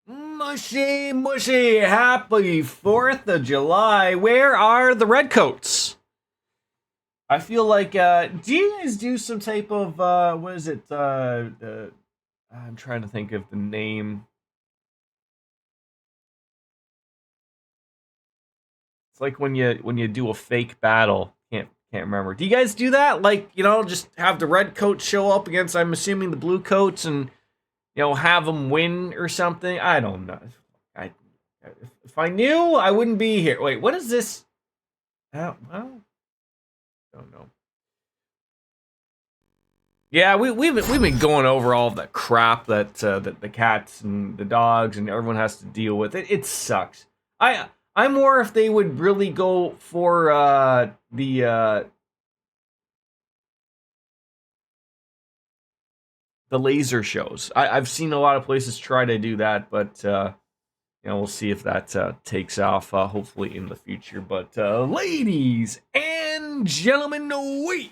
Mushy, mushy, happy 4th of July. Where are the redcoats? I feel like, do you guys do some type of, what is it, I'm trying to think of the name. It's like when you do a fake battle. Can't remember. Do you guys do that? Like, just have the red coats show up against, I'm assuming, the blue coats and, have them win or something? I don't know. If I knew, I wouldn't be here. Wait, what is this? Well, don't know. Yeah, we've been going over all of the crap that the cats and the dogs and everyone has to deal with. It sucks. I'm more if they would really go for the laser shows. I've seen a lot of places try to do that, but we'll see if that takes off. Hopefully in the future. But ladies and gentlemen, we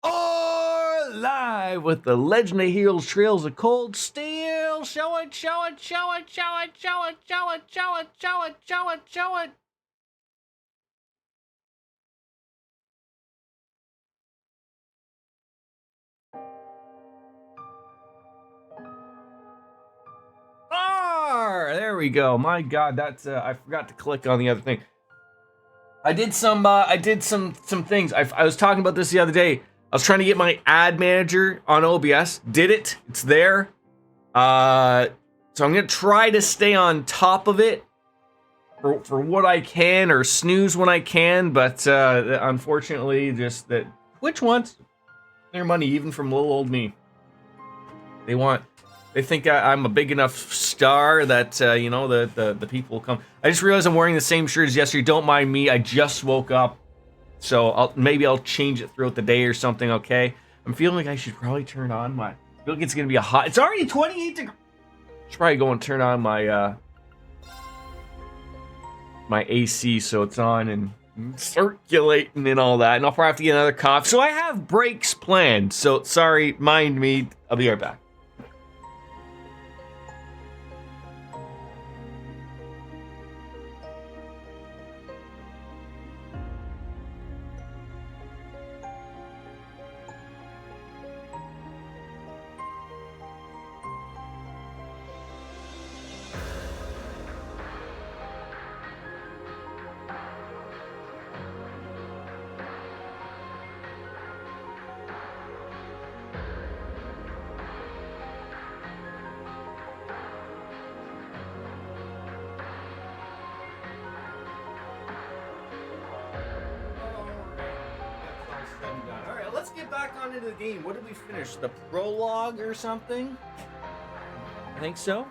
are live with the Legend of Heroes Trails of Cold Steel. Show it, show it, show it, show it, show it, show it, show it, show it, show it, show it. There we go. My God, that's I forgot to click on the other thing. I did some things. I was talking about this the other day. I was trying to get my ad manager on OBS. Did it? It's there. So I'm gonna try to stay on top of it for what I can, or snooze when I can. But unfortunately, just that Twitch wants their money, even from little old me. They think I'm a big enough star that the people will come. I just realized I'm wearing the same shirt as yesterday. Don't mind me. I just woke up, so maybe I'll change it throughout the day or something. Okay. I'm feeling like I should probably turn on my. I feel like it's gonna be a hot. It's already 28 degrees. Should probably go and turn on my my AC so it's on and circulating and all that. And I'll probably have to get another cough. So I have breaks planned. So sorry, mind me. I'll be right back. Let's get back onto the game. What did we finish? The prologue or something? I think so.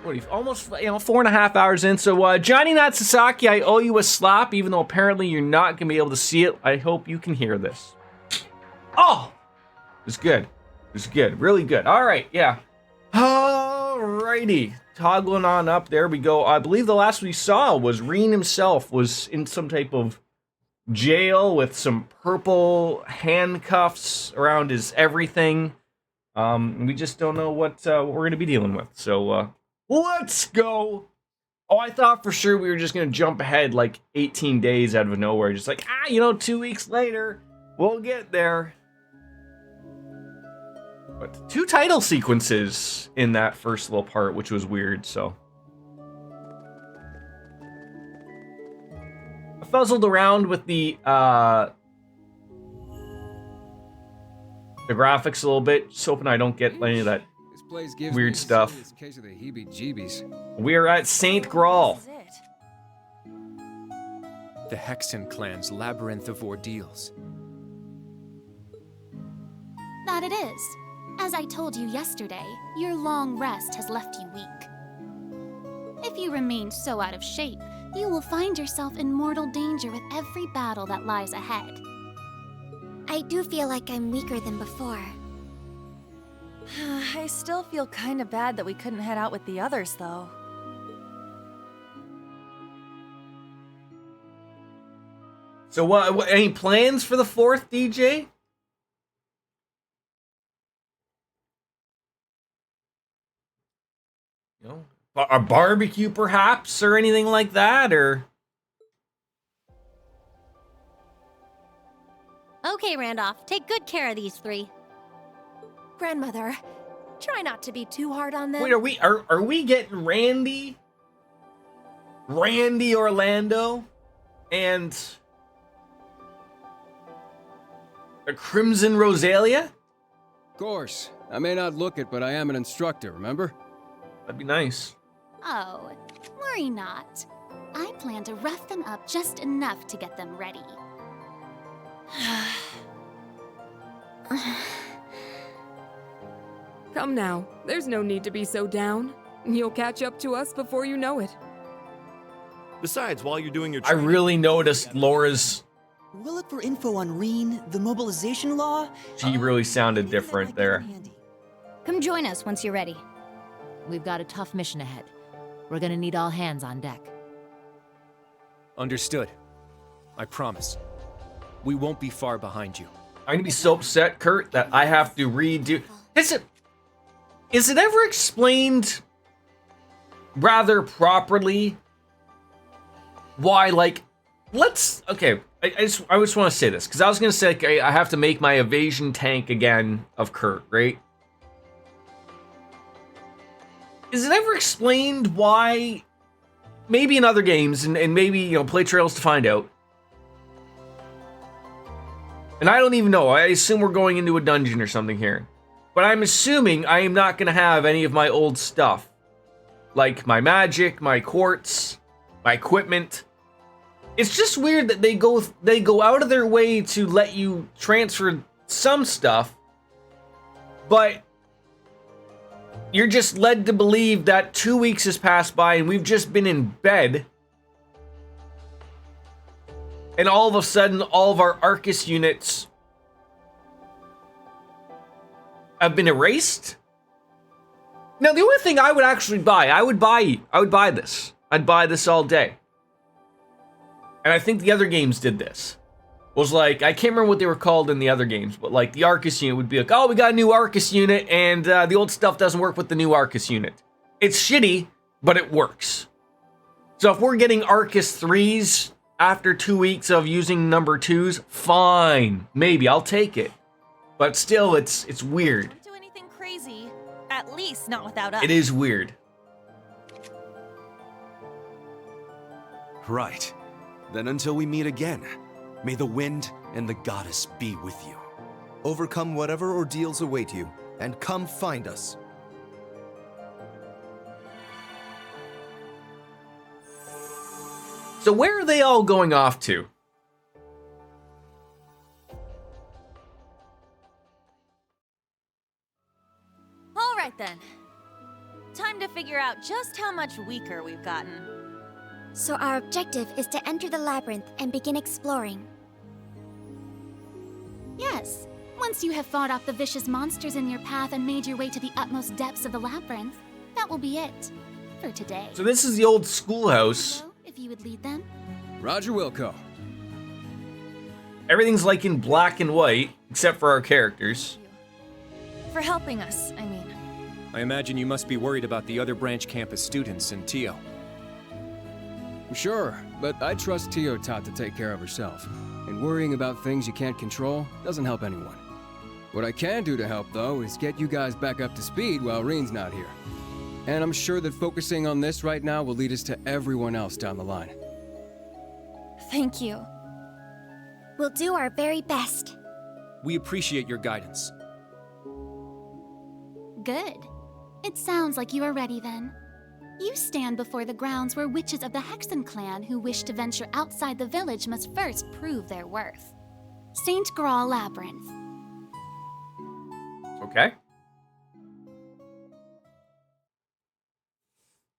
What are you, almost 4.5 hours in. So Johnny Not Sasaki, I owe you a slap, even though apparently you're not gonna be able to see it. I hope you can hear this. Oh, it's good. It's good. Really good. All right, yeah. Alrighty, toggling on up. There we go. I believe the last we saw was Reen himself was in some type of jail with some purple handcuffs around his everything. We just don't know what we're gonna be dealing with. So let's go. Oh, I thought for sure we were just gonna jump ahead like 18 days out of nowhere, just like 2 weeks later we'll get there. But 2 title sequences in that first little part, which was weird. So fuzzled around with the graphics a little bit, just hoping I don't get any of that weird stuff. We're at St. Graal. The Hexen clan's labyrinth of ordeals. That it is. As I told you yesterday, your long rest has left you weak. If you remain so out of shape, you will find yourself in mortal danger with every battle that lies ahead. I do feel like I'm weaker than before. I still feel kinda bad that we couldn't head out with the others, though. So what any plans for the 4th, DJ? a barbecue perhaps, or anything like that, or... Okay, Randolph, take good care of these three. Grandmother, try not to be too hard on them. Wait, are we getting Randy Orlando, and a Crimson Rosalia? Of course. I may not look it, but I am an instructor, remember? That'd be nice. Oh, worry not. I plan to rough them up just enough to get them ready. Come now, there's no need to be so down. You'll catch up to us before you know it. Besides, while you're doing your I training, really noticed Laura's... We'll look for info on Reen, the mobilization law. She really sounded Anything that different might there. come in handy. Come join us once you're ready. We've got a tough mission ahead. We're gonna need all hands on deck. Understood. I promise. We won't be far behind you. I'm gonna be so upset, Kurt, that I have to redo... Is it ever explained rather properly why, like, okay, I just want to say this, because I was gonna say, like, I have to make my evasion tank again of Kurt, right? Is it ever explained why, maybe in other games, and maybe, you know, play trails to find out, and I don't even know, I assume we're going into a dungeon or something here, but I'm assuming I am not going to have any of my old stuff. Like my magic, my quartz, my equipment. It's just weird that they go out of their way to let you transfer some stuff, but you're just led to believe that 2 weeks has passed by and we've just been in bed. And all of a sudden, all of our Arcus units have been erased. Now, the only thing I would actually buy, I would buy this. I'd buy this all day. And I think the other games did this. Was like, I can't remember what they were called in the other games, but like the Arcus unit would be like, oh, we got a new Arcus unit, and the old stuff doesn't work with the new Arcus unit. It's shitty, but it works. So if we're getting Arcus 3s after 2 weeks of using number 2s, fine. Maybe, I'll take it. But still, it's weird. Don't do anything crazy. At least not without us. It is weird. right. Then until we meet again, may the wind and the goddess be with you. Overcome whatever ordeals await you, and come find us. So where are they all going off to? All right then. Time to figure out just how much weaker we've gotten. So our objective is to enter the labyrinth and begin exploring. Yes. Once you have fought off the vicious monsters in your path and made your way to the utmost depths of the labyrinth, that will be it for today. So this is the old schoolhouse. So, if you would lead them. Roger Wilco. Everything's like in black and white, except for our characters. For helping us, I mean. I imagine you must be worried about the other branch campus students and Tio. Sure, but I trust Tio Tot to take care of herself. And worrying about things you can't control doesn't help anyone. What I can do to help, though, is get you guys back up to speed while Reen's not here. And I'm sure that focusing on this right now will lead us to everyone else down the line. Thank you. We'll do our very best. We appreciate your guidance. Good. It sounds like you are ready then. You stand before the grounds where witches of the Hexen clan who wish to venture outside the village must first prove their worth. St. Graal Labyrinth. Okay.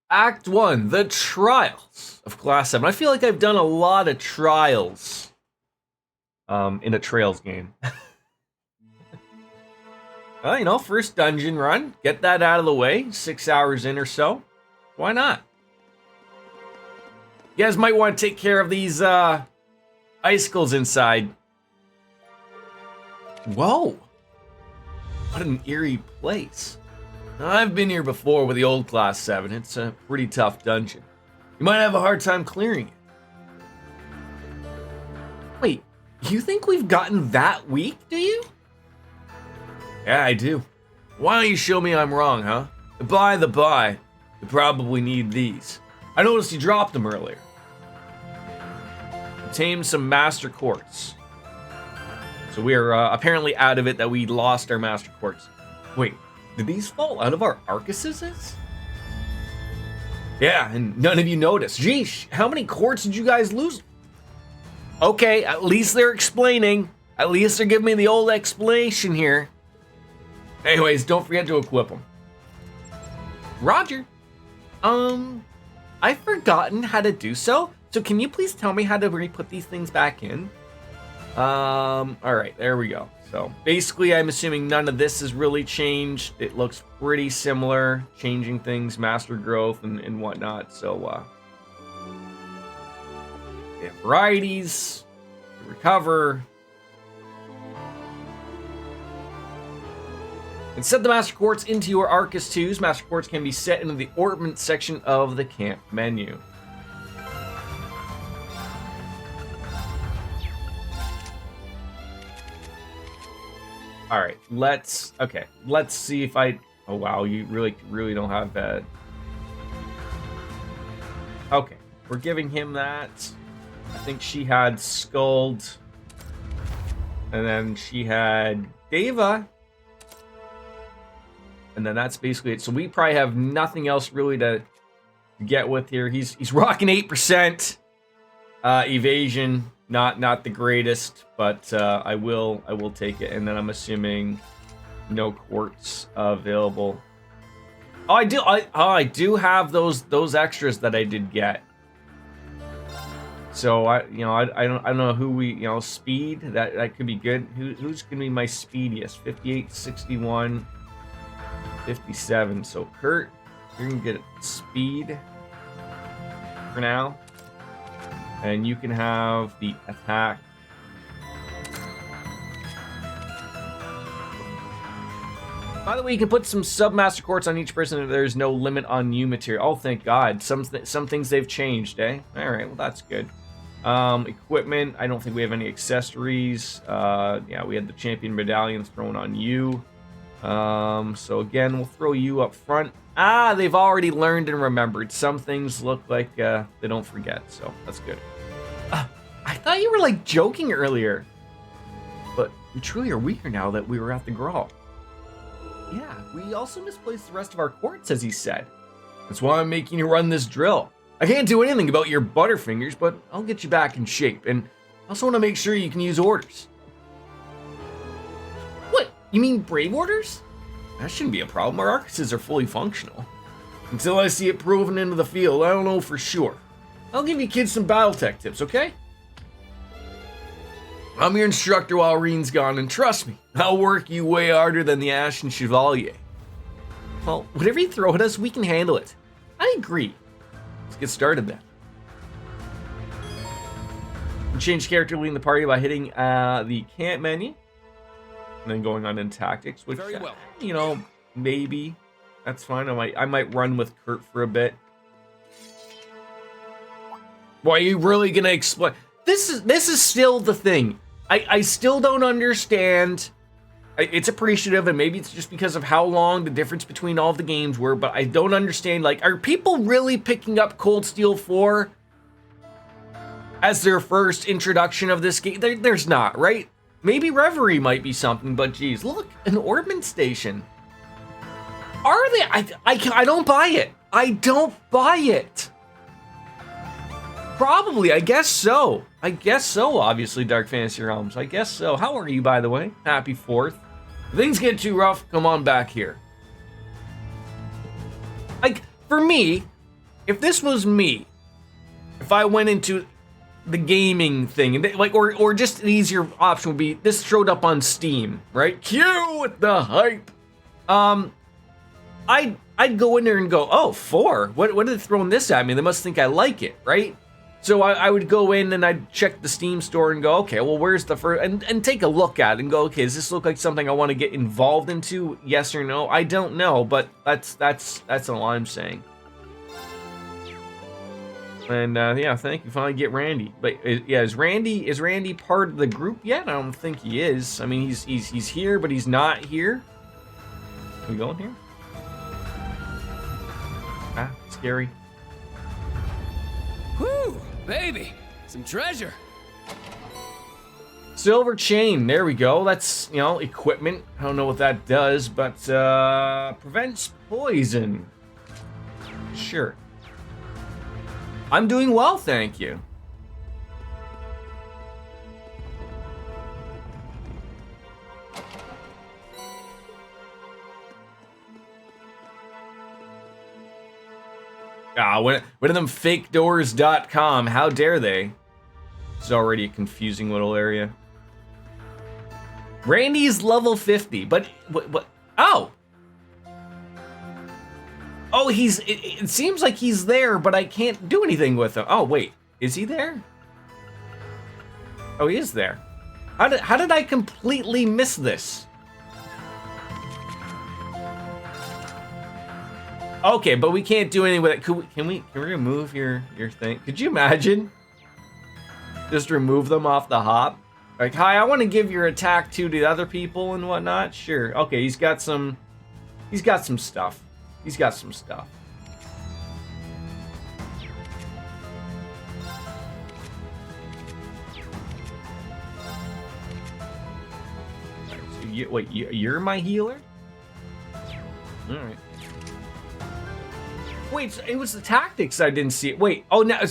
Act 1, the trials of Class 7. I feel like I've done a lot of trials in a Trails game. Well, you know, first dungeon run, get that out of the way, 6 hours in or so. Why not? You guys might want to take care of these icicles inside. Whoa. What an eerie place. I've been here before with the old Class 7. It's a pretty tough dungeon. You might have a hard time clearing it. Wait, you think we've gotten that weak, do you? Yeah, I do. Why don't you show me I'm wrong, huh? By the by, you probably need these. I noticed you dropped them earlier. Obtain some Master Quartz. So we are apparently out of it that we lost our Master Quartz. Wait, did these fall out of our Arcuses? Yeah, and none of you noticed. Geesh, how many quartz did you guys lose? Okay, at least they're explaining. At least they're giving me the old explanation here. Anyways, don't forget to equip them. Roger. I've forgotten how to do so. So can you please tell me how to re-put these things back in? All right, there we go. So basically, I'm assuming none of this has really changed. It looks pretty similar, changing things, master growth and whatnot. So, yeah, varieties, recover. And set the Master Quartz into your Arcus 2s. Master Quartz can be set into the Ornament section of the camp menu. Alright, let's see if I... Oh wow, you really don't have that. Okay, we're giving him that. I think she had Skuld. And then she had Deva. And then that's basically it. So we probably have nothing else really to get with here. He's rocking 8% evasion. Not the greatest, but I will take it. And then I'm assuming no quartz available. Oh, I do have those extras that I did get. So I don't know who we, speed, that could be good. Who's gonna be my speediest? 58, 61, 57. So Kurt, you're gonna get speed for now. And you can have the attack. By the way, you can put some sub-master quartz on each person if there's no limit on new material. Oh, thank God. Some things they've changed, eh? All right, well, that's good. Equipment, I don't think we have any accessories. Yeah, we had the champion medallions thrown on you. So again, we'll throw you up front. Ah, they've already learned and remembered. Some things look like they don't forget, so that's good. I thought you were like joking earlier, but we truly are weaker now that we were at the Grawl. Yeah, we also misplaced the rest of our quartz, as he said. That's why I'm making you run this drill. I can't do anything about your butterfingers, but I'll get you back in shape, and I also want to make sure you can use orders. What? You mean brave orders? That shouldn't be a problem. Our Arcuses are fully functional. Until I see it proven into the field, I don't know for sure. I'll give you kids some Battletech tips, okay? I'm your instructor while Reen's gone, and trust me, I'll work you way harder than the Ashen Chevalier. Well, whatever you throw at us, we can handle it. I agree. Let's get started then. You change character leading the party by hitting the camp menu, and then going on in tactics, which, Very well. Maybe that's fine. I might run with Kurt for a bit. Why are you really gonna explain? This is still the thing. I still don't understand. It's appreciative, and maybe it's just because of how long the difference between all of the games were, but I don't understand, like, are people really picking up Cold Steel 4 as their first introduction of this game? There's not, right? Maybe Reverie might be something, but geez, look, an Ornament Station. Are they? I don't buy it. I don't buy it. Probably, I guess so. I guess so, obviously, Dark Fantasy Realms. I guess so. How are you, by the way? Happy 4th. If things get too rough, come on back here. Like, for me, if this was me, if I went into the gaming thing, and or just an easier option would be, this showed up on Steam, right? Cue with the hype. I'd go in there and go, oh, 4? What are they throwing this at me? They must think I like it, right? So I would go in and I'd check the Steam store and go, okay, well, where's the first, and take a look at it and go, okay, does this look like something I want to get involved into? Yes or no? I don't know, but that's all I'm saying. And yeah, thank you. Finally get Randy. But yeah, is Randy part of the group yet? I don't think he is. I mean, he's here, but he's not here. Can we go in here? Ah, scary. Whew, baby, some treasure. Silver chain, there we go. That's, you know, equipment. I don't know what that does, but prevents poison. Sure. I'm doing well, thank you. Ah, one of them fake doors.com. How dare they? It's already a confusing little area. Randy's level 50, but what? Oh! Oh, it seems like he's there, but I can't do anything with him. Oh, wait. Is he there? Oh, he is there. How did I completely miss this? Okay, but we can't do anything with it. Can we remove your thing? Could you imagine? Just remove them off the hop? Like, hi, I want to give your attack to the other people and whatnot. Sure. Okay, he's got some stuff. He's got some stuff. So you're my healer? All right. Wait, so it was the tactics I didn't see. Wait, oh, now,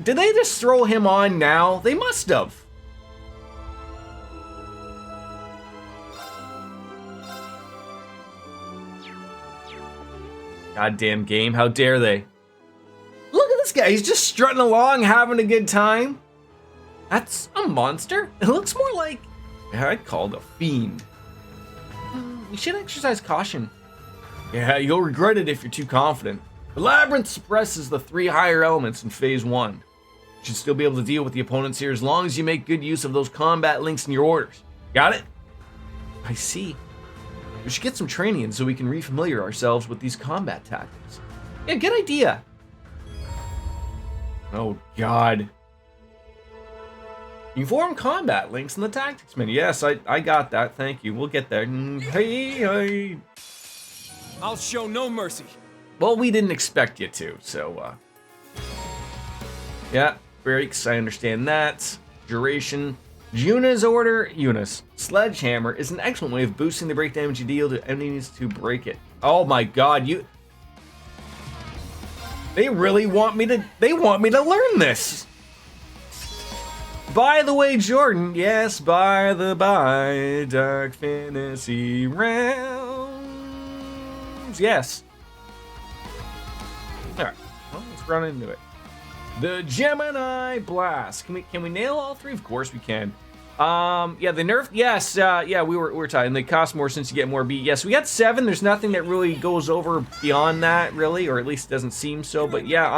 did they just throw him on now? They must have. Goddamn game, how dare they? Look at this guy, he's just strutting along, having a good time. That's a monster? It looks more like, I'd call it a fiend. We should exercise caution. Yeah, you'll regret it if you're too confident. The labyrinth suppresses the 3 higher elements in phase 1. You should still be able to deal with the opponents here as long as you make good use of those combat links in your orders. Got it? I see. We should get some training in so we can refamiliar ourselves with these combat tactics. Yeah, good idea. Oh, God. You form combat links in the tactics menu. Yes, I got that. Thank you. We'll get there. Hey. I'll show no mercy. Well, we didn't expect you to, so, yeah, breaks, I understand that. Duration. Yuna's order. Yuna's sledgehammer is an excellent way of boosting the break damage you deal to enemies to break it. Oh my God, they really want me to, learn this. By the way, Jordan, yes, by Dark Fantasy Realms, yes. All right, well, let's run into it. The Gemini Blast. Can we nail all 3? Of course we can. Yeah, the nerf. Yes, yeah, we were tied, and they cost more since you get more beat. Yes, we got 7. There's nothing that really goes over beyond that, really, or at least doesn't seem so. But yeah,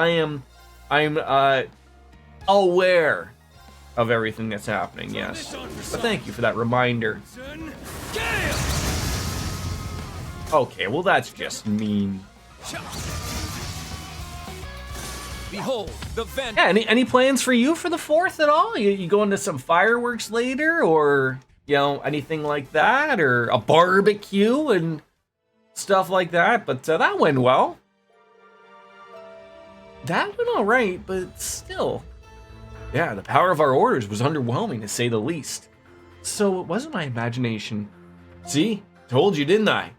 I'm aware of everything that's happening. Yes, but thank you for that reminder. Okay, well that's just mean. Behold, the vent. Yeah, any plans for you for the 4th at all? You going to some fireworks later, or, you know, anything like that, or a barbecue and stuff like that? But that went well. That went all right, but still. Yeah, the power of our orders was underwhelming, to say the least. So it wasn't my imagination. See? Told you, didn't I?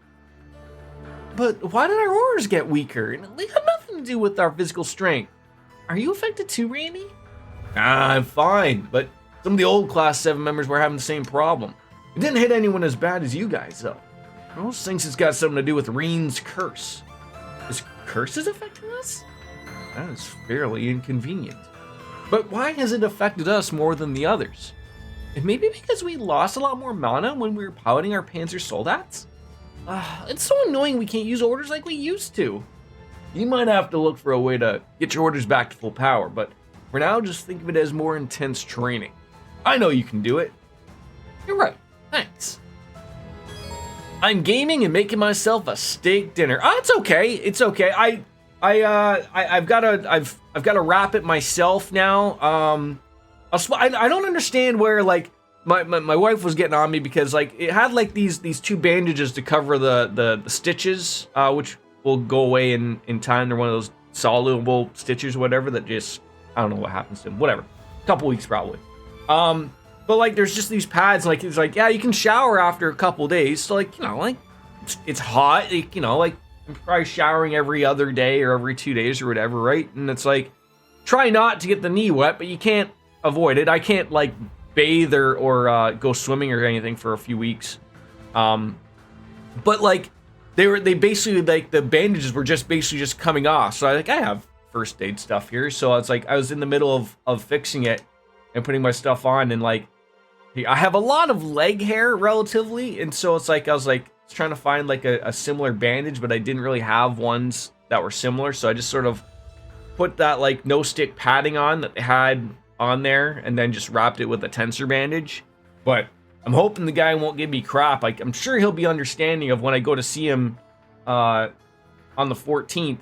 But why did our orders get weaker? They had nothing to do with our physical strength. Are you affected too, Randy? I'm fine, but some of the old Class 7 members were having the same problem. It didn't hit anyone as bad as you guys, though. Most thinks it's got something to do with Reen's curse. His curse is affecting us? That is fairly inconvenient. But why has it affected us more than the others? And maybe because we lost a lot more mana when we were piloting our Panzer Soldats? It's so annoying we can't use orders like we used to. You might have to look for a way to get your orders back to full power, but For now, just think of it as more intense training. I know you can do it. You're right. Thanks. I'm gaming and making myself a steak dinner. Oh, it's okay. It's okay. I've got to wrap it myself now. I don't understand where like my wife was getting on me because like it had like these two bandages to cover the stitches, which will go away in time. They're one of those soluble stitches or whatever that just, I don't know what happens to them. Whatever. A couple weeks probably. But like there's just these pads, like it's like, yeah, you can shower after a couple days. So like, you know, like it's hot, like, you know, like I'm probably showering every other day or every 2 days or whatever, right? And it's like, try not to get the knee wet, but you can't avoid it. I can't like bathe or go swimming or anything for a few weeks. But like they basically like the bandages were just basically just coming off. So I have first aid stuff here. So it's like I was in the middle of fixing it and putting my stuff on, and like I have a lot of leg hair relatively, and so it's like I was trying to find like a similar bandage, but I didn't really have ones that were similar. So I just sort of put that like no stick padding on that they had on there, and then just wrapped it with a tensor bandage. But I'm hoping the guy won't give me crap. Like I'm sure he'll be understanding of when I go to see him on the 14th.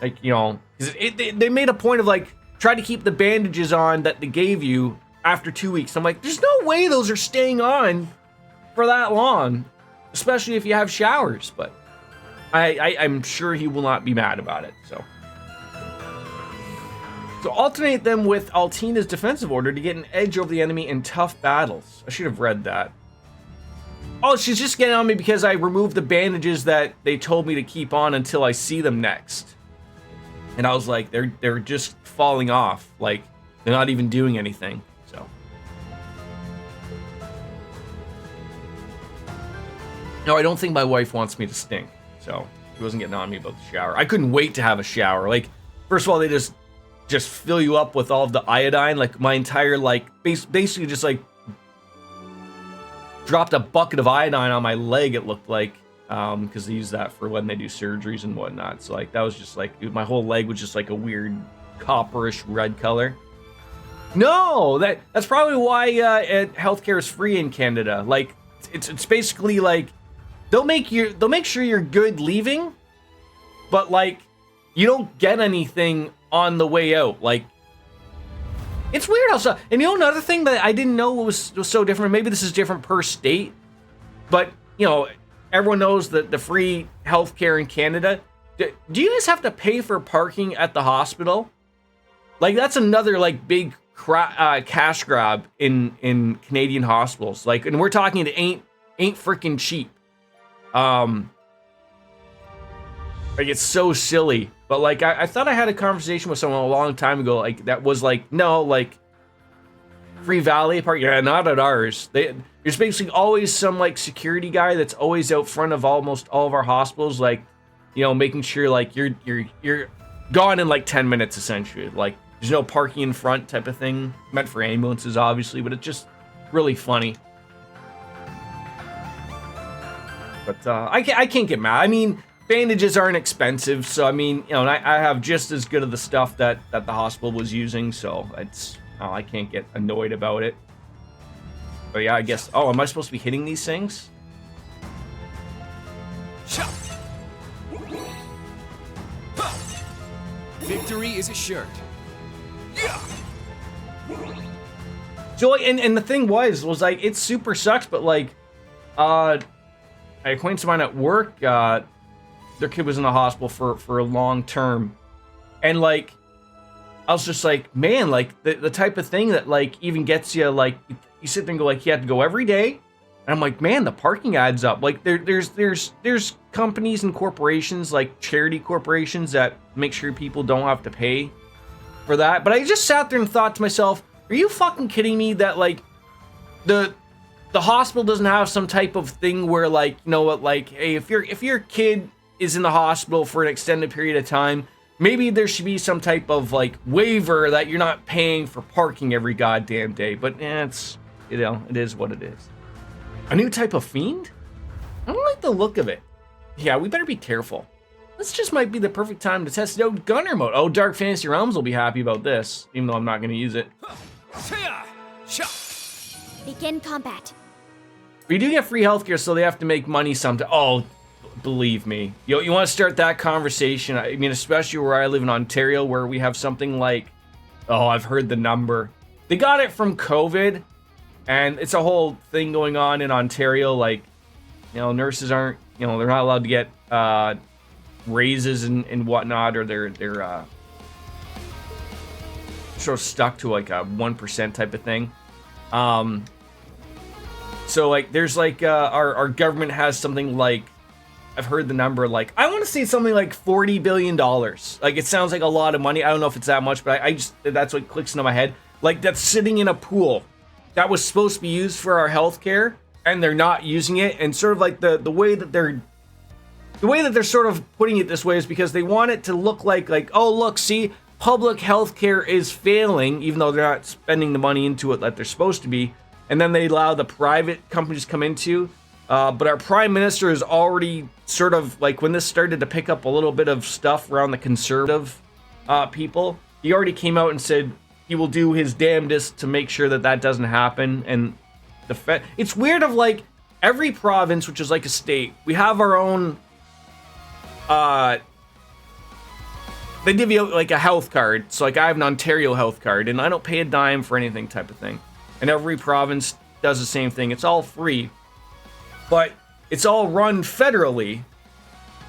Like, you know, 'cause they made a point of like try to keep the bandages on that they gave you after 2 weeks. I'm like, there's no way those are staying on for that long, especially if you have showers. But I'm sure he will not be mad about it. So alternate them with Altina's defensive order to get an edge over the enemy in tough battles. I should have read that. Oh, she's just getting on me because I removed the bandages that they told me to keep on until I see them next. And I was like, they're just falling off. Like, they're not even doing anything. So. No, I don't think my wife wants me to stink. So, she wasn't getting on me about the shower. I couldn't wait to have a shower. Like, first of all, they just fill you up with all of the iodine. Like, my entire, like, basically just, like, dropped a bucket of iodine on my leg, it looked like. Because they use that for when they do surgeries and whatnot. So, like, that was just, like, my whole leg was just, like, a weird copperish red color. No! That's probably why healthcare is free in Canada. Like, it's basically, like, they'll make sure you're good leaving, but, like, you don't get anything on the way out. Like, it's weird how so. And you know another thing that I didn't know was so different. Maybe this is different per state, but you know, everyone knows that the free healthcare in Canada. Do you guys have to pay for parking at the hospital? Like that's another like big cash grab in Canadian hospitals. Like, and we're talking it ain't freaking cheap. Like it's so silly. But like I thought I had a conversation with someone a long time ago, like that was like, no, like free valet park, yeah, not at ours. There's basically always some like security guy that's always out front of almost all of our hospitals, like, you know, making sure like you're gone in like 10 minutes essentially. Like there's no parking in front type of thing, meant for ambulances obviously, but it's just really funny. But I can't get mad. I mean, bandages aren't expensive, so I mean, you know, and I have just as good of the stuff that the hospital was using, so I can't get annoyed about it. But yeah, I guess. Oh, am I supposed to be hitting these things? Victory is assured. So, and the thing was like, it super sucks, but like, an acquaintance of mine at work, their kid was in the hospital for a long term, and like I was just like, man, like the type of thing that like even gets you, like you sit there and go like, you have to go every day, and I'm like, man, the parking adds up. Like there's companies and corporations, like charity corporations, that make sure people don't have to pay for that. But I just sat there and thought to myself, are you fucking kidding me that like the hospital doesn't have some type of thing where like, you know what, like, hey, if your kid is in the hospital for an extended period of time, maybe there should be some type of like waiver that you're not paying for parking every goddamn day. But it's, you know, it is what it is. A new type of fiend? I don't like the look of it. Yeah, we better be careful. this just might be the perfect time to test out gunner mode. Oh, Dark Fantasy Realms will be happy about this, even though I'm not going to use it. Begin combat. We do get free healthcare, so they have to make money sometime. Oh, believe me. You want to start that conversation? I mean, especially where I live in Ontario, where we have something like, oh, I've heard the number. They got it from COVID, and it's a whole thing going on in Ontario. Like, nurses aren't, they're not allowed to get raises and whatnot, or they're sort of stuck to like a 1% type of thing. So like there's like our government has something like, I've heard the number, like I want to say something like $40 billion. Like it sounds like a lot of money. I don't know if it's that much, but I just, that's what clicks into my head. Like that's sitting in a pool that was supposed to be used for our healthcare, and they're not using it. And sort of like the way that they're sort of putting it this way is because they want it to look like, oh look, see, public healthcare is failing, even though they're not spending the money into it that they're supposed to be. And then they allow the private companies to come into. But our prime minister is already sort of like, when this started to pick up a little bit of stuff around the conservative people, he already came out and said he will do his damnedest to make sure that that doesn't happen. And it's weird of like every province, which is like a state, we have our own, they give you like a health card. So like I have an Ontario health card and I don't pay a dime for anything type of thing. And every province does the same thing. It's all free, but it's all run federally.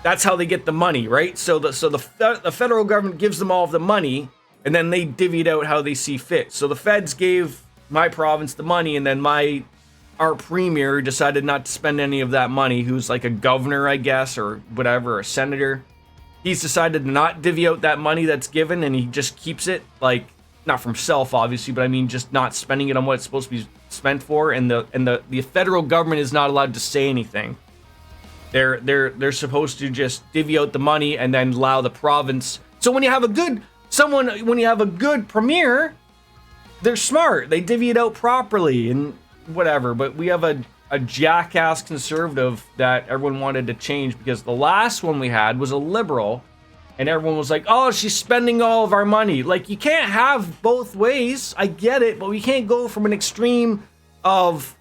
That's how they get the money, right? So the federal government gives them all of the money, and then they divvy it out how they see fit. So the feds gave my province the money, and then our premier decided not to spend any of that money, who's like a governor, I guess, or whatever, a senator. He's decided to not divvy out that money that's given, and he just keeps it, like, not for himself, obviously, but I mean just not spending it on what it's supposed to be spent for, and the federal government is not allowed to say anything. They're supposed to just divvy out the money and then allow the province. So when you have a good premier, they're smart. They divvy it out properly and whatever. But we have a jackass conservative that everyone wanted to change, because the last one we had was a liberal, and everyone was like, oh, she's spending all of our money. Like, you can't have both ways. I get it, but we can't go from an extreme of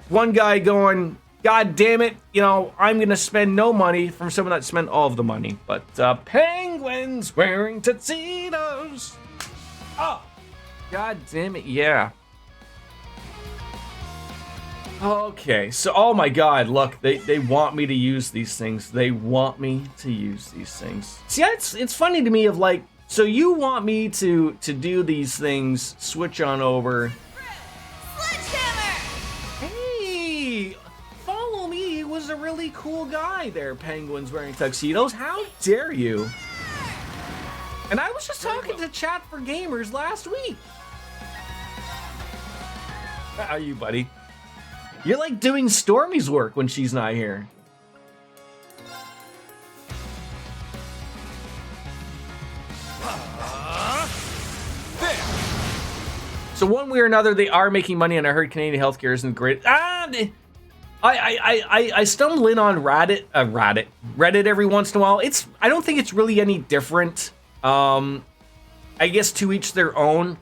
one guy going, God damn it, I'm going to spend no money, from someone that spent all of the money. But penguins wearing tuxedos. Oh, God damn it, yeah. Okay, so, oh my God, look, they want me to use these things. They want me to use these things. See, it's funny to me of like, so you want me to do these things, switch on over. Hey, follow me, he was a really cool guy there, penguins wearing tuxedos. How dare you? And I was just talking to Chat for Gamers last week. How are you, buddy? You're like doing Stormy's work when she's not here. So one way or another, they are making money, and I heard Canadian healthcare isn't great. I stumble in on Reddit every once in a while. I don't think it's really any different. I guess to each their own.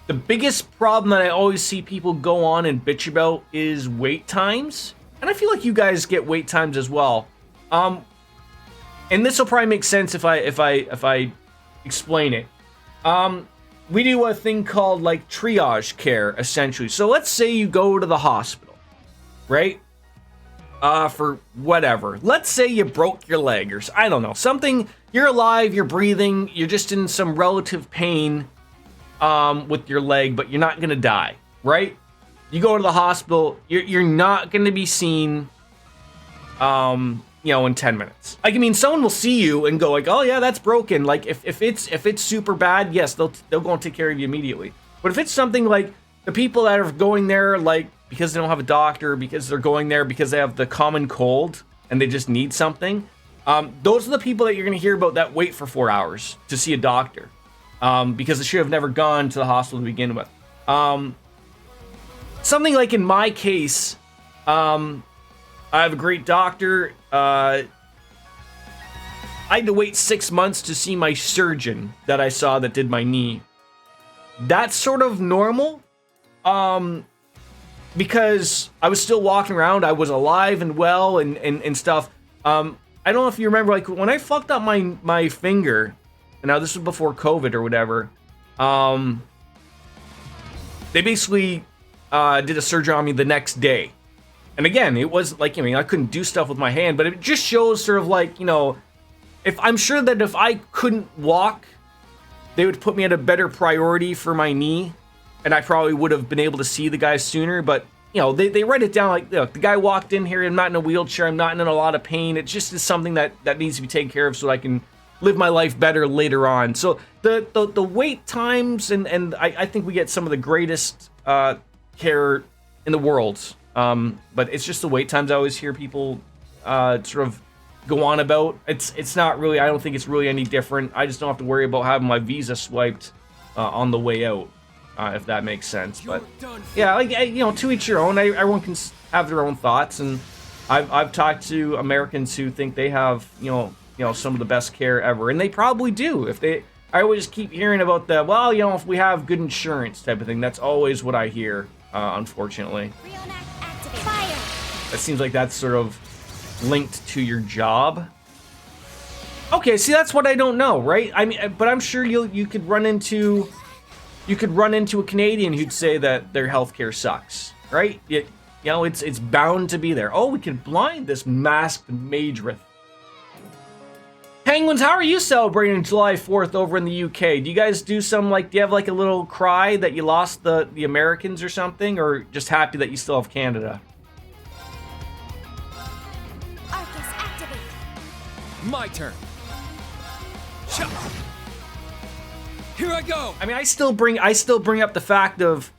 The biggest problem that I always see people go on and bitch about is wait times. And I feel like you guys get wait times as well. And this will probably make sense if I explain it. We do a thing called like triage care, essentially. So let's say you go to the hospital, right? For whatever. Let's say you broke your leg or I don't know, something. You're alive, you're breathing, you're just in some relative pain with your leg, but you're not gonna die, right? You go to the hospital, you're not gonna be seen in 10 minutes. Like, I mean, someone will see you and go like, oh yeah, that's broken. Like if it's super bad, yes, they'll go and take care of you immediately. But if it's something like the people that are going there, like because they don't have a doctor, because they're going there because they have the common cold and they just need something, those are the people that you're gonna hear about that wait for 4 hours to see a doctor. Because they should have never gone to the hospital to begin with. Something like in my case, I have a great doctor. I had to wait 6 months to see my surgeon that I saw that did my knee. That's sort of normal. Because I was still walking around, I was alive and well and stuff. I don't know if you remember, like when I fucked up my finger, and now this was before COVID or whatever. They basically did a surgery on me the next day. And again, it was like, I mean, I couldn't do stuff with my hand, but it just shows sort of like, you know, if I'm sure that if I couldn't walk, they would put me at a better priority for my knee, and I probably would have been able to see the guy sooner. But, you know, they write it down like, look, the guy walked in here, I'm not in a wheelchair, I'm not in a lot of pain. It just is something that needs to be taken care of so I can live my life better later on. So the wait times, and I think we get some of the greatest care in the world. But it's just the wait times I always hear people sort of go on about. It's not really, I don't think it's really any different. I just don't have to worry about having my visa swiped on the way out, if that makes sense. But yeah, like, you know, to each your own. Everyone can have their own thoughts, and I've talked to Americans who think they have, you know, some of the best care ever, and they probably do. I always keep hearing about the, well, you know, if we have good insurance type of thing. That's always what I hear, unfortunately. That seems like that's sort of linked to your job. Okay, see, that's what I don't know, right? I mean, but I'm sure you could run into a Canadian who'd say that their healthcare sucks, right? You know, it's bound to be there. Oh, we could blind this masked Magereth. Penguins, how are you celebrating July 4th over in the UK? Do you guys do some, like, do you have like a little cry that you lost the Americans or something, or just happy that you still have Canada? My turn. Here I go. I mean, I still bring up the fact of,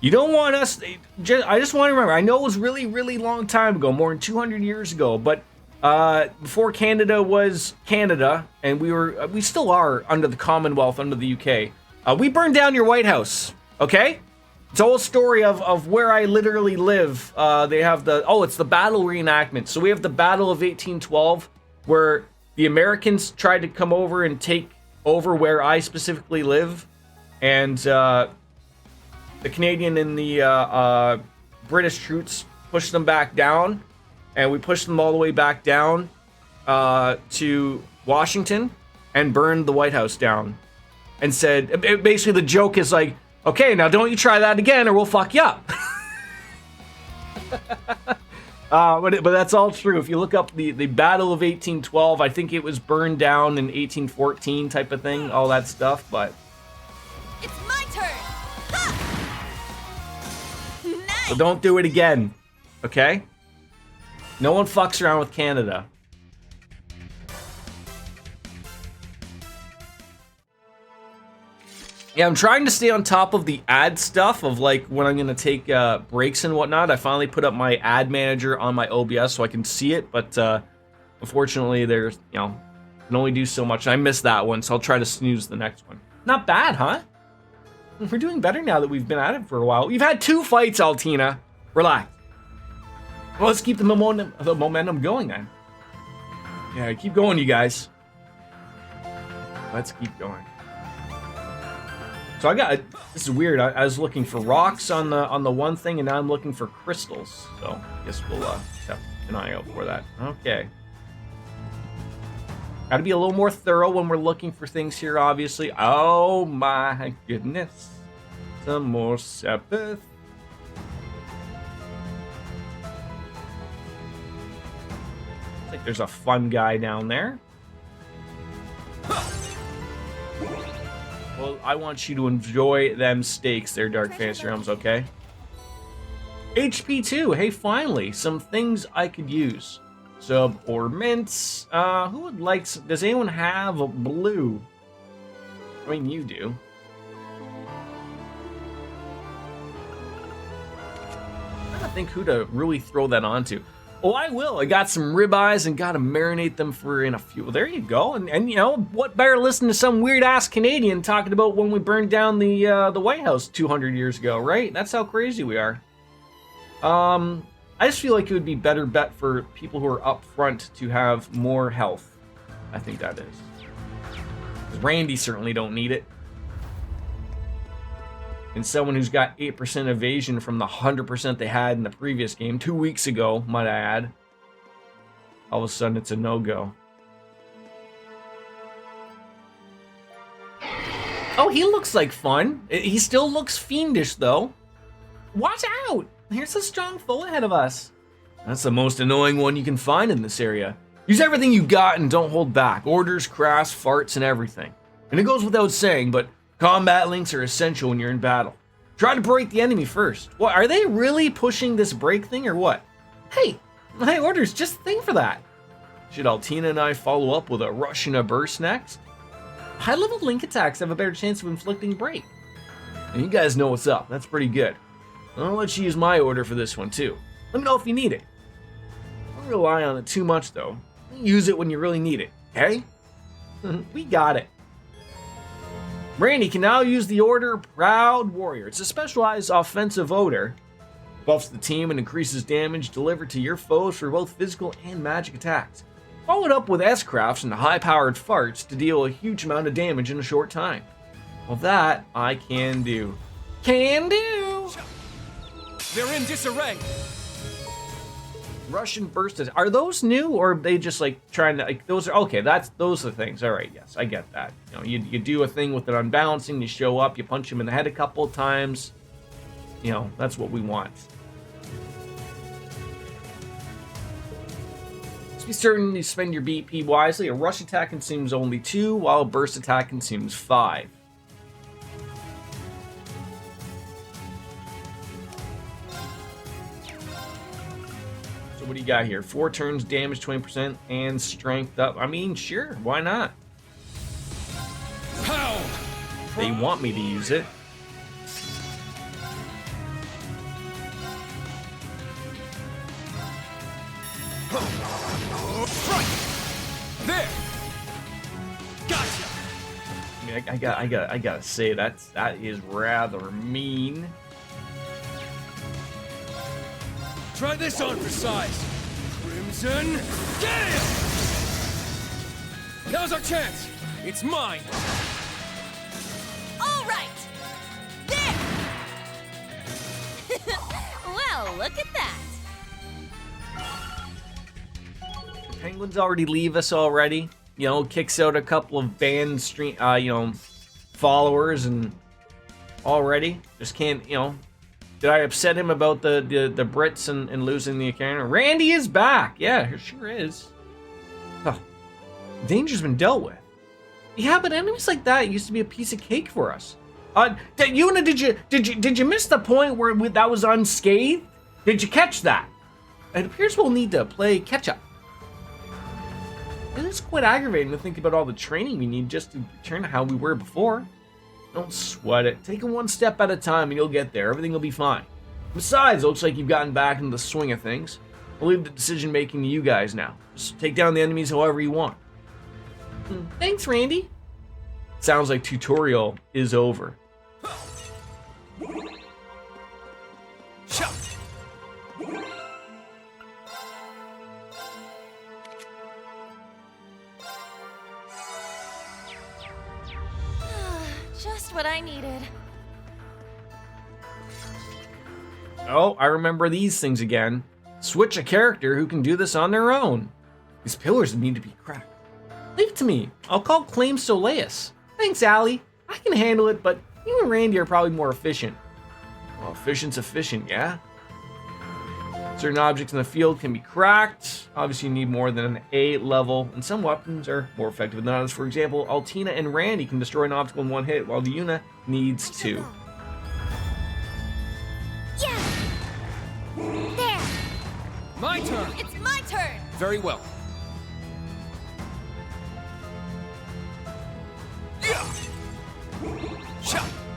you don't want us. I just want to remember. I know it was really, really long time ago, more than 200 years ago, but before Canada was Canada, and we still are under the Commonwealth, under the UK. We burned down your White House. Okay, it's a whole story of where I literally live. They have it's the battle reenactment. So we have the Battle of 1812, where the Americans tried to come over and take over where I specifically live, and the Canadian and the British troops pushed them back down, and we pushed them all the way back down to Washington and burned the White House down, and said, basically the joke is like, okay, now don't you try that again or we'll fuck you up. But that's all true. If you look up the Battle of 1812, I think it was burned down in 1814 type of thing, all that stuff, but... It's my turn! Ha! Nice! So don't do it again, okay? No one fucks around with Canada. Yeah, I'm trying to stay on top of the ad stuff of like when I'm gonna take breaks and whatnot. I finally put up my ad manager on my OBS so I can see it, but unfortunately there's, you know, I can only do so much. I missed that one, so I'll try to snooze the next one. Not bad, huh? We're doing better now that we've been at it for a while. We've had 2 fights, Altina. Relax. Well, let's keep the momentum going then. Yeah, keep going, you guys. Let's keep going. So this is weird. I was looking for rocks on the one thing, and now I'm looking for crystals. So I guess we'll have an eye out for that. Okay. Got to be a little more thorough when we're looking for things here, obviously. Oh my goodness. Some more Sepith. Looks like there's a fun guy down there. Well, I want you to enjoy them steaks there, Dark Fantasy Realms, okay? HP 2, hey, finally, some things I could use. Sub or mints. Who would like some, does anyone have a blue? I mean, you do. I'm trying to think who to really throw that onto. Oh, I will. I got some ribeyes and got to marinate them for in a few. Well, there you go. And you know, what better listen to some weird-ass Canadian talking about when we burned down the White House 200 years ago, right? That's how crazy we are. I just feel like it would be better bet for people who are up front to have more health. I think that is. 'Cause Randy certainly don't need it. And someone who's got 8% evasion from the 100% they had in the previous game 2 weeks ago, might I add. All of a sudden, it's a no-go. Oh, he looks like fun. He still looks fiendish, though. Watch out! Here's a strong foe ahead of us. That's the most annoying one you can find in this area. Use everything you got and don't hold back. Orders, crafts, farts, and everything. And it goes without saying, but combat links are essential when you're in battle. Try to break the enemy first. What, are they really pushing this break thing or what? Hey, my orders, just think for that. Should Altina and I follow up with a rush and a burst next? High-level link attacks have a better chance of inflicting break. And you guys know what's up. That's pretty good. I'll let you use my order for this one too. Let me know if you need it. Don't rely on it too much though. Use it when you really need it, okay? We got it. Randy can now use the order Proud Warrior. It's a specialized offensive order. Buffs the team and increases damage delivered to your foes for both physical and magic attacks. Followed up with S-crafts and high-powered farts to deal a huge amount of damage in a short time. Well, that I can do. Can do! They're in disarray. Russian burst. Are those new, or are they just like trying to like those are okay? Those are the things. All right, yes, I get that. You know, you do a thing with an unbalancing. You show up, you punch him in the head a couple of times. You know, that's what we want. Just be certain you spend your BP wisely. A rush attack consumes only 2, while a burst attack consumes 5. So what do you got here? 4 turns, damage 20%, and strength up. I mean, sure, why not? Pow! They want me to use it. There. Gotcha. I mean, I gotta say that is rather mean. Try this on for size. Crimson Gale! Now's our chance. It's mine. All right. There. Well, look at that. The Penguins already leave us already. You know, kicks out a couple of band stream, followers, and already just can't. You know, did I upset him about the Brits and losing the account? Randy is back. Yeah, it sure is. Oh, danger's been dealt with. Yeah, but enemies like that used to be a piece of cake for us. Yuna, did you miss the point where that was unscathed? Did you catch that? It appears we'll need to play catch up. It is quite aggravating to think about all the training we need just to return to how we were before. Don't sweat it. Take it one step at a time and you'll get there. Everything will be fine. Besides, it looks like you've gotten back into the swing of things. I'll leave the decision making to you guys now. Just take down the enemies however you want. Thanks, Randy. Sounds like tutorial is over. Just what I needed. Oh, I remember these things again. Switch a character who can do this on their own. These pillars need to be cracked. Leave it to me. I'll call Claim Soleus. Thanks, Allie. I can handle it, but you and Randy are probably more efficient. Well, efficient's efficient, yeah? Certain objects in the field can be cracked. Obviously, you need more than an A level, and some weapons are more effective than others. For example, Altina and Randy can destroy an obstacle in one hit, while the Yuna needs 2. Yeah! There! My turn. It's my turn. Very well.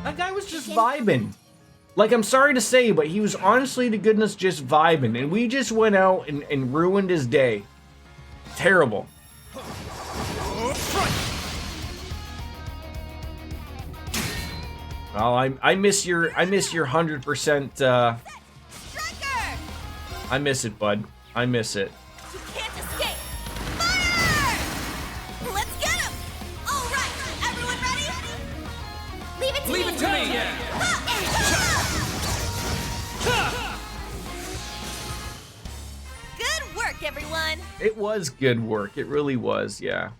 That guy was just vibing. Like, I'm sorry to say, but he was honestly to goodness just vibing, and we just went out and ruined his day. Terrible. Well, I miss your 100%. I miss it, bud. I miss it. You can't escape. Fire! everyone! It was good work. It really was, yeah.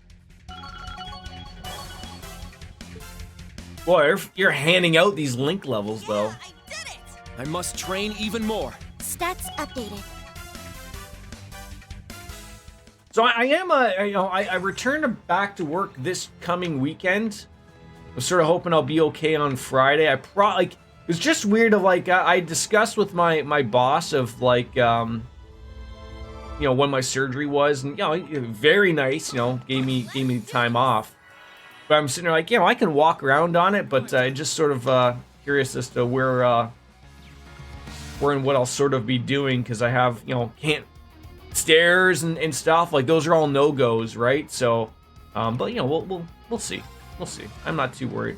Boy, you're handing out these link levels, though. I did it! I must train even more. Stats updated. So I return back to work this coming weekend. I'm sort of hoping I'll be okay on Friday. It was just weird of like I discussed with my boss of like when my surgery was, and very nice, gave me time off. But I'm sitting there like, I can walk around on it, but I just sort of curious as to where and what I'll sort of be doing, because I have can't stairs and stuff like those are all no-goes, right? So but we'll see. We'll see. I'm not too worried.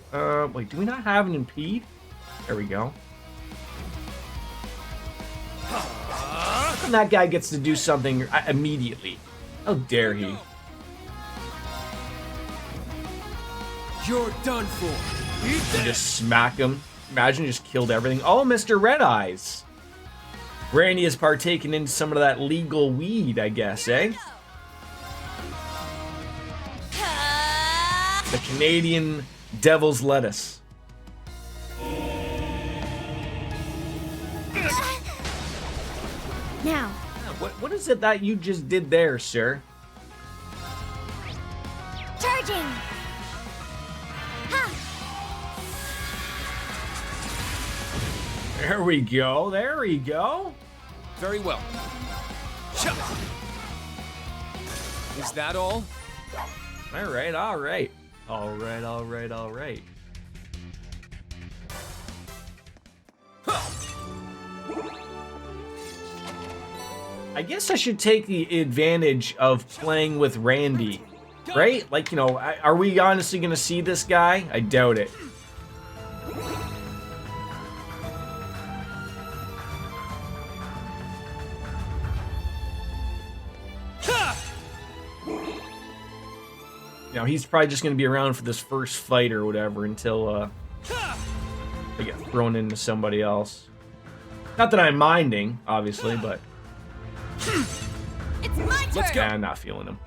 Wait, do we not have an impede? There we go. And that guy gets to do something immediately. How dare he? You're done for. And just smack him. Imagine he just killed everything. Oh, Mr. Red Eyes. Randy has partaken in some of that legal weed, I guess, eh? The Canadian Devil's Lettuce. Now. What is it that you just did there, sir? Charging! Ha! There we go. There we go. Very well. Is that all? All right, all right. All right, all right, all right. I guess I should take the advantage of playing with Randy, right? Like, are we honestly going to see this guy? I doubt it. He's probably just going to be around for this first fight or whatever until they get thrown into somebody else. Not that I'm minding, obviously, but... It's my turn! Let's go. I'm not feeling him.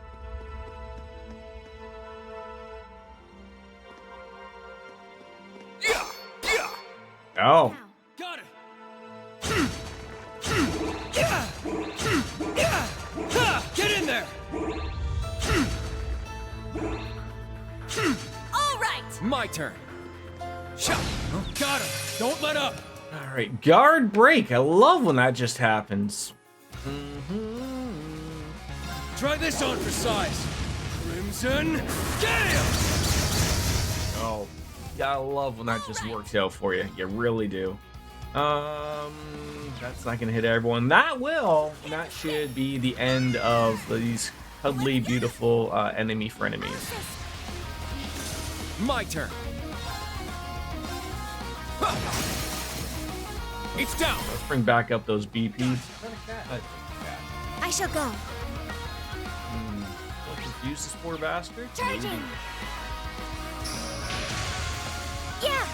Oh. Got it. Get in there. All right! My turn. Got him. Don't let up. All right, guard break. I love when that just happens. Try this on for size. Crimson Gale. Oh, gotta love when that just works out for you. You really do. That's not gonna hit everyone. That will. That should be the end of these cuddly, beautiful enemy frenemies. My turn. It's down. Let's bring back up those BPs. I shall go. Don't confuse this poor bastard. Charging! Maybe. Yeah!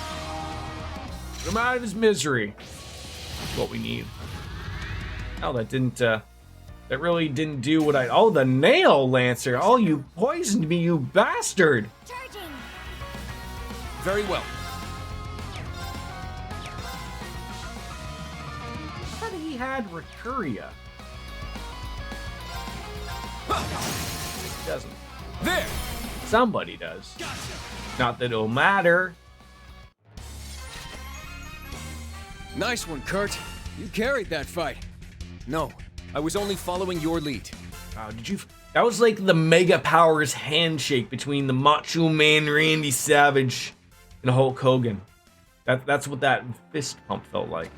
Get him out of his misery. That's what we need. Oh, that didn't, that really didn't do what I... Oh, the Nail Lancer! Oh, you poisoned me, you bastard! Charging! Very well. I thought he had Recuria. He doesn't. There. Somebody does. Gotcha. Not that it'll matter. Nice one, Kurt. You carried that fight. No, I was only following your lead. Wow, did you... That was like the Mega Powers handshake between the Macho Man Randy Savage and Hulk Hogan. That's what that fist pump felt like.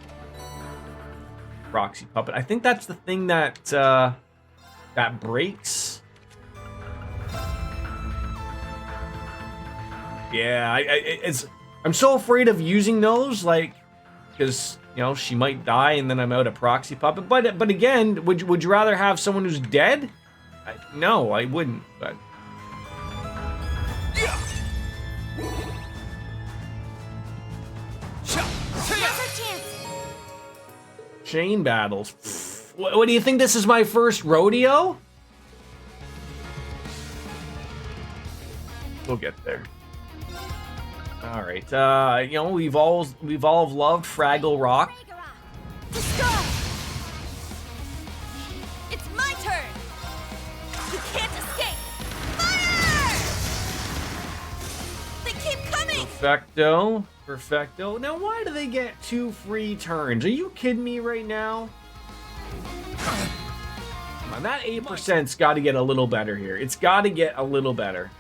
Proxy puppet. I think that's the thing that that breaks. Yeah, I'm so afraid of using those, like, because she might die and then I'm out of proxy puppet. But again, would you rather have someone who's dead? No, I wouldn't. But chain battles. What do you think? This is my first rodeo? We'll get there. All right. You know, we've all loved Fraggle Rock. Destroy! It's my turn! You can't escape! Fire! They keep coming! Perfecto. Now, why do they get 2 free turns? Are you kidding me right now? Come on, that 8%'s got to get a little better here. It's got to get a little better.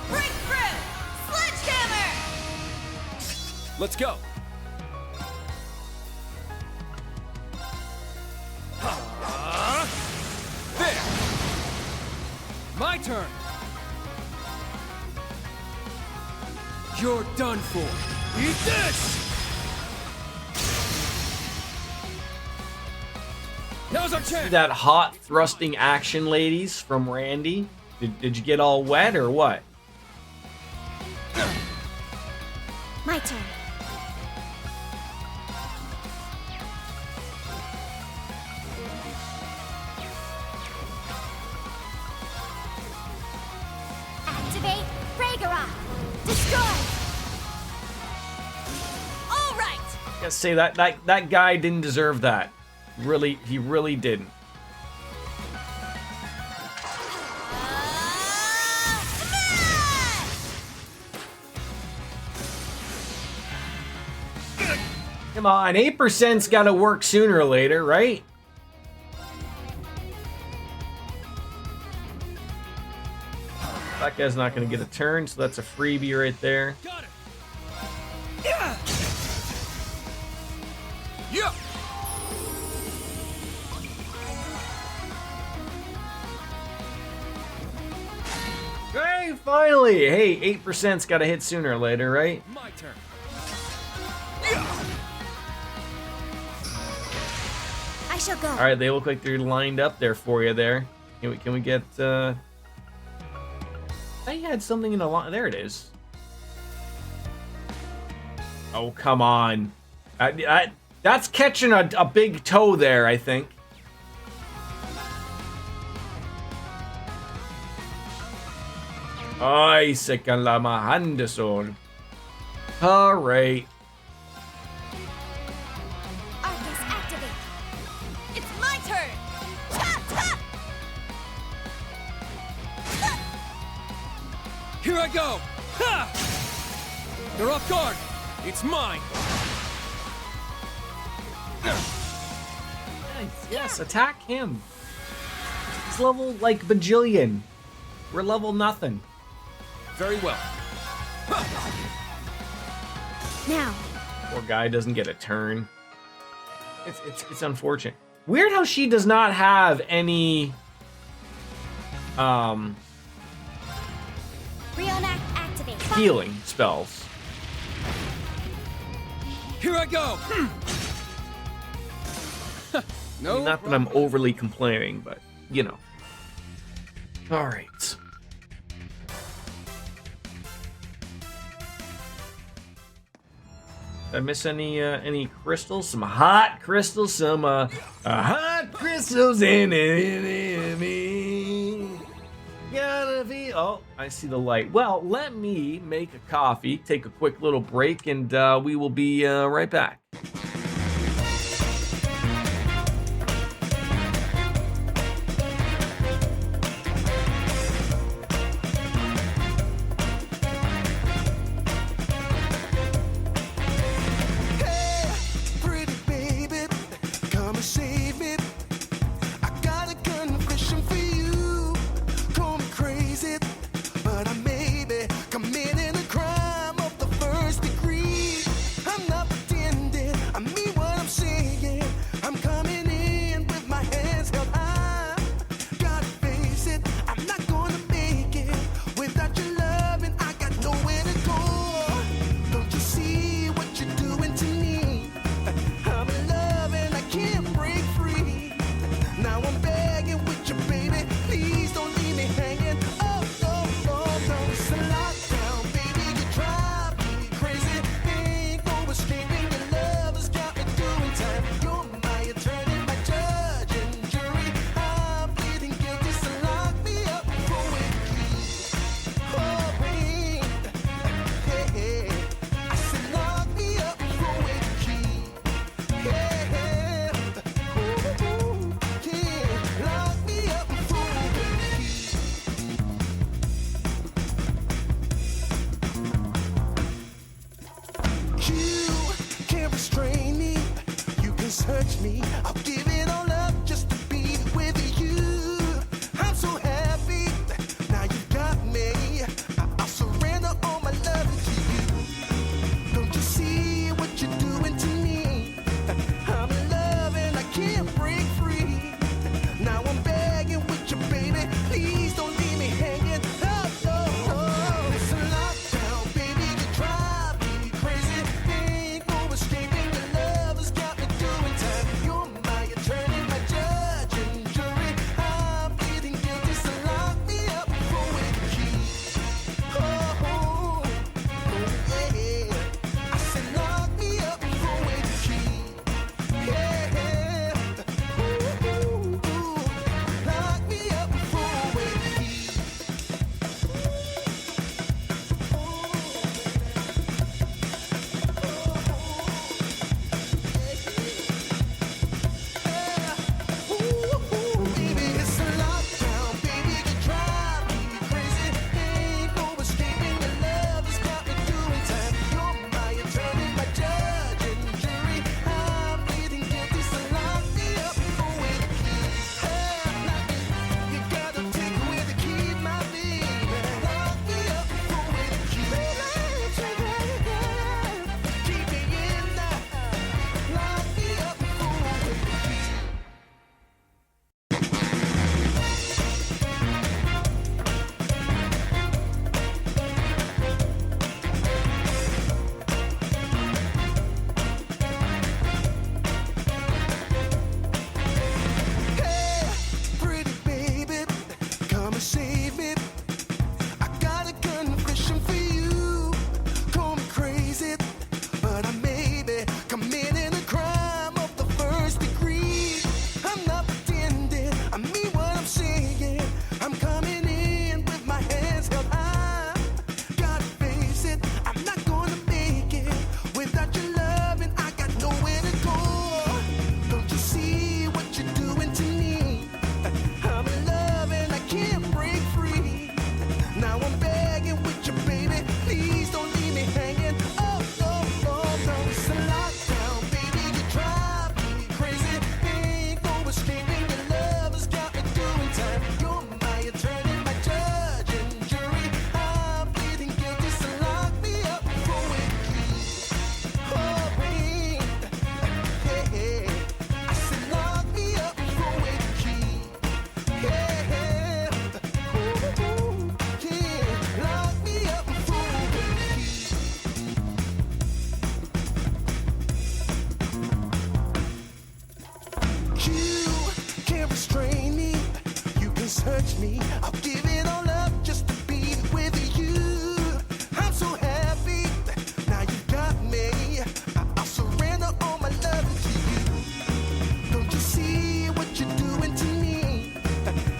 Breakthrough! Sledgehammer! Let's go. There. My turn. You're done for. Eat this. Now's our chance. That hot thrusting action, ladies, from Randy. Did you get all wet or what? My turn. Activate Ragnarok. Destroy. All right! Gotta say that guy didn't deserve that. Really, he really didn't. Come on, 8%'s got to work sooner or later, right? That guy's not going to get a turn, so that's a freebie right there. Got it. Yeah. Yeah. Hey, finally! Hey, 8%'s got to hit sooner or later, right? My turn. I shall go. All right, they look like they're lined up there for you there. Can we get, I had something in the line. There it is. Oh, come on. That's catching a big toe there, I think. Ay, se can la mahandesol. All right. Arcus, activate! It's my turn! Ta, ta! Here I go. Ha! They're off guard. It's mine. Yes, attack him. He's level like bajillion. We're level nothing. Very well. Now. Poor guy doesn't get a turn. It's unfortunate. Weird how she does not have any Reenact activate. healing spells. Here I go. No. Not that I'm overly complaining, but you know. All right. Did I miss any crystals? Some hot crystals, some hot crystals in me. Gotta be. Oh, I see the light. Well, let me make a coffee, take a quick little break, and we will be right back. Pretty baby, come and save me. I got a confession for you. Call me crazy, but I may be committing a crime of the first degree. I'm not pretending. touch me. I'll give it all up just to be with you. I'm so happy, now you got me. I'll surrender all my love to you. Don't you see what you're doing to me?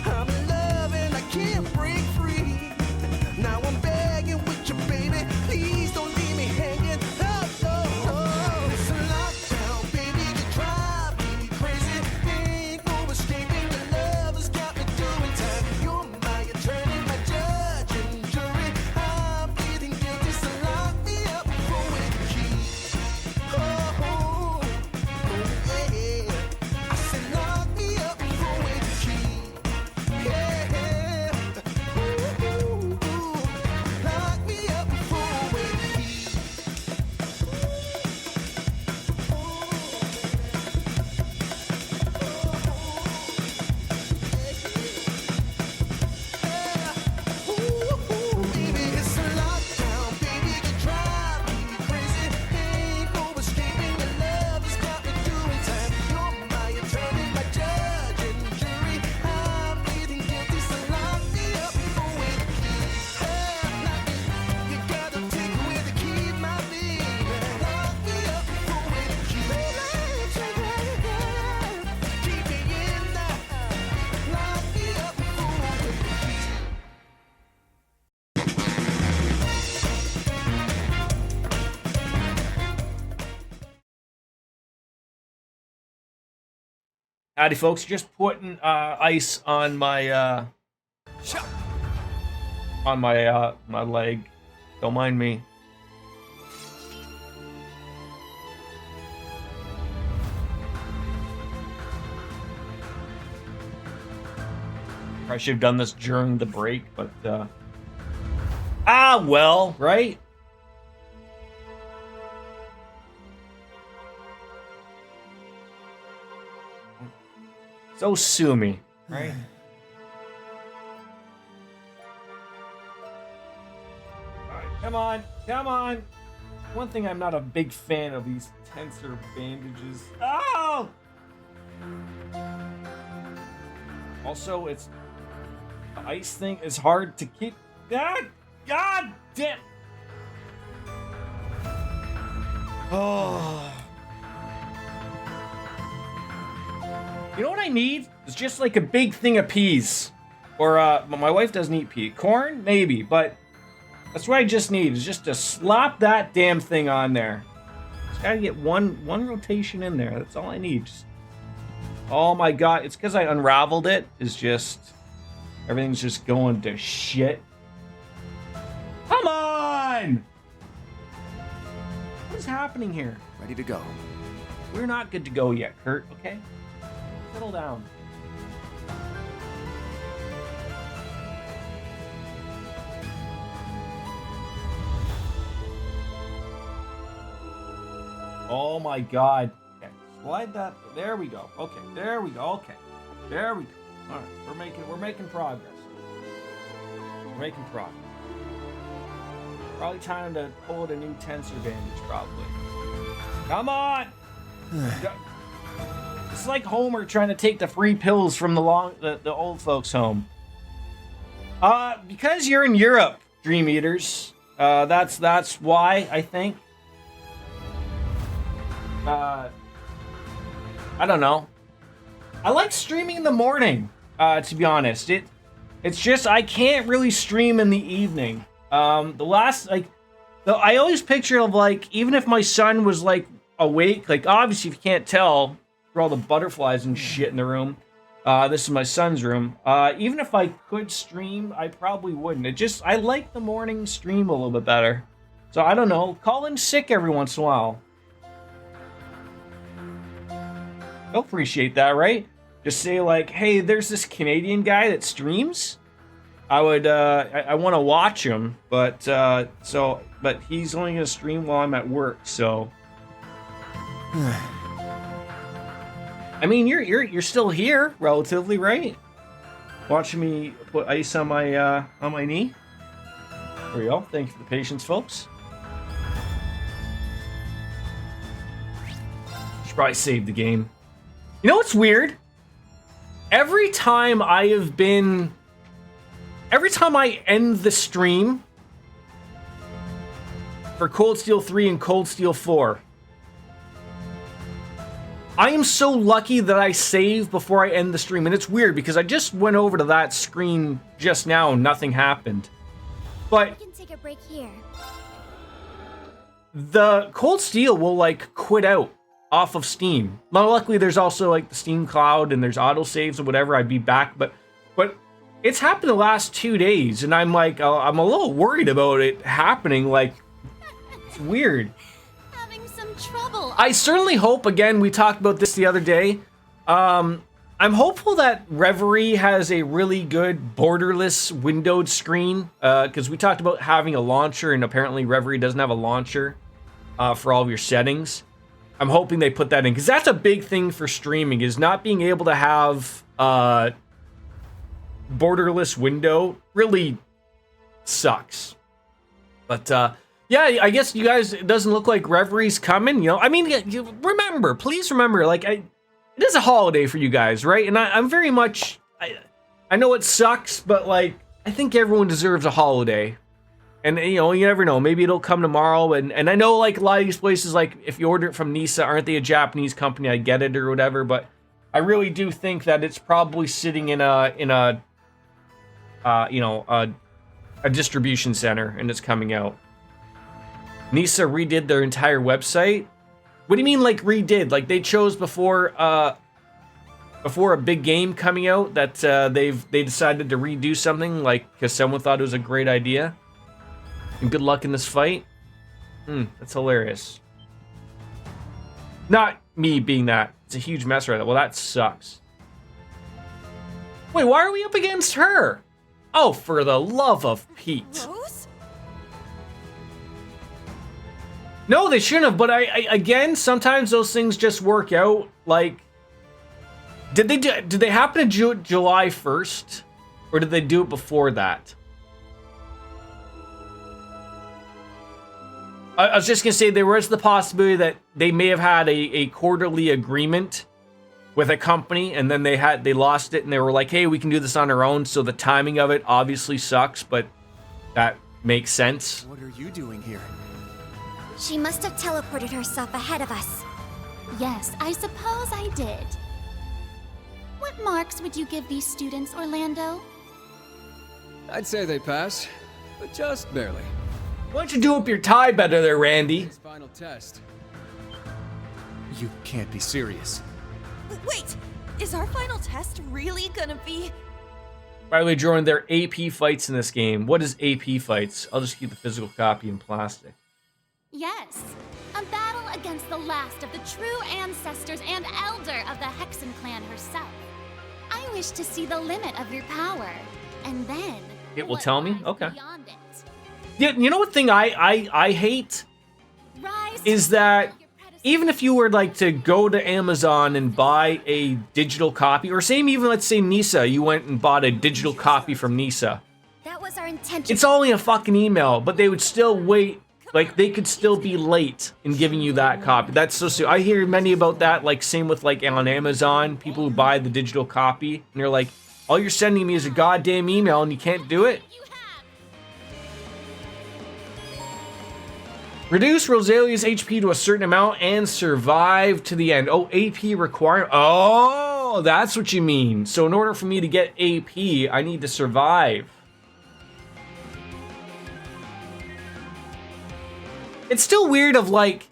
I'm in love and I can't break free. Now I'm begging with you, baby. Please don't leave me hanging. Oh, oh, oh. It's a lockdown, baby. You drive me crazy. Ain't no escaping. Your love has got me doing time. You're my attorney, my judge and jury. I'm pleading guilty, so lock me up for with the key. Oh, oh, oh, yeah. I said lock me up for with the key. Yeah. Ooh, ooh, ooh. Lock me up for with the key. Baby, it's a lockdown, baby, you drive me crazy. Ain't no escaping, your love has got me doing time. You're my attorney, my judge and jury. I'm pleading guilty, so lock me up for with the key. You gotta take away the key, my baby. Lock me up for with the key. Keep me in there. Lock me up for with the key. Howdy, folks. Just putting ice on my my leg. Don't mind me. I should have done this during the break, but well, right? So sue me, right? Alright, come on, come on. One thing I'm not a big fan of these tensor bandages. Oh! Also, it's the ice thing is hard to keep. God damn! Oh. You know what I need? It's just like a big thing of peas. Or, my wife doesn't eat pea. Corn? Maybe, but that's what I just need, is just to slap that damn thing on there. Just gotta get one rotation in there. That's all I need. Just, oh my god, it's because I unraveled it. It's just, everything's just going to shit. Come on! What is happening here? Ready to go. We're not good to go yet, Kurt, okay? Settle down. Oh my god. Okay, slide that. There we go. Okay, there we go. Okay. There we go. Alright, we're making progress. We're making progress. Probably time to pull out a new tensor bandage, probably. Come on! It's like Homer trying to take the free pills from the old folks' home. Because you're in Europe, Dream Eaters. That's why, I think. I don't know. I like streaming in the morning, to be honest. It's just I can't really stream in the evening. I always picture of like, even if my son was like awake, like obviously if you can't tell for all the butterflies and shit in the room, this is my son's room. Even if I could stream, I probably wouldn't. I like the morning stream a little bit better. So I don't know, call in sick every once in a while. They'll appreciate that, right? Just say like, hey, there's this Canadian guy that streams. I would, I want to watch him, but he's only gonna stream while I'm at work, so. I mean, you're still here, relatively, right? Watching me put ice on my knee. There we go. Thank you for the patience, folks. Should probably save the game. You know what's weird? Every time I have been every time I end the stream for Cold Steel 3 and Cold Steel 4, I am so lucky that I save before I end the stream. And it's weird because I just went over to that screen just now and nothing happened. But We can take a break here. the Cold Steel will like quit out off of Steam. Now, luckily, there's also like the Steam Cloud and there's autosaves or whatever. I'd be back, but it's happened the last 2 days, and I'm like, I'm a little worried about it happening. Like, it's weird. Having some trouble. I certainly hope. Again, we talked about this the other day. I'm hopeful that Reverie has a really good borderless windowed screen, because we talked about having a launcher, and apparently Reverie doesn't have a launcher for all of your settings. I'm hoping they put that in, because that's a big thing for streaming, is not being able to have borderless window really sucks. But yeah, I guess you guys, it doesn't look like Reverie's coming. You know, I mean, remember, please remember, like, it is a holiday for you guys, right? And I'm very much, I know it sucks, but like, I think everyone deserves a holiday. And you know, you never know, maybe it'll come tomorrow. And I know like a lot of these places, like if you order it from Nisa, aren't they a Japanese company? I get it or whatever, but I really do think that it's probably sitting in a distribution center, and it's coming out. Nisa redid their entire website. What do you mean, like redid? Like they chose before a big game coming out that they decided to redo something, like because someone thought it was a great idea. And good luck in this fight. That's hilarious. Not me being that. It's a huge mess right now. Well, that sucks. Wait, why are we up against her? Oh, for the love of Pete. Rose? No, they shouldn't have, but I again, sometimes those things just work out. Like, did they happen to do it July 1st? Or did they do it before that? I was just gonna say there was the possibility that they may have had a quarterly agreement with a company, and then they lost it, and they were like, hey, we can do this on our own. So the timing of it obviously sucks, but that makes sense. What are you doing here? She must have teleported herself ahead of us. Yes, I suppose I did. What marks would you give these students, Orlando? I'd say they pass, but just barely. Why don't you do up your tie better there, Randy? His final test. You can't be serious. Wait, is our final test really gonna be? By the way, Jordan, there are AP fights in this game. What is AP fights? I'll just keep the physical copy in plastic. Yes, a battle against the last of the true ancestors and elder of the Hexen clan herself. I wish to see the limit of your power, and then It will what tell me? lies Okay. beyond it. Yeah, you know what thing I hate Rise is to that your predecessor- even if you were like to go to Amazon and buy a digital copy, or same even let's say Nisa, you went and bought a digital copy from Nisa. That was our intention. It's only a fucking email, but they would still wait. Like they could still be late in giving you that copy. That's so stupid. I hear many about that. Like same with like on Amazon, people who buy the digital copy and they're like, all you're sending me is a goddamn email and you can't do it. You have. Reduce Rosalia's HP to a certain amount and survive to the end. Oh, AP requirement. Oh, that's what you mean. So in order for me to get AP, I need to survive. It's still weird of like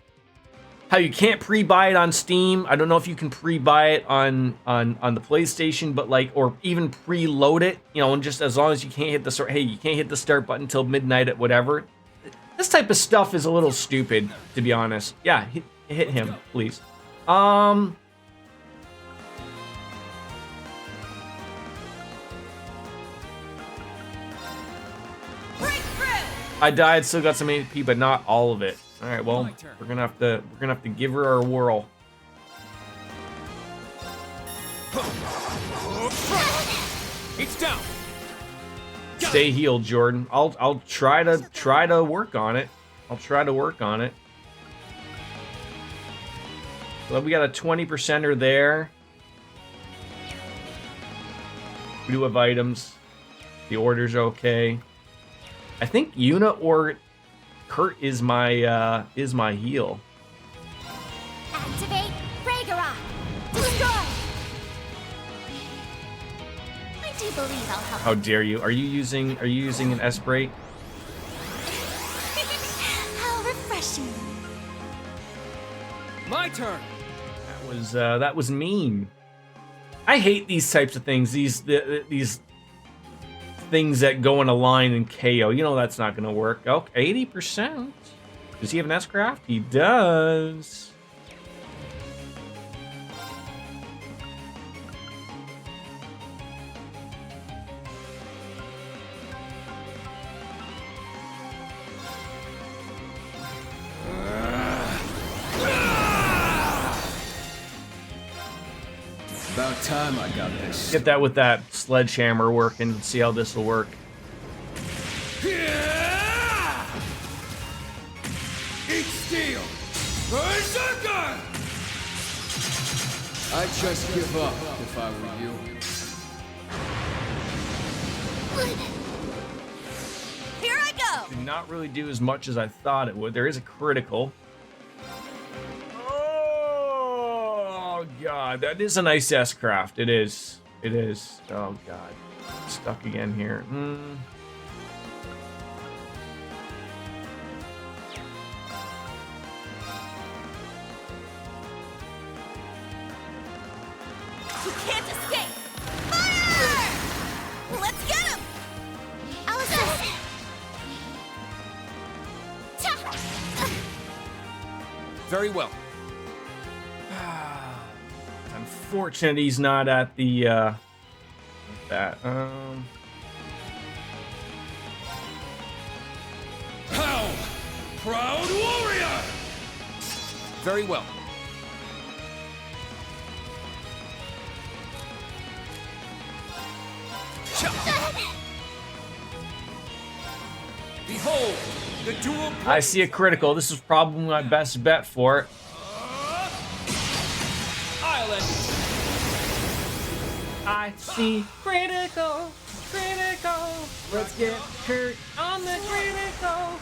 how you can't pre-buy it on Steam. I don't know if you can pre-buy it on the PlayStation, but like, or even pre-load it, you know, and just as long as you can't hit the start, hey, you can't hit the start button until midnight at whatever. This type of stuff is a little stupid, to be honest. Yeah, hit him, please. I died, still got some AP, but not all of it. All right, well, we're gonna have to give her a whirl. It's down. Stay healed, Jordan. I'll try to work on it. I'll try to work on it. Well, we got a 20%er there. We do have items. The order's okay. I think Yuna or Kurt is my heal. Activate Ragnarok! Destroy! I do believe I'll help. How dare you? Are you using an S break? How refreshing. My turn. That was mean. I hate these types of things. These things that go in a line and KO. You know that's not gonna work. Oh, 80%. Does he have an S-Craft? He does. About time I got this. Get that with that sledgehammer working. See how this will work. Eat steel! Berserker! I'd just give up if I were you. Here I go! Did not really do as much as I thought it would. There is a critical. Oh god, that is a nice S-Craft. It is. It is. Oh god. Stuck again here. You can't escape! Fire! Let's get him! I'll assist! Very well. Unfortunate he's not at the that. How? Proud warrior! Very well. Behold, the dual. I see a critical. This is probably my best bet for it. Island. I see critical. Let's get Kurt on the critical.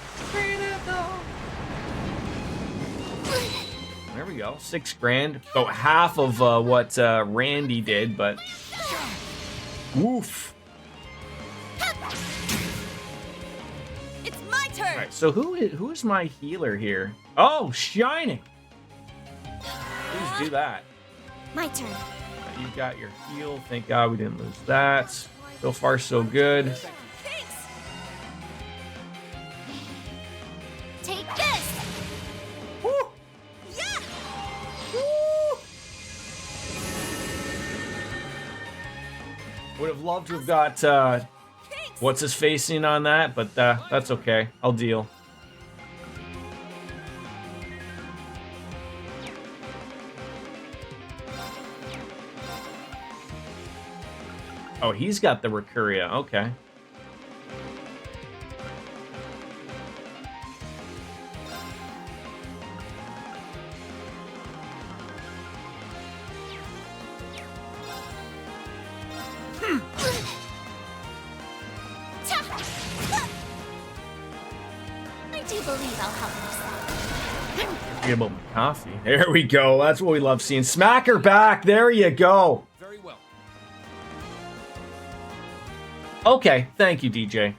There we go. 6 grand. About half of what Randy did, but woof. It's my turn! All right. So who is my healer here? Oh, Shining. Please do that. My turn. You got your heal. Thank God we didn't lose that. So far, so good. Thanks! Take this! Woo! Yeah! Would have loved to have got what's his face in on that, but that's okay. I'll deal. Oh, he's got the Recuria. Okay. I do believe I'll help yourself. Forget about my coffee. There we go. That's what we love seeing. Smack her back. There you go. Very well. Okay. Thank you, DJ.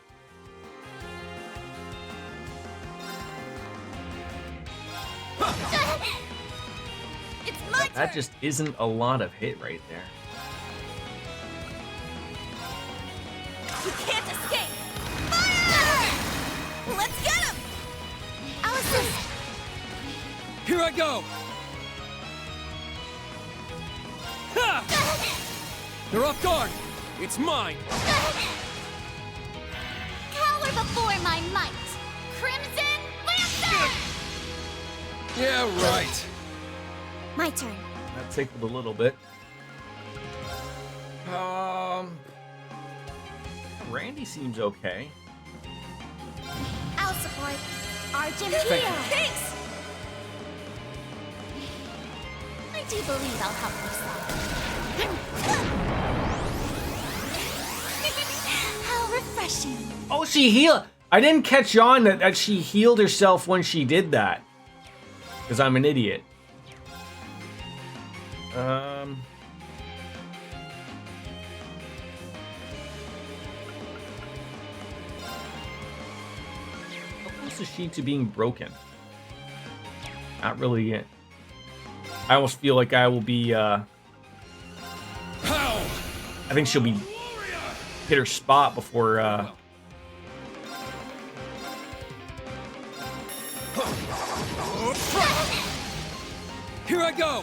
It's my turn! That just isn't a lot of hit right there. You can't escape! Fire! Let's get him! I'll assist! Here I go! Ha! They're off guard. It's mine. Cower before my might. Crimson Lancer! Yeah, right. My turn. That tickled a little bit. Randy seems okay. I'll support. Argent Thank you. Heal! Thanks! I do believe I'll help yourself. How refreshing. Oh, she healed. I didn't catch on that she healed herself when she did that. Because I'm an idiot. How close is she to being broken? Not really yet. I almost feel like I will be, I think she'll be hit her spot before, Here I go!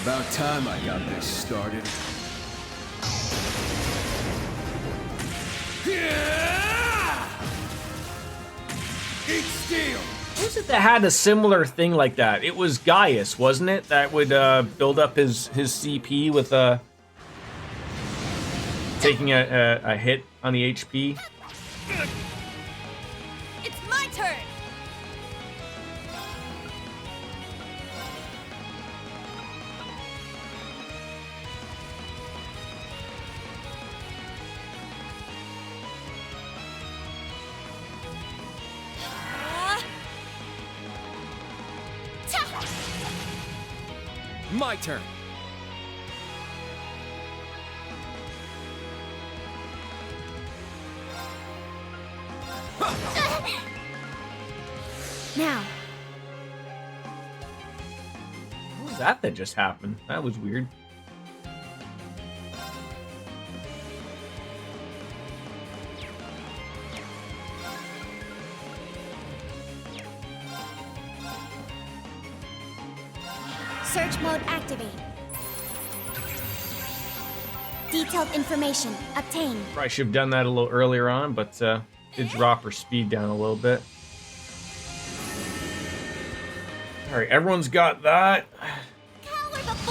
About time I got this started. Eat steel! Who was it that had a similar thing like that? It was Gaius, wasn't it? That would build up his CP with taking a hit on the HP. It's my turn. My turn. Now. What was that just happened? That was weird. Search mode activate. Detailed information obtained. Probably should have done that a little earlier on, but did drop her speed down a little bit. All right, everyone's got that.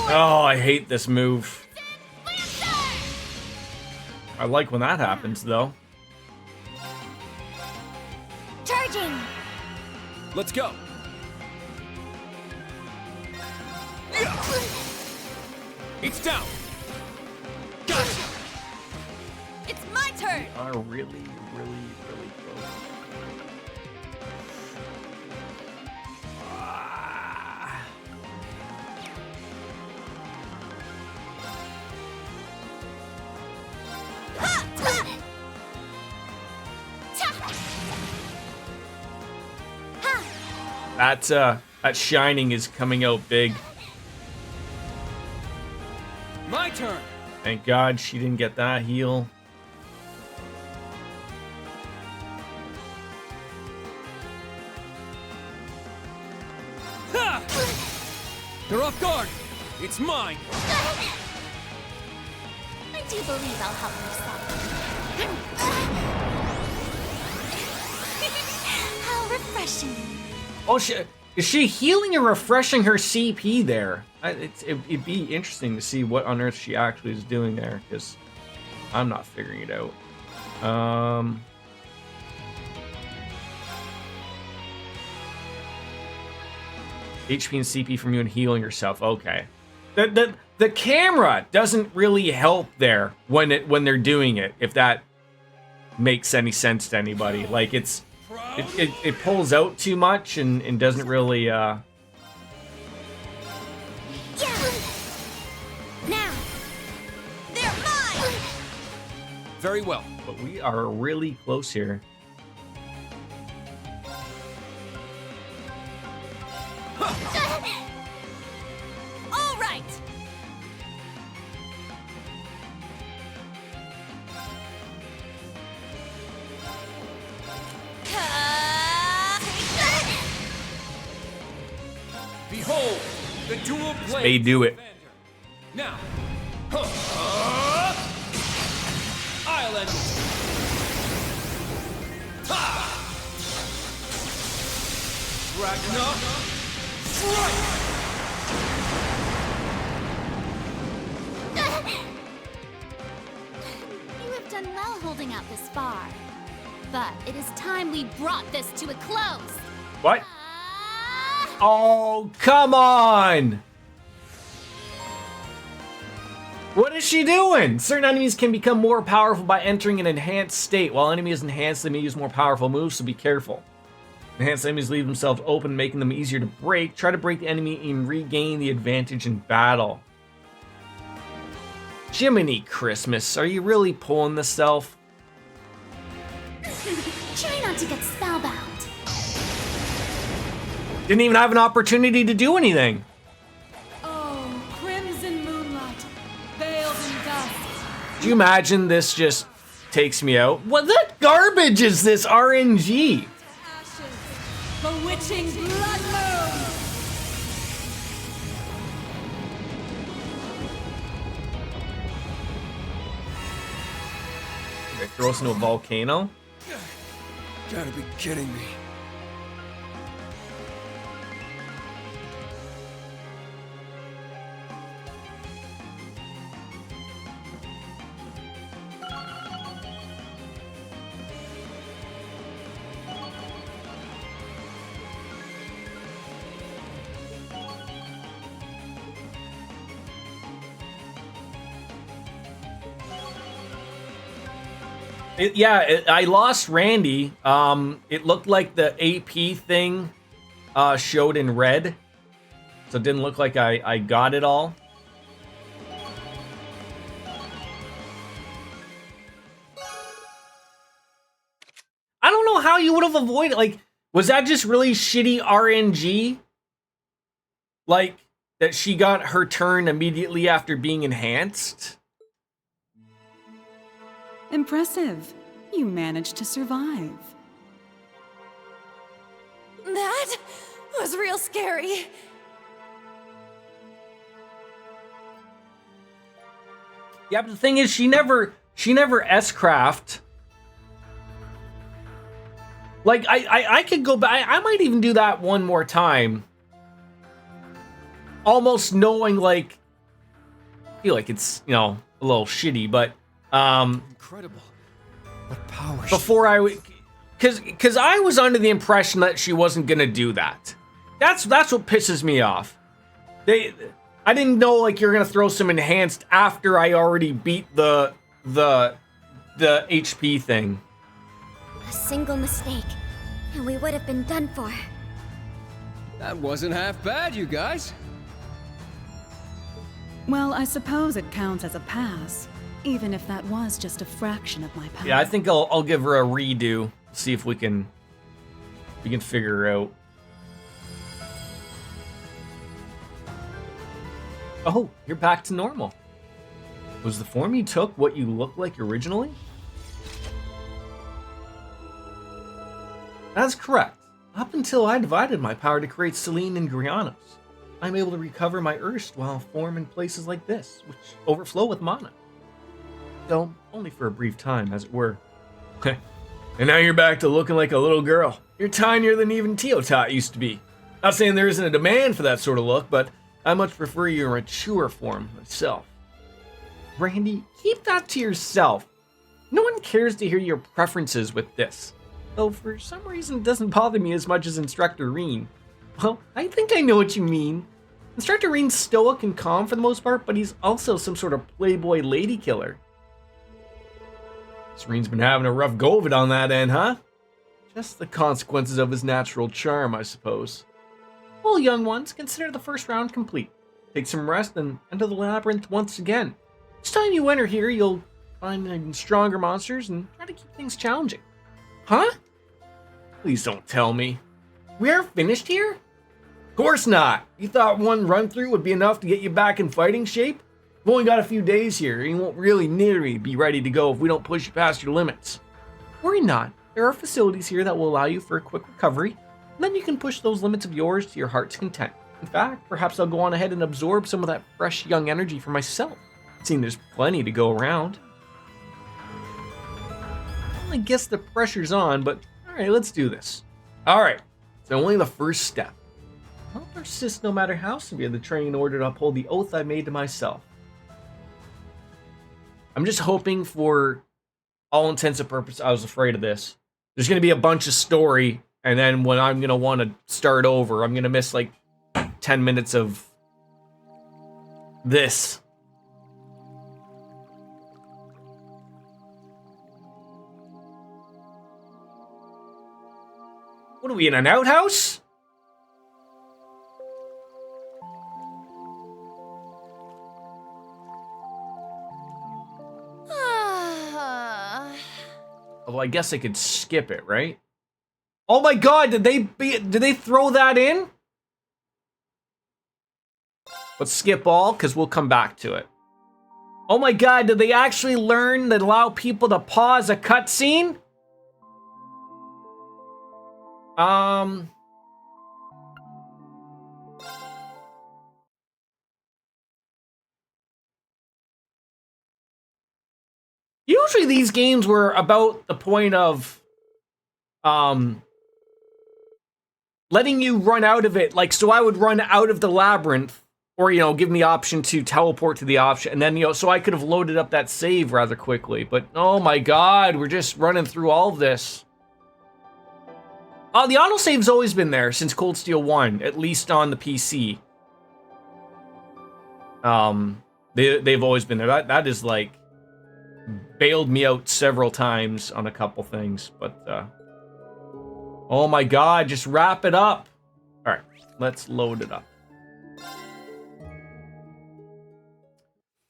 Oh, I hate this move. I like when that happens, though. Charging. Let's go. It's down. Gotcha. It's my turn. We are really, really, really close. That shining is coming out big. My turn. Thank God she didn't get that heal. Ha! They're off guard. It's mine. I do believe I'll help myself. How refreshing. Oh, is she healing and refreshing her CP there? It'd be interesting to see what on earth she actually is doing there, because I'm not figuring it out. HP and CP from you and healing yourself. Okay. The camera doesn't really help there when they're doing it, if that makes any sense to anybody. Like it pulls out too much and doesn't really Now. They're mine. Very well. but we are really close here. All right. Behold, the dual blade. They do it. Now. I'll end it. Ragnar, strike! You have done well holding out this far. But it is time we brought this to a close. What? Oh, come on! What is she doing? Certain enemies can become more powerful by entering an enhanced state. While enemies enhance, they may use more powerful moves, so be careful. Enhanced enemies leave themselves open, making them easier to break. Try to break the enemy and regain the advantage in battle. Jiminy Christmas, are you really pulling this self? Try not to get spellbound. Didn't even have an opportunity to do anything. Oh, crimson moonlight, veiled in dust. Do you imagine this just takes me out? What garbage is this RNG? Bewitching blood moon! They throw us into a volcano? Gotta be kidding me. I lost Randy. It looked like the AP thing showed in red. So it didn't look like I got it all. I don't know how you would have avoided. Like, was that just really shitty RNG? Like, that she got her turn immediately after being enhanced? Impressive. You managed to survive. That was real scary. Yeah, but the thing is, she never S-craft. Like, I could go back. I might even do that one more time. Almost knowing, like, I feel like it's, you know, a little shitty, but incredible. What power? Before I would, because I was under the impression that she wasn't gonna do that. That's what pisses me off. I didn't know, like, you're gonna throw some enhanced after I already beat the HP thing. A single mistake, and we would have been done for. That wasn't half bad, you guys. Well, I suppose it counts as a pass, even if that was just a fraction of my power. Yeah, I think I'll give her a redo. See if we can figure her out. Oh, you're back to normal. Was the form you took what you looked like originally? That's correct. Up until I divided my power to create Selene and Grianos, I'm able to recover my erstwhile form in places like this, which overflow with mana. Though only for a brief time, as it were. And now you're back to looking like a little girl. You're tinier than even Teotot used to be. Not saying there isn't a demand for that sort of look, but I much prefer your mature form myself. Randy, keep that to yourself. No one cares to hear your preferences with this. Though for some reason it doesn't bother me as much as Instructor Reen. Well, I think I know what you mean. Instructor Reen's stoic and calm for the most part, but he's also some sort of playboy lady killer. Serene's been having a rough go of it on that end, huh? Just the consequences of his natural charm, I suppose. Well, young ones, consider the first round complete. Take some rest and enter the labyrinth once again. Each time you enter here, you'll find even stronger monsters and try to keep things challenging. Huh? Please don't tell me. We are finished here? Of course not. You thought one run through would be enough to get you back in fighting shape? We've only got a few days here, and you won't really nearly be ready to go if we don't push you past your limits. Worry not. There are facilities here that will allow you for a quick recovery, and then you can push those limits of yours to your heart's content. In fact, perhaps I'll go on ahead and absorb some of that fresh young energy for myself, seeing there's plenty to go around. I guess the pressure's on, but alright, let's do this. Alright, it's only the first step. I'll persist no matter how severe the training in order to uphold the oath I made to myself. I'm just hoping for all intents and purposes, I was afraid of this. There's going to be a bunch of story, and then when I'm going to want to start over, I'm going to miss like 10 minutes of this. What are we, in an outhouse? Although I guess I could skip it, right? Oh my god, did they throw that in? Let's skip all, because we'll come back to it. Oh my god, did they actually learn that allow people to pause a cutscene? Usually these games were about the point of letting you run out of it. Like, so I would run out of the labyrinth, or, you know, give me the option to teleport to the option, and then, you know, so I could have loaded up that save rather quickly. But oh my god, we're just running through all of this. The autosave's always been there since Cold Steel 1, at least on the PC. They've always been there. That is like bailed me out several times on a couple things, but oh my god, just wrap it up. All right, let's load it up.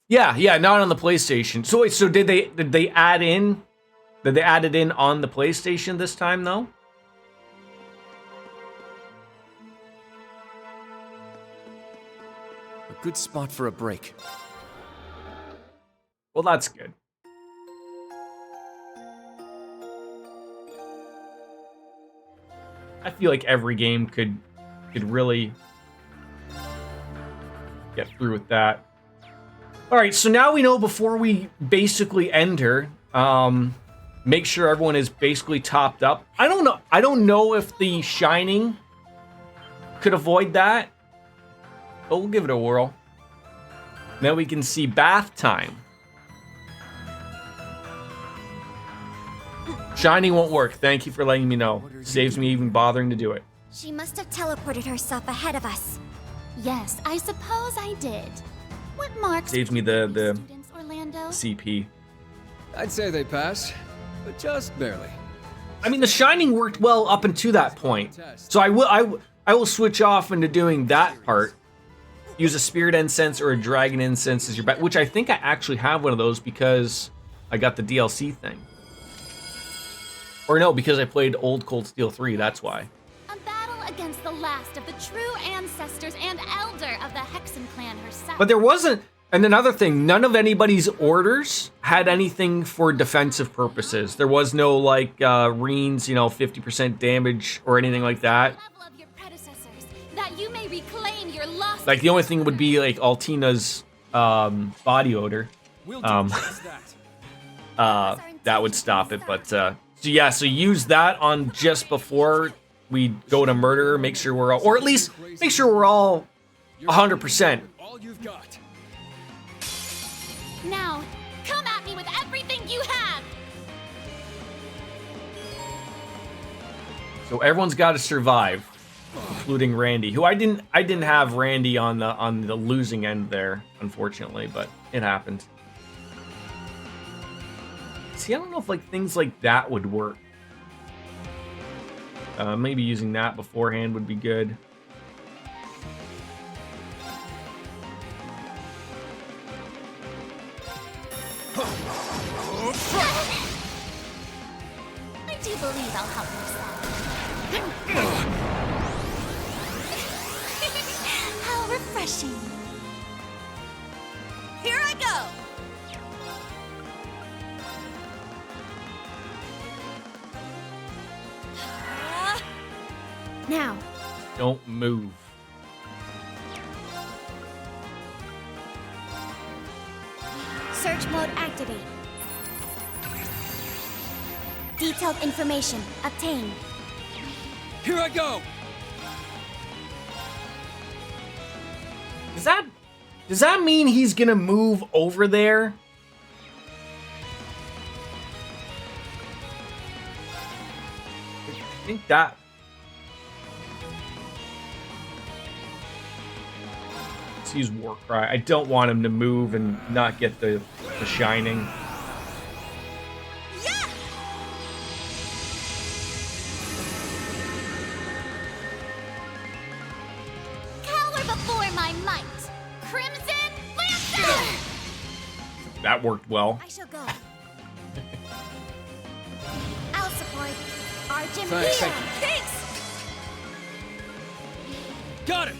Yeah, not on the PlayStation. So wait, so did they add in? Did they add it in on the PlayStation this time though? A good spot for a break. Well, that's good. I feel like every game could really get through with that. All right, so now we know before we basically enter, make sure everyone is basically topped up. I don't know if the Shining could avoid that, but we'll give it a whirl. Now we can see bath time. Shining won't work. Thank you for letting me know. Saves me even bothering to do it. She must have teleported herself ahead of us. Yes, I suppose I did. What marks Saves me the students, Orlando? CP. I'd say they pass, but just barely. I mean, the Shining worked well up until that point. So I will switch off into doing that part. Use a spirit incense or a dragon incense as your back, which I think I actually have one of those because I got the DLC thing. Or no, because I played Old Cold Steel 3, that's why. A battle against the last of the true ancestors and elder of the Hexen clan herself. But there wasn't, and another thing, none of anybody's orders had anything for defensive purposes. There was no, like, Reen's, 50% damage or anything like that. Level of your predecessors, that you may reclaim your lost. Like, the only thing would be, like, Altina's body odor. That would stop it, but, so yeah, so use that on just before we go to murder, make sure we're all, or at least make sure we're all 100%. All you've got. Now, come at me with everything you have. So everyone's got to survive, including Randy, who I didn't have Randy on the losing end there, unfortunately, but it happened. See, I don't know if like things like that would work. Maybe using that beforehand would be good. I do believe I'll help myself. How refreshing. Here I go. Now. Don't move. Search mode activate. Detailed information obtained. Here I go. Does that mean he's gonna move over there? think that... Let's use Warcry. I don't want him to move and not get the shining. That worked well. I shall go. I'll support Arjun Thanks. here. Thanks! Got it!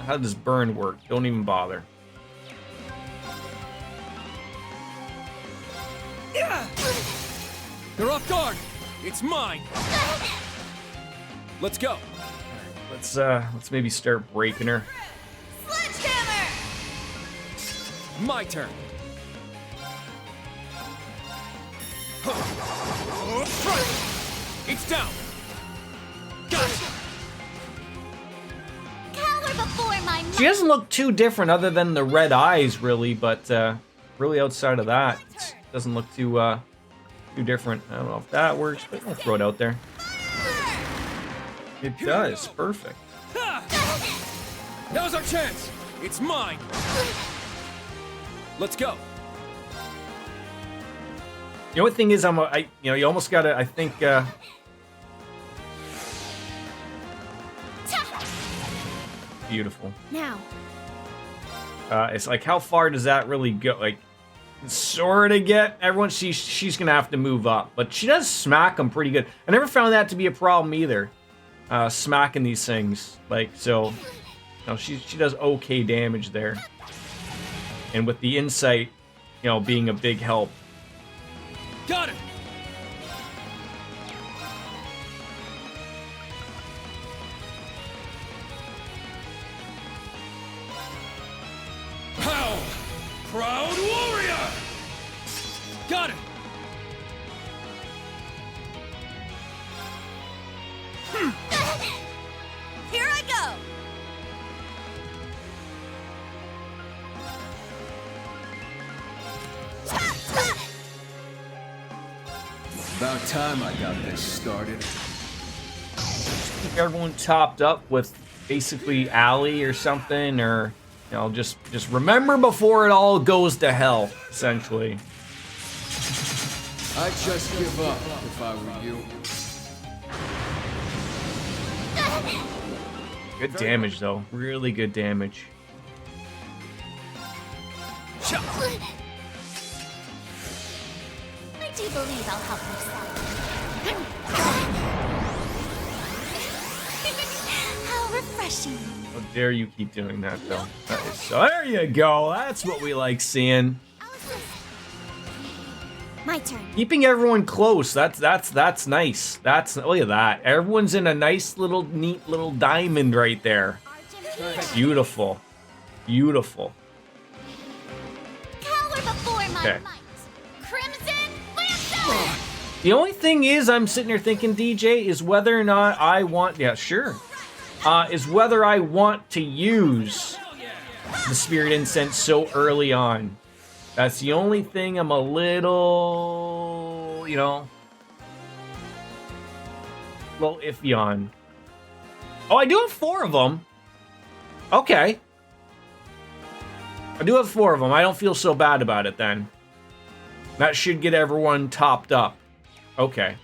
How does burn work? Don't even bother. They're off guard! It's mine! Let's go! Let's maybe start breaking her. Sledgehammer! My turn! It's down! Got it! Cower before my She doesn't look too different other than the red eyes, really, but really outside of that, it doesn't look too different. I don't know if that works, but I'll throw it out there. It does. Perfect. Now's our chance! It's mine! Let's go! The only thing is, you almost gotta, I think, beautiful. Now. It's like, how far does that really go? Like, sort of get everyone. She's gonna have to move up, but she does smack them pretty good. I never found that to be a problem either. Smacking these things, like, so, she does okay damage there. And with the insight, being a big help. Got it! How? Proud warrior! Got it! Here I go! About time I got this started. Keep everyone topped up with basically Allie or something, or just remember before it all goes to hell, essentially. I'd just give up if I were you. Good damage though, really good damage. I do believe I'll help myself. How refreshing. How dare you keep doing that though? That is so, there you go. That's what we like seeing. My turn. Keeping everyone close. That's nice. Look at that. Everyone's in a nice little neat little diamond right there. Beautiful. Beautiful. Cower before my Okay. might. Crimson Lancer! The only thing is, I'm sitting here thinking, DJ, is whether or not I want. Yeah, sure. Is whether I want to use the Spirit Incense so early on. That's the only thing I'm a little, little iffy on. Oh, I do have 4 of them. Okay. I do have 4 of them. I don't feel so bad about it then. That should get everyone topped up. Okay.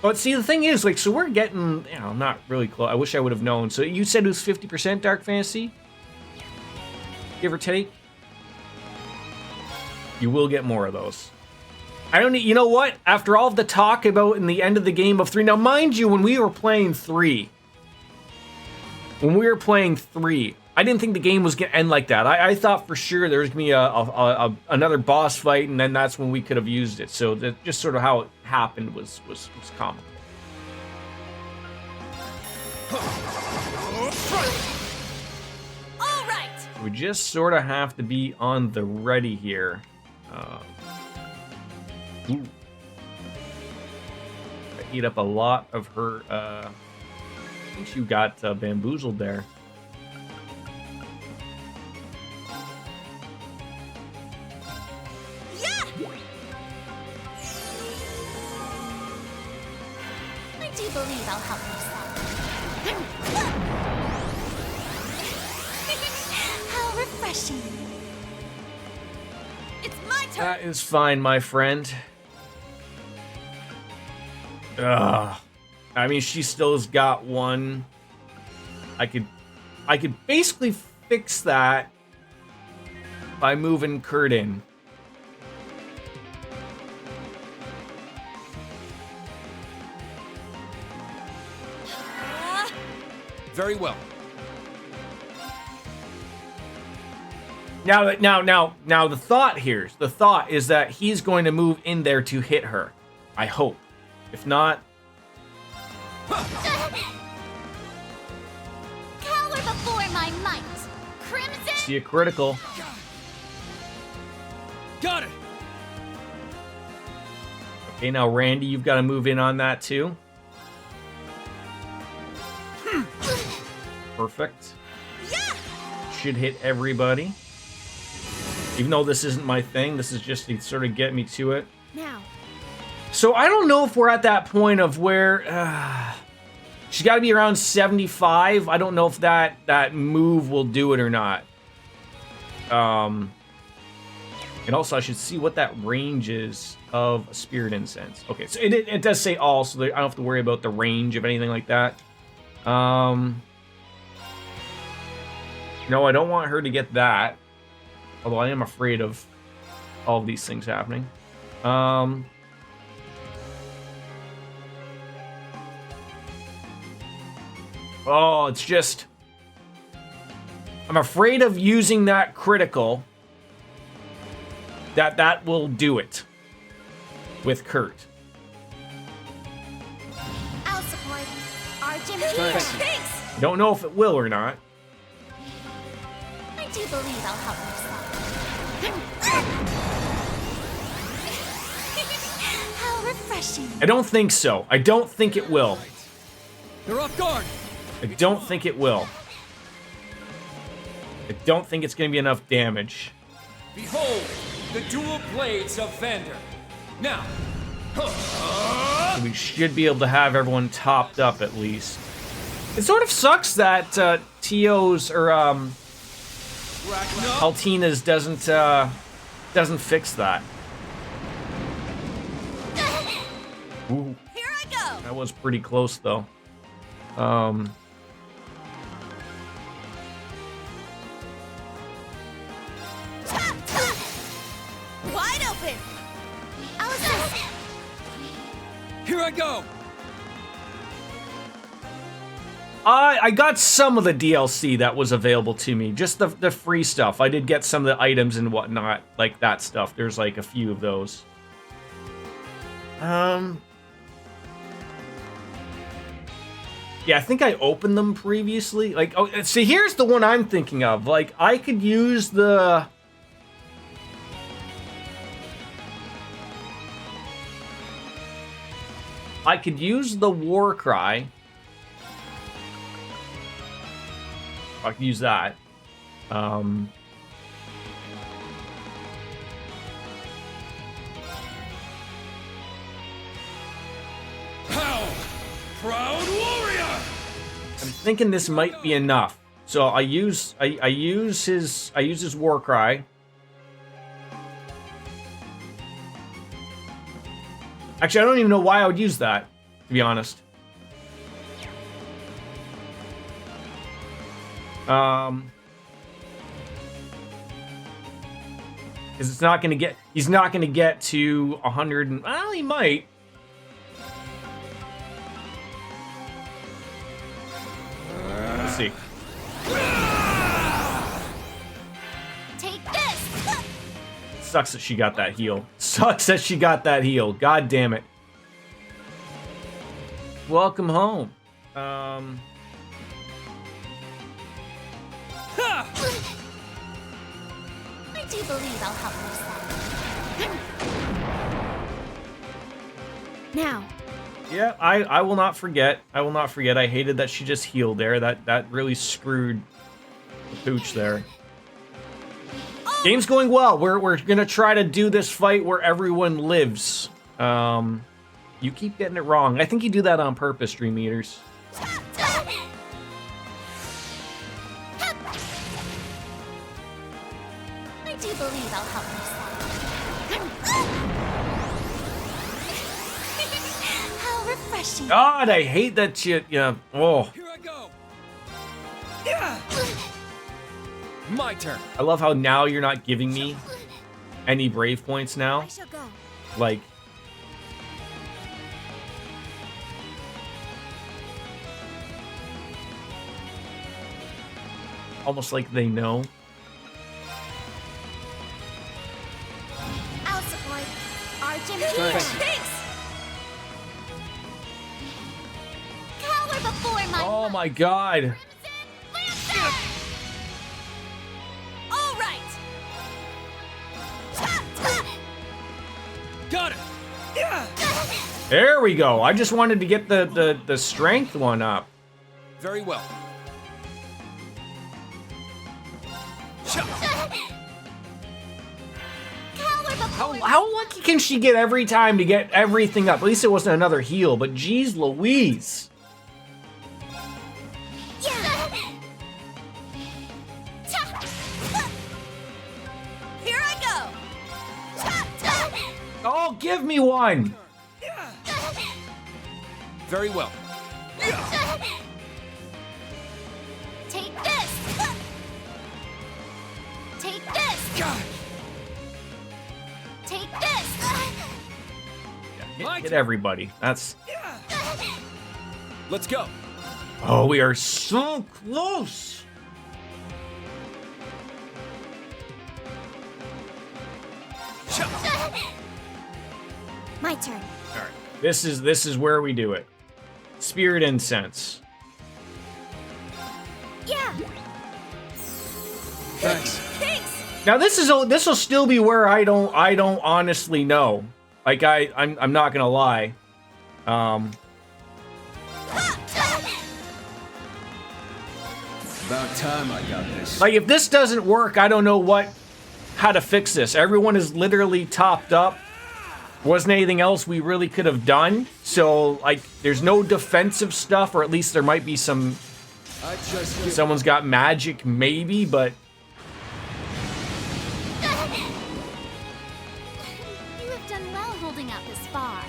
But see, the thing is, so we're getting, not really close. I wish I would have known. So you said it was 50% Dark Fantasy? Give or take? You will get more of those. I don't need, you know what? After all of the talk about in the end of the game of 3, now mind you, when we were playing 3, I didn't think the game was gonna end like that. I thought for sure there was gonna be another boss fight, and then that's when we could have used it. So that just sort of how it happened was comical. All right! We just sort of have to be on the ready here. Ooh. I eat up a lot of her. I think you got bamboozled there. believe I'll help you solve. How refreshing. It's my turn. That is fine, my friend. Ugh. I mean, she still has got one. I could basically fix that by moving Kurt in. Very well. Now, the thought is that he's going to move in there to hit her. I hope. If not, Cower before my might. Crimson. see a critical. Got it. Okay, now Randy, you've got to move in on that too. Perfect. Should hit everybody. Even though this isn't my thing, this is just to sort of get me to it. Now. So I don't know if we're at that point of where she's got to be around 75. I don't know if that move will do it or not. And also I should see what that range is of a spirit incense. Okay, so it does say all, so I don't have to worry about the range of anything like that. No, I don't want her to get that. Although I am afraid of all of these things happening. Oh, it's just... I'm afraid of using that critical. That will do it. With Kurt. I'll support. Arjun Thanks. Don't know if it will or not. I do believe I'll help you solve. How refreshing. I don't think so. I don't think it will. They're off guard. I don't think it will. I don't think it's going to be enough damage. Behold, the dual blades of Vander. Now. So we should be able to have everyone topped up at least. It sort of sucks that Tio's or Altina's doesn't fix that. Ooh. Here I go. That was pretty close though. Wide open. Here I go. I got some of the DLC that was available to me, just the free stuff. I did get some of the items and whatnot, like that stuff. There's like a few of those. Yeah, I think I opened them previously. Like, oh, see, here's the one I'm thinking of. Like, I could use the... I could use the war cry. I could use that. How proud warrior! I'm thinking this might be enough. So I use his war cry. Actually, I don't even know why I would use that, to be honest. Because it's not going to get... He's not going to get to 100... And, well, he might. Let's see. Take this. Sucks that she got that heal. Sucks that she got that heal. God damn it. Welcome home. I do believe I'll help you solve. Now. Yeah, I will not forget. I will not forget. I hated that she just healed there. That really screwed the pooch there. Game's going well. We're gonna try to do this fight where everyone lives. You keep getting it wrong. I think you do that on purpose, Dream Eaters. I do believe I'll help myself. How refreshing. God, I hate that shit. Yeah. Oh. Here I go. Yeah. My turn. I love how now you're not giving me any brave points now. I shall go. Like, almost like they know. I'll support. Arjun Thanks. Cower before my Oh my god. All right. Got it. Yeah. There we go. I just wanted to get the strength one up. Very well. How lucky can she get every time to get everything up? At least it wasn't another heal, but geez Louise. Here I go. Oh, give me one. Very well. Take this. Take this. Take this. Hit everybody. That's. Let's go. Oh, we are so close. My turn. All right. This is where we do it. Spirit incense. Yeah. Thanks. Now this will still be where I don't honestly know. Like I'm not gonna lie. About time I got this. Like if this doesn't work, I don't know how to fix this. Everyone is literally topped up. Wasn't anything else we really could have done. So like there's no defensive stuff, or at least there might be some. Someone's got magic maybe, but You have done well holding out this far.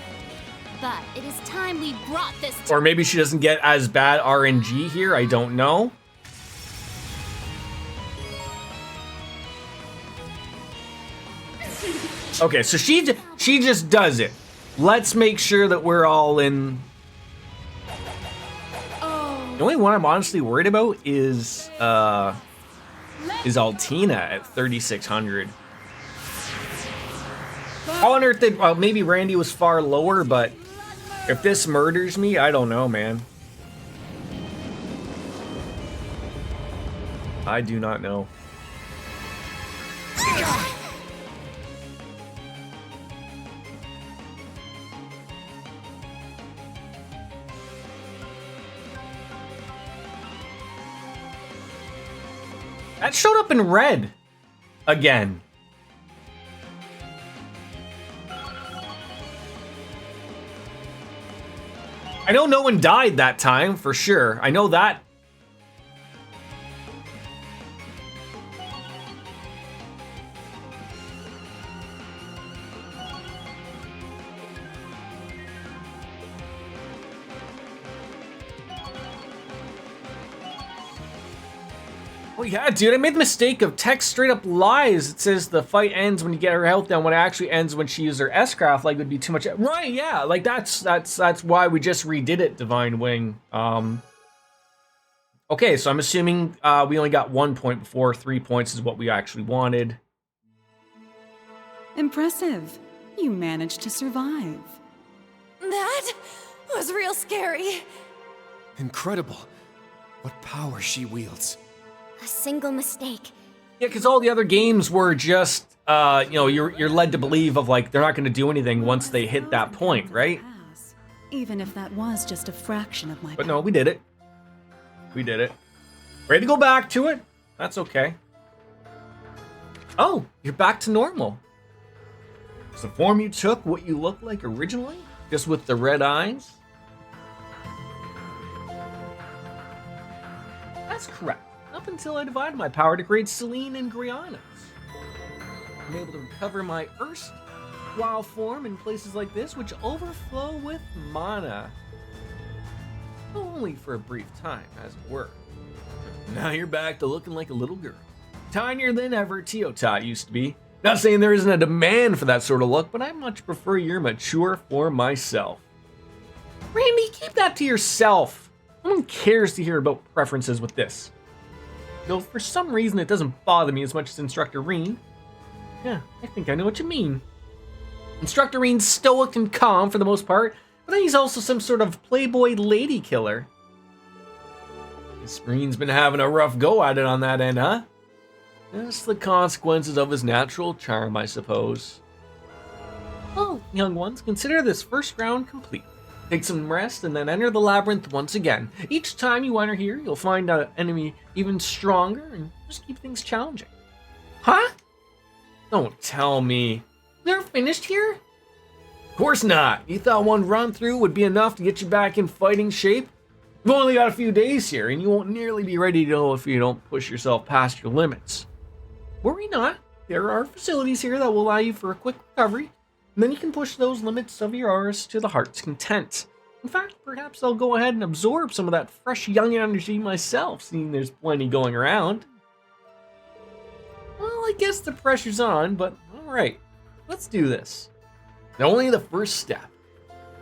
But it is time we brought this to or maybe she doesn't get as bad RNG here. I don't know. Okay, so she just does it. Let's make sure that we're all in. The only one I'm honestly worried about is Altina at 3,600. How on earth did? Well, maybe Randy was far lower, but if this murders me, I don't know, man. I do not know. That showed up in red again. I know no one died that time, for sure. I know that. Oh yeah, dude, I made the mistake of text straight up lies. It says the fight ends when you get her health down, when it actually ends when she uses her S-craft, like it would be too much. Right, yeah, like that's why we just redid it, Divine Wing. Okay, so I'm assuming we only got 1 point before 3 points is what we actually wanted. Impressive. You managed to survive. That was real scary. Incredible. What power she wields. A single mistake. Yeah, because all the other games were just, you know, you're led to believe of like they're not going to do anything once they hit that point, right? Even if that was just a fraction of my But no, we did it. We did it. Ready to go back to it? That's okay. Oh, you're back to normal. Is the form you took what you looked like originally? Just with the red eyes? That's correct. Up until I divided my power to create Selene and Grianas. I'm able to recover my erstwhile form in places like this, which overflow with mana. Only for a brief time, as it were. Now you're back to looking like a little girl. Tinier than ever Teotot used to be. Not saying there isn't a demand for that sort of look, but I much prefer your mature form myself. Randy, keep that to yourself. No one cares to hear about preferences with this. Though for some reason it doesn't bother me as much as Instructor Reen. Yeah, I think I know what you mean. Instructor Reen's stoic and calm for the most part, but then he's also some sort of playboy lady killer. Miss Reen's been having a rough go at it on that end, huh? That's the consequences of his natural charm, I suppose. Well, young ones, consider this first round complete. Take some rest and then enter the labyrinth once again. Each time you enter here, you'll find an enemy even stronger and just keep things challenging. Huh? Don't tell me. They're finished here? Of course not. You thought one run through would be enough to get you back in fighting shape? You've only got a few days here, and you won't nearly be ready to know if you don't push yourself past your limits. Worry not. There are facilities here that will allow you for a quick recovery, and then you can push those limits of yours to the heart's content. In fact, perhaps I'll go ahead and absorb some of that fresh young energy myself, seeing there's plenty going around. Well, I guess the pressure's on, but alright, let's do this. Only the first step.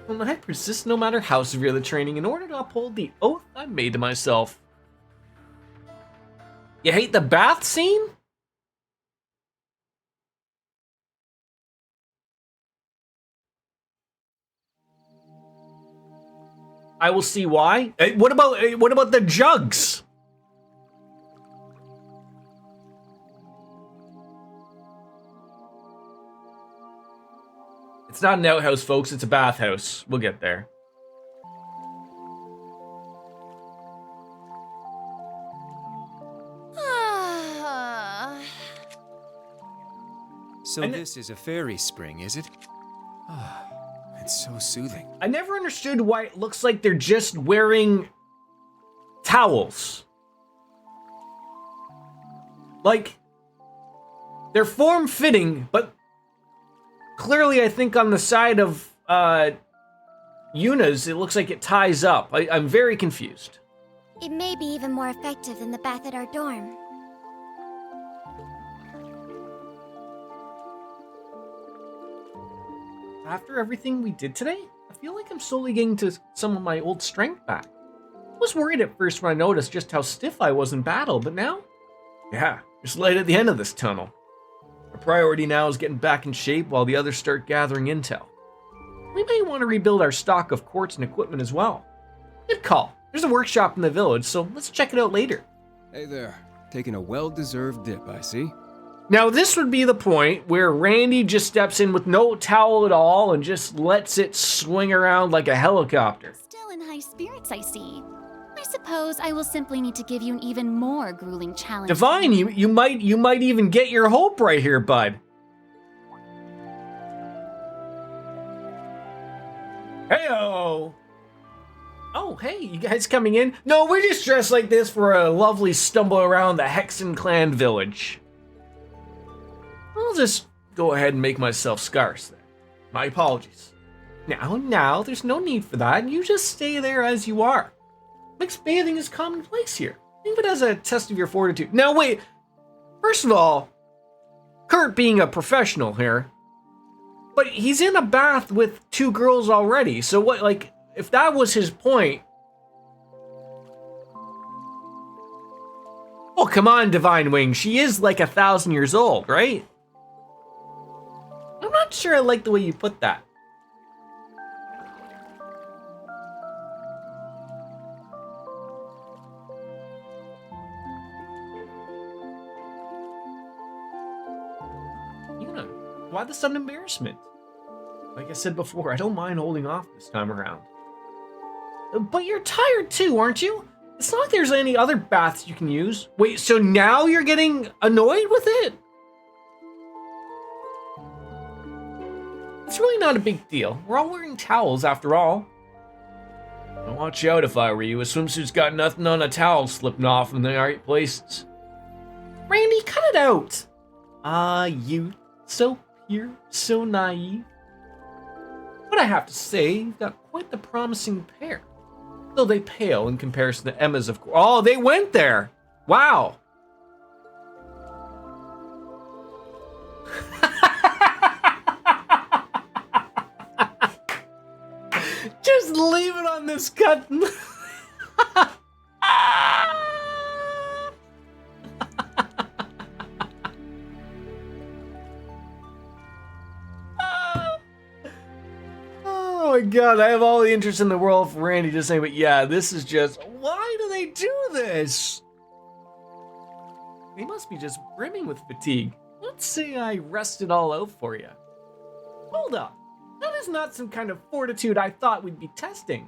And I persist no matter how severe the training in order to uphold the oath I made to myself. You hate the bath scene? I will see why. What about the jugs? It's not an outhouse, folks. It's a bathhouse. We'll get there. So this is a fairy spring, is it? It's so soothing. I never understood why it looks like they're just wearing towels. Like, they're form-fitting, but clearly I think on the side of Yuna's, it looks like it ties up. I'm very confused. It may be even more effective than the bath at our dorm. After everything we did today, I feel like I'm slowly getting to some of my old strength back. I was worried at first when I noticed just how stiff I was in battle, but now? Yeah, just light at the end of this tunnel. Our priority now is getting back in shape while the others start gathering intel. We may want to rebuild our stock of quartz and equipment as well. Good call. There's a workshop in the village, so let's check it out later. Hey there. Taking a well-deserved dip, I see. Now this would be the point where Randy just steps in with no towel at all and just lets it swing around like a helicopter. Still in high spirits, I see. I suppose I will simply need to give you an even more grueling challenge. Divine, you might even get your hope right here, bud. Heyo! Oh, hey, you guys coming in? No, we're just dressed like this for a lovely stumble around the Hexen clan village. I'll just go ahead and make myself scarce then. My apologies. Now, there's no need for that. You just stay there as you are. Mixed bathing is commonplace here. Think of it as a test of your fortitude. Now wait, first of all, Kurt being a professional here, but he's in a bath with 2 girls already, so what, like, if that was his point... Oh, come on, Divine Wing, she is like 1,000 years old, right? I'm not sure I like the way you put that. Yuna, why the sudden embarrassment? Like I said before, I don't mind holding off this time around. But you're tired too, aren't you? It's not like there's any other baths you can use. Wait, so now you're getting annoyed with it? It's really not a big deal. We're all wearing towels after all. Now watch out if I were you. A swimsuit's got nothing on a towel slipping off in the right places. Randy, cut it out. You. So pure, so naive. But I have to say, you've got quite the promising pair. Though they pale in comparison to Emma's, of course. Oh, they went there. Wow. Just leave it on this cut. Oh my god, I have all the interest in the world for Randy just saying, but yeah, this is just, why do they do this? They must be just brimming with fatigue. Let's say I rest it all out for you. Hold up. That is not some kind of fortitude I thought we'd be testing.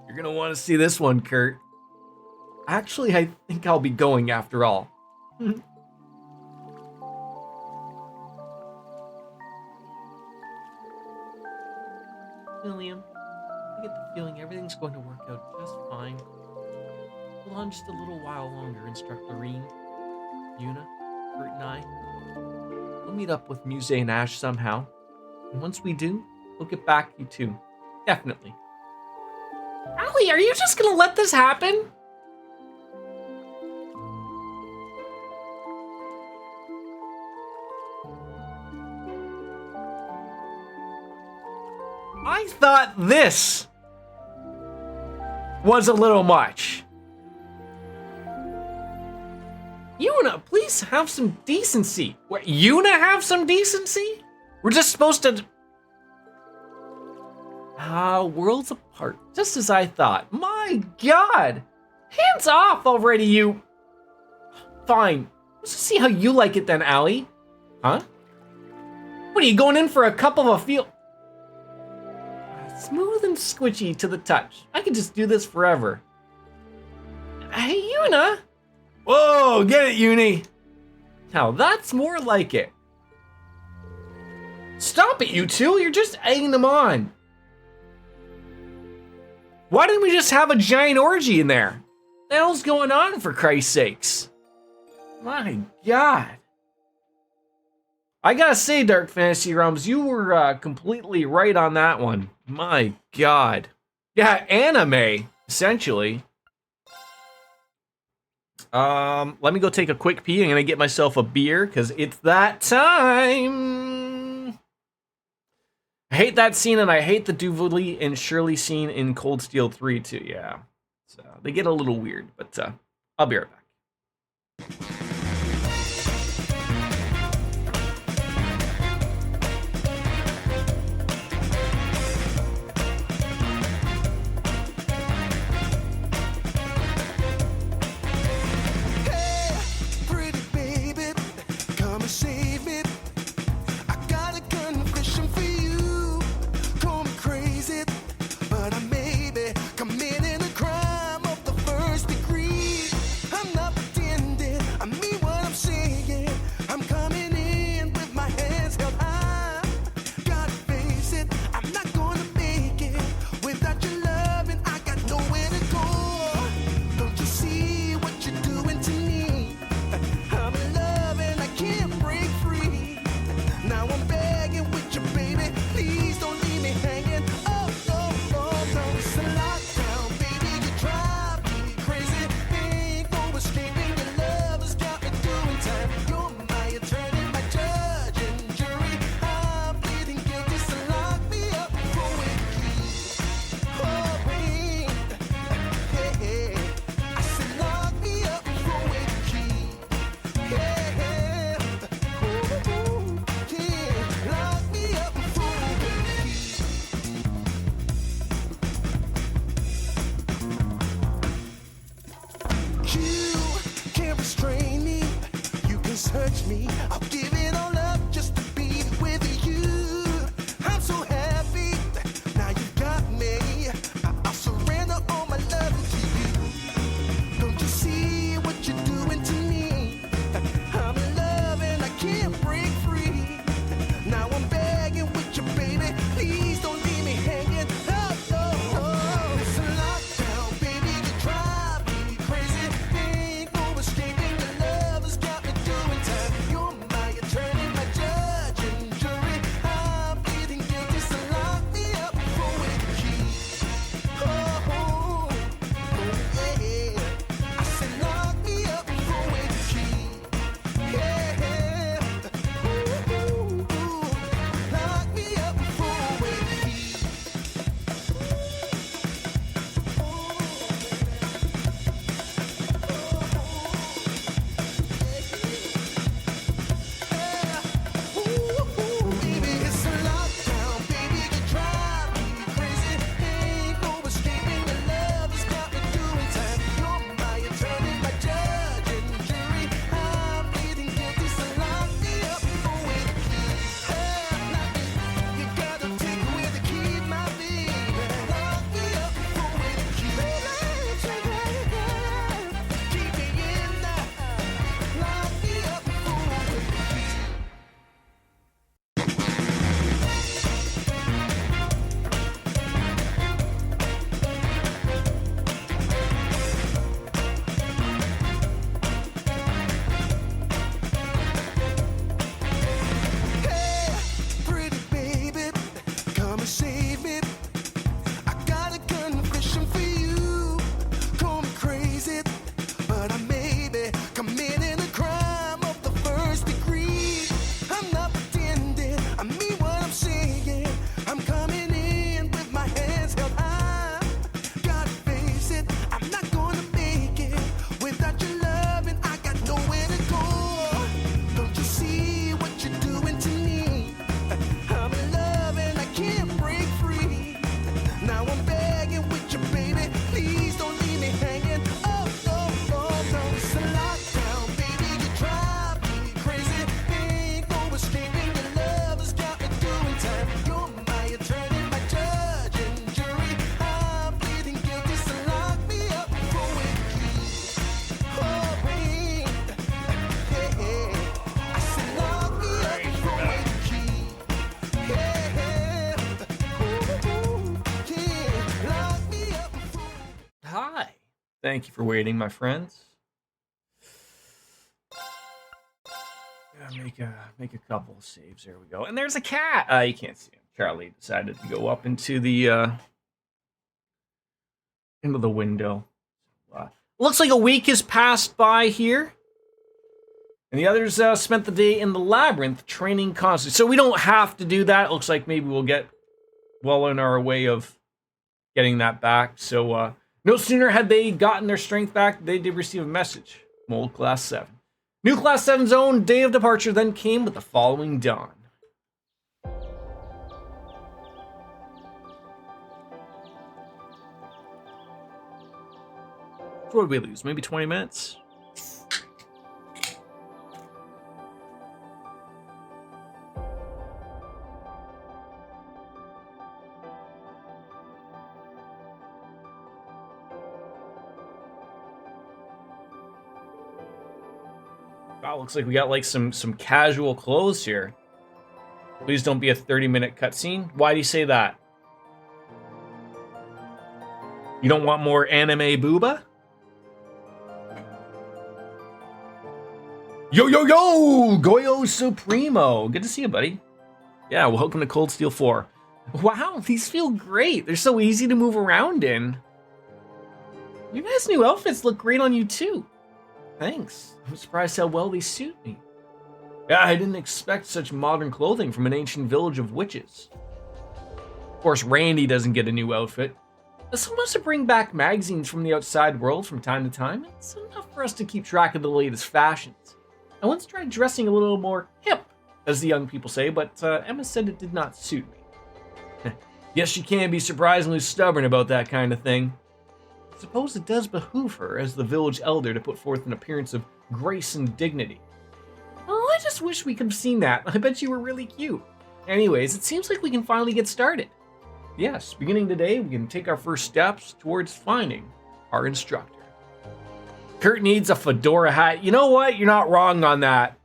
You're gonna want to see this one, Kurt. Actually, I think I'll be going after all. William, I get the feeling everything's going to work out just fine. Hold on just a little while longer, Instructor Reen. Yuna, Kurt and I. We'll meet up with Muse and Ash somehow. And once we do, we'll get back to you too. Definitely. Allie, are you just gonna let this happen? I thought this was a little much. Yuna, please have some decency. What, Yuna have some decency? We're just supposed to... worlds apart, just as I thought. My god! Hands off already, you... Fine. Let's just see how you like it then, Allie. Huh? What, are you going in for a cup of a feel... Smooth and squishy to the touch. I could just do this forever. Hey, Yuna! Whoa, get it, Uni! Now that's more like it. Stop it, you two! You're just egging them on. Why didn't we just have a giant orgy in there? What the hell's going on, for Christ's sakes? My god. I gotta say, Dark Fantasy Realms, you were completely right on that one. My god. Yeah, anime, essentially. Let me go take a quick pee. I'm gonna get myself a beer, because it's that time. I hate that scene, and I hate the Duvally and Shirley scene in Cold Steel 3, too, yeah. So, they get a little weird, but I'll be right back. Search me, I'll give it all up just to be with you. I'm so happy, now you got me. I'll surrender all my love to you. Don't you see what you're doing to me? I'm in love and I can't break free. Thank you for waiting, my friends. Yeah, make a couple of saves. There we go. And there's a cat. You can't see him. Charlie decided to go up into the window. Looks like a week has passed by here. And the others spent the day in the labyrinth training constantly. So we don't have to do that. It looks like maybe we'll get well on our way of getting that back. So no sooner had they gotten their strength back, they did receive a message from old Class 7. New Class 7's own day of departure then came with the following dawn. What did we lose? Maybe 20 minutes? Wow, looks like we got like some casual clothes here. Please don't be a 30-minute cutscene. Why do you say that? You don't want more anime booba? Yo, yo, yo! Goyo Supremo! Good to see you, buddy. Yeah, welcome to Cold Steel 4. Wow, these feel great. They're so easy to move around in. You guys' new outfits look great on you, too. Thanks. I'm surprised how well they suit me. Yeah, I didn't expect such modern clothing from an ancient village of witches. Of course, Randy doesn't get a new outfit. Someone has to bring back magazines from the outside world from time to time. It's enough for us to keep track of the latest fashions. I once tried dressing a little more hip, as the young people say, but Emma said it did not suit me. Yes, she can be surprisingly stubborn about that kind of thing. I suppose it does behoove her, as the village elder, to put forth an appearance of grace and dignity. Oh, I just wish we could have seen that. I bet you were really cute. Anyways, it seems like we can finally get started. Yes, beginning today, we can take our first steps towards finding our instructor. Kurt needs a fedora hat. You know what? You're not wrong on that.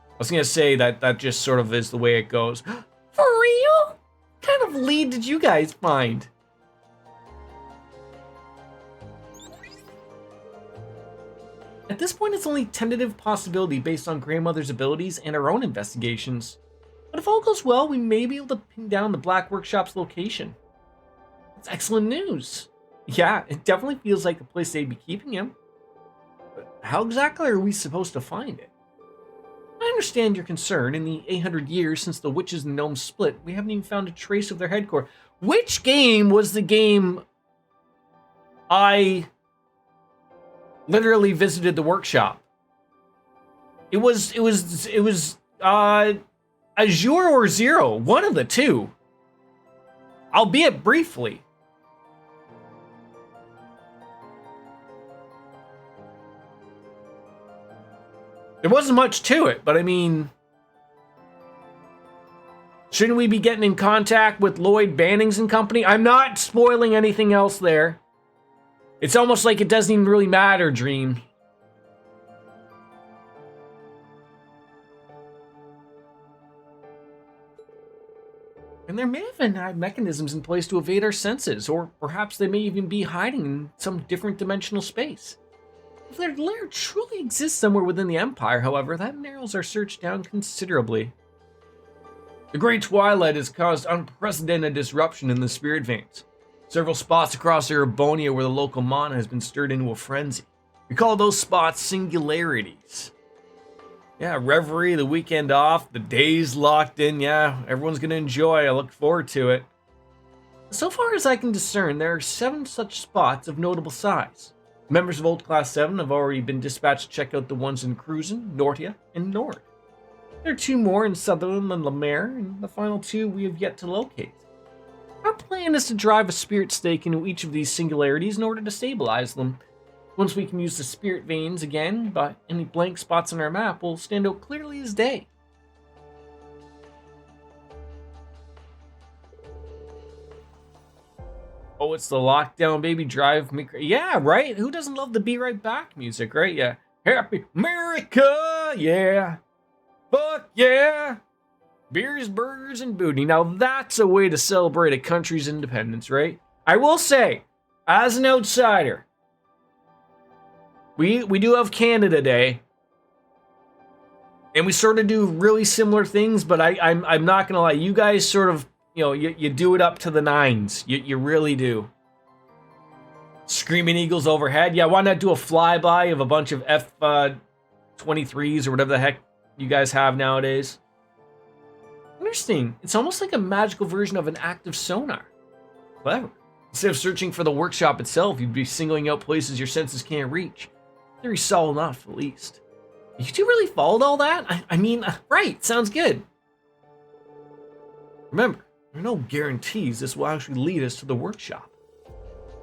I was going to say that just sort of is the way it goes. For real? What kind of lead did you guys find? At this point, it's only tentative possibility based on grandmother's abilities and our own investigations. But if all goes well, we may be able to pin down the Black Workshop's location. That's excellent news. Yeah, it definitely feels like the place they'd be keeping him. But how exactly are we supposed to find it? I understand your concern. In the 800 years since the witches and gnomes split, we haven't even found a trace of their headquarters. Which game was the game I literally visited the workshop? It was Azure or Zero, one of the two. Albeit briefly. There wasn't much to it, but I mean, shouldn't we be getting in contact with Lloyd Bannings and company? I'm not spoiling anything else there. It's almost like it doesn't even really matter, Dream. And there may have been mechanisms in place to evade our senses, or perhaps they may even be hiding in some different dimensional space. If their lair truly exists somewhere within the Empire, however, that narrows our search down considerably. The Great Twilight has caused unprecedented disruption in the spirit veins. Several spots across Erebonia where the local mana has been stirred into a frenzy. We call those spots singularities. Yeah, reverie, the weekend off, the days locked in, yeah, everyone's gonna enjoy, I look forward to it. So far as I can discern, there are 7 such spots of notable size. Members of Old Class 7 have already been dispatched to check out the ones in Cruzen, Nortia, and Nord. There are 2 more in Sutherland and Lemaire, and the final 2 we have yet to locate. Our plan is to drive a spirit stake into each of these singularities in order to stabilize them. Once we can use the spirit veins again, but any blank spots on our map will stand out clearly as day. Oh, it's the lockdown, baby, drive me crazy. Yeah, right? Who doesn't love the Be Right Back music, right? Yeah. Happy America, yeah. Fuck yeah. Beers, burgers, and booty. Now that's a way to celebrate a country's independence, right? I will say, as an outsider, We do have Canada Day. And we sort of do really similar things, but I'm not gonna lie, you guys sort of, you do it up to the nines. You really do. Screaming Eagles overhead. Yeah, why not do a flyby of a bunch of F-23s or whatever the heck you guys have nowadays? Interesting. It's almost like a magical version of an active sonar. Clever. Instead of searching for the workshop itself, you'd be singling out places your senses can't reach. Theory's solid enough, at least. You two really followed all that? I mean, right, sounds good. Remember, there are no guarantees this will actually lead us to the workshop.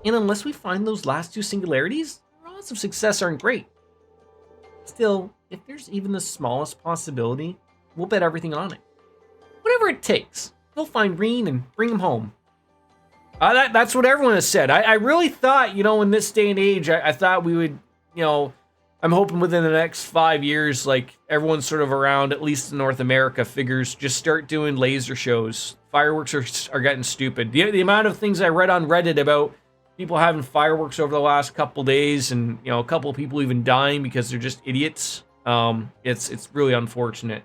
And unless we find those last two singularities, our odds of success aren't great. Still, if there's even the smallest possibility, we'll bet everything on it. Whatever it takes, we'll find Reen and bring him home. That's what everyone has said. I really thought, in this day and age, I thought we would, I'm hoping within the next 5 years, like everyone's sort of around, at least in North America, figures just start doing laser shows. Fireworks are getting stupid. The amount of things I read on Reddit about people having fireworks over the last couple days, and a couple of people even dying because they're just idiots. It's really unfortunate.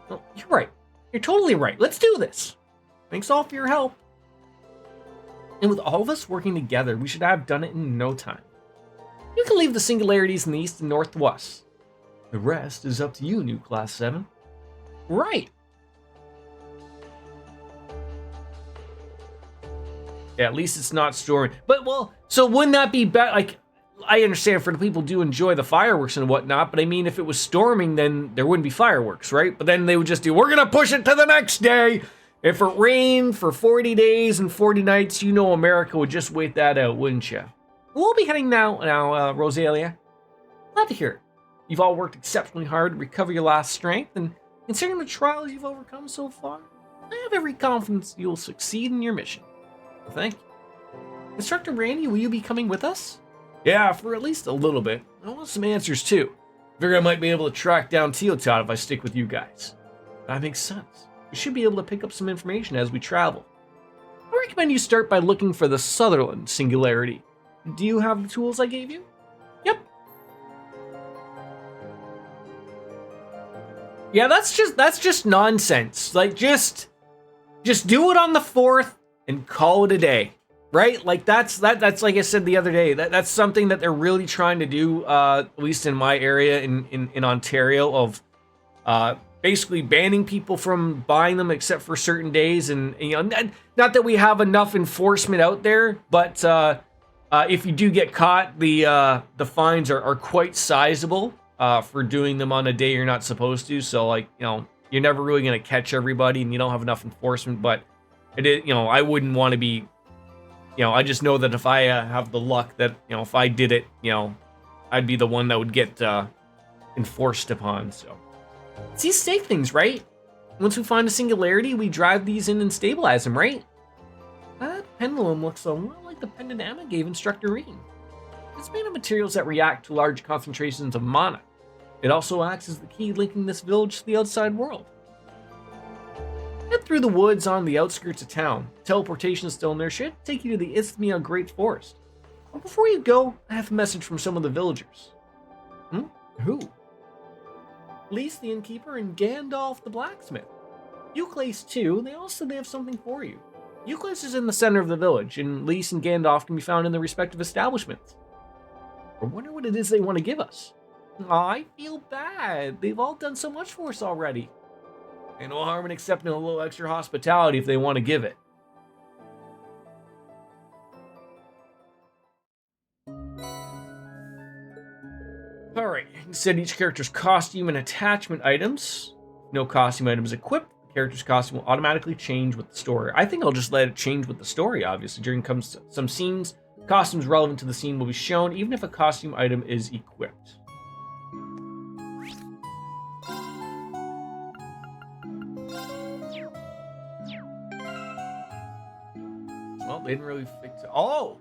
Well, you're right. You're totally right. Let's do this. Thanks all for your help. And with all of us working together, we should have done it in no time. You can leave the singularities in the east and north to us. The rest is up to you, new Class 7. Right. Yeah, at least it's not storming. But, so wouldn't that be bad? Like, I understand for the people do enjoy the fireworks and whatnot, but I mean, if it was storming, then there wouldn't be fireworks, right? But then they would just we're going to push it to the next day. If it rained for 40 days and 40 nights, America would just wait that out, wouldn't you? We'll be heading now, Rosalia. Glad to hear it. You've all worked exceptionally hard to recover your last strength, and considering the trials you've overcome so far, I have every confidence you'll succeed in your mission. Well, thank you. Instructor Randy, will you be coming with us? Yeah, for at least a little bit. I want some answers, too. Figure I might be able to track down Teotot if I stick with you guys. That makes sense. We should be able to pick up some information as we travel. I recommend you start by looking for the Sutherland singularity. Do you have the tools I gave you? Yep. Yeah, that's just nonsense. Like, just do it on the 4th and call it a day, right? Like that's like I said the other day. That's something that they're really trying to do, at least in my area in Ontario, of basically banning people from buying them except for certain days. And not that we have enough enforcement out there, but if you do get caught, the fines are quite sizable for doing them on a day you're not supposed to. So, like, you're never really going to catch everybody, and you don't have enough enforcement. But it is, I wouldn't want to be, I just know that if I have the luck that, if I did it, I'd be the one that would get enforced upon. So, it's these safe things, right? Once we find a singularity, we drive these in and stabilize them, right? That pendulum looks a lot like the pendant Emma gave Instructor Reen. It's made of materials that react to large concentrations of mana. It also acts as the key linking this village to the outside world. Head through the woods on the outskirts of town. Teleportation is still in there. Should take you to the Isthmia Great Forest. But before you go, I have a message from some of the villagers. Who? Lise the innkeeper and Gandalf the blacksmith. Euclase too. They all said they have something for you. Euclase is in the center of the village, and Lise and Gandalf can be found in their respective establishments. I wonder what it is they want to give us. I feel bad. They've all done so much for us already. Ain't no harm in accepting a little extra hospitality if they want to give it. Alright, you said each character's costume and attachment items. No costume items equipped. The character's costume will automatically change with the story. I think I'll just let it change with the story, obviously. During some scenes, costumes relevant to the scene will be shown, even if a costume item is equipped. Well, they didn't really fix it. Oh!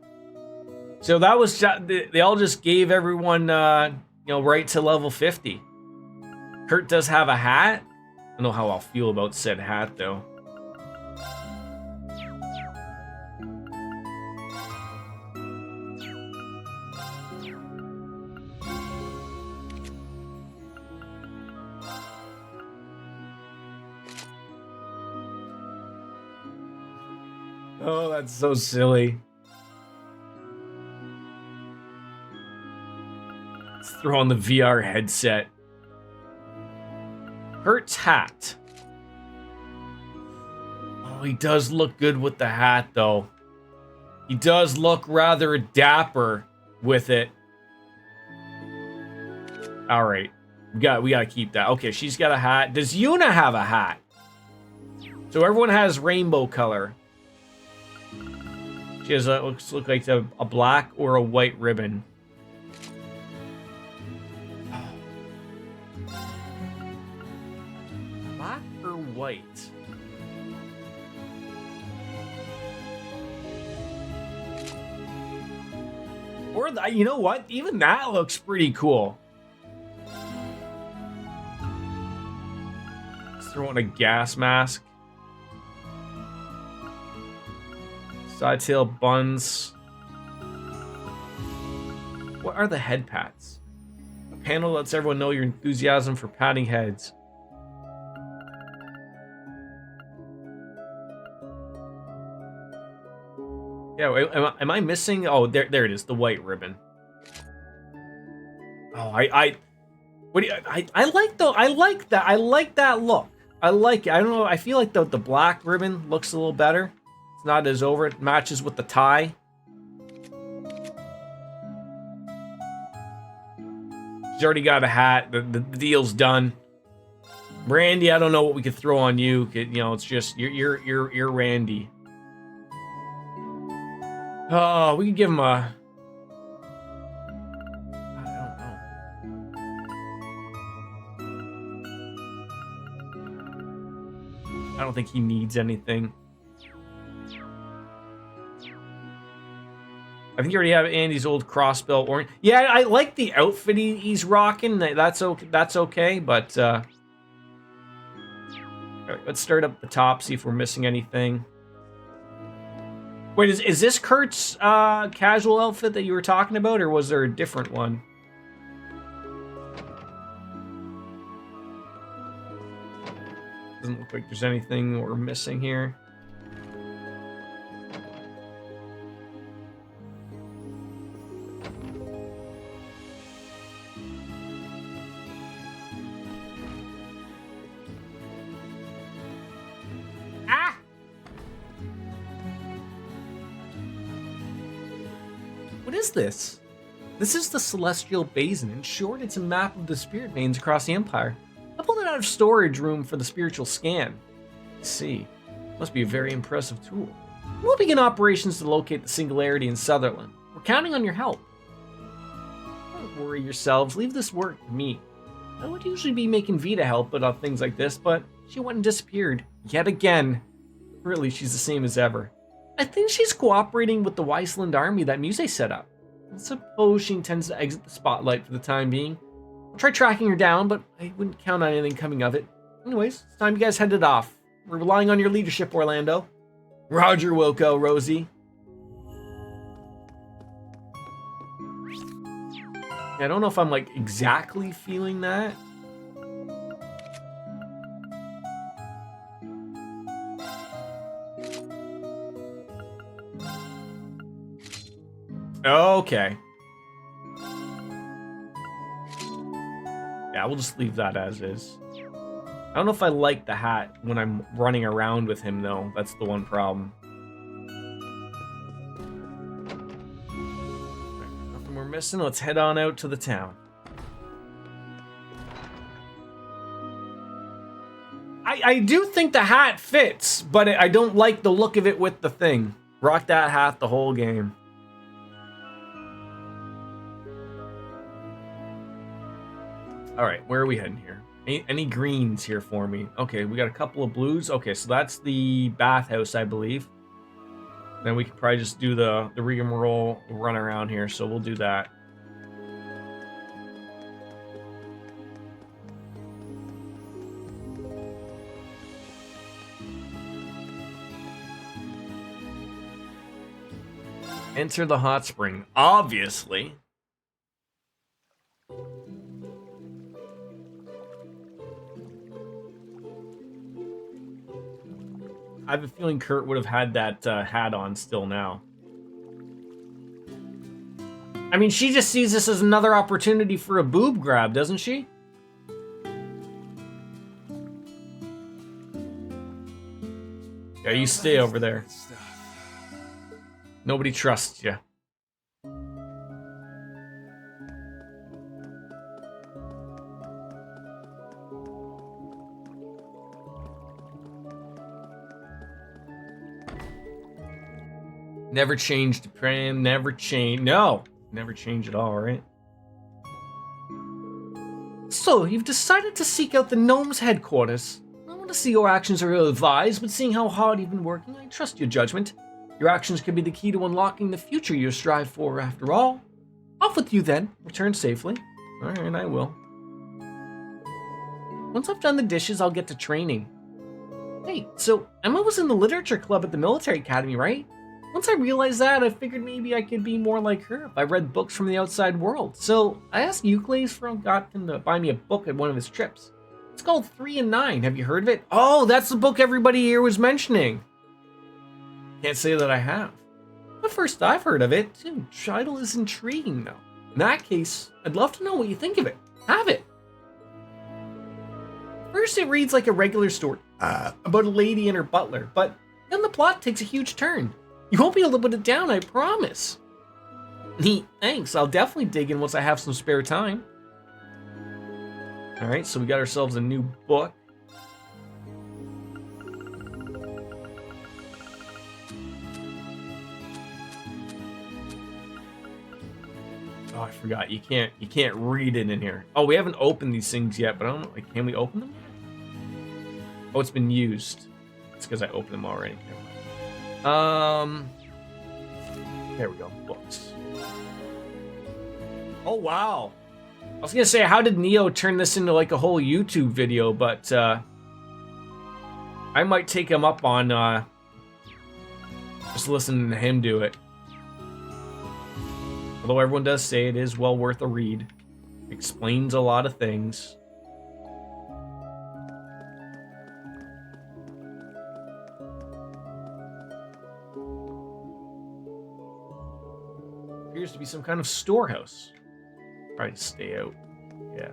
So that was, they all just gave everyone, right to level 50. Kurt does have a hat. I don't know how I'll feel about said hat, though. Oh, that's so silly. Let's throw on the VR headset. Kurt's hat. Oh, he does look good with the hat, though. He does look rather dapper with it. All right, we gotta keep that. Okay, she's got a hat. Does Yuna have a hat? So everyone has rainbow color. She has a looks like a black or a white ribbon. Black or white? Or you know what? Even that looks pretty cool. Let's throw on a gas mask. Side tail buns. What are the head pats? A panel lets everyone know your enthusiasm for patting heads. Yeah, am I missing? Oh, there it is, the white ribbon. Oh, what do you, I like though. I like that look. I like it. I don't know. I feel like the black ribbon looks a little better. It's not as over. It matches with the tie. She's already got a hat. The deal's done. Randy, I don't know what we could throw on you. You know, it's just you're Randy. Oh, we could give him a. I don't know. I don't think he needs anything. I think you already have Andy's old crossbelt orange. Yeah, I like the outfit he's rocking. That's okay, but all right, let's start up the top, see if we're missing anything. Wait, is this Kurt's casual outfit that you were talking about, or was there a different one? Doesn't look like there's anything we're missing here. What is this? This is the Celestial Basin. In short, it's a map of the spirit veins across the Empire. I pulled it out of storage room for the spiritual scan. Let's see. Must be a very impressive tool. We'll begin operations to locate the Singularity in Sutherland. We're counting on your help. Don't worry yourselves. Leave this work to me. I would usually be making Vita help about things like this, but she went and disappeared. Yet again. Really, she's the same as ever. I think she's cooperating with the Weisland army that Muse set up. I suppose she intends to exit the spotlight for the time being. I'll try tracking her down, but I wouldn't count on anything coming of it. Anyways, it's time you guys headed off. We're relying on your leadership, Orlando. Roger, Wilco, Rosie. I don't know if I'm like exactly feeling that. Okay. Yeah, we'll just leave that as is. I don't know if I like the hat when I'm running around with him, though. That's the one problem. Nothing we're missing. Let's head on out to the town. I do think the hat fits, but I don't like the look of it with the thing. Rock that hat the whole game. All right, where are we heading here? Any greens here for me? Okay, we got a couple of blues. Okay, so that's the bathhouse, I believe. Then we could probably just do the rigmarole run around here, so we'll do that. Enter the hot spring, obviously. I have a feeling Kurt would have had that hat on still now. I mean, she just sees this as another opportunity for a boob grab, doesn't she? Yeah, you stay over there. Nobody trusts you. Never changed, Pram. Never change. No, never change at all, right? So, you've decided to seek out the gnome's headquarters. I want to see your actions are ill-advised, but seeing how hard you've been working, I trust your judgment. Your actions could be the key to unlocking the future you strive for, after all. Off with you, then. Return safely. Alright, I will. Once I've done the dishes, I'll get to training. Hey, so Emma was in the literature club at the military academy, right? Once I realized that, I figured maybe I could be more like her if I read books from the outside world. So I asked Euclid from Gotkin to buy me a book at one of his trips. It's called 3 and 9. Have you heard of it? Oh, that's the book everybody here was mentioning. Can't say that I have. But first I've heard of it. The title is intriguing, though. In that case, I'd love to know what you think of it. Have it. First, it reads like a regular story about a lady and her butler, but then the plot takes a huge turn. You won't be able to put it down, I promise. Neat, thanks. I'll definitely dig in once I have some spare time. Alright, so we got ourselves a new book. Oh, I forgot. You can't read it in here. Oh, we haven't opened these things yet, but I don't know. Like, can we open them yet? Oh, it's been used. It's because I opened them already. There we go. Books. Oh, wow. I was gonna say, how did Neo turn this into like a whole YouTube video, but I might take him up on just listening to him do it. Although everyone does say it is well worth a read. Explains a lot of things. Appears to be some kind of storehouse. Probably stay out. Yeah.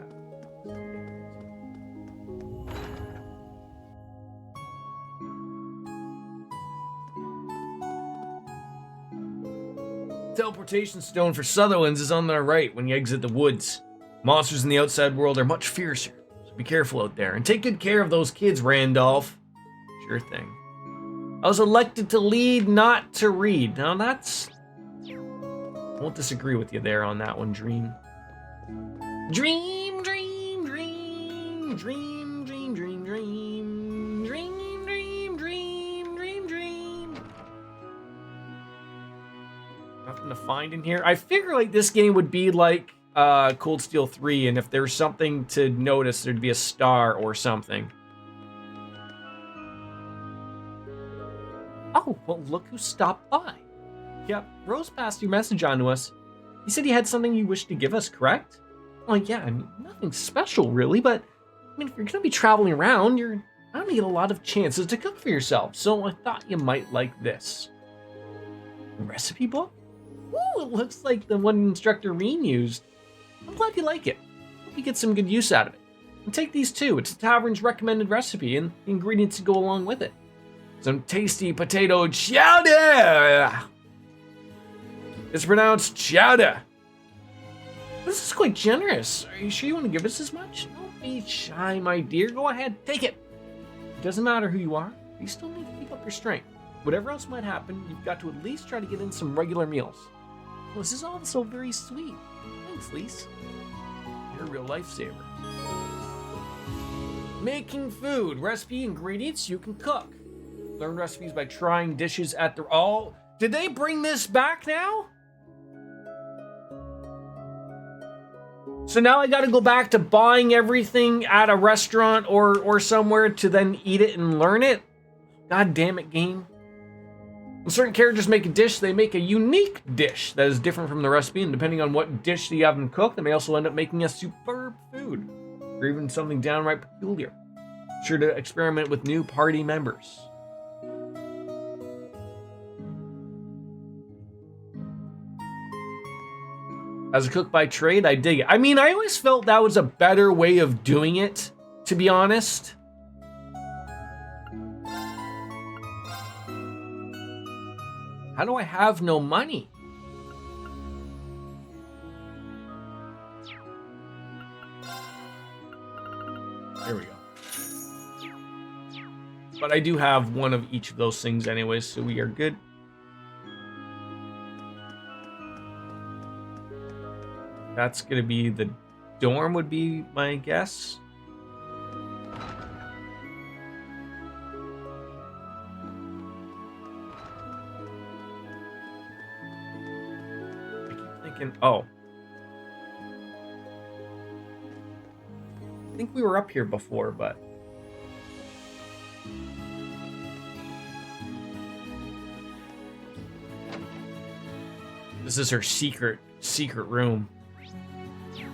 Teleportation stone for Sutherland's is on the right when you exit the woods. Monsters in the outside world are much fiercer, so be careful out there. And take good care of those kids, Randolph. Sure thing. I was elected to lead, not to read. Now that's... I won't disagree with you there on that one, Dream. Dream, dream, dream, dream, dream, dream, dream, dream, dream, dream, dream, dream. Nothing to find in here. I figure like this game would be like Cold Steel 3, and if there's something to notice, there'd be a star or something. Oh, well, look who stopped by. Yep, Rose passed your message on to us. He said he had something you wished to give us, correct? Well, yeah, I mean, nothing special, really, but I mean, if you're gonna be traveling around, you're gonna get a lot of chances to cook for yourself, so I thought you might like this. A recipe book? Ooh, it looks like the one Instructor Reen used. I'm glad you like it. Hope you get some good use out of it. And take these too. It's the tavern's recommended recipe and the ingredients to go along with it. Some tasty potato chowder! It's pronounced chowder. This is quite generous. Are you sure you want to give us as much? Don't be shy, my dear. Go ahead, take it. It doesn't matter who you are. You still need to keep up your strength. Whatever else might happen, you've got to at least try to get in some regular meals. Well, this is all so very sweet. Thanks, Lise. You're a real lifesaver. Making food. Recipe, ingredients you can cook. Learn recipes by trying dishes at the... Oh, did they bring this back now? So now I gotta go back to buying everything at a restaurant or somewhere to then eat it and learn it? God damn it, game. When certain characters make a dish, they make a unique dish that is different from the recipe, and depending on what dish you have them cook, they may also end up making a superb food, or even something downright peculiar. Be sure to experiment with new party members. As a cook by trade, I dig it. I mean, I always felt that was a better way of doing it, to be honest. How do I have no money? There we go. But I do have one of each of those things anyways, so we are good. That's gonna be the dorm would be my guess. I keep thinking, oh. I think we were up here before, but this is her secret room.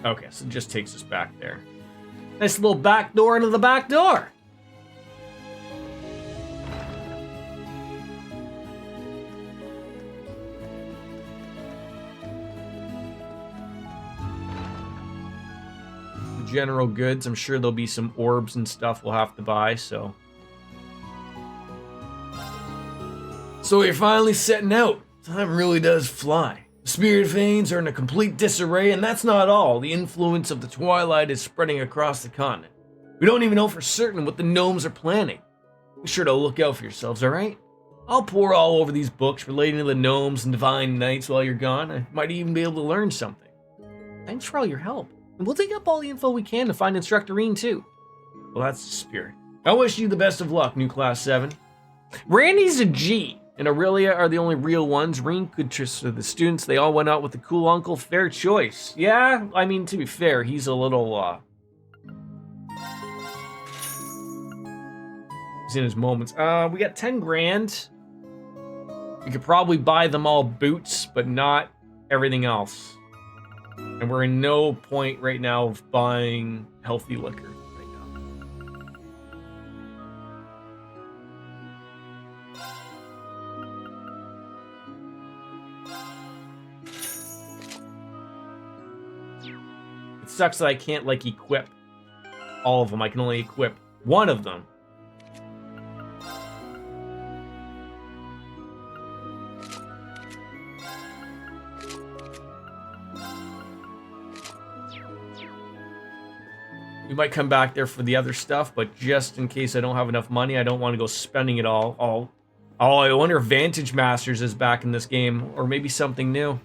Okay, so it just takes us back there. Nice little back door into the back door. General goods. I'm sure there'll be some orbs and stuff we'll have to buy, so. So we're finally setting out. Time really does fly. The spirit veins are in a complete disarray, and that's not all. The influence of the Twilight is spreading across the continent. We don't even know for certain what the gnomes are planning. Be sure to look out for yourselves, alright? I'll pour all over these books relating to the gnomes and divine knights while you're gone. I might even be able to learn something. Thanks for all your help. And we'll dig up all the info we can to find Instructor Reen, too. Well, that's the spirit. I wish you the best of luck, new Class 7. Randy's a G. And Aurelia are the only real ones. Reen could trust the students. They all went out with the cool uncle. Fair choice. Yeah, I mean, to be fair, he's a little, he's in his moments. We got 10 grand. We could probably buy them all boots, but not everything else. And we're in no point right now of buying healthy liquor. Sucks that I can't like equip all of them. I can only equip one of them. We might come back there for the other stuff, but just in case I don't have enough money, I don't want to go spending it all. Oh, I wonder if Vantage Masters is back in this game, or maybe something new.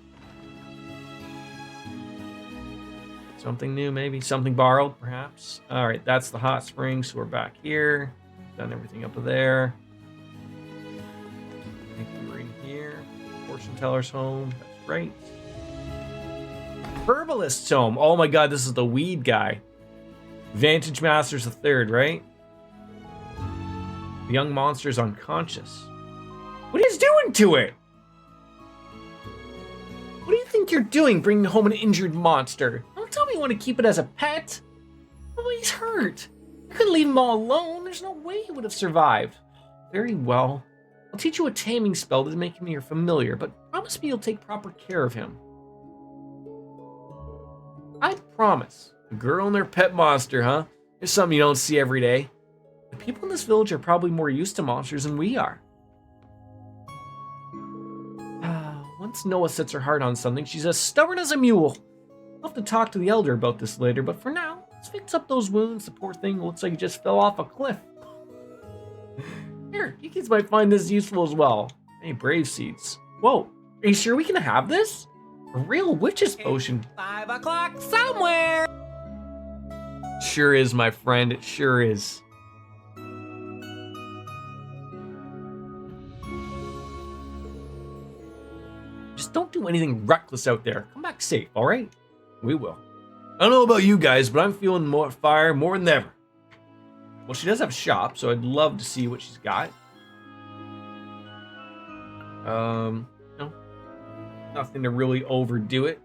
Something new, maybe. Something borrowed, perhaps. All right, that's the hot spring, so we're back here. Done everything up there. I think we were in here. Fortune teller's home. That's right. Herbalist's home. Oh my god, this is the weed guy. Vantage Master's the third, right? The young monster's unconscious. What are you doing to it? What do you think you're doing, bringing home an injured monster? Don't tell me you want to keep it as a pet. Oh, he's hurt. You couldn't leave him all alone. There's no way he would have survived. Very well. I'll teach you a taming spell to make him your familiar, but promise me you'll take proper care of him. I promise. A girl and their pet monster, huh? It's something you don't see every day. The people in this village are probably more used to monsters than we are. Once Noah sets her heart on something, she's as stubborn as a mule. I'll have to talk to the elder about this later, but for now, let's fix up those wounds. The poor thing looks like it just fell off a cliff. Here, you kids might find this useful as well. Hey, brave seeds. Whoa, are you sure we can have this? A real witch's potion. 5 o'clock somewhere. Sure is, my friend. It sure is. Just don't do anything reckless out there. Come back safe, all right? We will. I don't know about you guys, but I'm feeling more fire more than ever. Well, she does have a shop, so I'd love to see what she's got. No. Nothing to really overdo it.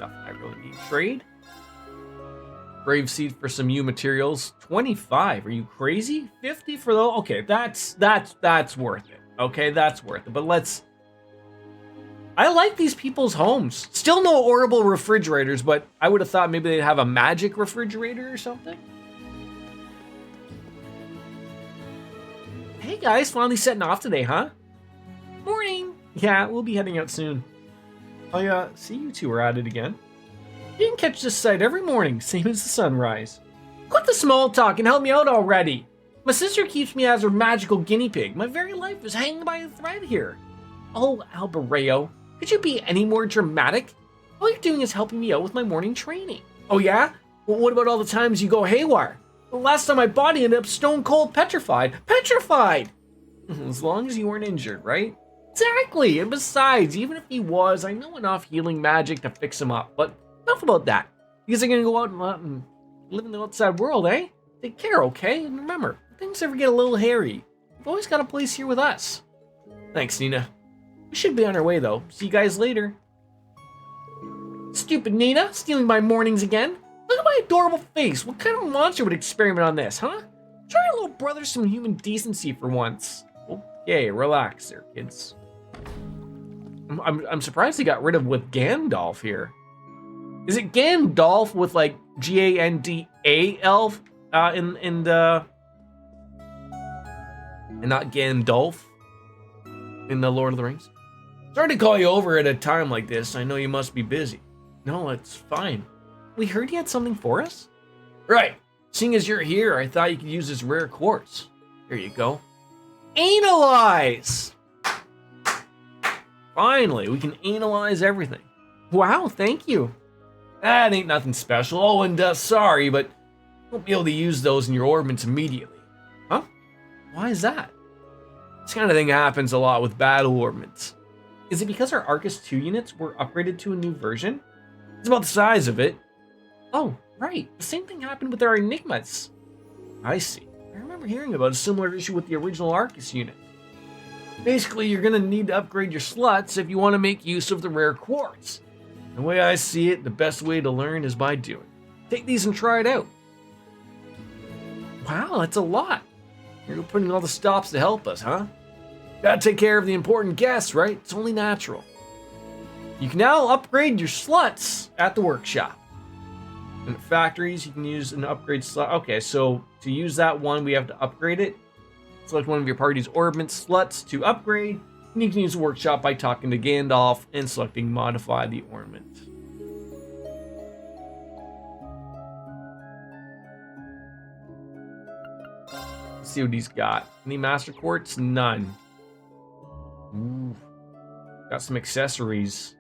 Nothing I really need. Trade. Brave seed for some new materials. 25. Are you crazy? 50 for those? Okay, that's worth it. Okay, that's worth it. But let's I like these people's homes. Still no orbital refrigerators, but I would have thought maybe they'd have a magic refrigerator or something. Hey guys, finally setting off today, huh? Morning. Yeah, we'll be heading out soon. I see you two are at it again. You can catch this sight every morning, same as the sunrise. Quit the small talk and help me out already. My sister keeps me as her magical guinea pig. My very life is hanging by a thread here. Oh, Albereo, could you be any more dramatic? All you're doing is helping me out with my morning training. Oh yeah? Well, what about all the times you go haywire? The last time my body ended up stone cold petrified. Petrified! As long as you weren't injured, right? Exactly, and besides, even if he was, I know enough healing magic to fix him up. But enough about that. You guys are gonna go out and live in the outside world, eh? Take care, okay? And remember, if things ever get a little hairy, you've always got a place here with us. Thanks, Nina. We should be on our way, though. See you guys later. Stupid Nina, stealing my mornings again. Look at my adorable face. What kind of monster would experiment on this, huh? Try your little brother some human decency for once. Okay, relax there, kids. I'm surprised they got rid of with Gandalf here. Is it Gandalf with like Ganda and not Gandalf in the Lord of the Rings? Sorry to call you over at a time like this. I know you must be busy. No, it's fine. We heard you had something for us? Right. Seeing as you're here, I thought you could use this rare quartz. Here you go. Analyze! Finally, we can analyze everything. Wow, thank you. That ain't nothing special. Oh, and sorry, but you won't be able to use those in your orbits immediately. Huh? Why is that? This kind of thing happens a lot with battle orbits. Is it because our Arcus 2 units were upgraded to a new version? It's about the size of it. Oh, right. The same thing happened with our Enigmas. I see. I remember hearing about a similar issue with the original Arcus unit. Basically, you're going to need to upgrade your sluts if you want to make use of the rare quartz. The way I see it, the best way to learn is by doing. Take these and try it out. Wow, that's a lot. You're putting all the stops to help us, huh? Gotta take care of the important guests, right? It's only natural. You can now upgrade your sluts at the workshop. In factories, you can use an upgrade slot. Okay, so to use that one, we have to upgrade it. Select one of your party's orbit sluts to upgrade, and you can use the workshop by talking to Gandalf and selecting Modify the Ornament. Let's see what he's got. Any Master Quartz? None. Ooh. Got some accessories.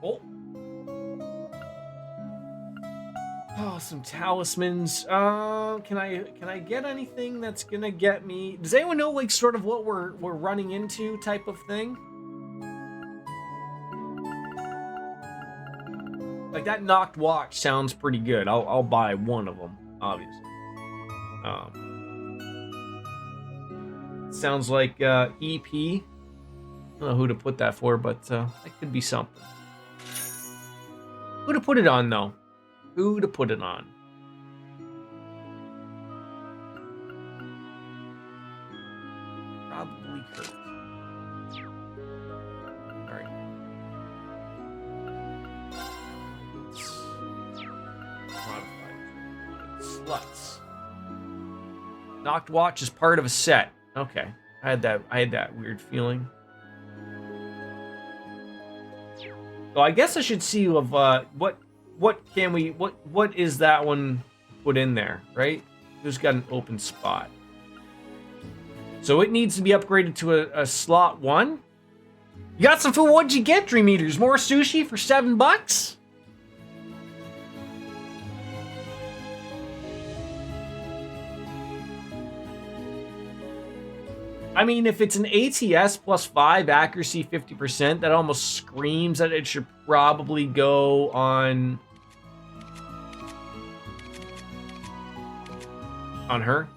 Oh. Oh, some talismans. Can I get anything that's gonna get me? Does anyone know like sort of what we're running into type of thing? Like that knocked watch sounds pretty good. I'll buy one of them, obviously. Sounds like EP. I don't know who to put that for, but that could be something. Who to put it on, though? Who to put it on? Probably Kurt. Alright. Modified. Sluts. Knocked watch is part of a set. Okay. I had that weird feeling. So I guess I should see of what is that one put in there, right? Who's got an open spot? So it needs to be upgraded to a slot 1. You got some food? What'd you get, Dream Eaters? More sushi for $7? I mean, if it's an ATS plus 5, accuracy 50%, that almost screams that it should probably go on her.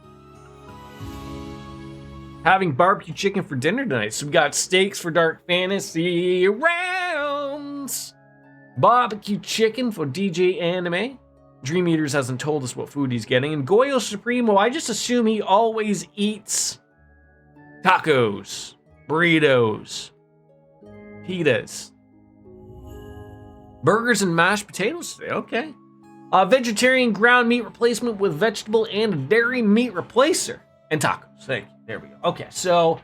Having barbecue chicken for dinner tonight. So we got steaks for Dark Fantasy rounds. Barbecue chicken for DJ Anime. Dream Eaters hasn't told us what food he's getting. And Goyo Supremo, I just assume he always eats tacos, burritos, pitas, burgers, and mashed potatoes today. Okay. Vegetarian ground meat replacement with vegetable and dairy meat replacer. And tacos. Thank you. There we go. Okay, so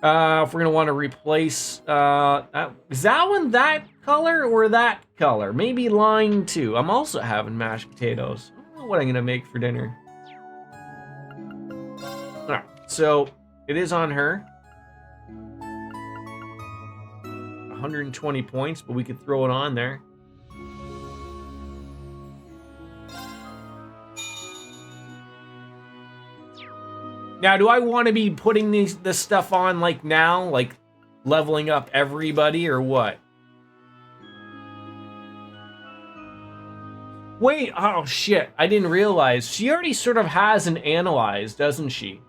if we're going to want to replace... is that one that color or that color? Maybe line 2. I'm also having mashed potatoes. I don't know what I'm going to make for dinner. Alright, so it is on her. 120 points, but we could throw it on there. Now, do I want to be putting this stuff on like now, like leveling up everybody or what? Wait, oh shit, I didn't realize. She already sort of has an analyze, doesn't she?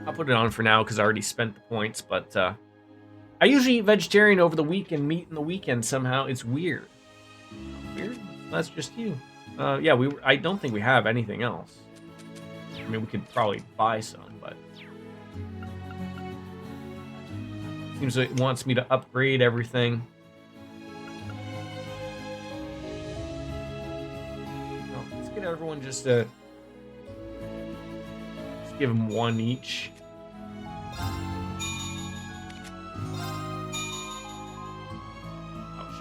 I'll put it on for now because I already spent the points, but I usually eat vegetarian over the weekend, meat in the weekend somehow. It's weird. Weird? That's just you. Yeah, I don't think we have anything else. I mean, we could probably buy some, but... Seems like it wants me to upgrade everything. Well, let's get everyone just to... Just give them one each.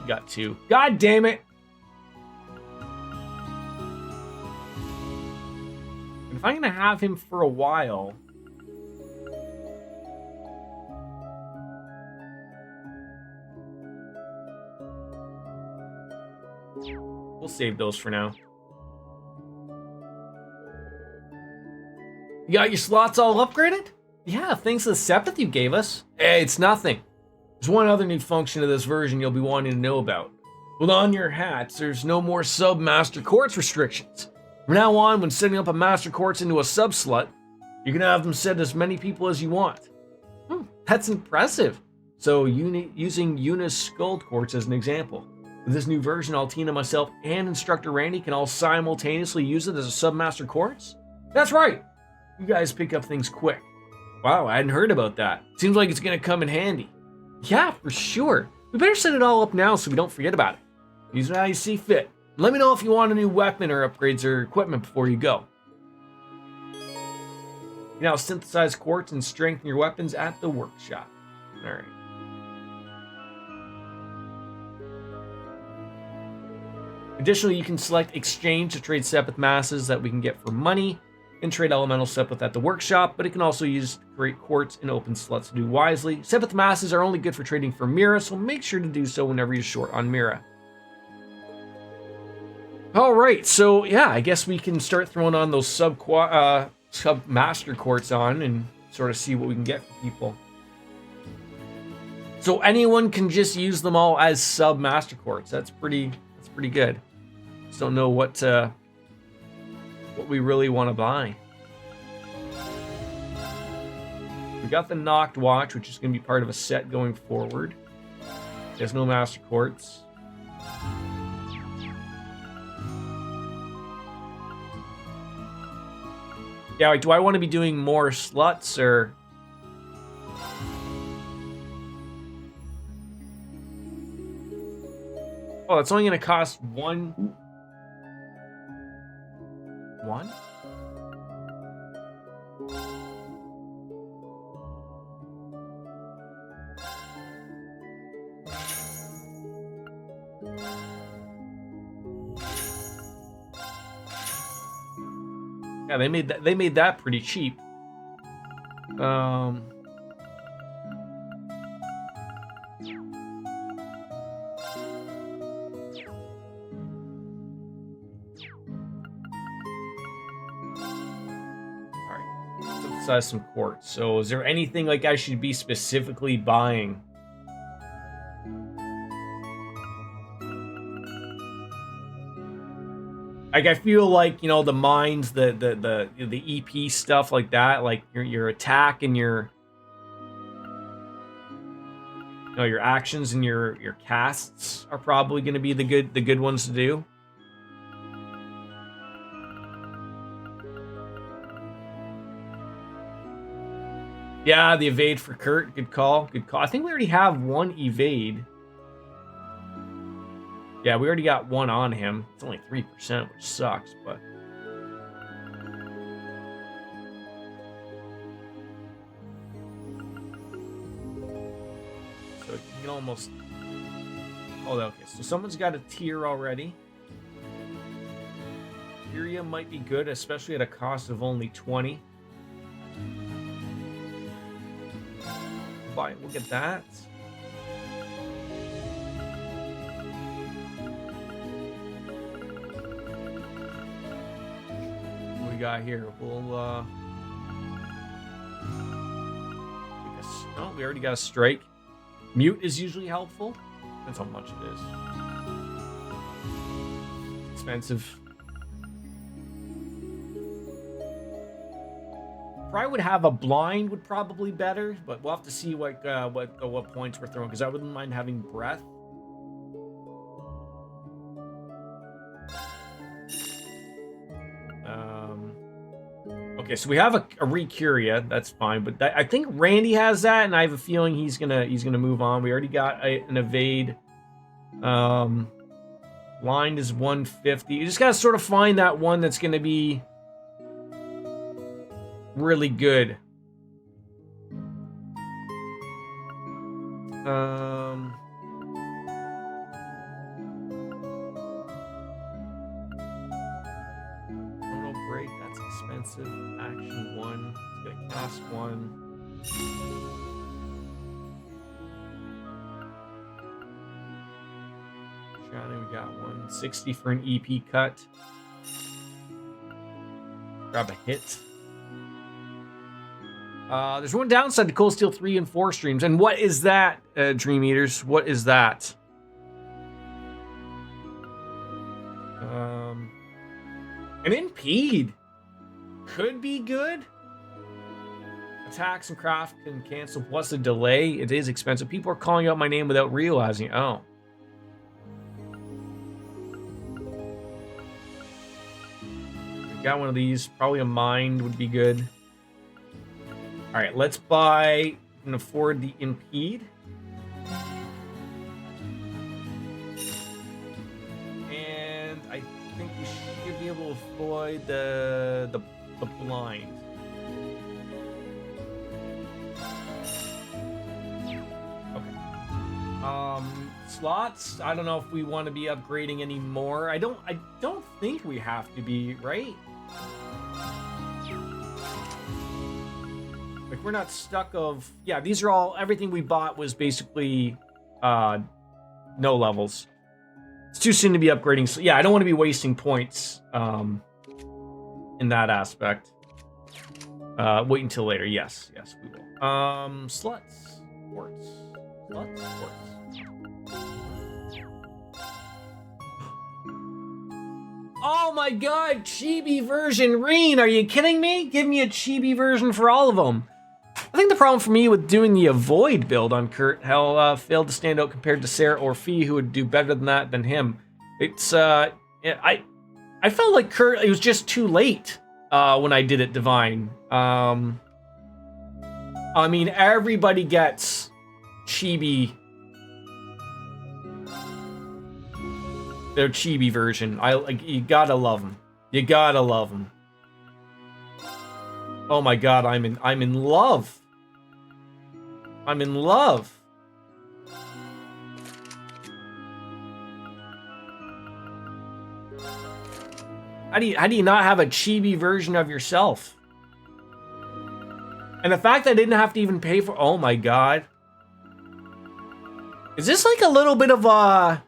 Got 2. God damn it! And if I'm gonna have him for a while, we'll save those for now. You got your slots all upgraded? Yeah, thanks to the Sepith you gave us. Hey, it's nothing. There's one other new function of this version you'll be wanting to know about. With on your hats, there's no more sub-master quartz restrictions. From now on, when setting up a master quartz into a sub-slut, you can have them set as many people as you want. That's impressive. So, using Yuna's Skuld Quartz as an example. With this new version, Altina, myself, and Instructor Randy can all simultaneously use it as a sub-master quartz? That's right! You guys pick up things quick. Wow, I hadn't heard about that. Seems like it's gonna come in handy. Yeah, for sure. We better set it all up now so we don't forget about it. Use it how you see fit. Let me know if you want a new weapon or upgrades or equipment before you go. You now synthesize quartz and strengthen your weapons at the workshop. Alright. Additionally, you can select exchange to trade Sepith masses that we can get for money and trade elemental Sepith at the workshop, but it can also use to create quartz and open slots to do wisely. Sepith masses are only good for trading for Mira, so make sure to do so whenever you're short on Mira. Alright, so yeah, I guess we can start throwing on those sub-master quartz on and sort of see what we can get for people. So anyone can just use them all as sub-master quartz. That's pretty good. Just don't know what we really want to buy. We got the Knocked Watch, which is going to be part of a set going forward. There's no Master Quartz. Yeah, like, do I want to be doing more sluts, or... Oh, it's only going to cost one? One? Yeah, they made that pretty cheap. Size some quartz. So is there anything like I should be specifically buying? Like I feel like, you know, the mines, the EP stuff like that, like your attack and your, you know, your actions and your casts are probably going to be the good ones to do. Yeah, the evade for Kurt. Good call. Good call. I think we already have one evade. Yeah, we already got one on him. It's only 3%, which sucks, but... So you can almost... Oh, okay. So someone's got a tier already. Tyria might be good, especially at a cost of only 20. Fine, we'll get that. What we got here? We'll oh, we already got a strike. Mute is usually helpful. Depends how much it is. Expensive. Probably would have a blind would probably better, but we'll have to see what points we're throwing, because I wouldn't mind having breath. Okay, so we have a Recuria, that's fine, but I think Randy has that, and I have a feeling he's gonna move on. We already got an evade. Blind is 150. You just gotta sort of find that one that's gonna be really good. Chrono break, that's expensive. Action 1. Let's get cast 1. Shining, we got 160 for an EP cut. Grab a hit. There's one downside to Cold Steel 3 and 4 streams. And what is that, Dream Eaters? What is that? An Impede could be good. Attacks and craft can cancel plus a delay. It is expensive. People are calling out my name without realizing. Oh. We got one of these. Probably a Mind would be good. All right, let's buy and afford the Impede. And I think we should be able to avoid the blind. Okay. Slots, I don't know if we want to be upgrading any more. I don't think we have to be, right? Like, we're not stuck of... Yeah, these are all... Everything we bought was basically no levels. It's too soon to be upgrading. So, yeah, I don't want to be wasting points in that aspect. Wait until later. Yes, we will. Sluts. Quartz. Sluts. Quartz. Oh my god, chibi version Reen. Are you kidding me? Give me a chibi version for all of them. I think the problem for me with doing the avoid build on Kurt, hell, failed to stand out compared to Sarah or Fee, who would do better than that than him. It's I felt like Kurt, it was just too late when I did it Divine. I mean, everybody gets chibi. Their chibi version. You gotta love them. You gotta love them. Oh my god, I'm in love. I'm in love. How do you not have a chibi version of yourself? And the fact that I didn't have to even pay for... Oh my god. Is this like a little bit of a...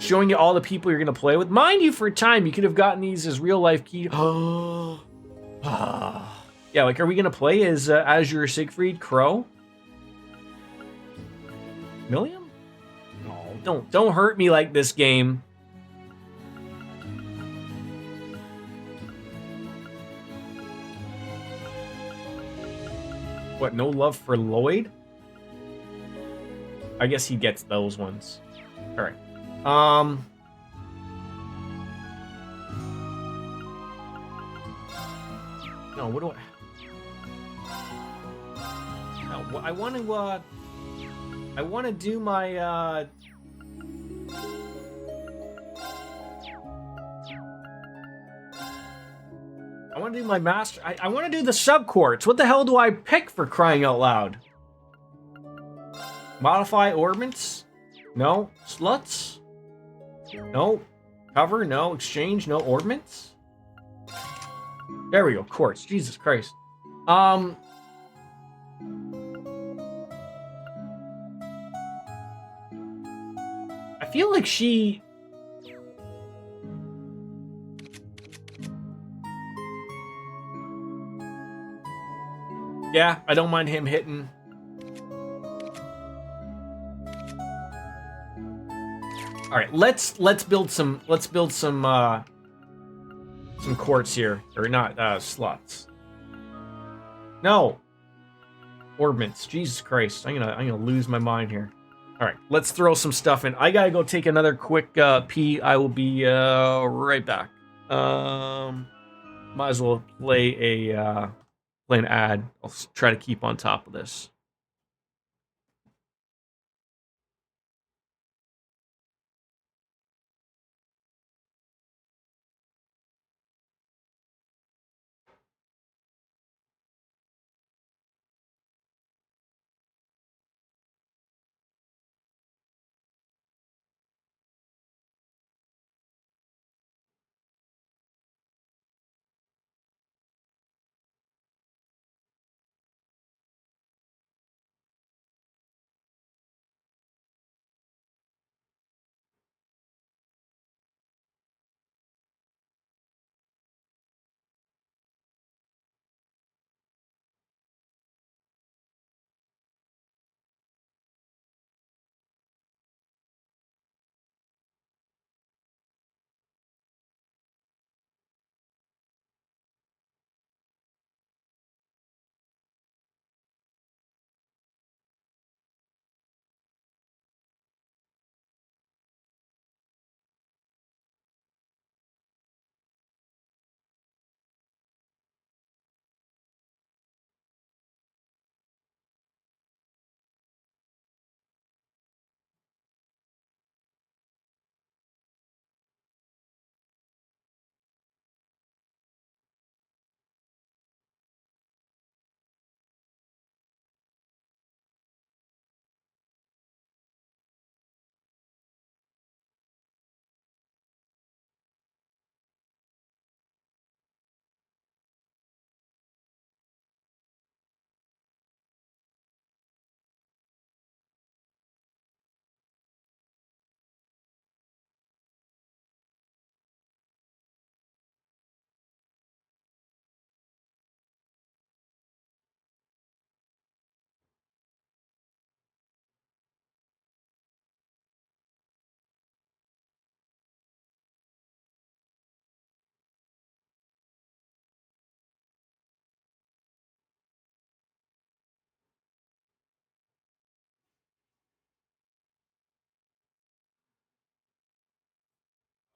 showing you all the people you're gonna play with? Mind you, for a time, you could have gotten these as real-life key... Yeah, like, are we gonna play as Azure Siegfried Crow? Milliam? No, don't hurt me like this, game. What, no love for Lloyd? I guess he gets those ones. Alright. No, what do I... No, I want to do my, I want to do my master... I want to do the subquartz. What the hell do I pick, for crying out loud? Modify orbits? No. Sluts? No. Cover? No. Exchange? No. Orbits? There we go. Quartz. Jesus Christ. I feel like she... Yeah, I don't mind him hitting. All right, let's build some quartz here, or not slots. No, orbits. Jesus Christ, I'm gonna lose my mind here. All right, let's throw some stuff in. I gotta go take another quick pee. I will be right back. Might as well play an ad. I'll try to keep on top of this.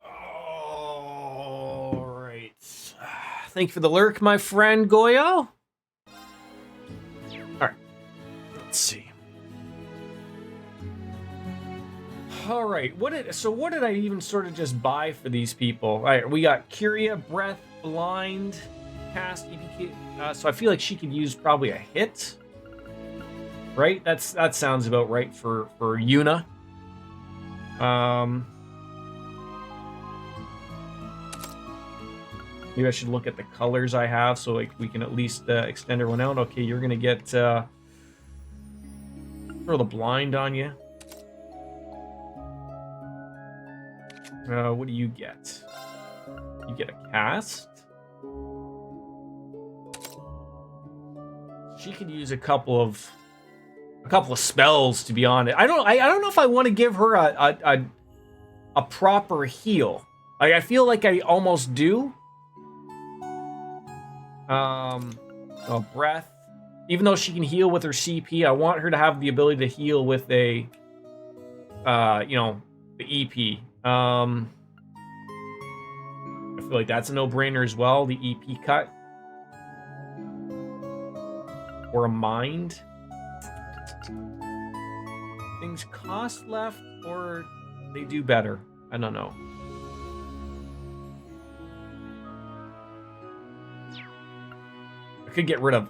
All right. Thank you for the lurk, my friend Goyo. All right. Let's see. All right. What did I even sort of just buy for these people? All right. We got Curia, Breath, Blind, Cast, EPK. So I feel like she could use probably a hit. Right? That sounds about right for Yuna. Maybe I should look at the colors I have so like we can at least extend everyone out. Okay, you're gonna get throw the blind on you. What do you get? You get a cast. She could use a couple of spells, to be honest. I don't know if I want to give her a proper heal. Like, I feel like I almost do. Breath. even though she can heal with her CP, I want her to have the ability to heal with a, you know, the EP. I feel like that's a no-brainer as well, the EP cut. Or a mind. Things cost left or they do better. I don't know. I could get rid of,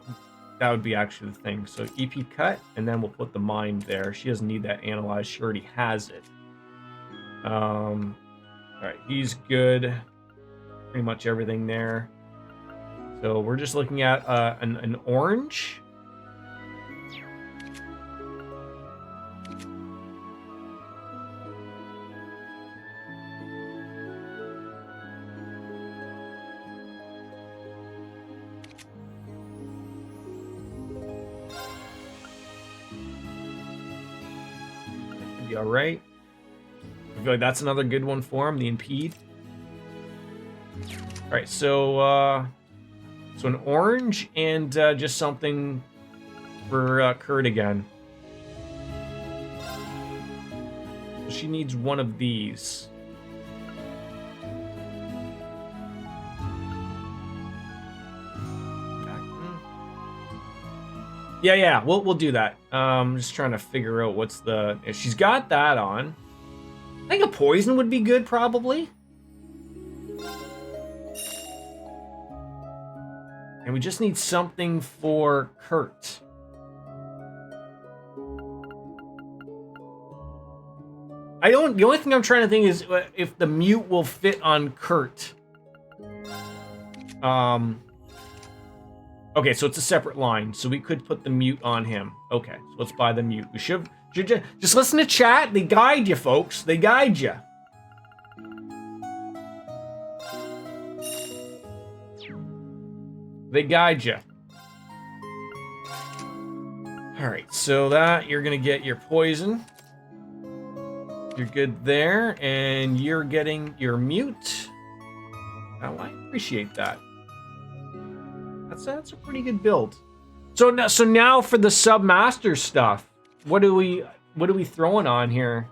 that would be actually the thing. So EP cut, and then we'll put the mind there. She doesn't need that analyzed. She already has it. All right, he's good. Pretty much everything there. So we're just looking at an orange. All right. I feel like that's another good one for him, the impede. All right, so so an orange and just something for Kurt again. So she needs one of these. Yeah, we'll do that. I'm just trying to figure out what's the... If she's got that on. I think a poison would be good, probably. And we just need something for Kurt. The only thing I'm trying to think is if the mute will fit on Kurt. Okay, so it's a separate line, so we could put the mute on him. Okay, so let's buy the mute. We should just listen to chat. They guide you, folks. They guide you. They guide you. All right, so that you're gonna get your poison. You're good there, and you're getting your mute. Oh, I appreciate that. That's a pretty good build. So now for the submaster stuff, what are we throwing on here?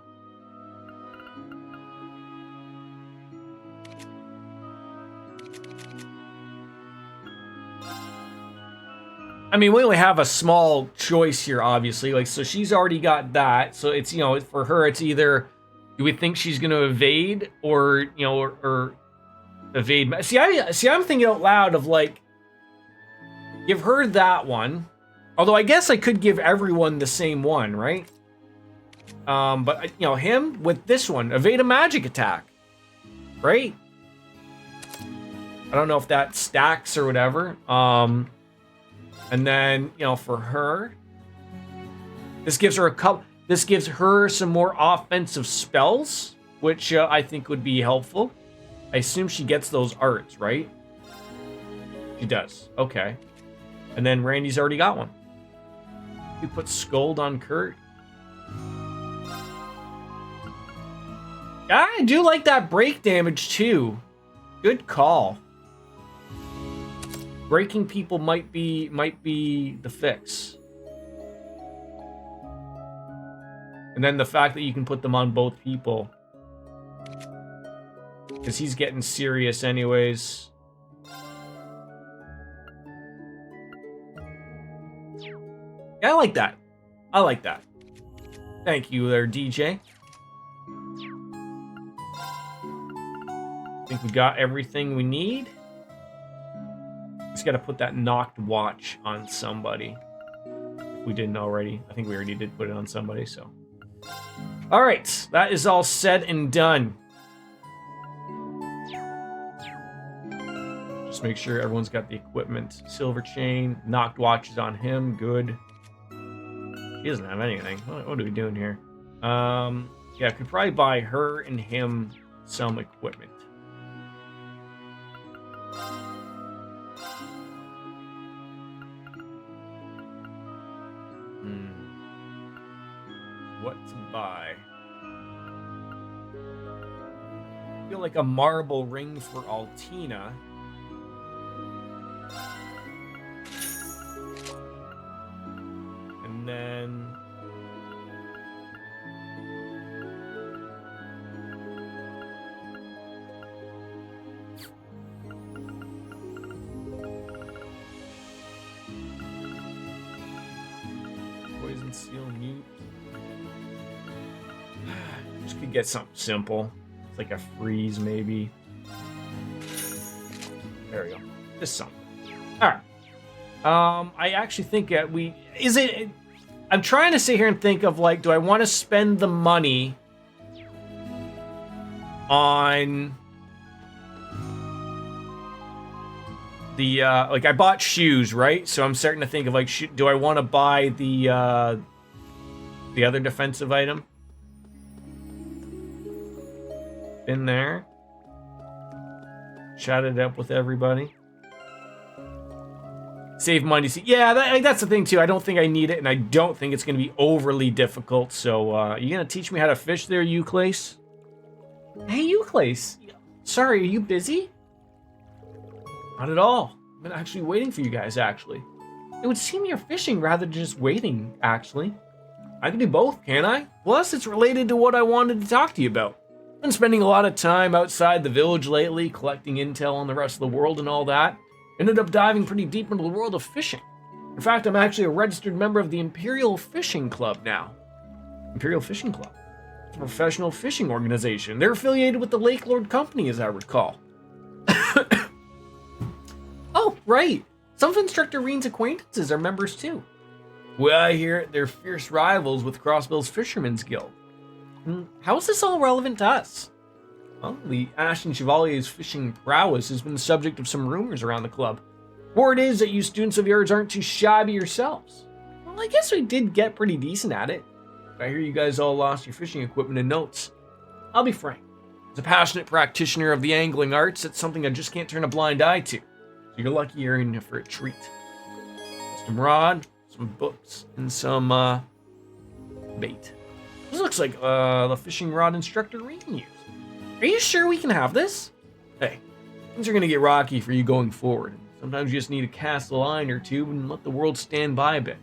I mean, we only have a small choice here, obviously. Like, so she's already got that. So it's, you know, for her, it's either do we think she's going to evade or, you know, or evade. See, I'm thinking out loud of like, give her that one. Although I guess I could give everyone the same one, right? But you know, him with this one, evade a magic attack, right? I don't know if that stacks or whatever. And then, you know, for her, this gives her this gives her some more offensive spells, which I think would be helpful. I assume she gets those arts, right? She does. Okay. And then Randy's already got one. You put Scold on Kurt. I do like that break damage too. Good call. Breaking people might be the fix. And then the fact that you can put them on both people. Because he's getting serious anyways. I like that. I like that. Thank you there, DJ. I think we got everything we need. Just got to put that knocked watch on somebody. If we didn't already. I think we already did put it on somebody, so. All right, that is all said and done. Just make sure everyone's got the equipment. Silver chain, knocked watch is on him, good. He doesn't have anything. What are we doing here? Yeah, I could probably buy her and him some equipment. What to buy? I feel like a marble ring for Altina. Conceal mute. Just could get something simple. It's like a freeze, maybe. There we go. Just something. Alright. I actually think that I'm trying to sit here and think of, like, do I want to spend the money on the, like, I bought shoes, right? So I'm starting to think of, like, do I want to buy the other defensive item? In there. Chat it up with everybody. Save money. Yeah, that's the thing, too. I don't think I need it, and I don't think it's going to be overly difficult. So, you going to teach me how to fish there, Euclase? Hey, Euclase. Sorry, are you busy? Not at all. I've been actually waiting for you guys, actually. It would seem you're fishing rather than just waiting, actually. I can do both, can't I? Plus, it's related to what I wanted to talk to you about. I've been spending a lot of time outside the village lately, collecting intel on the rest of the world and all that. Ended up diving pretty deep into the world of fishing. In fact, I'm actually a registered member of the Imperial Fishing Club now. Imperial Fishing Club. It's a professional fishing organization. They're affiliated with the Lake Lord Company, as I recall. Oh, right. Some of Instructor Reen's acquaintances are members too. Well, I hear it, they're fierce rivals with Crossbill's Fisherman's Guild. How is this all relevant to us? Well, the Ashen Chevalier's fishing prowess has been the subject of some rumors around the club. Word is that you students of yours aren't too shabby yourselves. Well, I guess we did get pretty decent at it. I hear you guys all lost your fishing equipment and notes. I'll be frank. As a passionate practitioner of the angling arts, it's something I just can't turn a blind eye to. So you're lucky you're in for a treat. Some rod, some books, and some bait. This looks like the fishing rod Instructor Reen used. Are you sure we can have this? Hey, things are gonna get rocky for you going forward. Sometimes you just need to cast a line or two and let the world stand by a bit.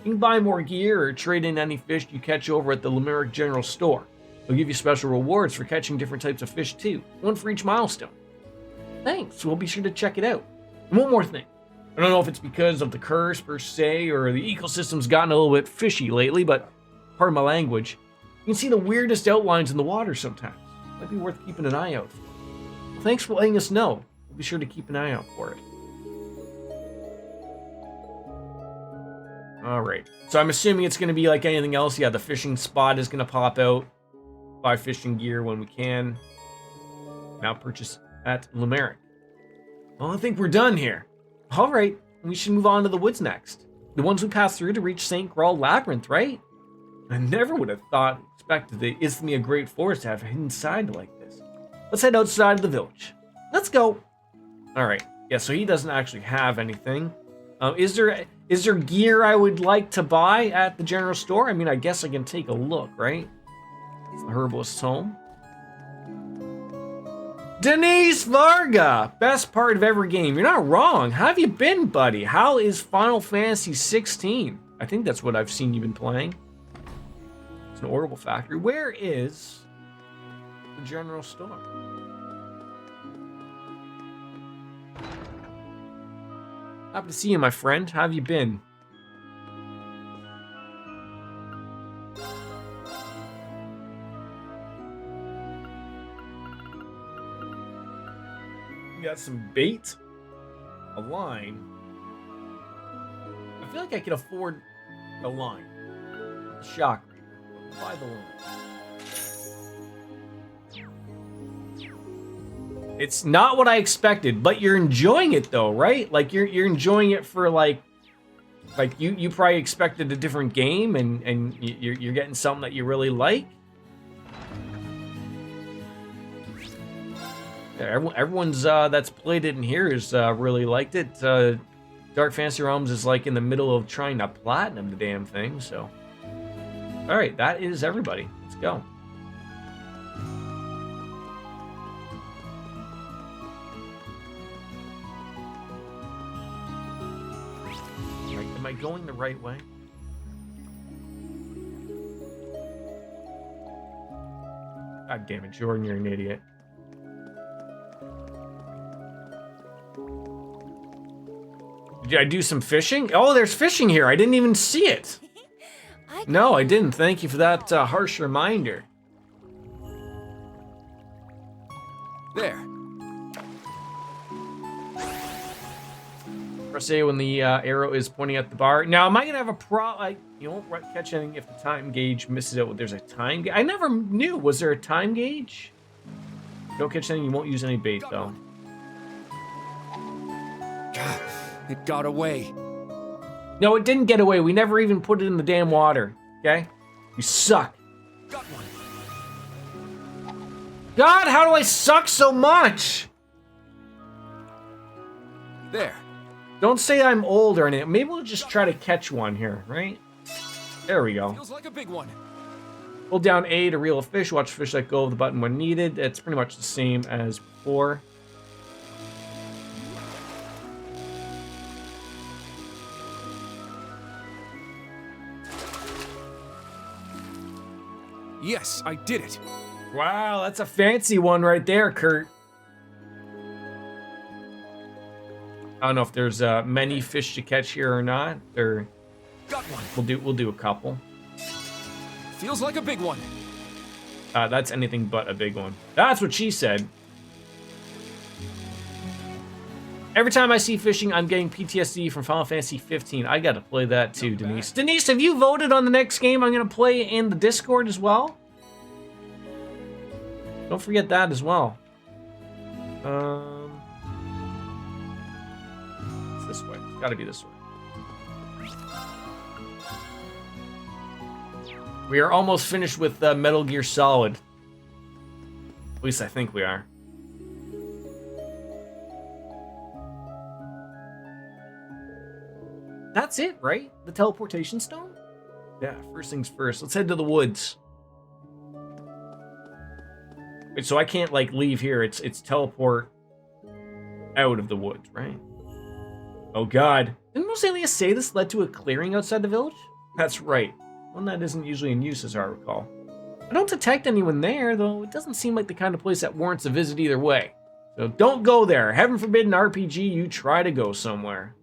You can buy more gear or trade in any fish you catch over at the Limerick General Store. They'll give you special rewards for catching different types of fish too, one for each milestone. Thanks, we'll be sure to check it out. And one more thing. I don't know if it's because of the curse per se or the ecosystem's gotten a little bit fishy lately, but pardon my language, you can see the weirdest outlines in the water sometimes. Might be worth keeping an eye out for. Well, thanks for letting us know. We'll be sure to keep an eye out for it. Alright, so I'm assuming it's going to be like anything else. Yeah, the fishing spot is going to pop out. Buy fishing gear when we can. Now purchase at Limerick. Well, I think we're done here. Alright, we should move on to the woods next. The ones we passed through to reach St. Graal Labyrinth, right? I never would have expected the Isthmia Great Forest to have a hidden side like this. Let's head outside of the village. Let's go. Alright, yeah, so he doesn't actually have anything. Is there gear I would like to buy at the general store? I mean, I guess I can take a look, right? It's the herbalist's home. Denise Varga! Best part of every game. You're not wrong. How have you been, buddy? How is Final Fantasy 16? I think that's what I've seen you've been playing. It's an Orbital Factory. Where is the general store? Happy to see you, my friend. How have you been? You got some bait, a line. I feel like I could afford a line. A shock. Buy the line. It's not what I expected, but you're enjoying it though, right? Like you're enjoying it for like you probably expected a different game and you're getting something that you really like. Yeah, everyone's that's played it in here has really liked it. Dark Fantasy Realms is like in the middle of trying to platinum the damn thing, so. All right, that is everybody. Let's go. Am I going the right way? God damn it, Jordan, you're an idiot. Did I do some fishing? Oh, there's fishing here. I didn't even see it. like? No, I didn't. Thank you for that harsh reminder. There. Press A when the arrow is pointing at the bar. Now, am I gonna have a you won't catch anything if the time gauge misses out. There's a time gauge. I never knew. Was there a time gauge? Don't catch anything. You won't use any bait though. God, it got away. No, it didn't get away. We never even put it in the damn water. Okay? You suck. Got one. God, how do I suck so much? There. Don't say I'm old or anything. Maybe we'll just try to catch one here, right? There we go. Feels like a big one. Hold down A to reel a fish. Watch fish let go of the button when needed. It's pretty much the same as before. Yes, I did it. Wow, that's a fancy one right there, Kurt. I don't know if there's many fish to catch here or not. Or got one. We'll do a couple. Feels like a big one. That's anything but a big one. That's what she said. Every time I see fishing, I'm getting PTSD from Final Fantasy 15. I gotta play that too, Denise. Denise, have you voted on the next game I'm gonna play in the Discord as well? Don't forget that as well. It's this way. It's gotta be this way. We are almost finished with Metal Gear Solid. At least I think we are. That's it, right? The teleportation stone? Yeah, first things first. Let's head to the woods. Wait, so I can't, like, leave here. It's teleport out of the woods, right? Oh, God. Didn't Rosalia say this led to a clearing outside the village? That's right. One that isn't usually in use, as I recall. I don't detect anyone there, though it doesn't seem like the kind of place that warrants a visit either way. So don't go there. Heaven forbid in RPG you try to go somewhere.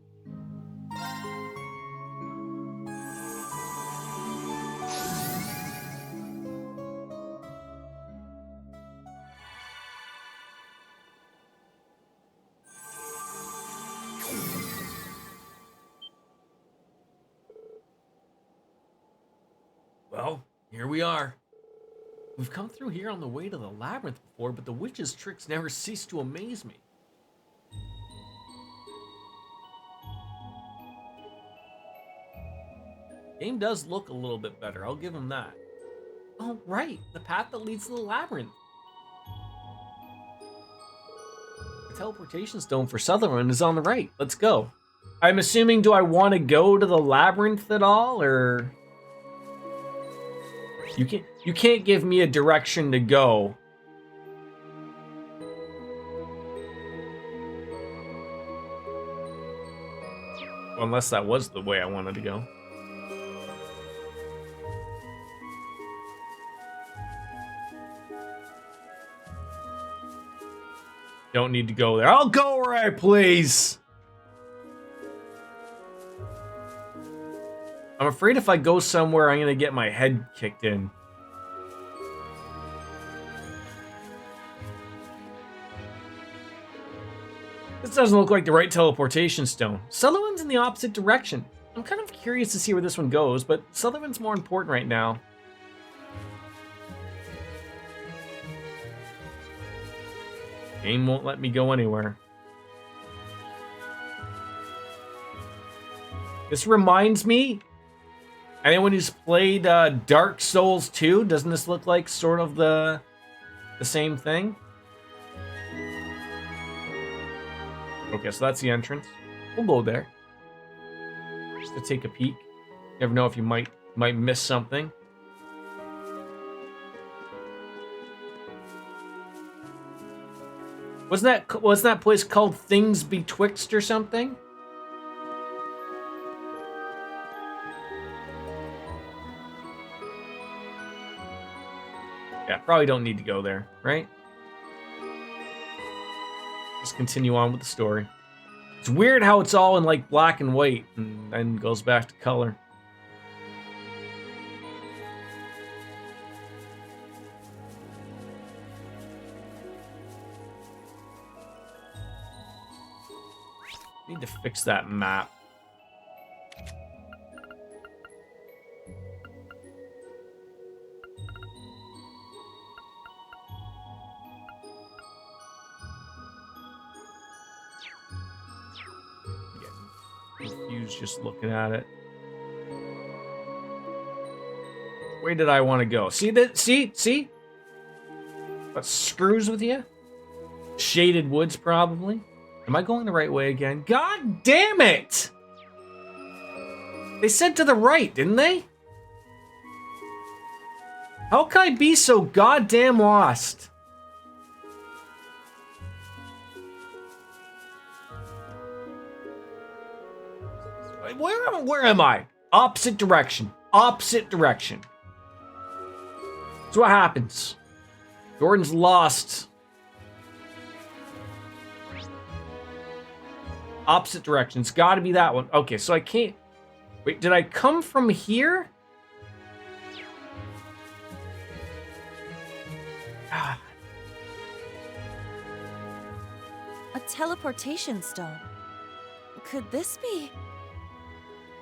Well, here we are. We've come through here on the way to the labyrinth before, but the witch's tricks never cease to amaze me. Game does look a little bit better, I'll give him that. Oh, right, the path that leads to the labyrinth. The teleportation stone for Sutherland is on the right. Let's go. I'm assuming, do I want to go to the labyrinth at all, or... You can't give me a direction to go. Unless that was the way I wanted to go. Don't need to go there. I'll go where I please. I'm afraid if I go somewhere, I'm gonna get my head kicked in. This doesn't look like the right teleportation stone. Sutherland's in the opposite direction. I'm kind of curious to see where this one goes, but Sutherland's more important right now. Game won't let me go anywhere. This reminds me, anyone who's played Dark Souls 2, doesn't this look like sort of the same thing? Okay, so that's the entrance. We'll go there. Just to take a peek. Never know if you might miss something. Wasn't that place called Things Betwixt or something? Yeah, probably don't need to go there, right? Just continue on with the story. It's weird how it's all in like black and white and then goes back to color. Need to fix that map. Getting confused just looking at it. Where did I want to go? See that? See? What screws with you? Shaded woods, probably. Am I going the right way again? God damn it! They said to the right, didn't they? How can I be so goddamn lost? Where am I? Opposite direction. Opposite direction. That's what happens. Gordon's lost. Opposite direction. It's got to be that one. Okay, so I can't... Wait, did I come from here? Ah. A teleportation stone. Could this be?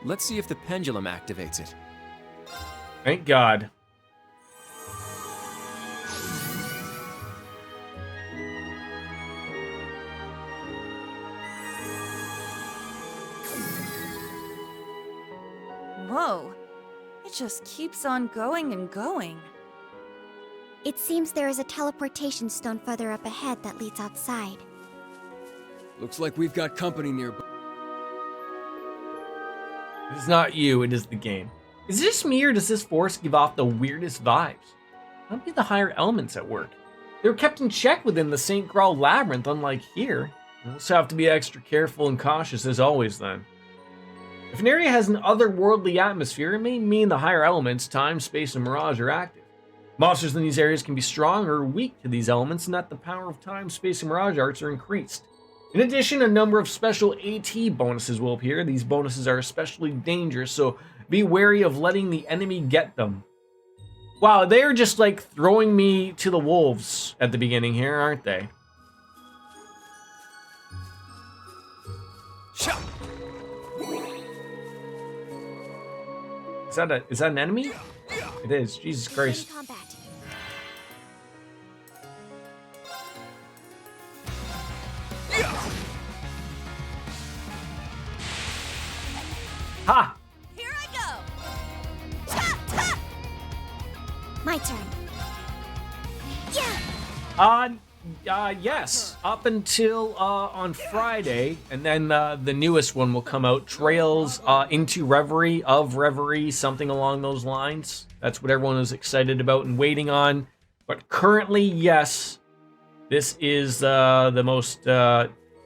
Let's see if the pendulum activates it. Thank God. Whoa. It just keeps on going and going. It seems there is a teleportation stone further up ahead that leads outside. Looks like we've got company nearby. It's not you, it is the game. Is this me or does this force give off the weirdest vibes? Might be the higher elements at work. They were kept in check within the St. Graal labyrinth, unlike here. We'll also have to be extra careful and cautious as always then. If an area has an otherworldly atmosphere, it may mean the higher elements, time, space, and mirage are active. Monsters in these areas can be strong or weak to these elements, and that the power of time, space, and mirage arts are increased. In addition, a number of special AT bonuses will appear. These bonuses are especially dangerous, so be wary of letting the enemy get them. Wow, they're just like throwing me to the wolves at the beginning here, aren't they? Is that an enemy? It is. Jesus Christ. Ha! Here I go. My turn. Yes. Up until on Friday, and then the newest one will come out. Trails into Reverie, of Reverie, something along those lines. That's what everyone is excited about and waiting on. But currently, yes, this is the most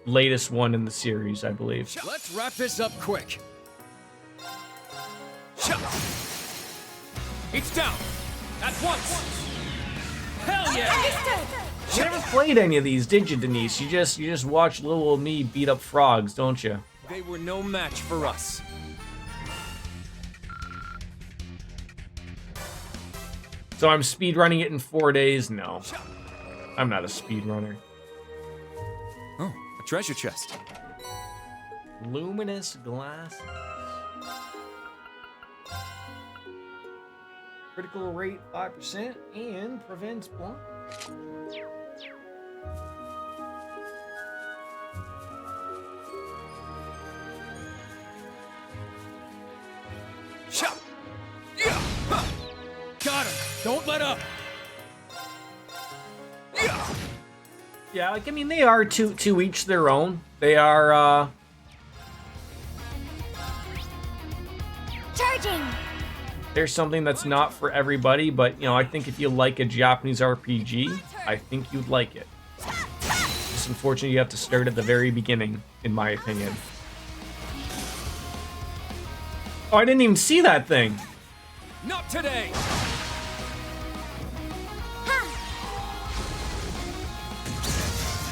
latest one in the series, I believe. Let's wrap this up quick. It's down. At once. Hell yeah! You never played any of these, did you, Denise? You just watched little old me beat up frogs, don't you? They were no match for us. So I'm speedrunning it in 4 days? No. I'm not a speedrunner. Oh, a treasure chest. Luminous glass. Critical rate 5% and prevents blind. Got him. Don't let up. Yeah, like I mean, they are to each their own. They are Charging. There's something that's not for everybody, but you know, I think if you like a Japanese RPG, I think you'd like it. It's unfortunate you have to start at the very beginning, in my opinion. Oh, I didn't even see that thing. Not today.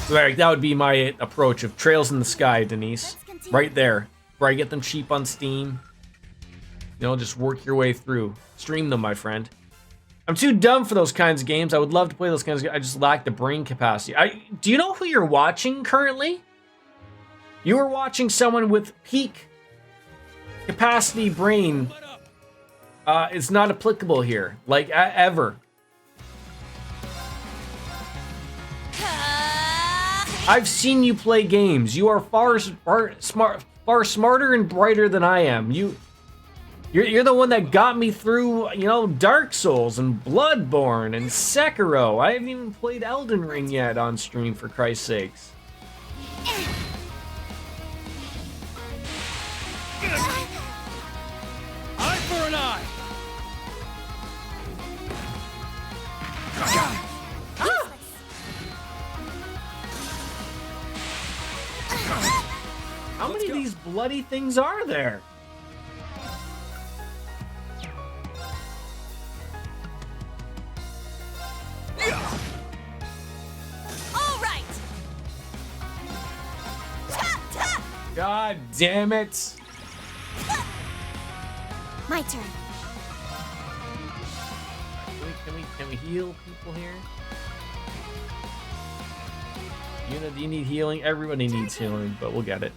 So that would be my approach of Trails in the Sky, Denise. Right there. Where I get them cheap on Steam. You know, just work your way through. Stream them, my friend. I'm too dumb for those kinds of games. I would love to play those kinds of games. I just lack the brain capacity. Do you know who you're watching currently? You are watching someone with peak capacity brain. It's not applicable here, like ever. I've seen you play games. You are far smarter and brighter than I am. You're the one that got me through, you know, Dark Souls and Bloodborne and Sekiro. I haven't even played Elden Ring yet on stream, for Christ's sakes. Eye for an eye! How many of these bloody things are there? All right. God damn it. My turn. Can we heal people here? You know, do you need healing? Everybody needs healing, but we'll get it.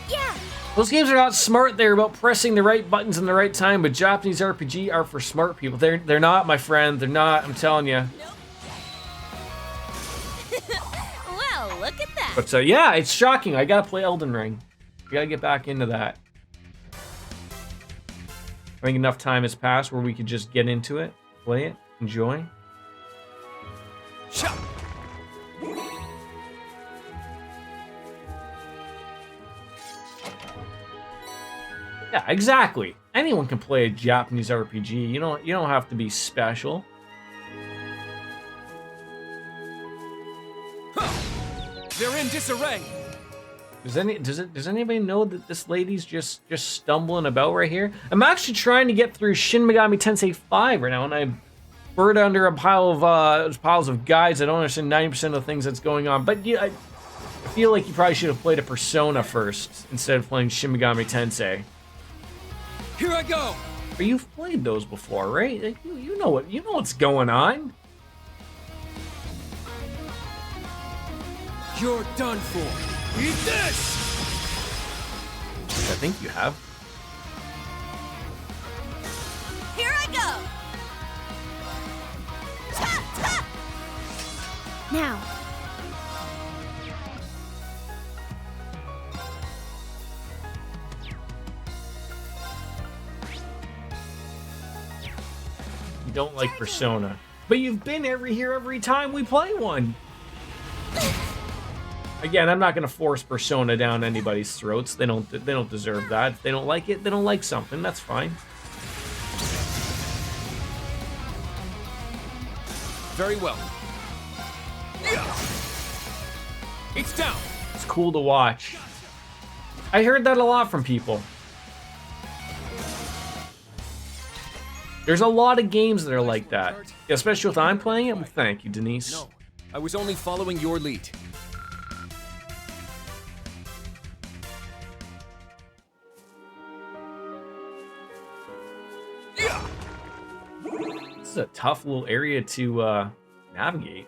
Yeah. Those games are not smart. They're about pressing the right buttons in the right time, but Japanese RPG are for smart people. They're not, my friend. They're not, I'm telling you. Well, look at that. But yeah, it's shocking. I gotta play Elden Ring. I gotta get back into that. I think enough time has passed where we could just get into it, play it, enjoy. Yeah, exactly. Anyone can play a Japanese RPG. You don't have to be special. They're in disarray. Does anybody know that this lady's just stumbling about right here? I'm actually trying to get through Shin Megami Tensei 5 right now, and I burned under a piles of guides. I don't understand 90% of the things that's going on. But yeah, I feel like you probably should have played a Persona first instead of playing Shin Megami Tensei. Here I go. But you've played those before, right? Like, you know what's going on. You're done for. Eat this! I think you have. Here I go. Now. You don't like Persona, but you've been here every time we play one. Again, I'm not going to force Persona down anybody's throats. They don't deserve that. If they don't like it, they don't like something. That's fine. Very well. It's down. It's cool to watch. I heard that a lot from people. There's a lot of games that are like that, especially if I'm playing it. Well, thank you, Denise. No, I was only following your lead. This is a tough little area to navigate.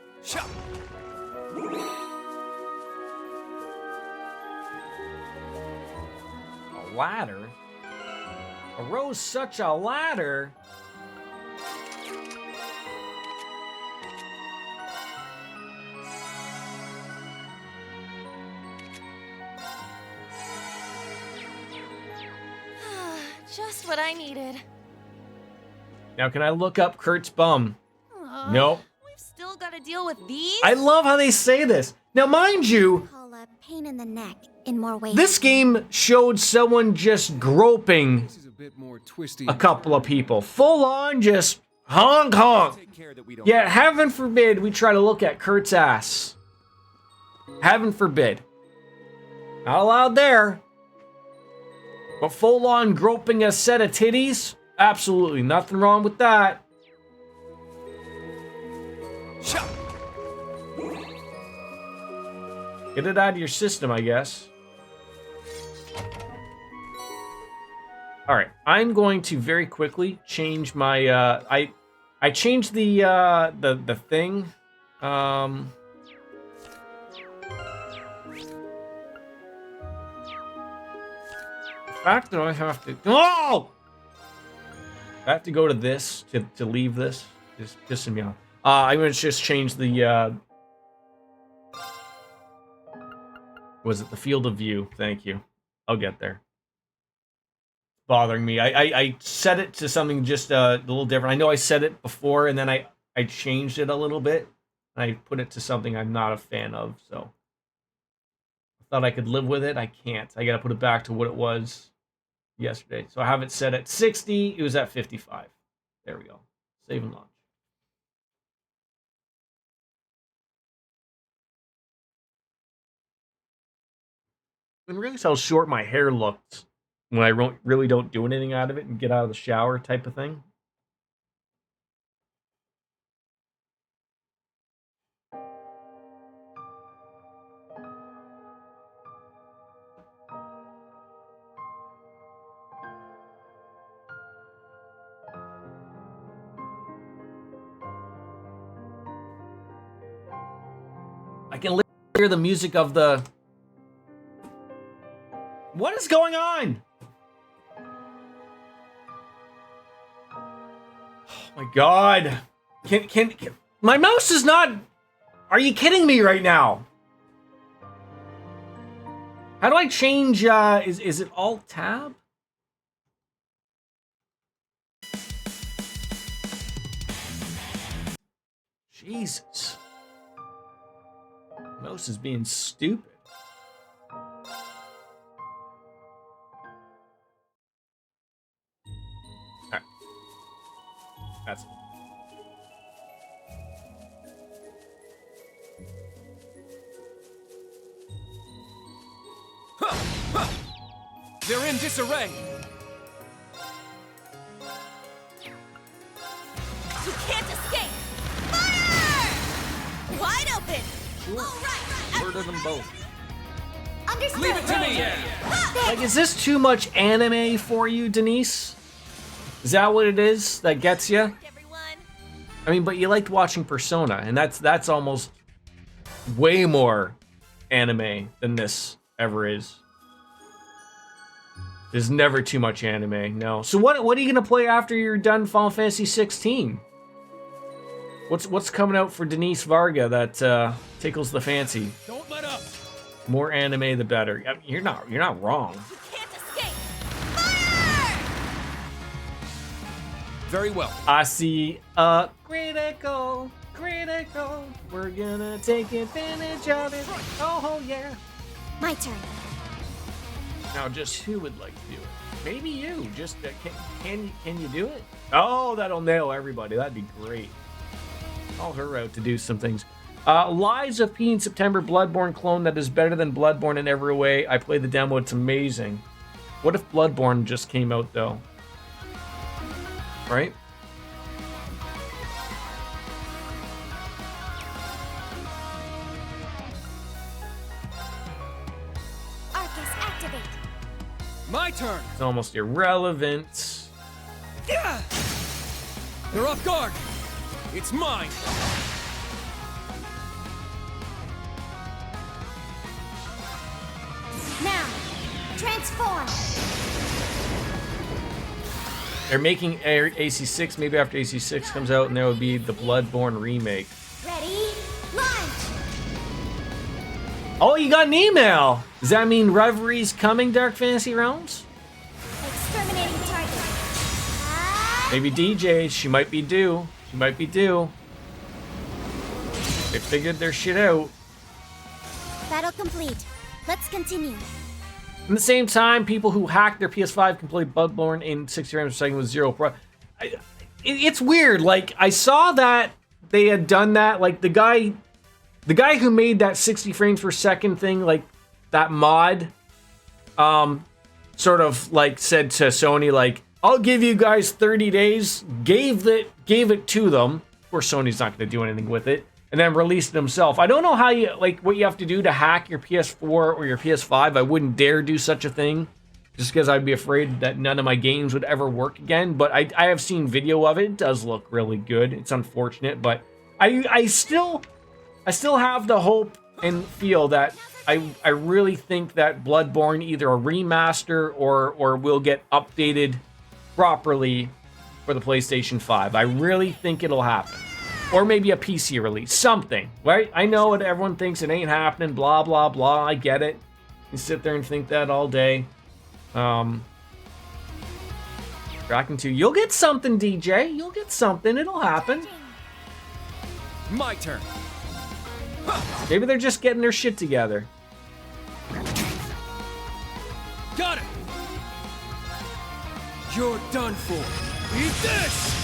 A ladder? Arose such a ladder? Just what I needed. Now, can I look up Kurt's bum? Nope. We've still got to deal with these? I love how they say this. Now, mind you, Call a pain in the neck in more ways. this game showed someone just groping a couple of people. Full on, just honk honk. Yet, heaven forbid we try to look at Kurt's ass. Heaven forbid. Not allowed there. But full on groping a set of titties? Absolutely nothing wrong with that. Get it out of your system, I guess. All right, I'm going to very quickly change my. I changed the thing. fact that I have to... Oh! I have to go to this to leave this. It's pissing me off. I'm going to just change the... Was it the field of view? Thank you. I'll get there. Bothering me. I set it to something just a little different. I know I said it before, and then I changed it a little bit. I put it to something I'm not a fan of, so... I thought I could live with it. I can't. I got to put it back to what it was yesterday. So I have it set at 60. It was at 55. There we go. Save and launch. I can really tell how short my hair looked when I really don't do anything out of it and get out of the shower type of thing. I can hear the music of the... What is going on? Oh my god. Can my mouse is not... Are you kidding me right now? How do I change, is it Alt-Tab? Jesus. Mouse is being stupid. Alright. That's it. They're in disarray. You can't escape! Fire! Wide open! All right. Murder them both. Understood. Leave it to me! Like, is this too much anime for you, Denise? Is that what it is that gets you? I mean, but you liked watching Persona, and that's almost way more anime than this ever is. There's never too much anime, no. So what are you gonna play after you're done Final Fantasy 16? What's coming out for Denise Varga that tickles the fancy? Don't let up. More anime, the better. I mean, you're not wrong. You can't escape! Fire! Very well. I see critical. We're gonna take advantage of it. Oh yeah. My turn. Now, just who would like to do it? Maybe you. Just can you do it? Oh, that'll nail everybody. That'd be great. Call her out to do some things. Lies of P in September, Bloodborne clone that is better than Bloodborne in every way. I played the demo. It's amazing. What if Bloodborne just came out though? Right? My turn. It's almost irrelevant. Yeah. They're off guard. It's mine. Now, transform. They're making AC6. Maybe after AC6 comes out, and there will be the Bloodborne remake. Ready? Launch. Oh, you got an email. Does that mean Reverie's coming, Dark Fantasy Realms? Exterminating target. Maybe DJ. She might be due. She might be due. They figured their shit out. Battle complete. Let's continue. At the same time, people who hack their PS5 can play Bloodborne in 60 frames per second with zero pro. It's weird. Like, I saw that they had done that. Like, the guy who made that 60 frames per second thing, like that mod, sort of like said to Sony, like, I'll give you guys 30 days. Gave it to them. Of course, Sony's not going to do anything with it. And then released it himself. I don't know how you, like, what you have to do to hack your PS4 or your PS5. I wouldn't dare do such a thing, just because I'd be afraid that none of my games would ever work again. But I have seen video of it. It does look really good. It's unfortunate, but I still have the hope and feel that I really think that Bloodborne either a remaster or will get updated properly for the PlayStation 5. I really think it'll happen. Or maybe a PC release. Something, right? I know what everyone thinks, it ain't happening, blah, blah, blah. I get it. You sit there and think that all day. Dragon 2. You'll get something, DJ. You'll get something. It'll happen. My turn. Maybe they're just getting their shit together. Got it! You're done for. Eat this!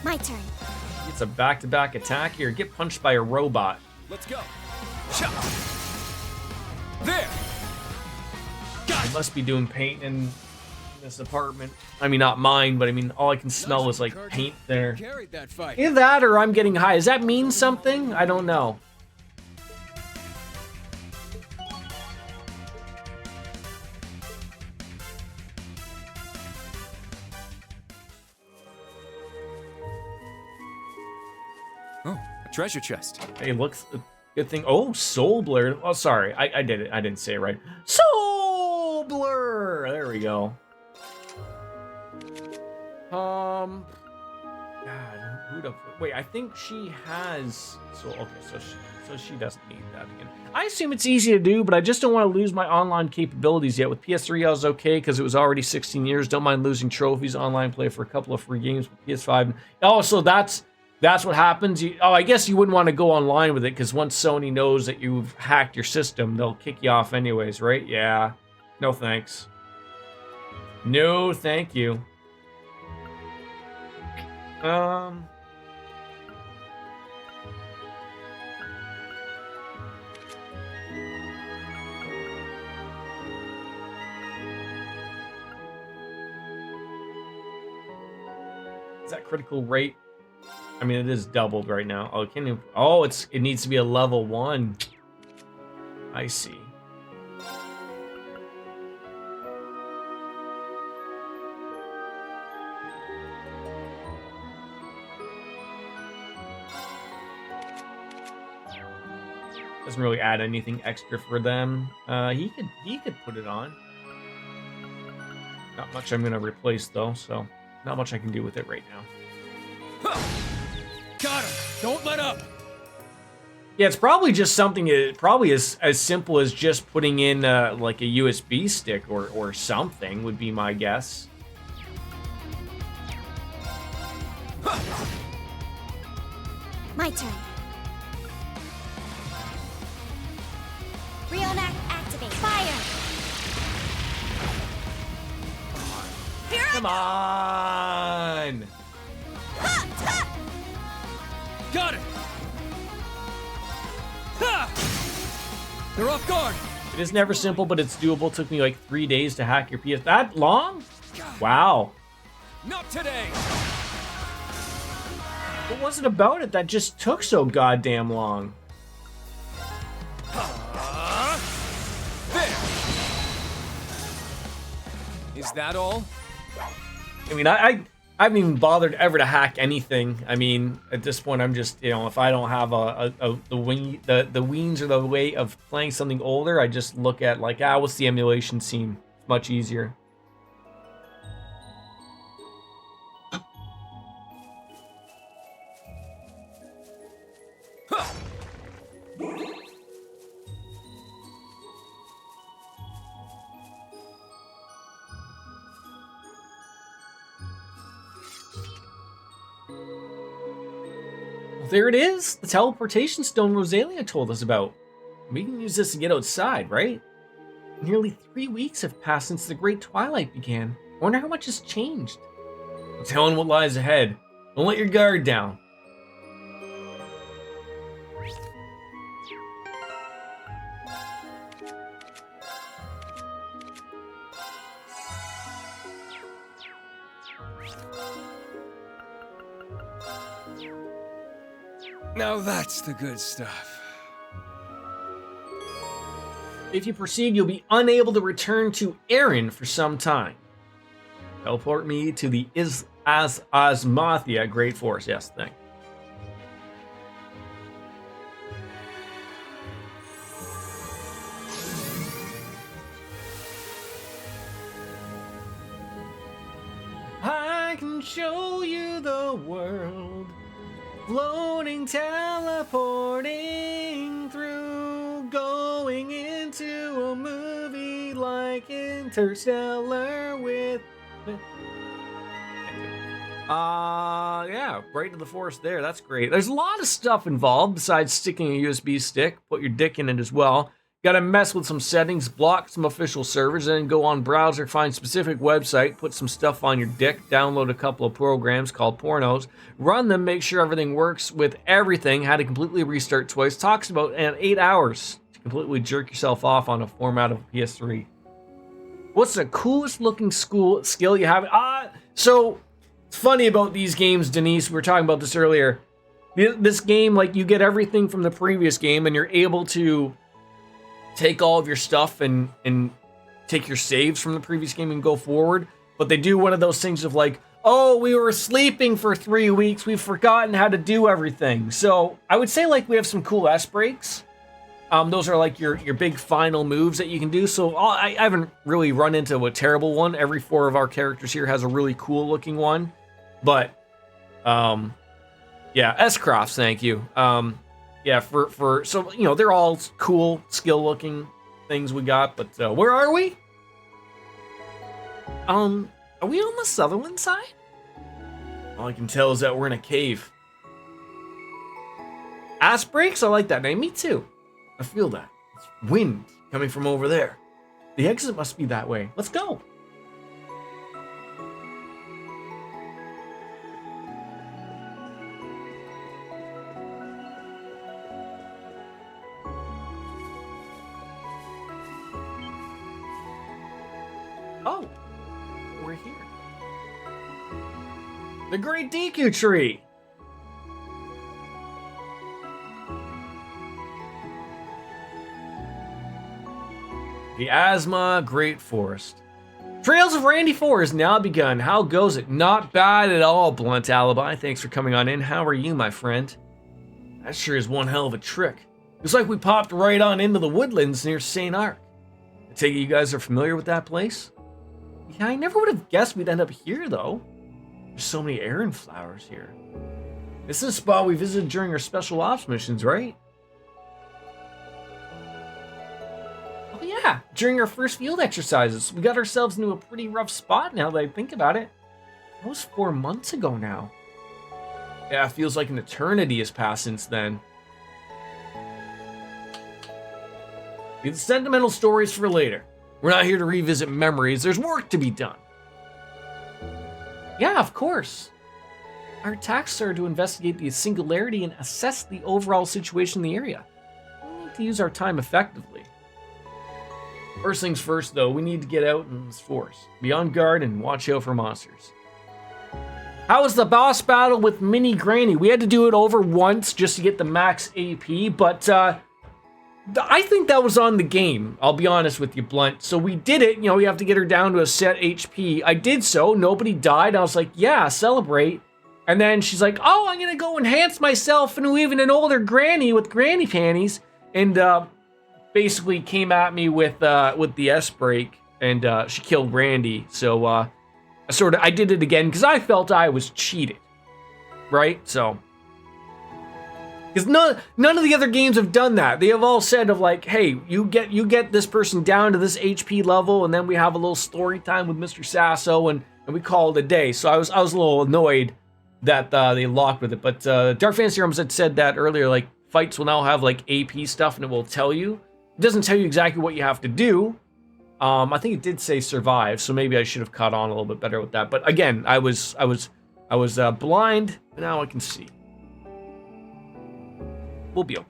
My turn. It's a back-to-back attack here. Get punched by a robot. Let's go. Chop. There. I must be doing paint in this apartment. I mean, not mine, but I mean, all I can smell is like paint there. Either that or I'm getting high. Does that mean something? I don't know. Oh, a treasure chest. Hey, looks good thing. Oh, Soul Blur. Oh, sorry. I did it. I didn't say it right. Soul Blur. There we go. God, who the... Wait, I think she has... So she doesn't need that again. I assume it's easy to do, but I just don't want to lose my online capabilities yet. With PS3, I was okay because it was already 16 years. Don't mind losing trophies, online play for a couple of free games with PS5. Oh, so that's what happens. I guess you wouldn't want to go online with it because once Sony knows that you've hacked your system, they'll kick you off anyways, right? Yeah. No thanks. No, thank you. Is that critical rate? I mean, it is doubled right now. Oh, can you? Oh, it needs to be a level 1. I see. Doesn't really add anything extra for them. He could put it on. Not much I'm gonna replace though, so not much I can do with it right now. Got him! Don't let up! Yeah, it's probably just something. Probably as simple as just putting in like a USB stick or something would be my guess. My turn. Reenact activate. Fire! Come on! Got it! Ha! They're off guard! It is never simple, but it's doable. Took me like 3 days to hack your PS. That long? Wow. Not today! What was it about it that just took so goddamn long? There! Is that all? I mean, I haven't even bothered ever to hack anything. I mean, at this point, I'm just, if I don't have the weens or the way of playing something older, I just look at like, what's the emulation scene? It's much easier. There it is, the teleportation stone Rosalia told us about. We can use this to get outside, right? Nearly 3 weeks have passed since the Great Twilight began. I wonder how much has changed. No telling what lies ahead. Don't let your guard down. Now that's the good stuff. If you proceed, you'll be unable to return to Erin for some time. Teleport me to the Asmothia Great Force. Yes, thing. I can show you the world. Floating, teleporting through, going into a movie like Interstellar with... yeah, right to the forest there. That's great. There's a lot of stuff involved besides sticking a USB stick. Put your dick in it as well. Gotta mess with some settings, block some official servers, then go on browser, find specific website, put some stuff on your dick, download a couple of programs called pornos, run them, make sure everything works with everything, how to completely restart twice. Talks about 8 hours to completely jerk yourself off on a format of PS3. What's the coolest looking skill you have? So it's funny about these games, Denise. We were talking about this earlier. This game, like, you get everything from the previous game, and you're able to take all of your stuff and take your saves from the previous game and go forward. But they do one of those things of like, oh, we were sleeping for 3 weeks. We've forgotten how to do everything. So I would say like we have some cool S breaks. Those are like your big final moves that you can do. So I haven't really run into a terrible one. Every 4 of our characters here has a really cool looking one. But yeah, S-Crofts, thank you. Yeah, so, you know, they're all cool, skill-looking things we got, but where are we? Are we on the Sutherland side? All I can tell is that we're in a cave. Ass breaks? I like that name. Me too. I feel that. It's wind coming from over there. The exit must be that way. Let's go. Oh, we're here. The Great Deku Tree. The Asma Great Forest. Trails of Randy 4 has now begun. How goes it? Not bad at all, Blunt Alibi. Thanks for coming on in. How are you, my friend? That sure is one hell of a trick. It's like we popped right on into the woodlands near St. Arc. I take it you guys are familiar with that place? Yeah, I never would have guessed we'd end up here, though. There's so many Aaron flowers here. This is a spot we visited during our special ops missions, right? Oh yeah, during our first field exercises. We got ourselves into a pretty rough spot now that I think about it. That was 4 months ago now. Yeah, it feels like an eternity has passed since then. Leave the sentimental stories for later. We're not here to revisit memories. There's work to be done. Yeah, of course. Our tasks are to investigate the singularity and assess the overall situation in the area. We need to use our time effectively. First things first, though, we need to get out in this forest. Be on guard and watch out for monsters. How was the boss battle with Mini Granny? We had to do it over once just to get the max AP, but I think that was on the game, I'll be honest with you, Blunt. So we did it, you know, we have to get her down to a set HP. I did so, nobody died. I was like, yeah, celebrate. And then she's like, oh, I'm gonna go enhance myself into even an older granny with granny panties. And basically came at me with the S-break, and she killed Randy. So I did it again because I felt I was cheated, right? So. Because none of the other games have done that. They have all said of like, hey, you get this person down to this HP level, and then we have a little story time with Mr. Sasso, and we call it a day. So I was a little annoyed that they locked with it. But Dark Fantasy Realms had said that earlier, like fights will now have like AP stuff, and it will tell you. It doesn't tell you exactly what you have to do. I think it did say survive, so maybe I should have caught on a little bit better with that. But again, I was blind, but now I can see. We'll be okay.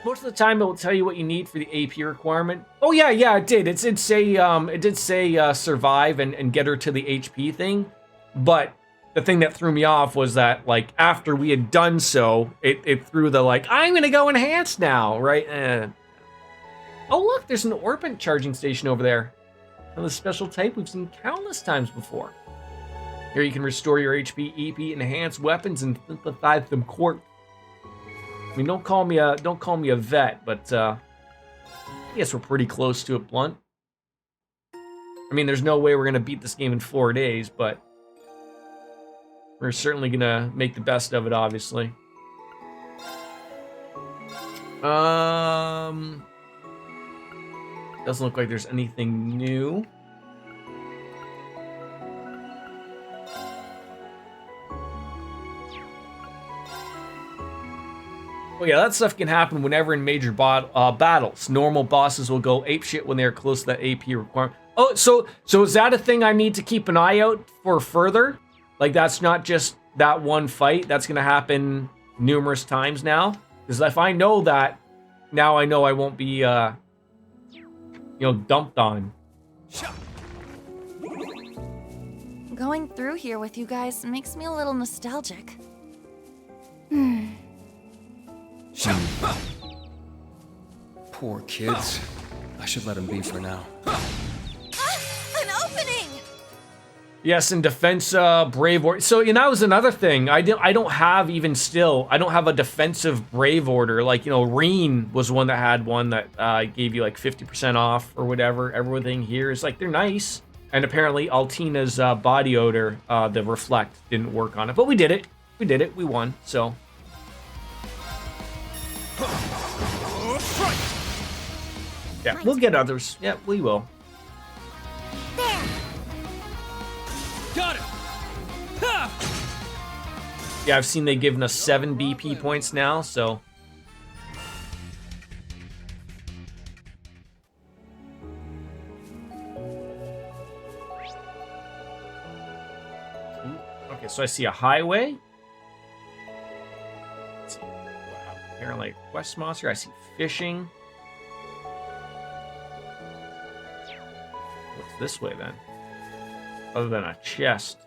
most of the time it will tell you what you need for the AP requirement. Oh yeah, it did. It did say survive and get her to the HP thing. But the thing that threw me off was that, like, after we had done so, it threw the, like, I'm gonna go enhanced now, right? Oh look, there's an orbit charging station over there. Another special type we've seen countless times before. Here you can restore your HP, EP, enhance weapons, and synthesize them quartz. I mean, don't call me a vet, but I guess we're pretty close to it, Blunt. I mean, there's no way we're gonna beat this game in 4 days, but we're certainly gonna make the best of it, obviously. Doesn't look like there's anything new. Oh yeah, that stuff can happen whenever in major battles. Normal bosses will go apeshit when they're close to that AP requirement. Oh, so is that a thing I need to keep an eye out for further? Like, that's not just that one fight. That's going to happen numerous times now. Because if I know that, now I know I won't be, dumped on. Going through here with you guys makes me a little nostalgic. Poor kids. I should let them be for now. An opening! Yes, in defense, brave order. So, that was another thing. I don't have a defensive brave order. Like, Reen was one that had one that gave you like 50% off or whatever. Everything here is like, they're nice. And apparently Altina's body odor, the reflect, didn't work on it. But we did it. We won. So. Yeah, we'll get others. Yeah, we will. There. Got it. Ha! Yeah, I've seen they've given us 7 BP points now, so. Okay, so I see a highway. Let's see. Wow. Apparently, quest monster. I see fishing. What's this way then? Other than a chest.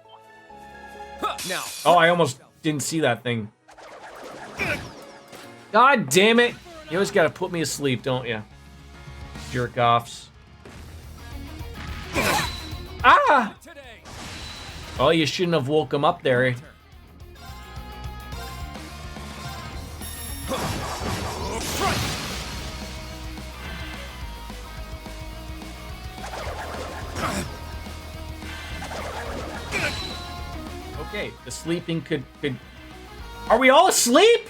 Now. Oh, I almost didn't see that thing. God damn it! You always gotta put me asleep, don't you? Jerk offs. Ah! Oh, you shouldn't have woke him up there. Okay, the sleeping could... Are we all asleep?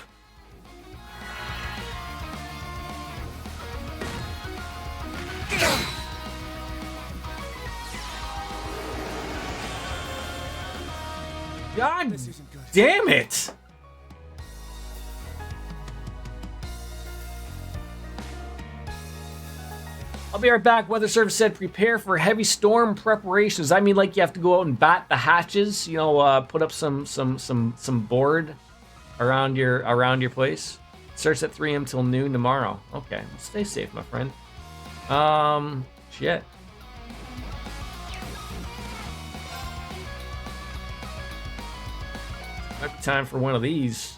God damn it! I'll be right back. Weather Service said prepare for heavy storm preparations. I mean, like, you have to go out and bat the hatches, put up some board around your place. Starts at 3 a.m. till noon tomorrow. Okay, well, stay safe, my friend. Shit. Might be time for one of these.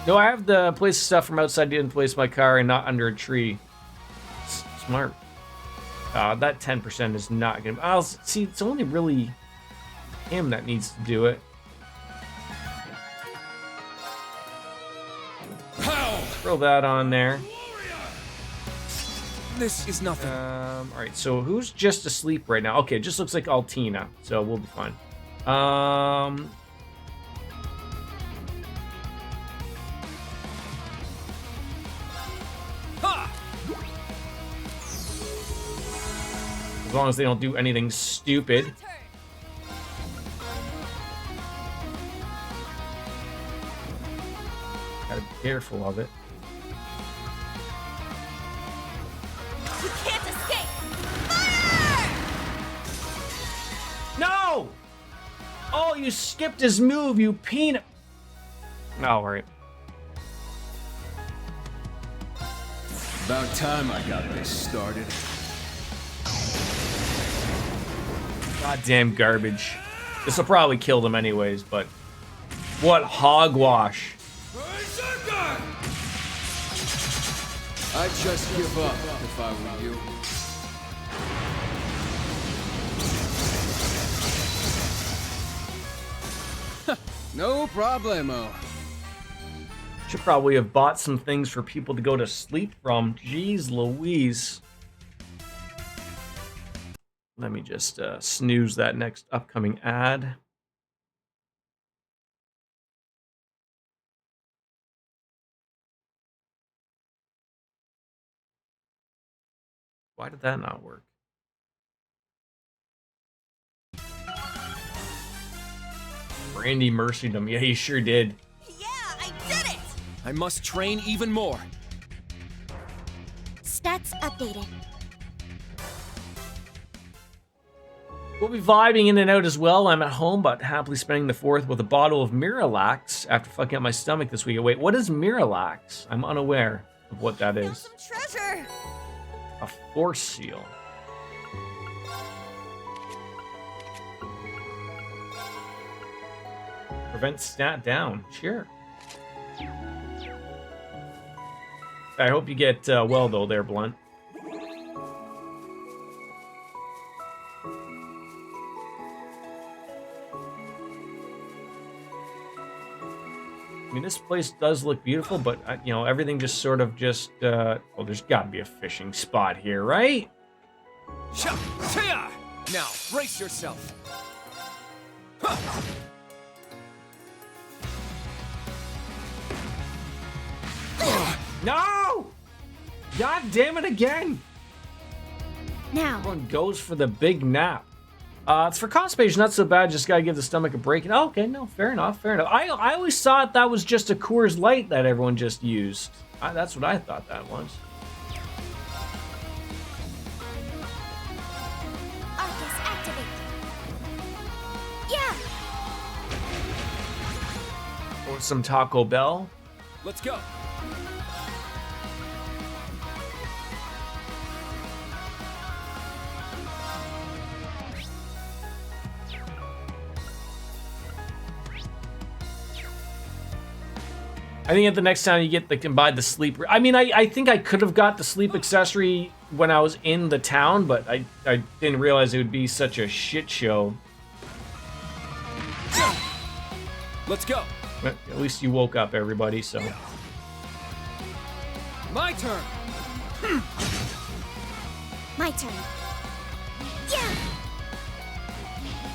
No, I have the place stuff from outside to place my car and not under a tree. Smart. That 10% is not gonna. I'll see. It's only really him that needs to do it. Throw that on there. This is nothing. All right. So who's just asleep right now? Okay, it just looks like Altina, so we'll be fine. As long as they don't do anything stupid. Gotta be careful of it. You can't escape! Fire! No! you skipped his move, you peanut. All right. About time I got this started. Goddamn garbage. This will probably kill them anyways, but what hogwash. I'd just give up if I were you. No problemo. Should probably have bought some things for people to go to sleep from. Jeez Louise. Let me just snooze that next upcoming ad. Why did that not work? Randy mercied him. Yeah, he sure did. Yeah, I did it! I must train even more. Stats updated. We'll be vibing in and out as well. I'm at home, but happily spending the 4th with a bottle of Miralax after fucking up my stomach this week. Wait, what is Miralax? I'm unaware of what that is. Some treasure! A force seal. Prevent stat down. Sure. I hope you get well, though, there, Blunt. I mean, this place does look beautiful, but, you know, everything just sort of just, well, there's got to be a fishing spot here, right? Now, brace yourself. No! God damn it again! Now. Everyone goes for the big nap. It's for constipation, not so bad. Just gotta give the stomach a break. Oh, okay, no, fair enough, fair enough. I always thought that was just a Coors Light that everyone just used. That's what I thought that was. Arcus activate. Yeah. Or some Taco Bell. Let's go. I think at the next time you get can buy the sleep. I mean, I think I could have got the sleep accessory when I was in the town, but I didn't realize it would be such a shit show. Let's go. But at least you woke up, everybody, so. My turn. My turn. Yeah.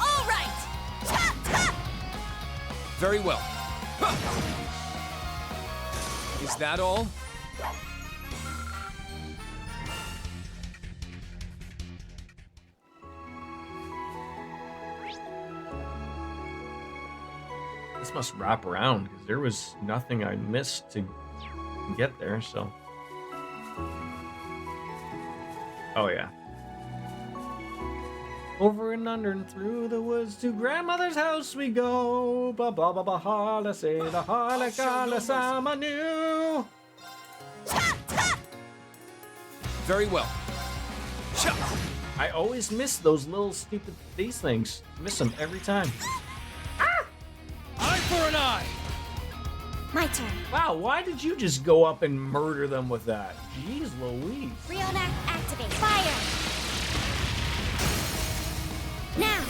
All right. Ta, ta. Very well. Is that all? This must wrap around because there was nothing I missed to get there, so. Oh, yeah. Over and under and through the woods to grandmother's house we go. Ba ba ba ba ha la say la ha la ka la samanu. Very well. I always miss those little stupid these things. Miss them every time. Eye for an eye. My turn. Wow, why did you just go up and murder them with that? Jeez Louise. Rionac activate. Fire. Now.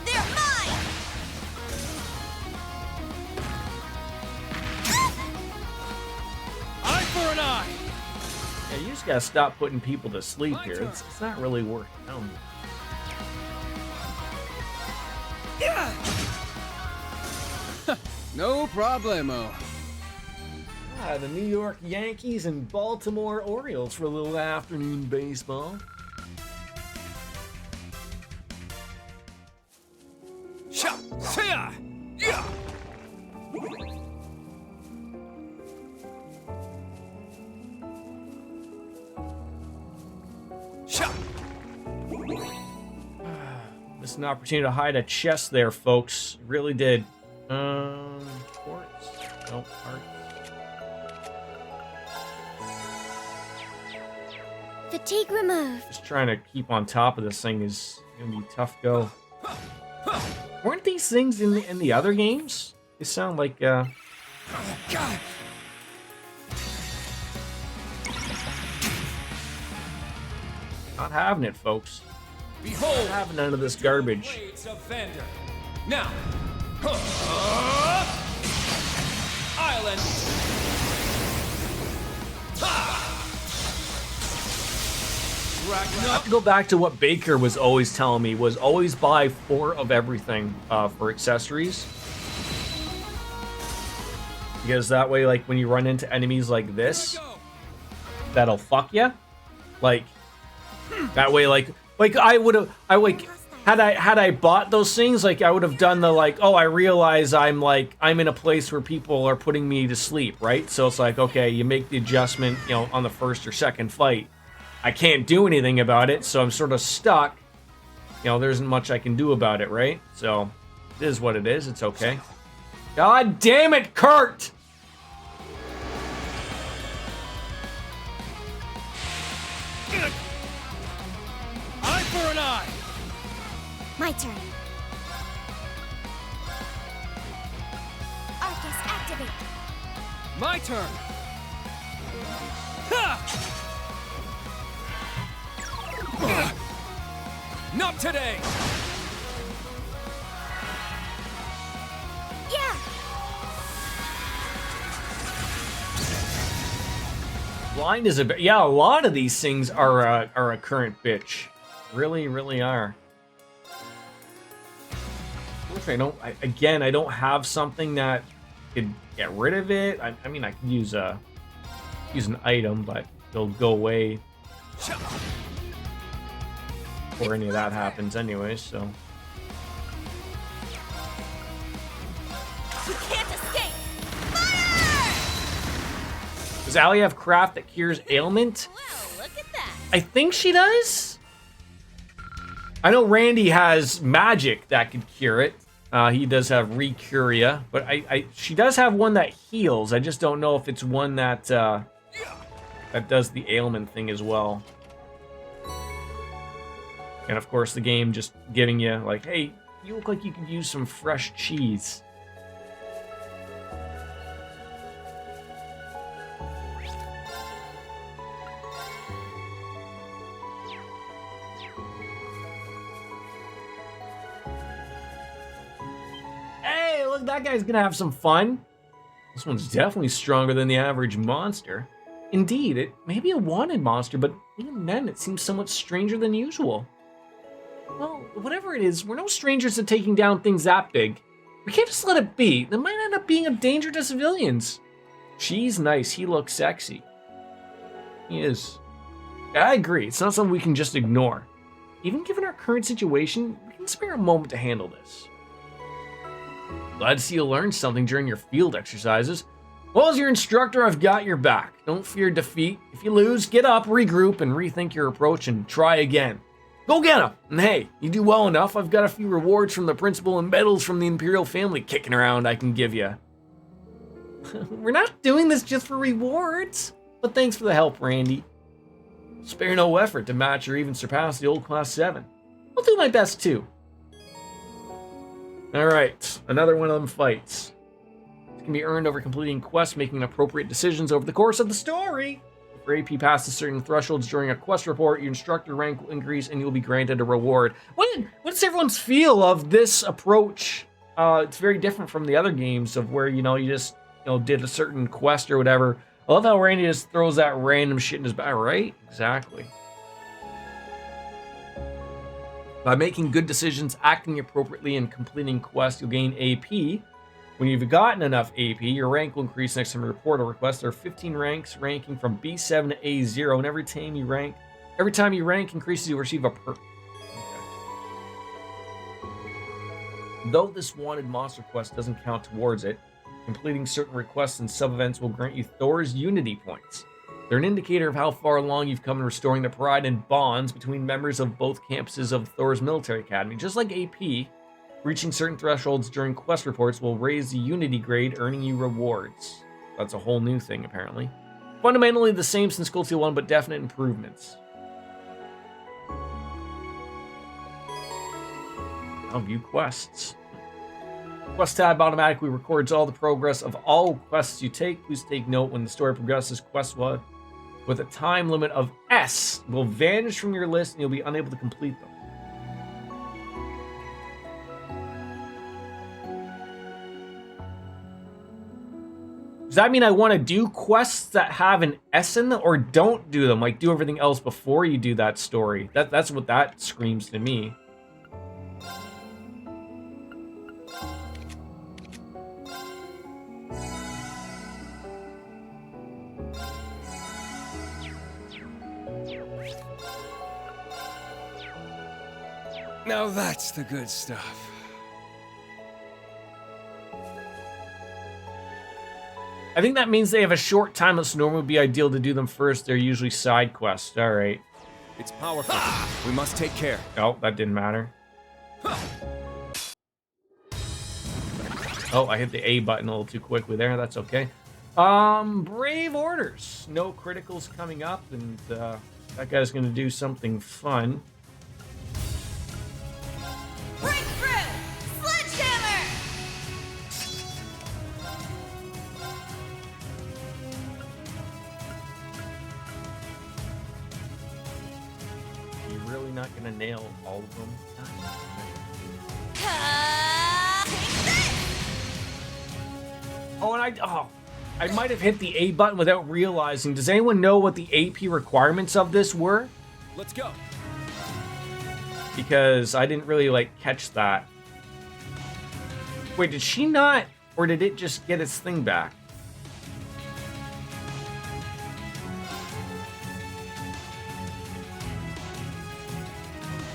They're mine. Eye for an eye. Yeah, you just gotta stop putting people to sleep here. It's not really working out. Yeah. No problemo. The New York Yankees and Baltimore Orioles for a little afternoon baseball. Yeah. missed an opportunity to hide a chest there, folks. Really did. Quartz. Nope, hearts. Fatigue removed. Just trying to keep on top of this thing is gonna be tough go. Weren't these things in the other games? They sound like God. not having it, folks. Behold, Not having none of this garbage. blades of Vander. Now, Island. I have to go back to what Baker was always telling me, was always buy 4 of everything for accessories. Because that way, like, when you run into enemies like this, that'll fuck you. Like, that way, like had I bought those things, like, I would have done the, like, oh, I realize I'm in a place where people are putting me to sleep, right? So it's like, okay, you make the adjustment, you know, on the first or second fight. I can't do anything about it, so I'm sort of stuck. You know, there isn't much I can do about it, right? So, it is what it is. It's okay. God damn it, Kurt! Eye for an eye. My turn. Arcus, activate. My turn. Ha! Not today. Yeah. Blind is a yeah. A lot of these things are a current bitch. Really, really are. Unfortunately, I don't have something that could get rid of it. I mean, I could use an item, but it'll go away before any of that happens, anyway. So. You can't escape! Fire! Does Allie have craft that cures ailment? Well, look at that. I think she does. I know Randy has magic that could cure it. He does have Recuria, but she does have one that heals. I just don't know if it's one that that does the ailment thing as well. And of course, the game just giving you like, hey, you look like you could use some fresh cheese. Hey, look, that guy's gonna have some fun. This one's definitely stronger than the average monster. Indeed, it may be a wanted monster, but even then, it seems somewhat stranger than usual. Well, whatever it is, we're no strangers to taking down things that big. We can't just let it be. That might end up being a danger to civilians. She's nice. He looks sexy. He is. I agree. It's not something we can just ignore. Even given our current situation, we can spare a moment to handle this. Glad to see you learned something during your field exercises. Well, as your instructor, I've got your back. Don't fear defeat. If you lose, get up, regroup, and rethink your approach and try again. Go get him! And hey, you do well enough, I've got a few rewards from the principal and medals from the Imperial family kicking around I can give you. We're not doing this just for rewards. But thanks for the help, Randy. Spare no effort to match or even surpass the old Class 7. I'll do my best too. Alright, another one of them fights. It can be earned over completing quests, making appropriate decisions over the course of the story. If your AP passes certain thresholds during a quest report, your instructor rank will increase and you'll be granted a reward. What does everyone's feel of this approach? It's very different from the other games of where, you just, did a certain quest or whatever. I love how Randy just throws that random shit in his back, right? Exactly. By making good decisions, acting appropriately, and completing quests, you'll gain AP. When you've gotten enough AP, your rank will increase next time you report a request. There are 15 ranks, ranking from B7 to A0, and every time you rank increases, you receive a perk. Okay. Though this wanted monster quest doesn't count towards it, completing certain requests and sub-events will grant you Thor's Unity points. They're an indicator of how far along you've come in restoring the pride and bonds between members of both campuses of Thor's military academy. Just like AP, reaching certain thresholds during quest reports will raise the unity grade, earning you rewards. That's a whole new thing, apparently. Fundamentally the same since School Teal 1, but definite improvements. Now view quests. Quest tab automatically records all the progress of all quests you take. Please take note when the story progresses, quests with a time limit of S will vanish from your list and you'll be unable to complete them. Does that mean I want to do quests that have an S in them, or don't do them? Like, do everything else before you do that story? That's what that screams to me. Now that's the good stuff. I think that means they have a short time limit, so normally would be ideal to do them first. They're usually side quests. All right. It's powerful. We must take care. Oh, that didn't matter. Oh, I hit the A button a little too quickly there. That's okay. Brave Orders. No criticals coming up, and that guy's going to do something fun. Breakthrough! Sledgehammer! You're really not going to nail all of them? Oh, and I might have hit the A button without realizing. Does anyone know what the AP requirements of this were? Let's go. Because I didn't really, like, catch that. Wait, did she not? Or did it just get its thing back?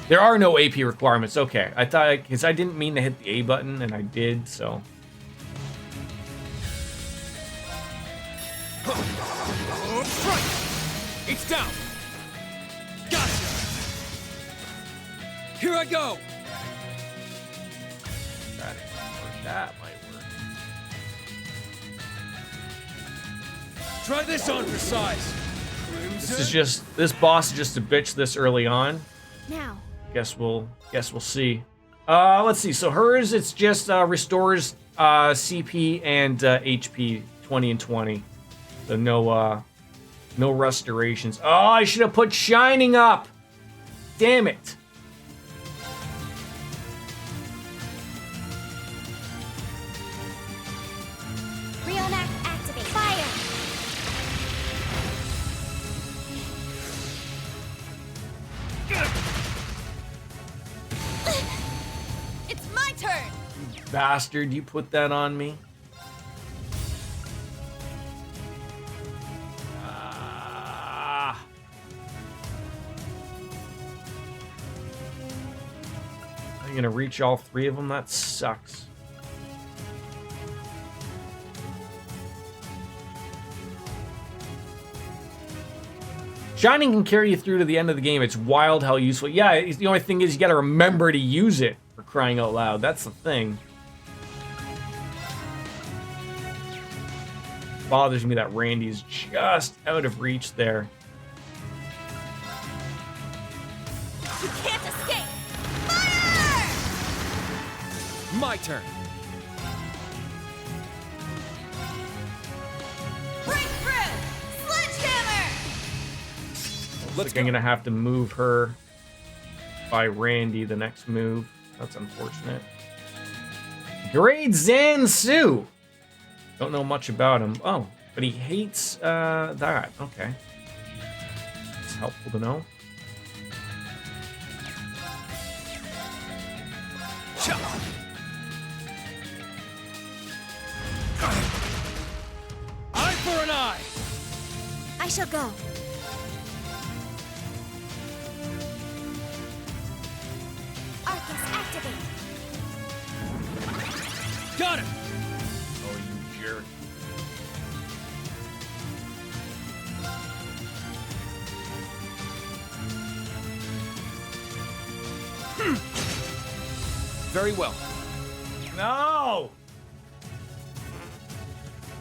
There are no AP requirements. Okay. I thought, because I didn't mean to hit the A button, and I did, so. It's down. Gotcha. Here I go. That might work. Try this on for size. This boss is just a bitch this early on. Now. Guess we'll see. Let's see. So hers, it's just restores CP and HP 20 and 20. So no restorations. Oh, I should have put Shining up. Damn it. Rionac, activate. Fire! It's my turn! Bastard, you put that on me. I'm gonna reach all three of them? That sucks. Shining can carry you through to the end of the game. It's wild how useful. Yeah, the only thing is you gotta remember to use it, for crying out loud. That's the thing. Bothers me that Randy's just out of reach there. You can't escape! Fire! My turn. Breakthrough! Sledgehammer! Looks like I'm gonna have to move her by Randy the next move. That's unfortunate. Great Zansu! Don't know much about him. Oh, but he hates that. Okay. It's helpful to know. Eye for an eye! I shall go. Arcus, activate. Got him! Oh, you jerk. Very well. No!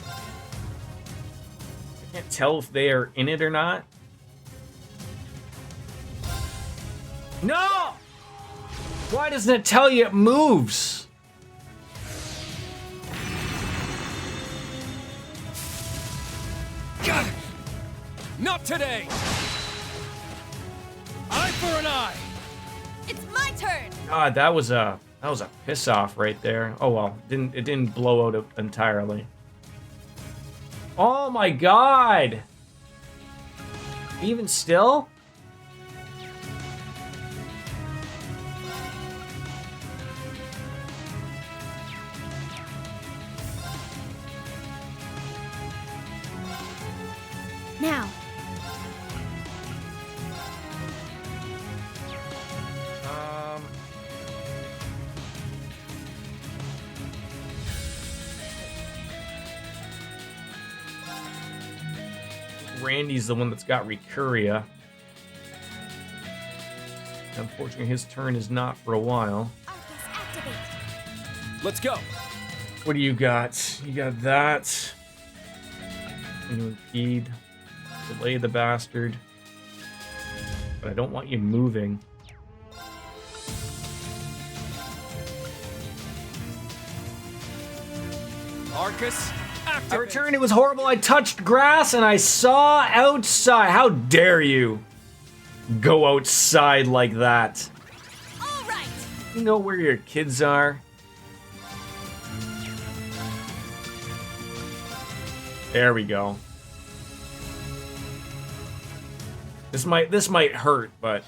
I can't tell if they are in it or not. No! Why doesn't it tell you it moves? Got it! Not today! Eye for an eye! It's my turn! God, that was a piss off right there. Oh well, it didn't blow out entirely. Oh my God! Even still? Now. Randy's the one that's got Recuria. Unfortunately, his turn is not for a while. Let's go. What do you got? You got that. You impede. Delay the bastard. But I don't want you moving. Arcus, activate. I returned. It was horrible. I touched grass and I saw outside. How dare you go outside like that? All right. You know where your kids are? There we go. This might hurt, but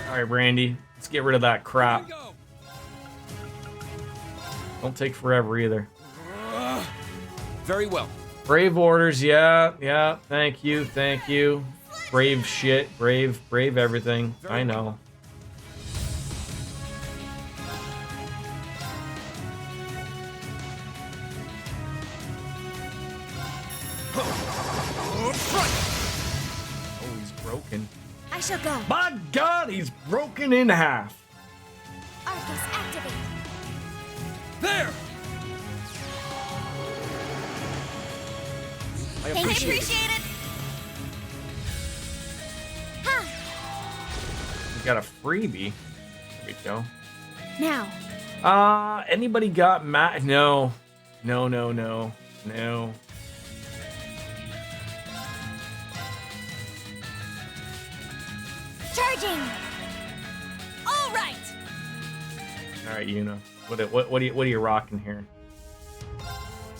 all right, Randy, let's get rid of that crap. Don't take forever either. Very well. Brave orders, yeah. Thank you. Brave shit, brave everything. I know. Oh, he's broken. I shall go. My God, he's broken in half. Arcus, activate. There! I Appreciate appreciate it. it. We got a freebie. There we go. Now. Anybody got No. Charging. All right. All right, Yuna. What are you rocking here?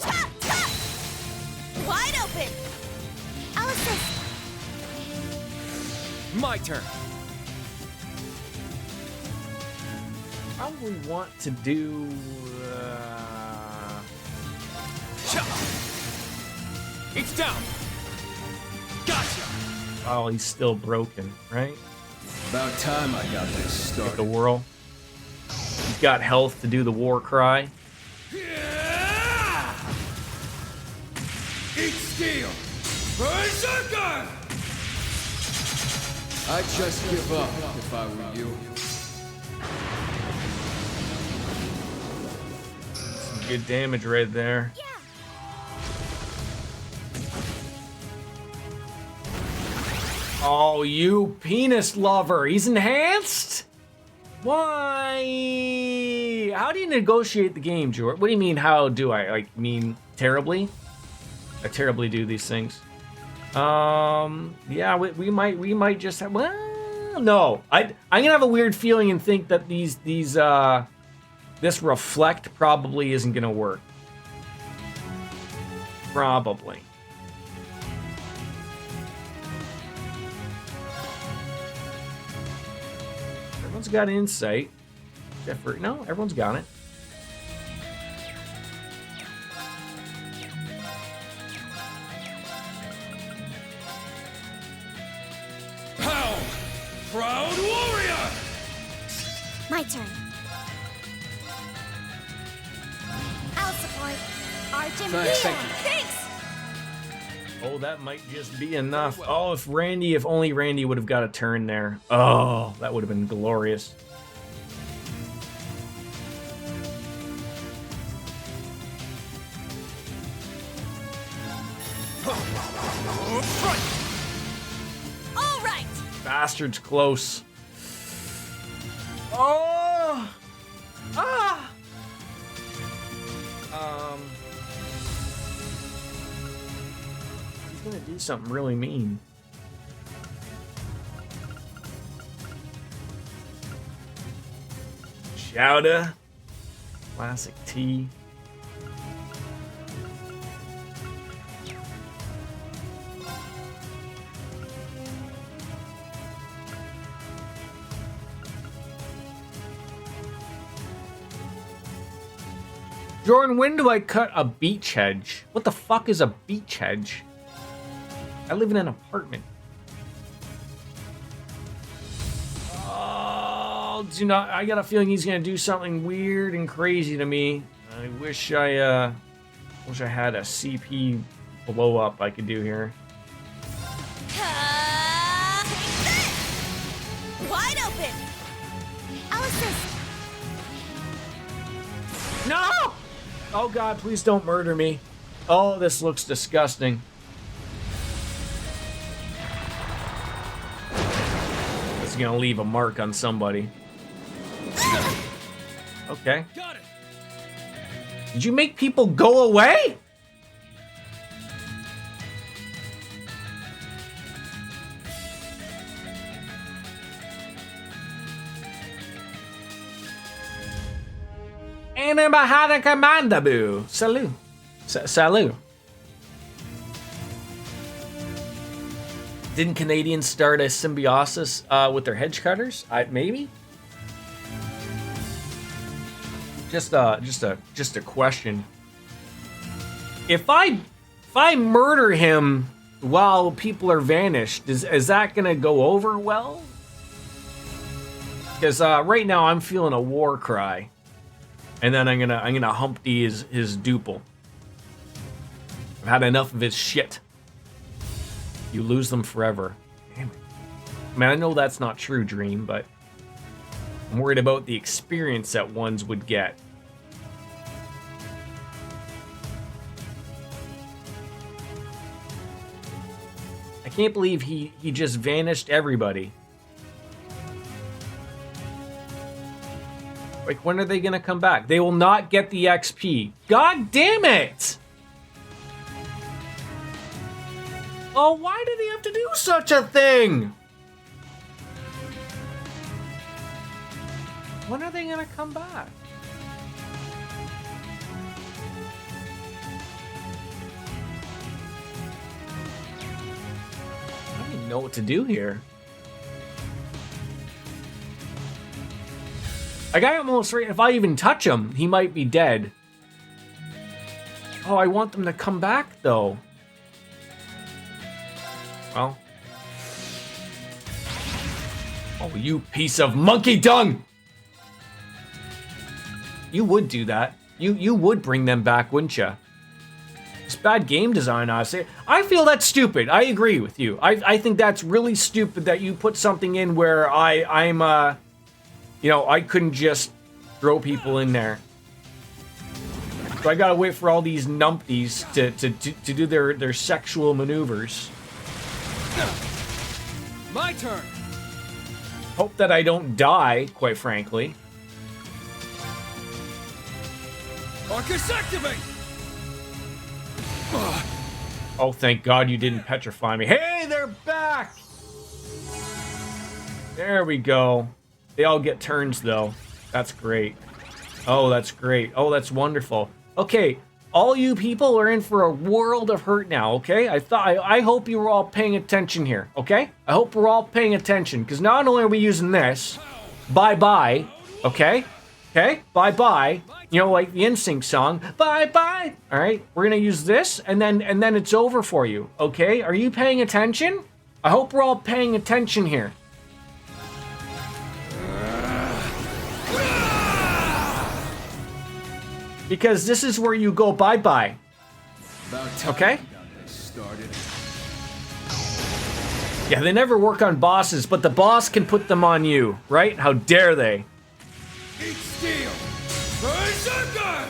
Chop, chop. Wide open. I'll assist. My turn. Probably want to do. Chop. It's down. Gotcha. Oh, he's still broken, right? About time I got this Get started. the whirl. He's got health to do the war cry. Eat steel! Berserker! I'd just give up if I were you. Some good damage right there. Oh, you penis lover. He's enhanced? Why? How do you negotiate the game, George? What do you mean, how do I? Like, mean terribly? I terribly do these things. Yeah, we might just have, well, no. I'm gonna have a weird feeling and think that this reflect probably isn't gonna work. Probably. Everyone's got insight. Except for, no, everyone's got it. How? Proud warrior! My turn. support. Arjun Thanks, here. thank you. Thanks! Oh, that might just be enough. Oh, if only Randy would have got a turn there. Oh, that would have been glorious. All right! Bastard's close. Oh! Ah! He's gonna do something really mean. Chowder. Classic tea. Jordan, when do I cut a beach hedge? What the fuck is a beach hedge? I live in an apartment. Oh, I got a feeling he's gonna do something weird and crazy to me. I wish I had a CP blow up I could do here. Wide open! Alice's. No! Oh god, please don't murder me. Oh, this looks disgusting. This is gonna leave a mark on somebody. Okay. Got it. Did you make people go away? Bahada Commandabu. Salut. Salut. Didn't Canadians start a symbiosis with their hedge cutters? Maybe. Just a question. If I murder him while people are vanished, is that gonna go over well? Because right now I'm feeling a war cry. And then I'm gonna Humpty his duple. I've had enough of his shit. You lose them forever. Damn it. I mean, I know that's not true, Dream, but I'm worried about the experience that ones would get. I can't believe he just vanished everybody. Like, when are they gonna come back? They will not get the XP. God damn it! Oh, why did he have to do such a thing? When are they gonna come back? I don't even know what to do here. Like, I almost, if I even touch him, he might be dead. Oh, I want them to come back, though. Well. Oh, you piece of monkey dung! You would do that. You would bring them back, wouldn't you? It's bad game design, honestly. I feel that's stupid. I agree with you. I think that's really stupid that you put something in where I'm you know, I couldn't just throw people in there. So I gotta wait for all these numpties to do their sexual maneuvers. My turn. Hope that I don't die, quite frankly. Arcus activate! Oh, thank God you didn't petrify me. Hey, they're back! There we go. They all get turns, though. That's great. Oh, that's great. Oh, that's wonderful. Okay, all you people are in for a world of hurt now, okay? I hope you were all paying attention here, okay? I hope we're all paying attention, because not only are we using this, bye-bye, okay? Okay, bye-bye. You know, like the NSYNC song, bye-bye. All right, we're gonna use this, and then it's over for you, okay? Are you paying attention? I hope we're all paying attention here. Because this is where you go bye-bye. Okay? Started. Yeah, they never work on bosses, but the boss can put them on you, right? How dare they? Eat steel! Berserker!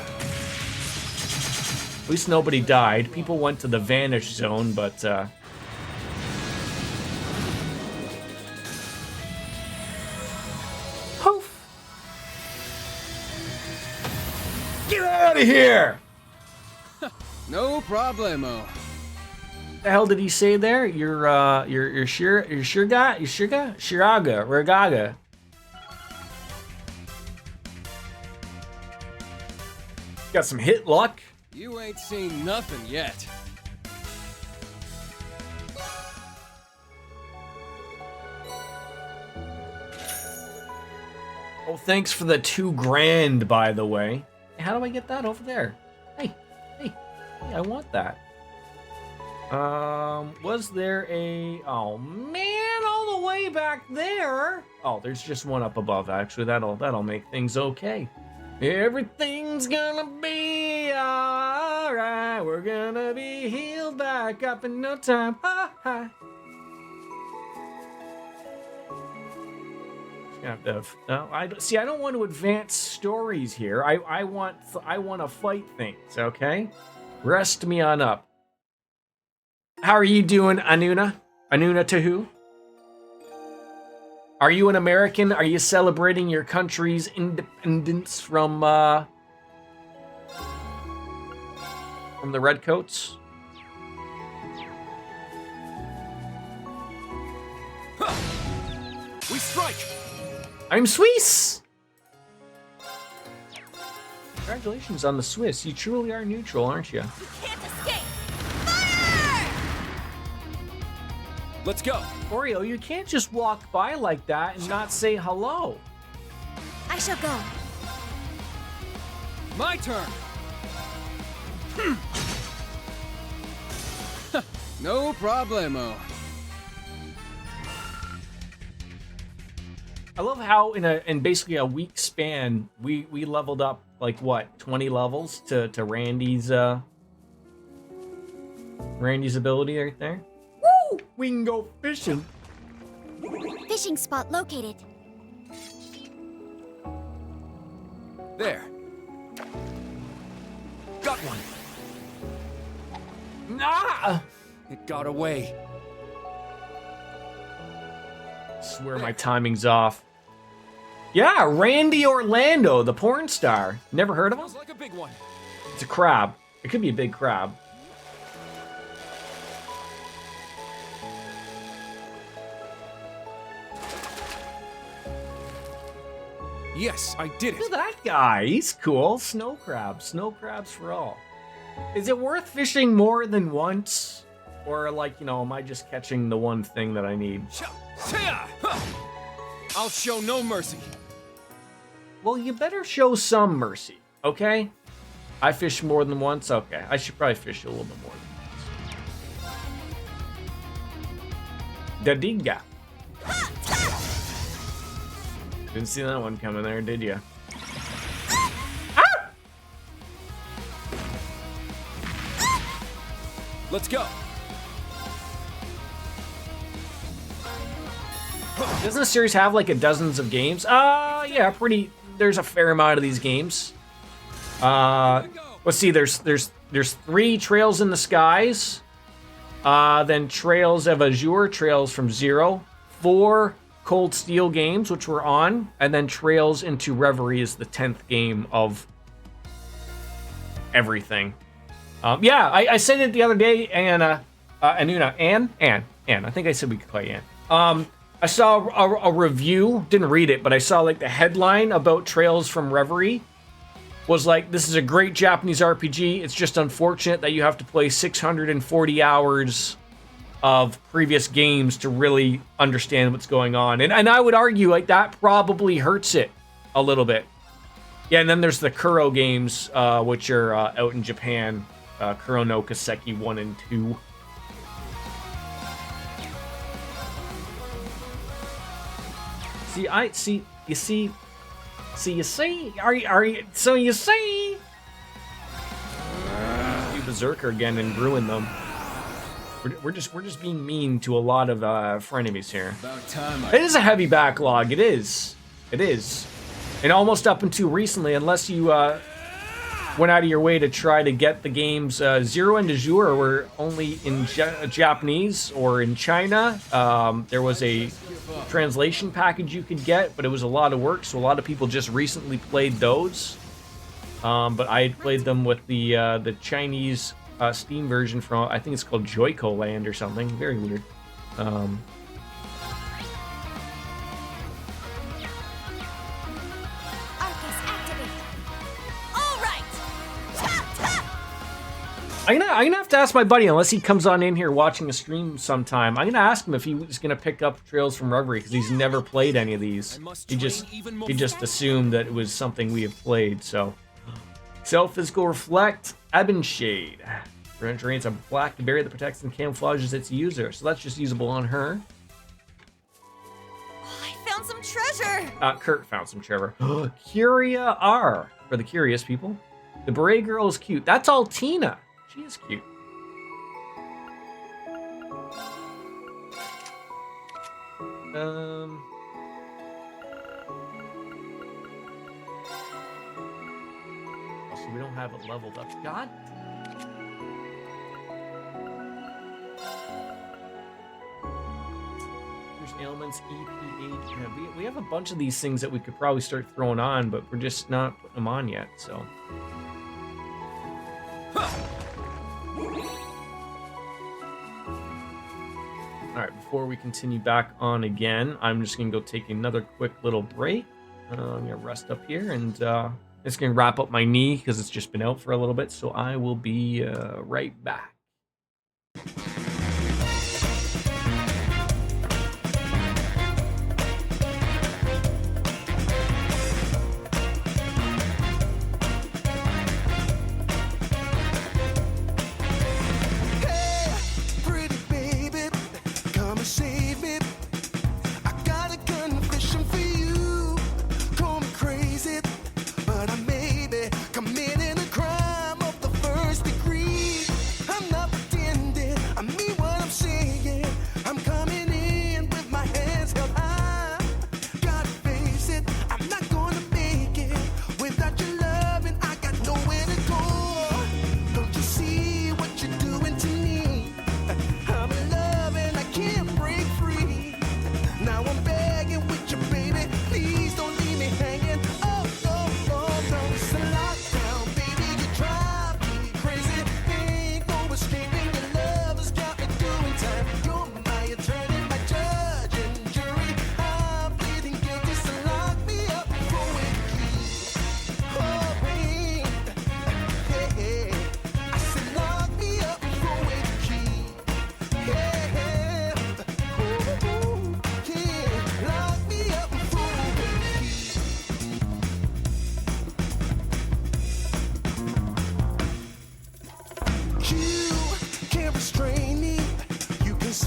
At least nobody died. People went to the vanish zone, but poof! Get out of here! No problemo. What the hell did he say there? You're Shiraga? Regaga. Got some hit luck. You ain't seen nothing yet. Oh, thanks for the $2,000, by the way. How do I get that over there? Hey, I want that. Was there a... Oh, man, all the way back there. Oh, there's just one up above, actually. That'll make things okay. Everything's gonna be alright. We're gonna be healed back up in no time. Ha ha. No, I don't want to advance stories here. I want to fight things. Okay, rest me on up. How are you doing, Anuna? Anuna Tahu? Are you an American? Are you celebrating your country's independence from the Redcoats? We strike! I'm Swiss! Congratulations on the Swiss. You truly are neutral, aren't you? Can't escape! Fire! Let's go! Oreo, you can't just walk by like that and not say hello. I shall go. My turn. No problemo. I love how in basically a week span we leveled up like what 20 levels to Randy's ability right there. Woo! We can go fishing. Fishing spot located. There. Got one. Nah! It got away. Swear my timing's off. Yeah, Randy Orlando, the porn star. Never heard of him? Smells like a big one. It's a crab. It could be a big crab. Yes, I did Look it. at that guy. He's cool. Snow crabs. Snow crabs for all. Is it worth fishing more than once? Or like, you know, am I just catching the one thing that I need? I'll show no mercy. Well, you better show some mercy, okay? I fish more than once? Okay, I should probably fish a little bit more than once. Dadiga. Didn't see that one coming there, did you? Let's go. Doesn't the series have like dozens of games? Yeah, pretty. There's a fair amount of these games. Let's see. There's 3 Trails in the Skies. Then Trails of Azure, Trails from Zero, 4 Cold Steel games, which we're on, and then Trails into Reverie is the 10th game of everything. Yeah, I said it the other day, Anna, Anuna, Anne. I think I said we could play Anne. I saw a review, didn't read it, but I saw like the headline about Trails from Reverie was like, this is a great Japanese RPG. It's just unfortunate that you have to play 640 hours of previous games to really understand what's going on. And I would argue like that probably hurts it a little bit. Yeah, and then there's the Kuro games, which are out in Japan. Kuro no Kaseki 1 and 2. You see, Berserker again and ruin them. We're just being mean to a lot of frenemies here. About time It is a heavy backlog. It is. It is. And almost up until recently, unless you went out of your way to try to get the games Zero and Azure were only in Japanese or in China. There was a translation package you could get, but it was a lot of work, so a lot of people just recently played those. But I had played them with the Chinese Steam version from, I think it's called Joico Land or something. Very weird. I'm gonna have to ask my buddy, unless he comes on in here watching a stream sometime. I'm gonna ask him if he was gonna pick up Trails from Reverie, because he's never played any of these. He just assumed that it was something we have played. So, Self-Physical Reflect, Ebon Shade. Generates a black barrier that protects and camouflages its user. So that's just usable on her. Oh, I found some treasure. Kurt found some treasure. Curia R for the curious people. The beret girl is cute. That's all Tina. She is cute. So we don't have it leveled up. God. There's ailments, EPH. Yeah, we have a bunch of these things that we could probably start throwing on, but we're just not putting them on yet, so. Alright, before we continue back on again, I'm just going to go take another quick little break. I'm going to rest up here, and it's going to wrap up my knee because it's just been out for a little bit, so I will be right back.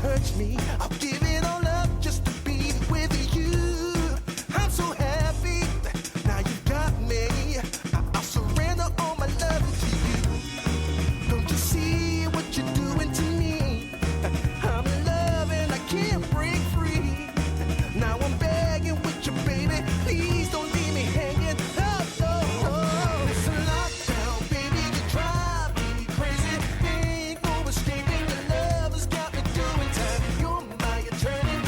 Touch me, I'll give it all up just to be with you. I'm so happy, now you got me. I'll surrender all my love to you. Don't you see what you're doing to me? I'm in love and I can't break free. Now I'm begging with you, baby. Please don't leave me hanging. Oh, it's a lockdown, baby. You drive me crazy. Ain't no escaping your love has got me doing time. You're my eternity.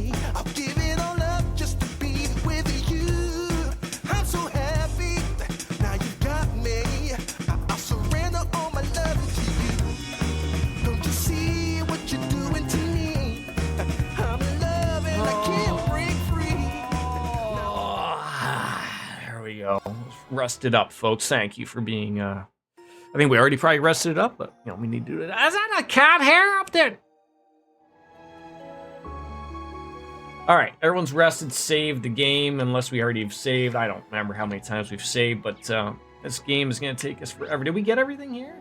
me. I'll give it all up just to be with you. I'm so happy. Now you got me. I'll surrender all my love to you. Don't you see what you're doing to me? I'm in love and I can't break free. There we go. Rusted up, folks. Thank you for being, I think we already probably rested it up, but, you know, we need to do it. Is that a cat hair up there? All right, everyone's rested, saved the game, unless we already have saved. I don't remember how many times we've saved, but this game is going to take us forever. Did we get everything here?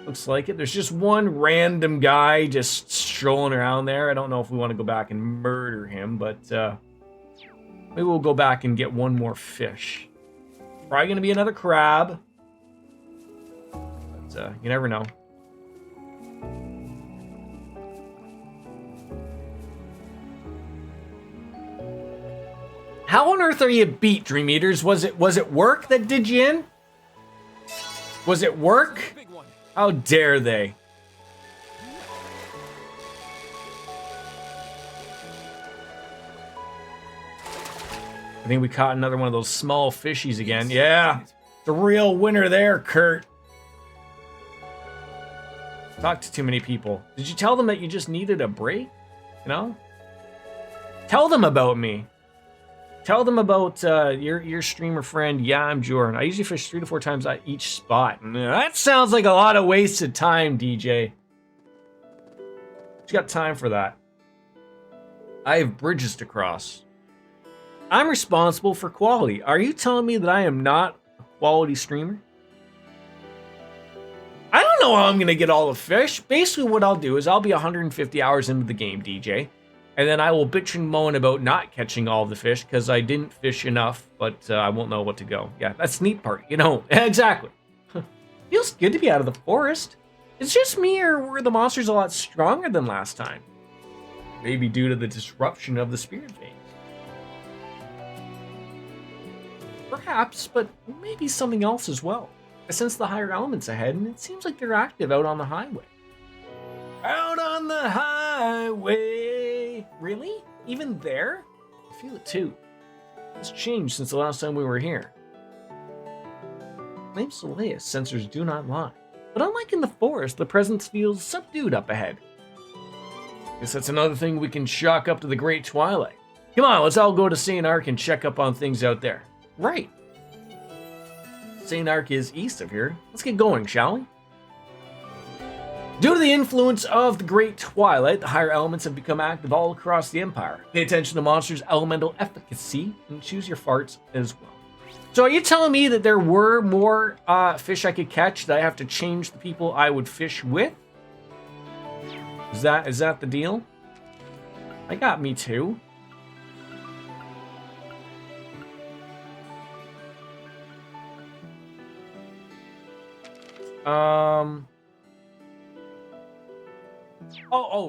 Looks like it. There's just one random guy just strolling around there. I don't know if we want to go back and murder him, but maybe we'll go back and get one more fish. Probably going to be another crab. But you never know. How on earth are you beat, Dream Eaters? Was it work that did you in? Was it work? How dare they? I think we caught another one of those small fishies again. Yeah, the real winner there, Kurt. Talked to too many people. Did you tell them that you just needed a break? You know? Tell them about me. Tell them about your streamer friend. Yeah, I'm Jordan. I usually fish 3 to 4 times at each spot. That sounds like a lot of wasted time, DJ. Who's got time for that? I have bridges to cross. I'm responsible for quality. Are you telling me that I am not a quality streamer? I don't know how I'm going to get all the fish. Basically, what I'll do is I'll be 150 hours into the game, DJ. And then I will bitch and moan about not catching all of the fish because I didn't fish enough, but I won't know what to go. Yeah, that's the neat part, you know. Exactly. Feels good to be out of the forest. It's just me, or were the monsters a lot stronger than last time? Maybe due to the disruption of the spirit veins. Perhaps, but maybe something else as well. I sense the higher elements ahead, and it seems like they're active out on the highway. Out on the highway. Really? Even there? I feel it too. It's changed since the last time we were here. Name's Soleil. Sensors do not lie. But unlike in the forest, the presence feels subdued up ahead. Guess that's another thing we can chalk up to the Great Twilight. Come on, let's all go to St. Arc and check up on things out there. Right. St. Arc is east of here. Let's get going, shall we? Due to the influence of the Great Twilight, the higher elements have become active all across the Empire. Pay attention to monsters' elemental efficacy and choose your farts as well. So are you telling me that there were more fish I could catch, that I have to change the people I would fish with? Is that the deal? I got me too.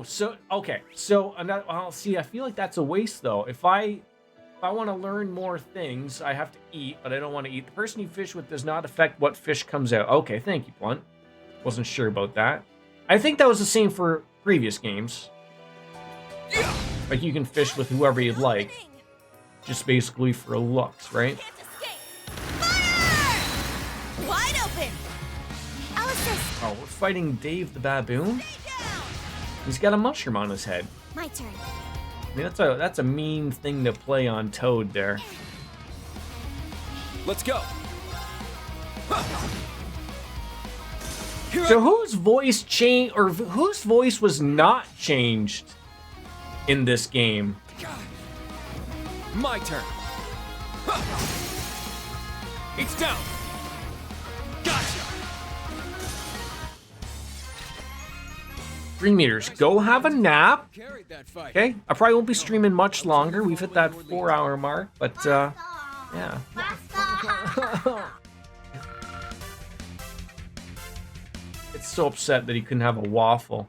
So okay. So I'll see. I feel like that's a waste though. If I want to learn more things, I have to eat, but I don't want to eat. The person you fish with does not affect what fish comes out. Okay, thank you, Blunt. Wasn't sure about that. I think that was the same for previous games. Like you can fish with whoever you'd like, just basically for looks, right? Fire! Wide open. Oh, we're fighting Dave the Baboon? He's got a mushroom on his head. My turn. I mean, that's a mean thing to play on Toad there. Let's go. So whose voice changed, or whose voice was not changed in this game? My turn. It's down. Gotcha. 3 meters. Go have a nap. Okay, I probably won't be streaming much longer. We've hit that 4-hour mark, but yeah. It's so upset that he couldn't have a waffle.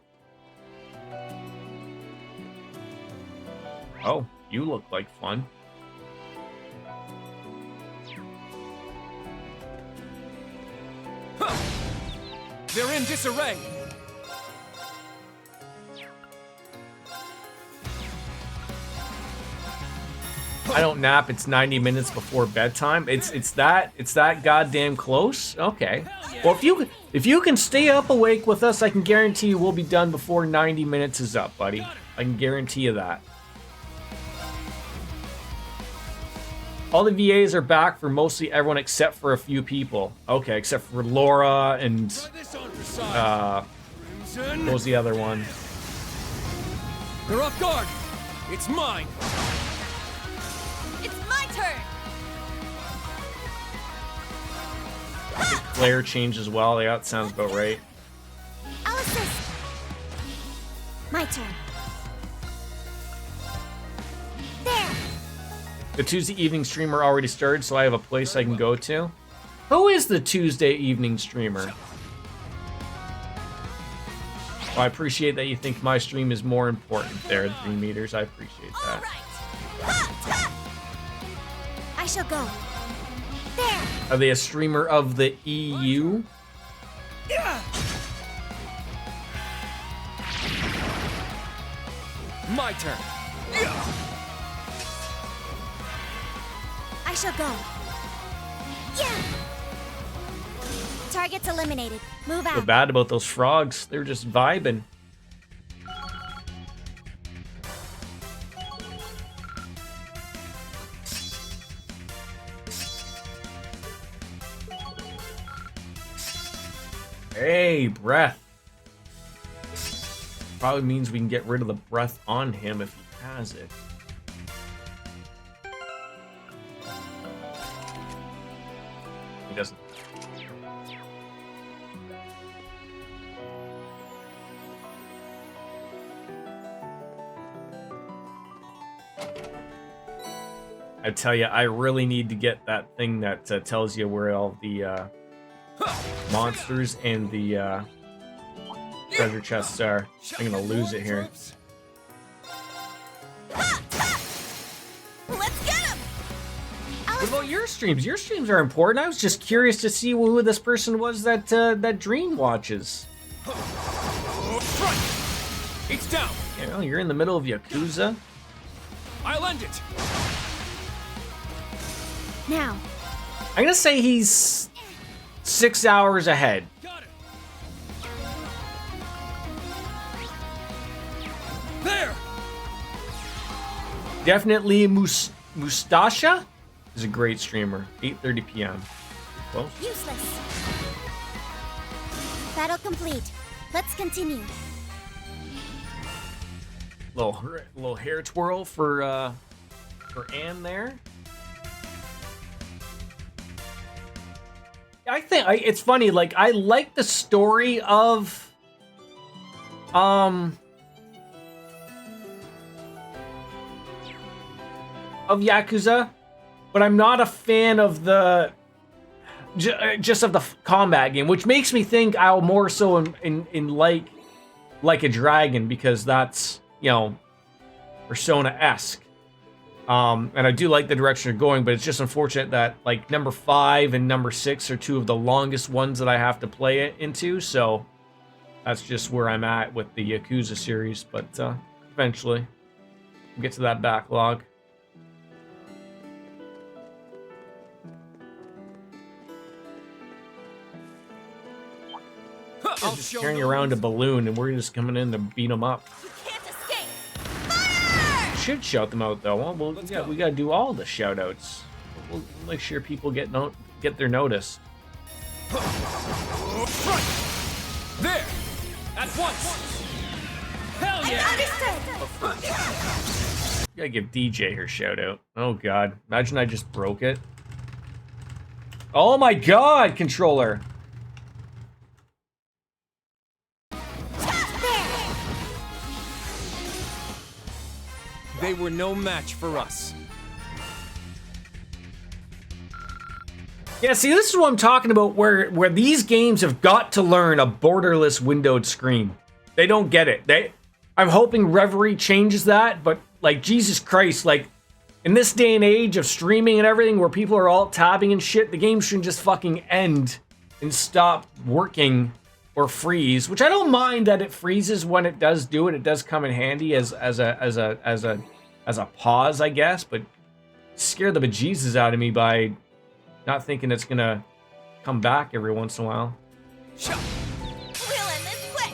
Oh, you look like fun. They're in disarray. I don't nap. It's 90 minutes before bedtime. It's that goddamn close. Okay. Well, if you can stay up awake with us, I can guarantee you we'll be done before 90 minutes is up, buddy. I can guarantee you that. All the VAs are back for mostly everyone except for a few people. Okay, except for Laura and what was the other one? They're off guard. It's mine. It's my turn. Claire changed as well. Yeah, that sounds about right. I'll assist. My turn. There. The Tuesday evening streamer already started, so I have a place I can go to. Who is the Tuesday evening streamer? Well, I appreciate that you think my stream is more important there, 3 meters. I appreciate that. I shall go. There. Are they a streamer of the EU? My turn. I shall go. Yeah. Target's eliminated. Move Feel out. bad about those frogs. They're just vibing. Hey, breath. Probably means we can get rid of the breath on him if he has it. He doesn't. I tell you, I really need to get that thing that tells you where all the monsters and the treasure chests are. I'm gonna lose it here. Let's get him. What about your streams? Your streams are important. I was just curious to see who this person was that that Dream watches. It's down. You know, you're in the middle of Yakuza. I'll end it. Now. I'm gonna say he's 6 hours ahead. There. Definitely Mustasha is a great streamer. 8:30 p.m. Well, Useless. Battle complete. Let's continue. little hair twirl for Anne there. I think it's funny. Like, I like the story of Yakuza, but I'm not a fan of the just of the combat game, which makes me think I'll more so in like a Dragon, because that's, you know, Persona-esque. And I do like the direction you're going, but it's just unfortunate that like number 5 and number 6 are two of the longest ones that I have to play it into. So that's just where I'm at with the Yakuza series. But eventually, we'll get to that backlog. They're just carrying around a balloon, and we're just coming in to beat them up. Should shout them out though. Well, we gotta do all the shout outs. We'll make sure people get their notice. There! At once! Hell yeah! Gotta give DJ her shout out. Oh god. Imagine I just broke it. Oh my god, controller! They were no match for us. Yeah, see, this is what I'm talking about, where these games have got to learn a borderless windowed screen. They don't get it. I'm hoping Reverie changes that, but like, Jesus Christ, like, in this day and age of streaming and everything where people are alt tabbing and shit, the game shouldn't just fucking end and stop working or freeze, which I don't mind that it freezes when it does do it. It does come in handy as a pause, I guess, but scare the bejesus out of me by not thinking it's gonna come back every once in a while. We'll end this quick.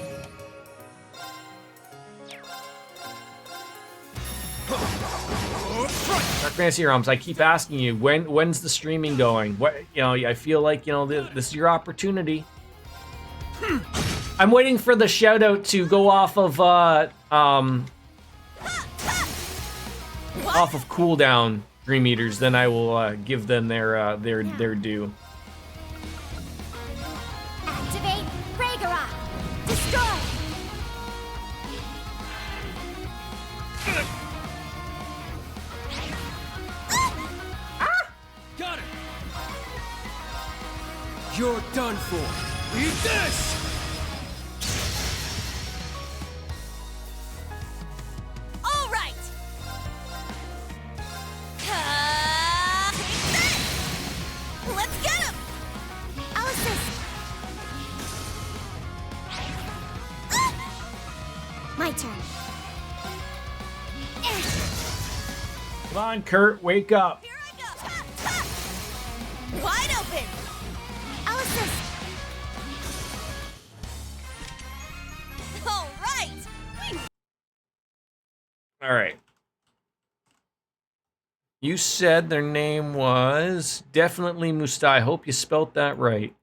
Dark Fantasy Realms, I keep asking you, when's the streaming going? What, you know, I feel like, you know, this is your opportunity. I'm waiting for the shout out to go off of cooldown, Dream Eaters, then I will give them their due. Activate Ragnarok! Destroy! Got it! You're done for. Eat this! All right. Let's get him. My turn. Come on, Kurt, wake up. Here I go. Wide open. Alice's. All right. All right. You said their name was definitely Mustai. I hope you spelt that right.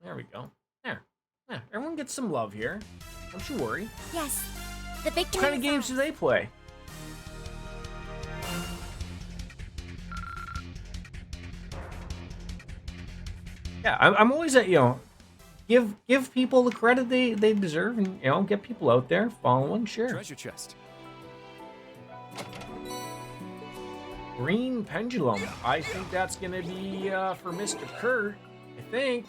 There we go. There. Yeah, everyone gets some love here. Don't you worry. Yes. The victory. What kind of games do they play? Yeah, I'm always at, you know, give people the credit they deserve, and, you know, get people out there following. Sure. Treasure chest. Green pendulum. I think that's gonna be for Mr. Kurt. I think.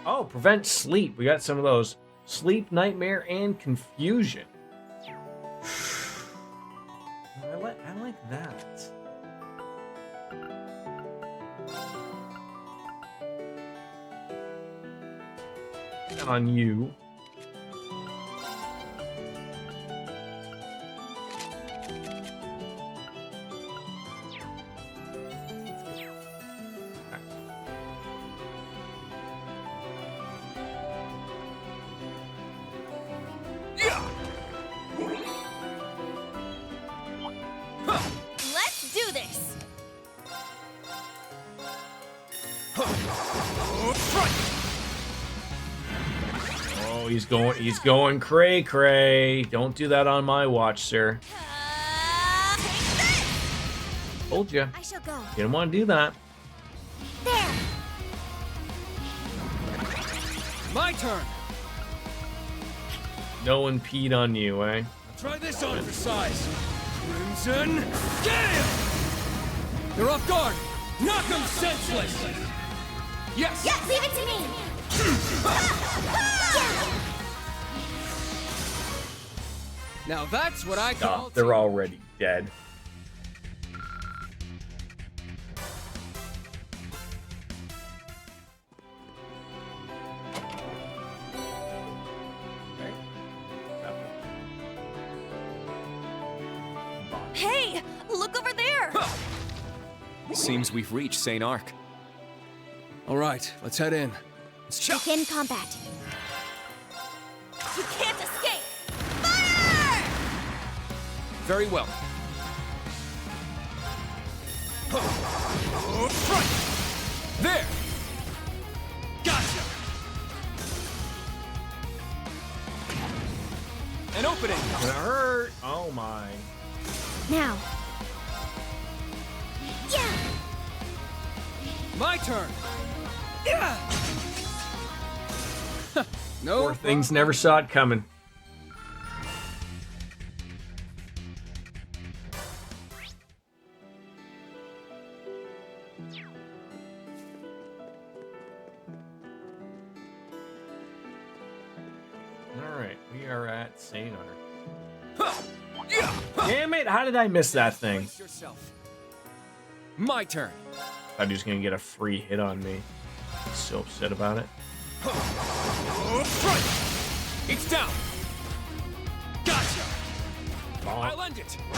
Oh, prevent sleep. We got some of those. Sleep, nightmare, and confusion. I like that. On you. Let's do this. Oh, he's going cray. Don't do that on my watch, sir. Told you. I shall go. Didn't want to do that. There. My turn. No one peed on you, eh? Try this on for size. Crimson Gale! They're off guard. Knock them senseless. Yes. Yes, leave it to me. Now that's what I call. Oh, they're already dead. Hey, look over there. Seems we've reached St. Arc. All right, let's head in. Begin combat. You can't escape. Fire! Very well. There! Gotcha. An opening. Gonna hurt. Oh my. Now. Yeah. My turn. Yeah. No. Poor things never saw it coming. Alright, we are at St. Arc. Damn it, how did I miss that thing? Yourself. My turn. I'm just gonna get a free hit on me. I'm so upset about it. Right. It's down. Gotcha. I'll end it. I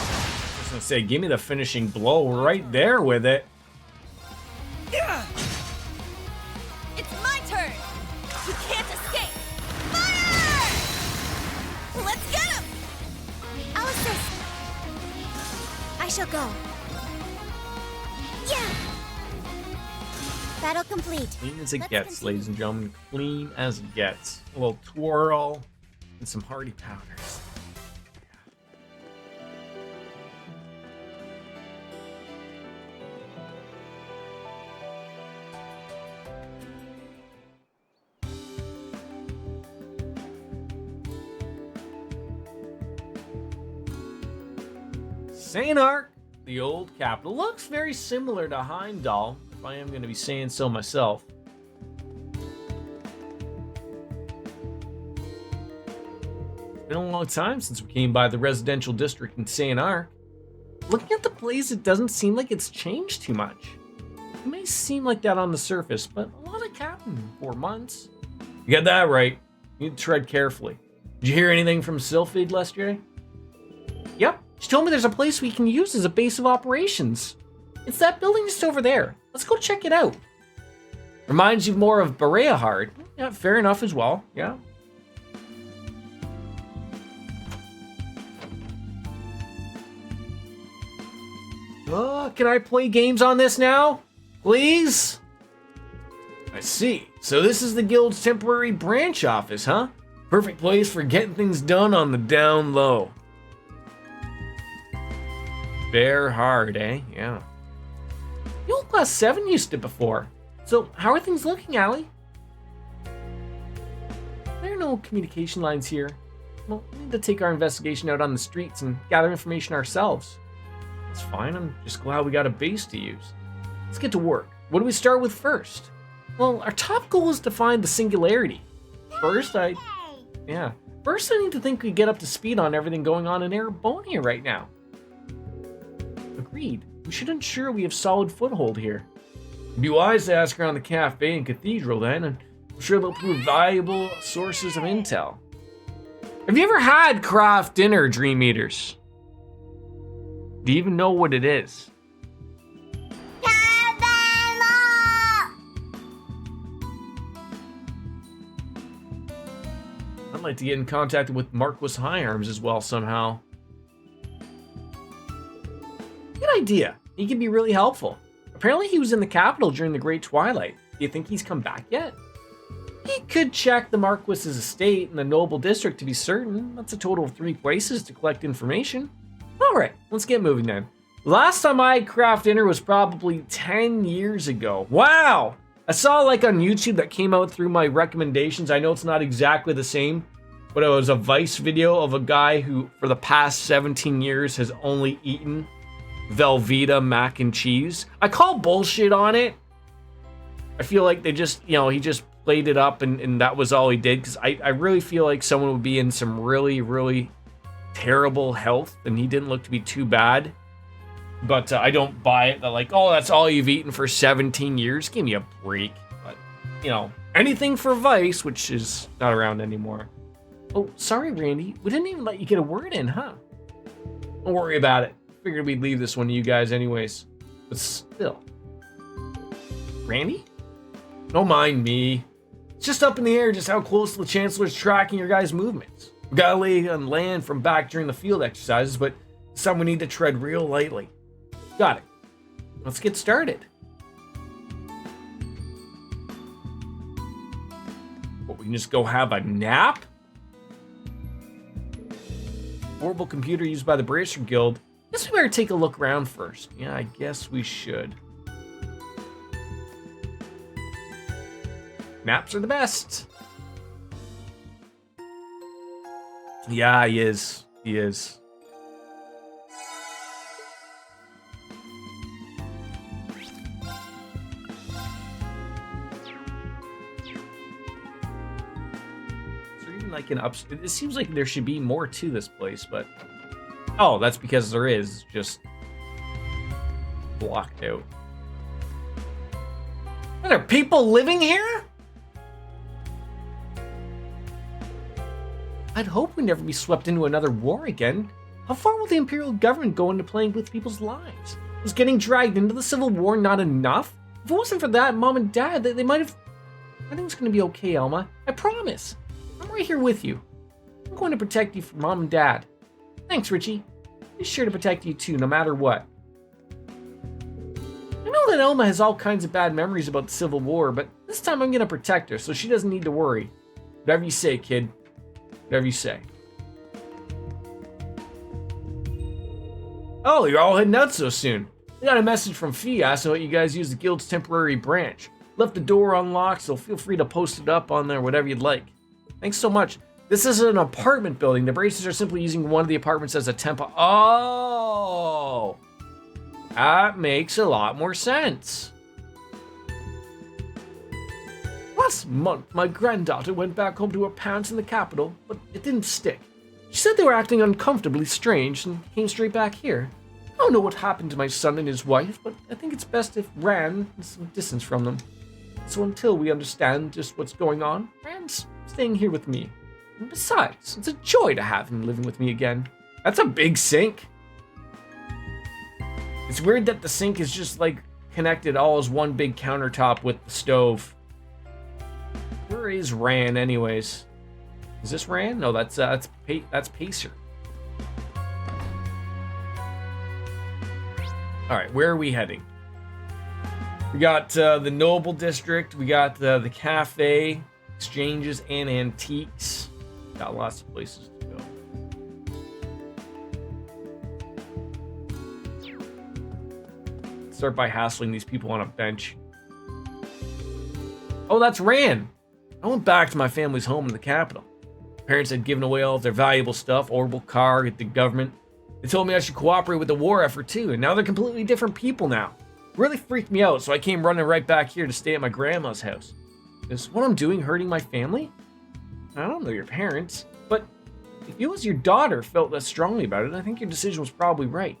was gonna say, give me the finishing blow right there with it. Yeah. It's my turn. You can't escape. Fire! Let's get him. I'll assist. I shall go. Yeah! Battle complete. Clean as it gets, ladies and gentlemen. Clean as it gets. A little twirl and some hardy powders. Sanar, the old capital, looks very similar to Heimdall, if I am going to be saying so myself. It's been a long time since we came by the residential district in Sanar. Looking at the place, it doesn't seem like it's changed too much. It may seem like that on the surface, but a lot has happened in 4 months. You got that right. You need to tread carefully. Did you hear anything from Sylphid yesterday? Yep. She told me there's a place we can use as a base of operations. It's that building just over there. Let's go check it out. Reminds you more of Bereahard. Yeah, fair enough as well. Yeah. Can I play games on this now? Please? I see. So this is the guild's temporary branch office, huh? Perfect place for getting things done on the down low. Bear hard, eh? Yeah. The old class 7 used it before. So how are things looking, Allie? There are no communication lines here. Well, we need to take our investigation out on the streets and gather information ourselves. That's fine, I'm just glad we got a base to use. Let's get to work. What do we start with first? Well, our top goal is to find the singularity. First, I need to think we get up to speed on everything going on in Erebonia right now. Agreed. We should ensure we have solid foothold here. It'd be wise to ask around the cafe and cathedral then, and I'm sure they'll prove valuable sources of intel. Have you ever had craft dinner, Dream Eaters? Do you even know what it is? I'd like to get in contact with Marquis Higharms as well somehow. Good idea. He could be really helpful. Apparently he was in the capital during the Great Twilight. Do you think he's come back yet? He could check the Marquis's estate and the Noble District to be certain. That's a total of 3 places to collect information. Alright, let's get moving then. Last time I had craft dinner was probably 10 years ago. Wow! I saw like on YouTube that came out through my recommendations. I know it's not exactly the same, but it was a Vice video of a guy who for the past 17 years has only eaten Velveeta mac and cheese. I call bullshit on it. I feel like they just, he just played it up and that was all he did, because I really feel like someone would be in some really, really terrible health and he didn't look to be too bad. But I don't buy it that like, oh, that's all you've eaten for 17 years. Give me a break. But, anything for Vice, which is not around anymore. Oh, sorry, Randy. We didn't even let you get a word in, huh? Don't worry about it. Figured we'd leave this one to you guys anyways. But still. Randy? Don't mind me. It's just up in the air just how close the Chancellor's tracking your guys' movements. We gotta lay on land from back during the field exercises, but some we need to tread real lightly. Got it. Let's get started. What, we can just go have a nap? Horrible computer used by the Bracer Guild. Guess we better take a look around first. Yeah, I guess we should. Naps are the best. Yeah, he is. He is. Like it seems like there should be more to this place, but oh, that's because there is. Just blocked out. Are there people living here? I'd hope we'd never be swept into another war again. How far will the Imperial government go into playing with people's lives? Was getting dragged into the Civil War not enough? If it wasn't for that, Mom and Dad, they might have... Everything's gonna be okay, Elma. I promise. I'm right here with you. I'm going to protect you from Mom and Dad. Thanks, Richie. Be sure to protect you too, no matter what. I know that Elma has all kinds of bad memories about the Civil War, but this time I'm gonna protect her, so she doesn't need to worry. Whatever you say, kid. Whatever you say. Oh, you're all heading out so soon. I got a message from Fee asking what you guys use the guild's temporary branch. Left the door unlocked, so feel free to post it up on there, whatever you'd like. Thanks so much. This is an apartment building. The braces are simply using one of the apartments as a tempo. Oh! That makes a lot more sense. Last month, my granddaughter went back home to her parents in the capital, but it didn't stick. She said they were acting uncomfortably strange and came straight back here. I don't know what happened to my son and his wife, but I think it's best if Ran is some distance from them. So until we understand just what's going on, Ran's staying here with me. And besides, it's a joy to have him living with me again. That's a big sink. It's weird that the sink is just like connected all as one big countertop with the stove. Where is Ran anyways? Is this Ran? No, that's Pacer. All right, where are we heading? We got the Noble District. We got the cafe, exchanges, and antiques. Got lots of places to go. Start by hassling these people on a bench. Oh, that's Ran. I went back to my family's home in the capital. Parents had given away all of their valuable stuff, orbital car, the government. They told me I should cooperate with the war effort too, and now they're completely different people now. It really freaked me out, so I came running right back here to stay at my grandma's house. Is what I'm doing hurting my family? I don't know your parents, but if you as your daughter felt that strongly about it, I think your decision was probably right.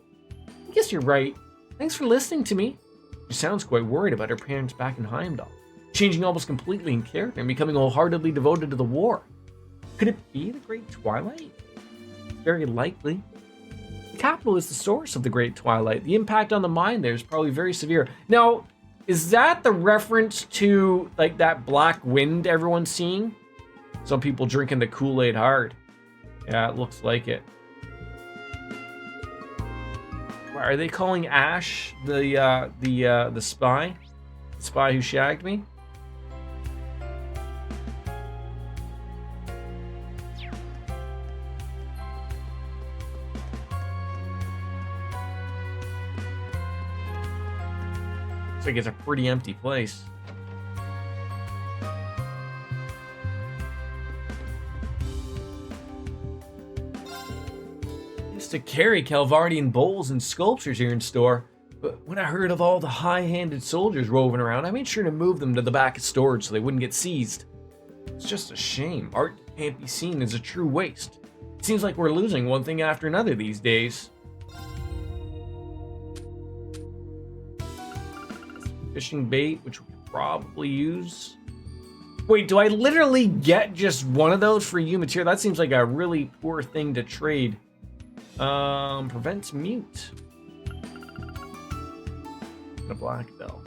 I guess you're right. Thanks for listening to me. She sounds quite worried about her parents back in Heimdall, changing almost completely in character and becoming wholeheartedly devoted to the war. Could it be the Great Twilight? Very likely. The capital is the source of the Great Twilight. The impact on the mind there is probably very severe. Now, is that the reference to like that black wind everyone's seeing? Some people drinking the Kool-Aid hard. Yeah, it looks like it. Are they calling Ash the spy? The spy who shagged me? Looks like it's a pretty empty place. To carry Calvardian bowls and sculptures here in store, but when I heard of all the high-handed soldiers roving around, I made sure to move them to the back of storage so they wouldn't get seized. It's just a shame. Art can't be seen as a true waste. It seems like we're losing one thing after another these days. Fishing bait, which we could probably use. Wait, do I literally get just one of those for you material? That seems like a really poor thing to trade. Prevents mute. A black bell.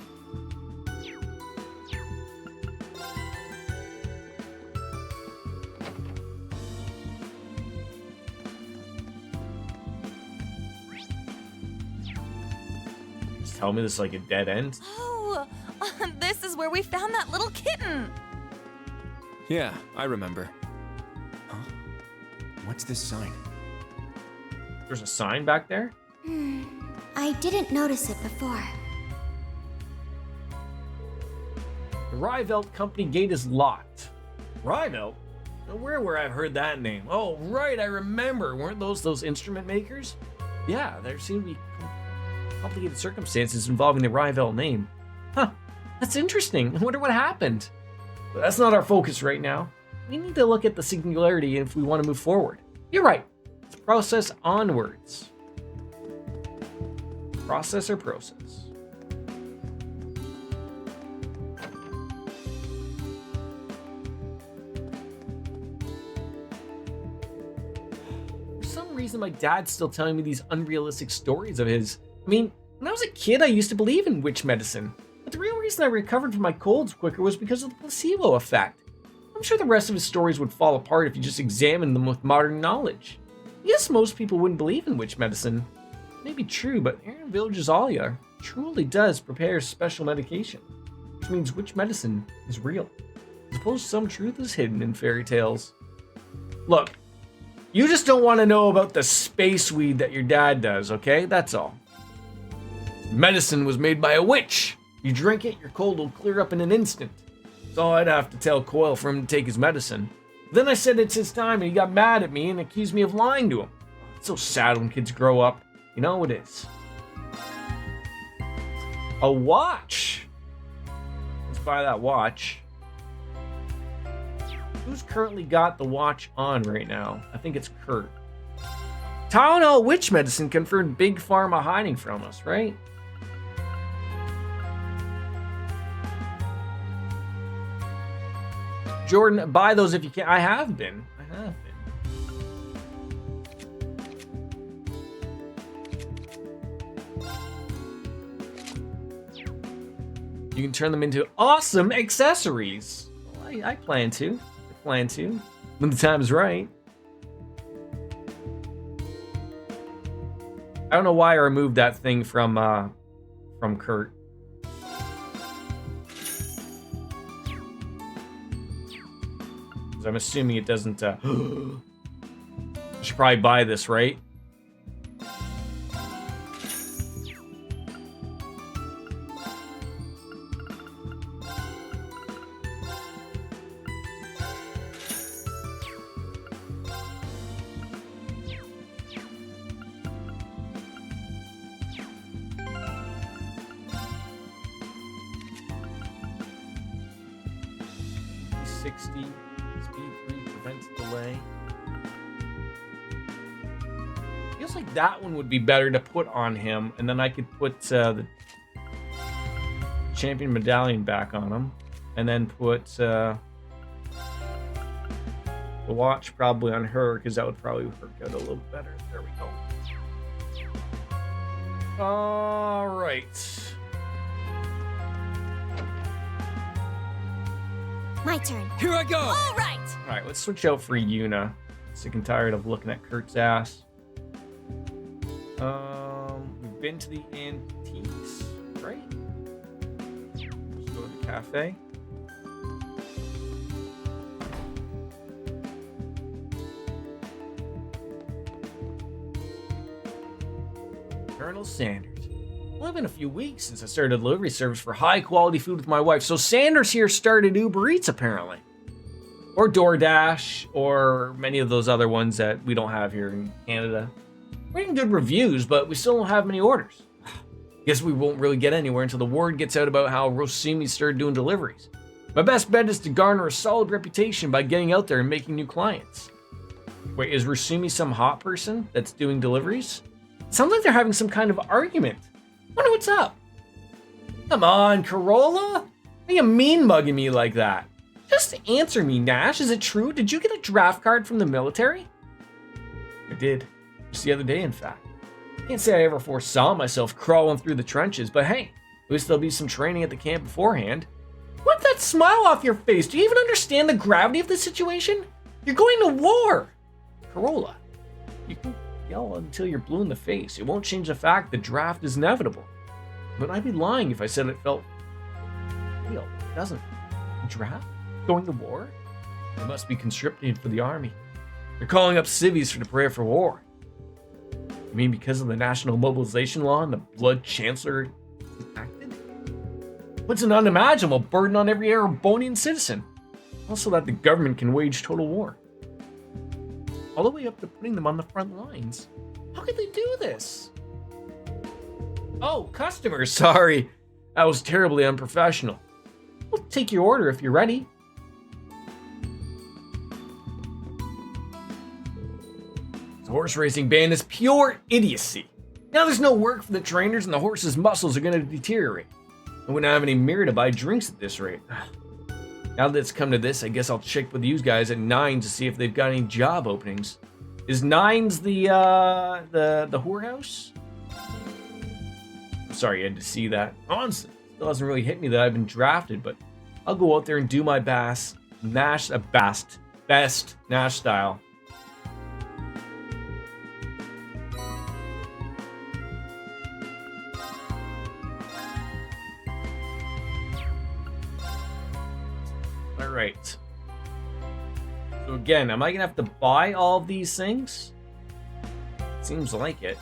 Just tell me this is like a dead end. Oh, this is where we found that little kitten. Yeah, I remember. Huh? What's this sign? There's a sign back there? I didn't notice it before. The Rivelt Company gate is locked. Rivelt? Where I've heard that name? Oh, right, I remember. Weren't those instrument makers? Yeah, there seem to be complicated circumstances involving the Rivelt name. Huh, that's interesting. I wonder what happened. But that's not our focus right now. We need to look at the singularity if we want to move forward. You're right. Let's process onwards. Process or process? some reason, my dad's still telling me these unrealistic stories of his. I mean, when I was a kid, I used to believe in witch medicine. But the real reason I recovered from my colds quicker was because of the placebo effect. I'm sure the rest of his stories would fall apart if you just examined them with modern knowledge. Yes, most people wouldn't believe in witch medicine. It may be true, but here in Village Azalia truly does prepare special medication, which means witch medicine is real. I suppose some truth is hidden in fairy tales. Look, you just don't want to know about the space weed that your dad does, okay? That's all. Medicine was made by a witch. You drink it, your cold will clear up in an instant. So I'd have to tell Coyle for him to take his medicine. Then I said it's his time, and he got mad at me and accused me of lying to him. It's so sad when kids grow up. You know it is. A watch. Let's buy that watch. Who's currently got the watch on right now? I think it's Kurt. Tylenol witch medicine confirmed Big Pharma hiding from us, right? Jordan, buy those if you can. I have been. You can turn them into awesome accessories. Well, I plan to. When the time is right. I don't know why I removed that thing from Kurt. I'm assuming it doesn't. I should probably buy this, right? That one would be better to put on him, and then I could put the champion medallion back on him, and then put the watch probably on her, because that would probably work out a little better. There we go. All right. My turn. Here I go. All right. All right, let's switch out for Yuna. Sick and tired of looking at Kurt's ass. We've been to the antiques, right? Let's go to the cafe. Colonel Sanders. Well, it's been a few weeks since I started a delivery service for high quality food with my wife. So Sanders here started Uber Eats apparently. Or DoorDash, or many of those other ones that we don't have here in Canada. We're getting good reviews, but we still don't have many orders. Guess we won't really get anywhere until the word gets out about how Rosumi started doing deliveries. My best bet is to garner a solid reputation by getting out there and making new clients. Wait, is Rosumi some hot person that's doing deliveries? It sounds like they're having some kind of argument. Wonder what's up. Come on, Corolla? Why are you mean mugging me like that? Just answer me, Nash. Is it true? Did you get a draft card from the military? I did. Just the other day, in fact. Can't say I ever foresaw myself crawling through the trenches, but hey, at least there'll be some training at the camp beforehand. Wipe that smile off your face. Do you even understand the gravity of the situation? You're going to war. Corolla, you can yell until you're blue in the face. It won't change the fact the draft is inevitable. But I'd be lying if I said it felt real. It doesn't. Draft? Going to war? They must be conscripted for the army. They're calling up civvies to prepare for war. You mean because of the national mobilization law and the blood chancellor acted? Puts an unimaginable burden on every Erebonian citizen. Also that the government can wage total war. All the way up to putting them on the front lines. How could they do this? Oh, customers, sorry. That was terribly unprofessional. We'll take your order if you're ready. The horse racing ban is pure idiocy. Now there's no work for the trainers and the horse's muscles are going to deteriorate. I wouldn't have any mirror to buy drinks at this rate. Now that it's come to this, I guess I'll check with you guys at 9 to see if they've got any job openings. Is 9's the whorehouse? Sorry, you had to see that. Honestly, still hasn't really hit me that I've been drafted, but I'll go out there and do my best Nash style. All right. So again, am I gonna have to buy all of these things? Seems like it.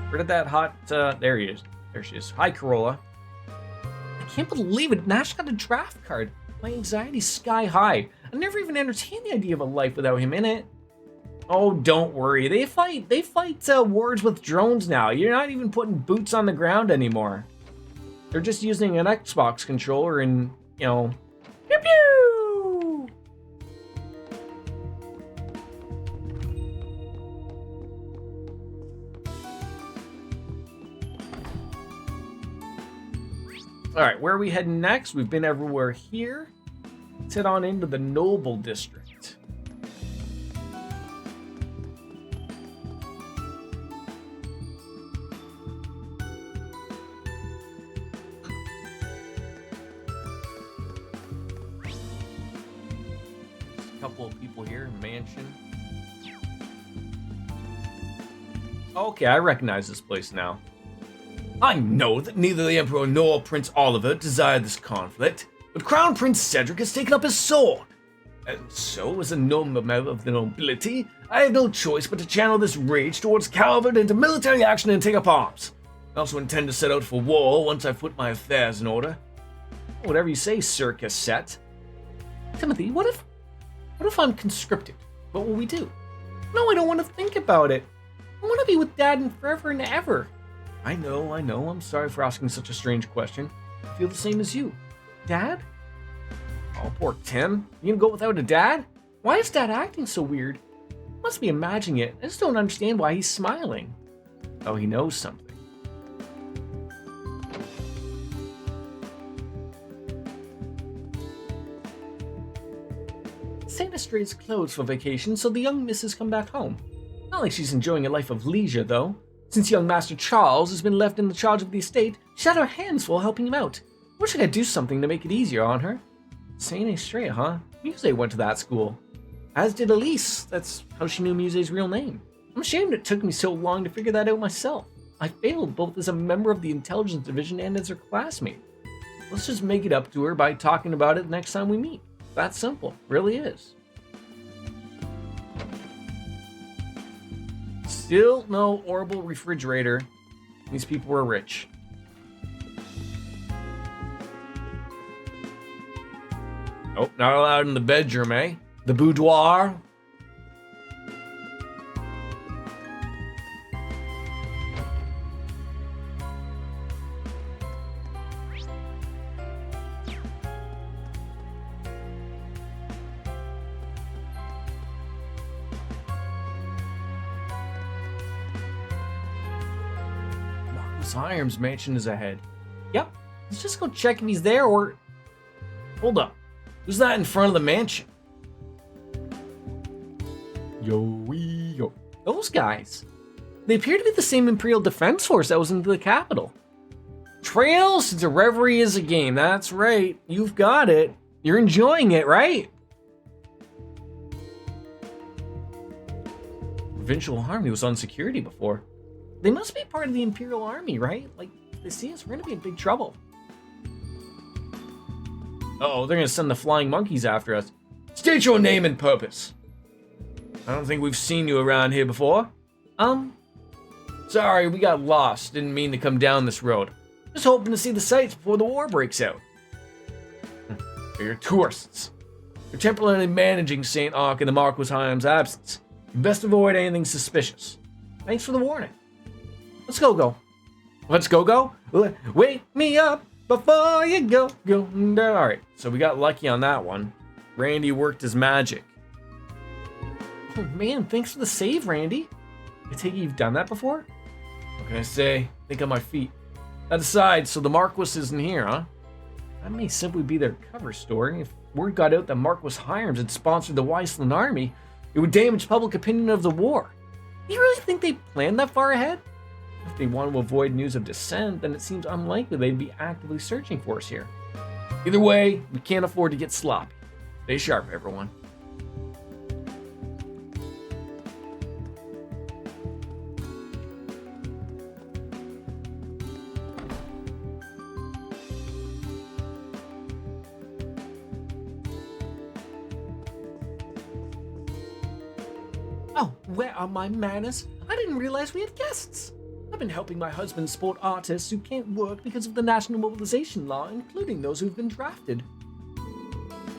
Where did that hot, there he is. There she is. Hi, Corolla. I can't believe it. Nash got a draft card. My anxiety's sky high. I never even entertained the idea of a life without him in it. Oh, don't worry. They fight wars with drones now. You're not even putting boots on the ground anymore. They're just using an Xbox controller and, you know, pew pew! Alright, where are we heading next? We've been everywhere here. Let's head on into the Noble District. Couple of people here, mansion. Okay, I recognize this place now. I know that neither the Emperor nor Prince Oliver desired this conflict, but Crown Prince Cedric has taken up his sword. And so, as a member of the nobility, I have no choice but to channel this rage towards Calvert into military action and take up arms. I also intend to set out for war once I've put my affairs in order. Whatever you say, Sir Cassette. Timothy, what if I'm conscripted? What will we do? No, I don't want to think about it. I want to be with Dad and forever and ever. I know. I'm sorry for asking such a strange question. I feel the same as you. Dad? Oh, poor Tim. You gonna go without a dad? Why is Dad acting so weird? Must be imagining it. I just don't understand why he's smiling. Oh, he knows something. Santa strays clothes for vacation, so the young missus come back home. Not like she's enjoying a life of leisure, though. Since young Master Charles has been left in the charge of the estate, she's had her hands full helping him out. Wish I could do something to make it easier on her. Saint Estrella, huh? Muse went to that school. As did Elise. That's how she knew Muse's real name. I'm ashamed it took me so long to figure that out myself. I failed both as a member of the intelligence division and as her classmate. Let's just make it up to her by talking about it next time we meet. That simple. Really is. Still no orbital refrigerator. These people were rich. Oh, not allowed in the bedroom, eh? The boudoir. Hiram's mansion is ahead. Yep, let's just go check if he's there or... Hold up. Who's that in front of the mansion? Yo. Those guys. They appear to be the same Imperial Defense Force that was into the capital. Trails to Reverie is a game. That's right. You've got it. You're enjoying it, right? Provincial Army was on security before. They must be part of the Imperial Army, right? Like, if they see us, we're gonna be in big trouble. Uh-oh, they're gonna send the flying monkeys after us. State your name and purpose. I don't think we've seen you around here before. Sorry, we got lost. Didn't mean to come down this road. Just hoping to see the sights before the war breaks out. You're tourists. You're temporarily managing St. Ark in the Marquis Hiram's absence. You best avoid anything suspicious. Thanks for the warning. Let's go. Let's go. Wake me up before you go. All right, so we got lucky on that one. Randy worked his magic. Oh man, thanks for the save, Randy. I take it you've done that before? What can I say? Think on my feet. That aside, so the Marquis isn't here, huh? That may simply be their cover story. If word got out that Marquis Hirams had sponsored the Weissland army, it would damage public opinion of the war. Do you really think they planned that far ahead? If they want to avoid news of dissent, then it seems unlikely they'd be actively searching for us here. Either way, we can't afford to get sloppy. Stay sharp, everyone. Oh, where are my manners? I didn't realize we had guests. I've been helping my husband support artists who can't work because of the national mobilization law, including those who've been drafted.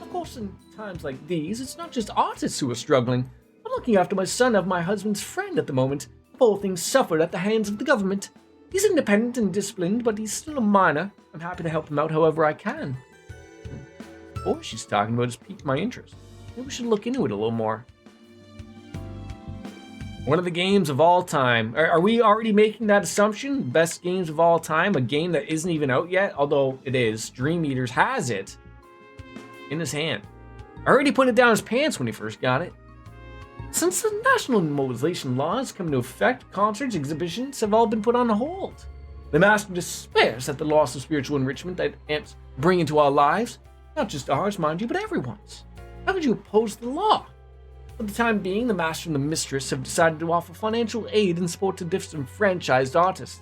Of course, in times like these, it's not just artists who are struggling. I'm looking after my son of my husband's friend at the moment. Poor thing suffered at the hands of the government. He's independent and disciplined, but he's still a minor. I'm happy to help him out however I can. The boy she's talking about has piqued my interest. Maybe we should look into it a little more. One of the games of all time. Are we already making that assumption? Best games of all time? A game that isn't even out yet? Although it is. Dream Eaters has it in his hand. I already put it down his pants when he first got it. Since the national mobilization laws come into effect, concerts, exhibitions have all been put on hold. The master despairs at the loss of spiritual enrichment that amps bring into our lives. Not just ours, mind you, but everyone's. How could you oppose the law? For the time being, the master and the mistress have decided to offer financial aid and support to disenfranchised artists.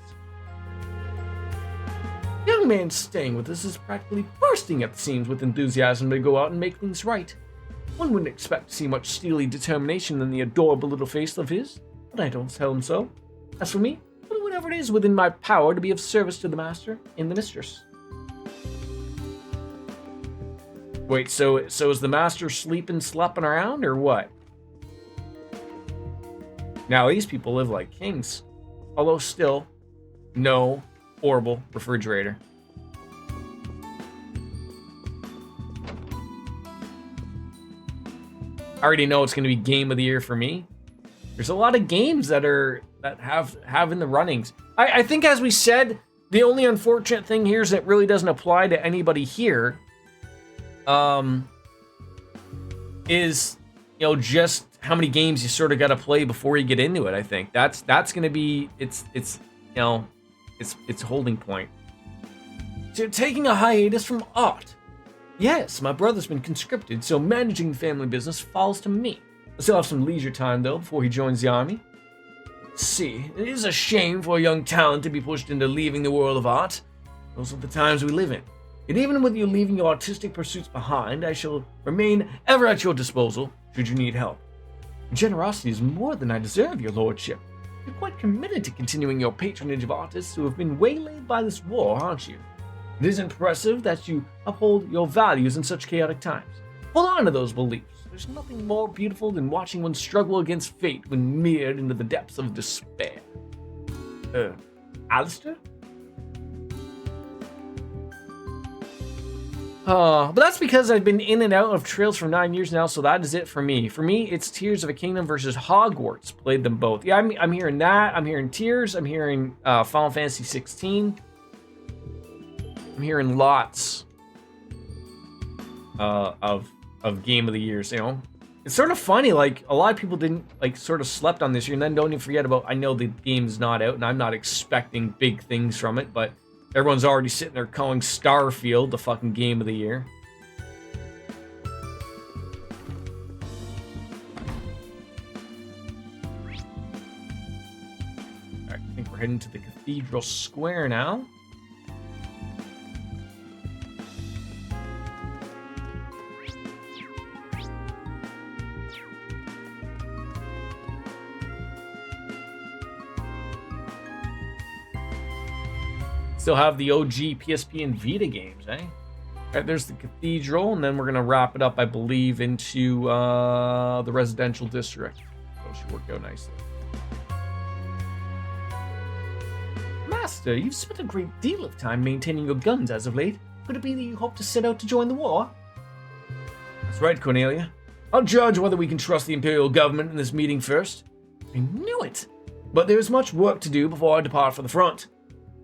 The young man staying with us is practically bursting at the seams with enthusiasm to go out and make things right. One wouldn't expect to see much steely determination in the adorable little face of his, but I don't tell him so. As for me, I'll do whatever it is within my power to be of service to the master and the mistress. Wait, so is the master slapping around, or what? Now, these people live like kings. Although still, no horrible refrigerator. I already know it's going to be game of the year for me. There's a lot of games that have in the runnings. I think, as we said, the only unfortunate thing here is that it really doesn't apply to anybody here. Is, just how many games you sort of got to play before you get into it. I think that's going to be its holding point. So taking a hiatus from art. Yes, my brother's been conscripted, so managing the family business falls to me. I still have some leisure time though before he joins the army. See, it is a shame for a young talent to be pushed into leaving the world of art. Those are the times we live in. And even with you leaving your artistic pursuits behind, I shall remain ever at your disposal should you need help. Your generosity is more than I deserve, your lordship. You're quite committed to continuing your patronage of artists who have been waylaid by this war, aren't you? It is impressive that you uphold your values in such chaotic times. Hold on to those beliefs. There's nothing more beautiful than watching one struggle against fate when mired into the depths of despair. Alistair? But that's because I've been in and out of Trails for 9 years now, so that is it for me. For me, it's Tears of a Kingdom versus Hogwarts. Played them both. Yeah, I'm hearing that. I'm hearing Tears. I'm hearing Final Fantasy 16. I'm hearing lots of Game of the Years, It's sort of funny, like, a lot of people didn't, sort of slept on this year, and then don't even forget about, I know the game's not out, and I'm not expecting big things from it, but everyone's already sitting there calling Starfield the fucking Game of the Year. Alright, I think we're heading to the Cathedral Square now. Still have the OG PSP and Vita games, eh? Alright, there's the Cathedral, and then we're gonna wrap it up, I believe, into the residential district. So it should work out nicely. Master, you've spent a great deal of time maintaining your guns as of late. Could it be that you hope to set out to join the war? That's right, Cornelia. I'll judge whether we can trust the Imperial government in this meeting first. I knew it! But there is much work to do before I depart for the front.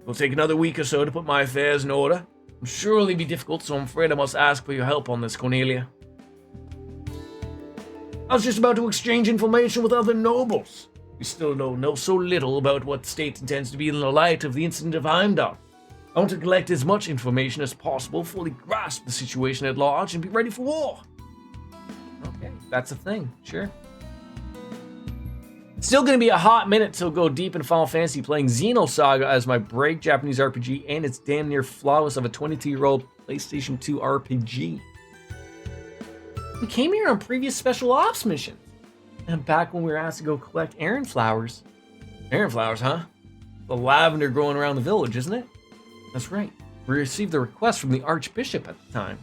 It'll take another week or so to put my affairs in order. will surely be difficult, so I'm afraid I must ask for your help on this, Cornelia. I was just about to exchange information with other nobles. We still know so little about what the state intends to be in the light of the incident of Heimdall. I want to collect as much information as possible, fully grasp the situation at large, and be ready for war. Okay, that's a thing, sure. Still gonna be a hot minute till go deep in Final Fantasy, playing Xenosaga as my break Japanese RPG, and it's damn near flawless of a 22-year-old PlayStation 2 RPG. We came here on previous special ops missions, and back when we were asked to go collect errand flowers. Errand flowers, huh? The lavender growing around the village, isn't it? That's right. We received the request from the Archbishop at the time.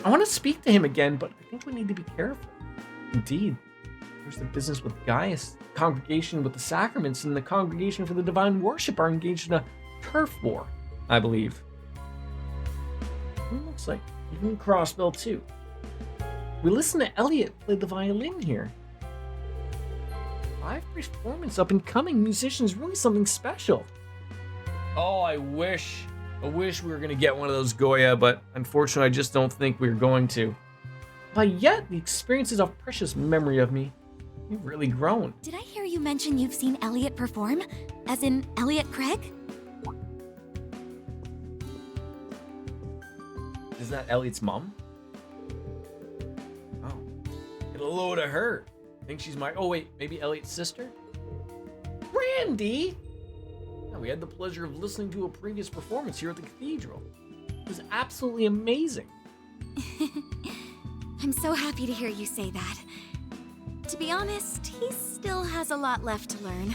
I want to speak to him again, but I think we need to be careful. Indeed. There's the business with Gaius, the congregation with the sacraments, and the congregation for the divine worship are engaged in a turf war, I believe. It looks like even Crossbell too. We listened to Elliot play the violin here. Live performance, up and coming musicians, really something special. Oh, I wish we were gonna get one of those Goya, but unfortunately I just don't think we're going to. But yet, the experience is a precious memory of me. You've really grown. Did I hear you mention you've seen Elliot perform? As in Elliot Craig? Isn't that Elliot's mom? Oh. Get a load of her. Think she's my... Oh, wait. Maybe Elliot's sister? Randy! Yeah, we had the pleasure of listening to a previous performance here at the cathedral. It was absolutely amazing. I'm so happy to hear you say that. To be honest, he still has a lot left to learn.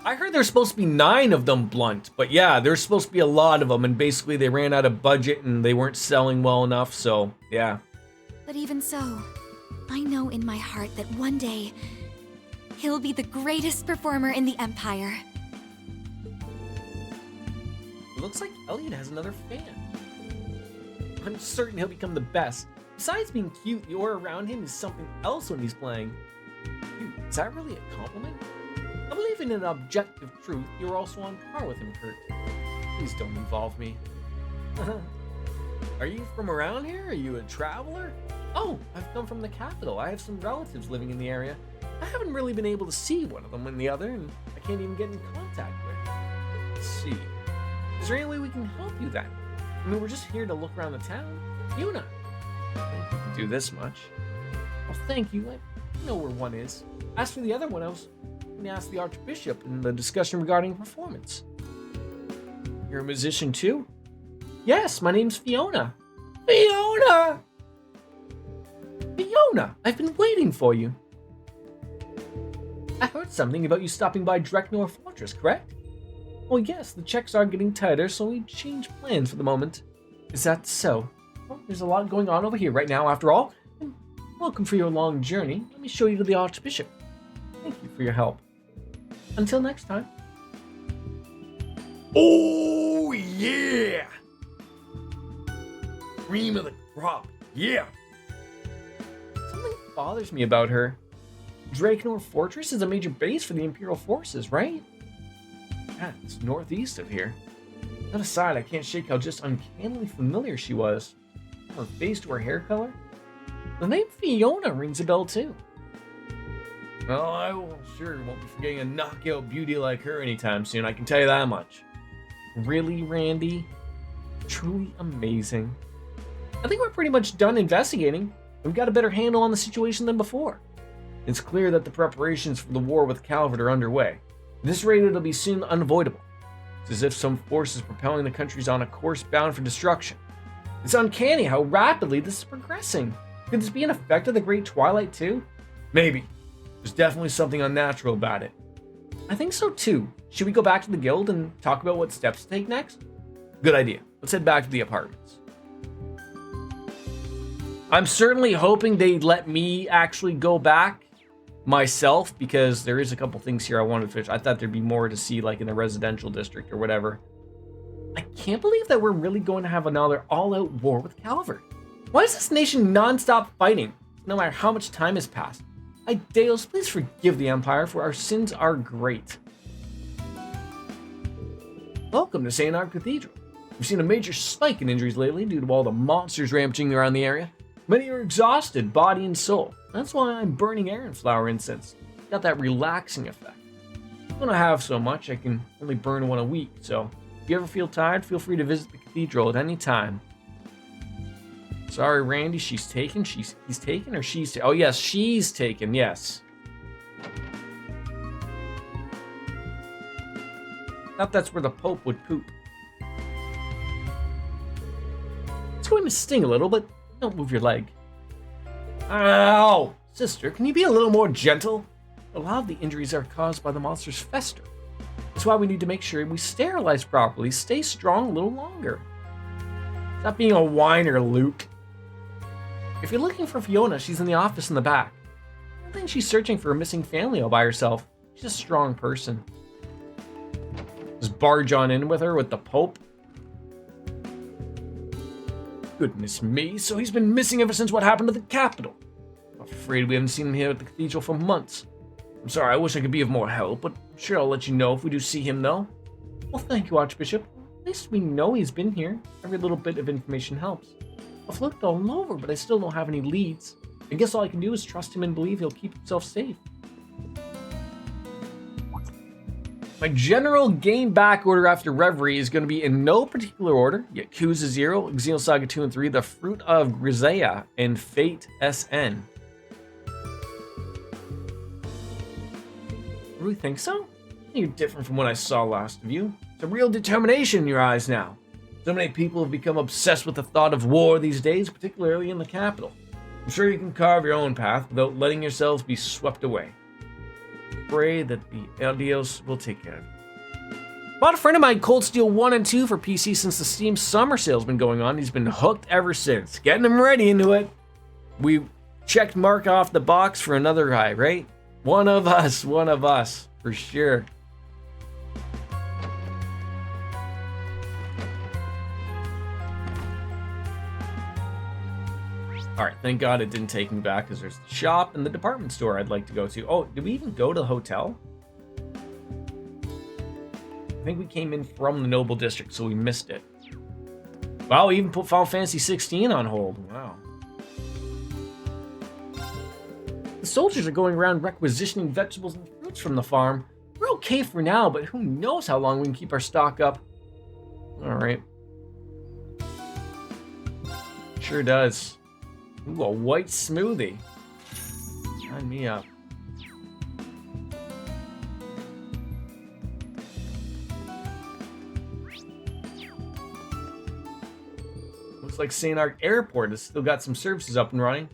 I heard there's supposed to be 9 of them, Blunt, but yeah, there's supposed to be a lot of them, and basically they ran out of budget and they weren't selling well enough, so yeah. But even so, I know in my heart that one day, he'll be the greatest performer in the Empire. It looks like Elliot has another fan. I'm certain he'll become the best. Besides being cute, the aura around him is something else when he's playing. Dude, is that really a compliment? I believe in an objective truth, you're also on par with him, Kurt. Please don't involve me. Are you from around here? Are you a traveler? Oh, I've come from the capital. I have some relatives living in the area. I haven't really been able to see one of them and the other, and I can't even get in contact with. Let's see. Is there any way we can help you then? I mean, we're just here to look around the town. You and I. I think we can do this much. Well, thank you. I know where one is. As for the other one, I was going to ask the Archbishop in the discussion regarding performance. You're a musician too? Yes, my name's Fiona. Fiona! Fiona, I've been waiting for you. I heard something about you stopping by Dreknor Fortress, correct? Well, yes, the checks are getting tighter, so we changed plans for the moment. Is that so? Well, there's a lot going on over here right now, after all. And welcome for your long journey. Let me show you to the Archbishop. Thank you for your help. Until next time. Oh, yeah! Cream of the crop, yeah! Something bothers me about her. Dreknor Fortress is a major base for the Imperial forces, right? Yeah, it's northeast of here. That aside, I can't shake how just uncannily familiar she was. From her face to her hair color. The name Fiona rings a bell too. Well, I sure won't be forgetting a knockout beauty like her anytime soon, I can tell you that much. Really, Randy? Truly amazing. I think we're pretty much done investigating. We've got a better handle on the situation than before. It's clear that the preparations for the war with Calvert are underway. At this rate, it'll be soon unavoidable. It's as if some force is propelling the countries on a course bound for destruction. It's uncanny how rapidly this is progressing. Could this be an effect of the Great Twilight too? Maybe. There's definitely something unnatural about it. I think so too. Should we go back to the guild and talk about what steps to take next? Good idea. Let's head back to the apartments. I'm certainly hoping they let me actually go back myself, because there is a couple things here I wanted to finish. I thought there'd be more to see, like in the residential district or whatever. I can't believe that we're really going to have another all-out war with Calvert. Why is this nation non-stop fighting, no matter how much time has passed? Deus, please forgive the Empire, for our sins are great. Welcome to St. Art Cathedral. We've seen a major spike in injuries lately due to all the monsters rampaging around the area. Many are exhausted, body and soul. That's why I'm burning Aaron flower incense. Got that relaxing effect. I don't have so much, I can only burn one a week, so if you ever feel tired, feel free to visit the cathedral at any time. Sorry, Randy, she's taken? He's taken or she's taken? Oh, yes, she's taken, yes. Thought that's where the Pope would poop. It's going to sting a little, but don't move your leg. Ow! Sister, can you be a little more gentle? A lot of the injuries are caused by the monster's fester. That's why we need to make sure we sterilize properly. Stay strong a little longer. Stop being a whiner, Luke. If you're looking for Fiona, she's in the office in the back. I don't think she's searching for a missing family all by herself. She's a strong person. Just barge on in with her with the Pope. Goodness me, so he's been missing ever since what happened to the Capitol. I'm afraid we haven't seen him here at the cathedral for months. I'm sorry, I wish I could be of more help, but I'm sure I'll let you know if we do see him, though. Well, thank you, Archbishop. At least we know he's been here. Every little bit of information helps. I've looked all over, but I still don't have any leads. I guess all I can do is trust him and believe he'll keep himself safe. My general game back order after Reverie is going to be in no particular order. Yakuza 0, Xenosaga 2 and 3, The Fruit of Grisea, and Fate SN. Really think so? You're different from what I saw last of you. It's a real determination in your eyes now. So many people have become obsessed with the thought of war these days, particularly in the capital. I'm sure you can carve your own path without letting yourselves be swept away. Pray that the El Dios will take care of you. Bought a friend of mine Cold Steel 1 and 2 for PC since the Steam summer sale's been going on. He's been hooked ever since. Getting him ready into it. We checked Mark off the box for another guy, right? One of us, for sure. Alright, thank God it didn't take me back because there's the shop and the department store I'd like to go to. Oh, did we even go to the hotel? I think we came in from the Noble District, so we missed it. Wow, we even put Final Fantasy 16 on hold. Wow. The soldiers are going around requisitioning vegetables and fruits from the farm. We're okay for now, but who knows how long we can keep our stock up. Alright. Sure does. Ooh, a white smoothie. Sign me up. Looks like St. Arc Airport has still got some services up and running.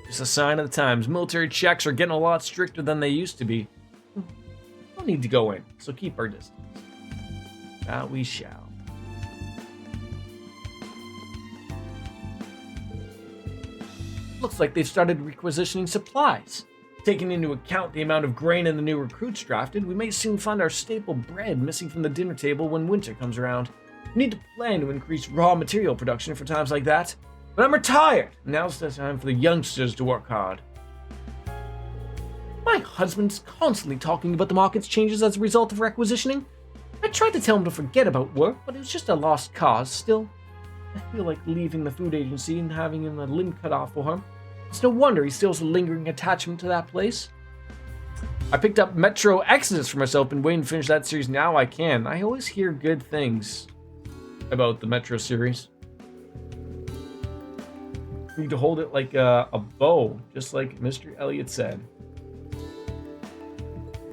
Just a sign of the times. Military checks are getting a lot stricter than they used to be. Don't need to go in, so keep our distance. That we shall. Looks like they've started requisitioning supplies. Taking into account the amount of grain and the new recruits drafted, we may soon find our staple bread missing from the dinner table when winter comes around. We need to plan to increase raw material production for times like that. But I'm retired. Now's the time for the youngsters to work hard. My husband's constantly talking about the market's changes as a result of requisitioning. I tried to tell him to forget about work, but it was just a lost cause still. I feel like leaving the food agency and having him a limb cut off for him. It's no wonder he still has a lingering attachment to that place. I picked up Metro Exodus for myself and waiting to finish that series now I can. I always hear good things about the Metro series. You need to hold it like a bow, just like Mr. Elliot said.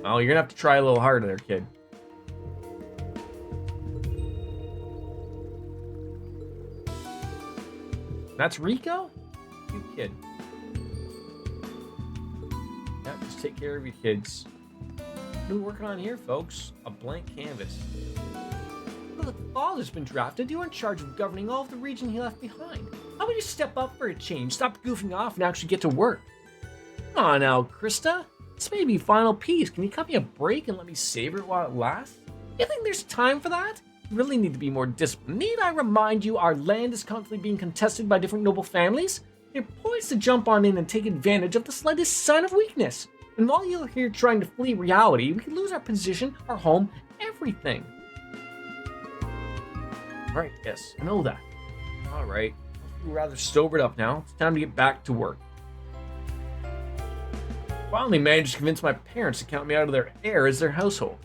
Oh, you're gonna have to try a little harder there, kid. That's Rico? You kid. Yeah, just take care of your kids. What are we working on here, folks? A blank canvas. Well, the father's been drafted. You're in charge of governing all of the region he left behind. How about you step up for a change? Stop goofing off and actually get to work. Come on now, Krista. This may be final piece. Can you cut me a break and let me savor it while it lasts? You think there's time for that? You really need to be more disciplined. Need I remind you our land is constantly being contested by different noble families? They're poised to jump on in and take advantage of the slightest sign of weakness. And while you're here trying to flee reality, we could lose our position, our home, everything. Right, yes, I know that. Alright. We're rather sobered up now. It's time to get back to work. Finally managed to convince my parents to count me out of their heir as their household.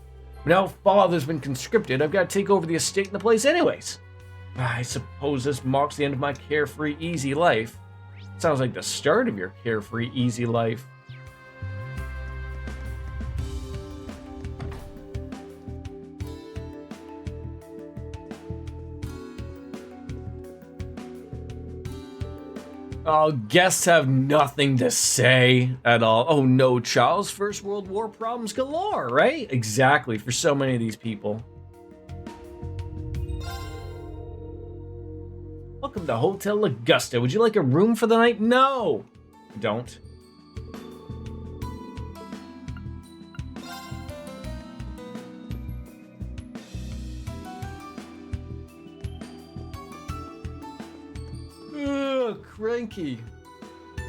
But now father's been conscripted, I've got to take over the estate and the place anyways. I suppose this marks the end of my carefree, easy life. Sounds like the start of your carefree, easy life. Oh, guests have nothing to say at all. Oh no, Charles, First World War problems galore, right? Exactly, for so many of these people. Welcome to Hotel Augusta. Would you like a room for the night? No! Don't. Ugh, cranky.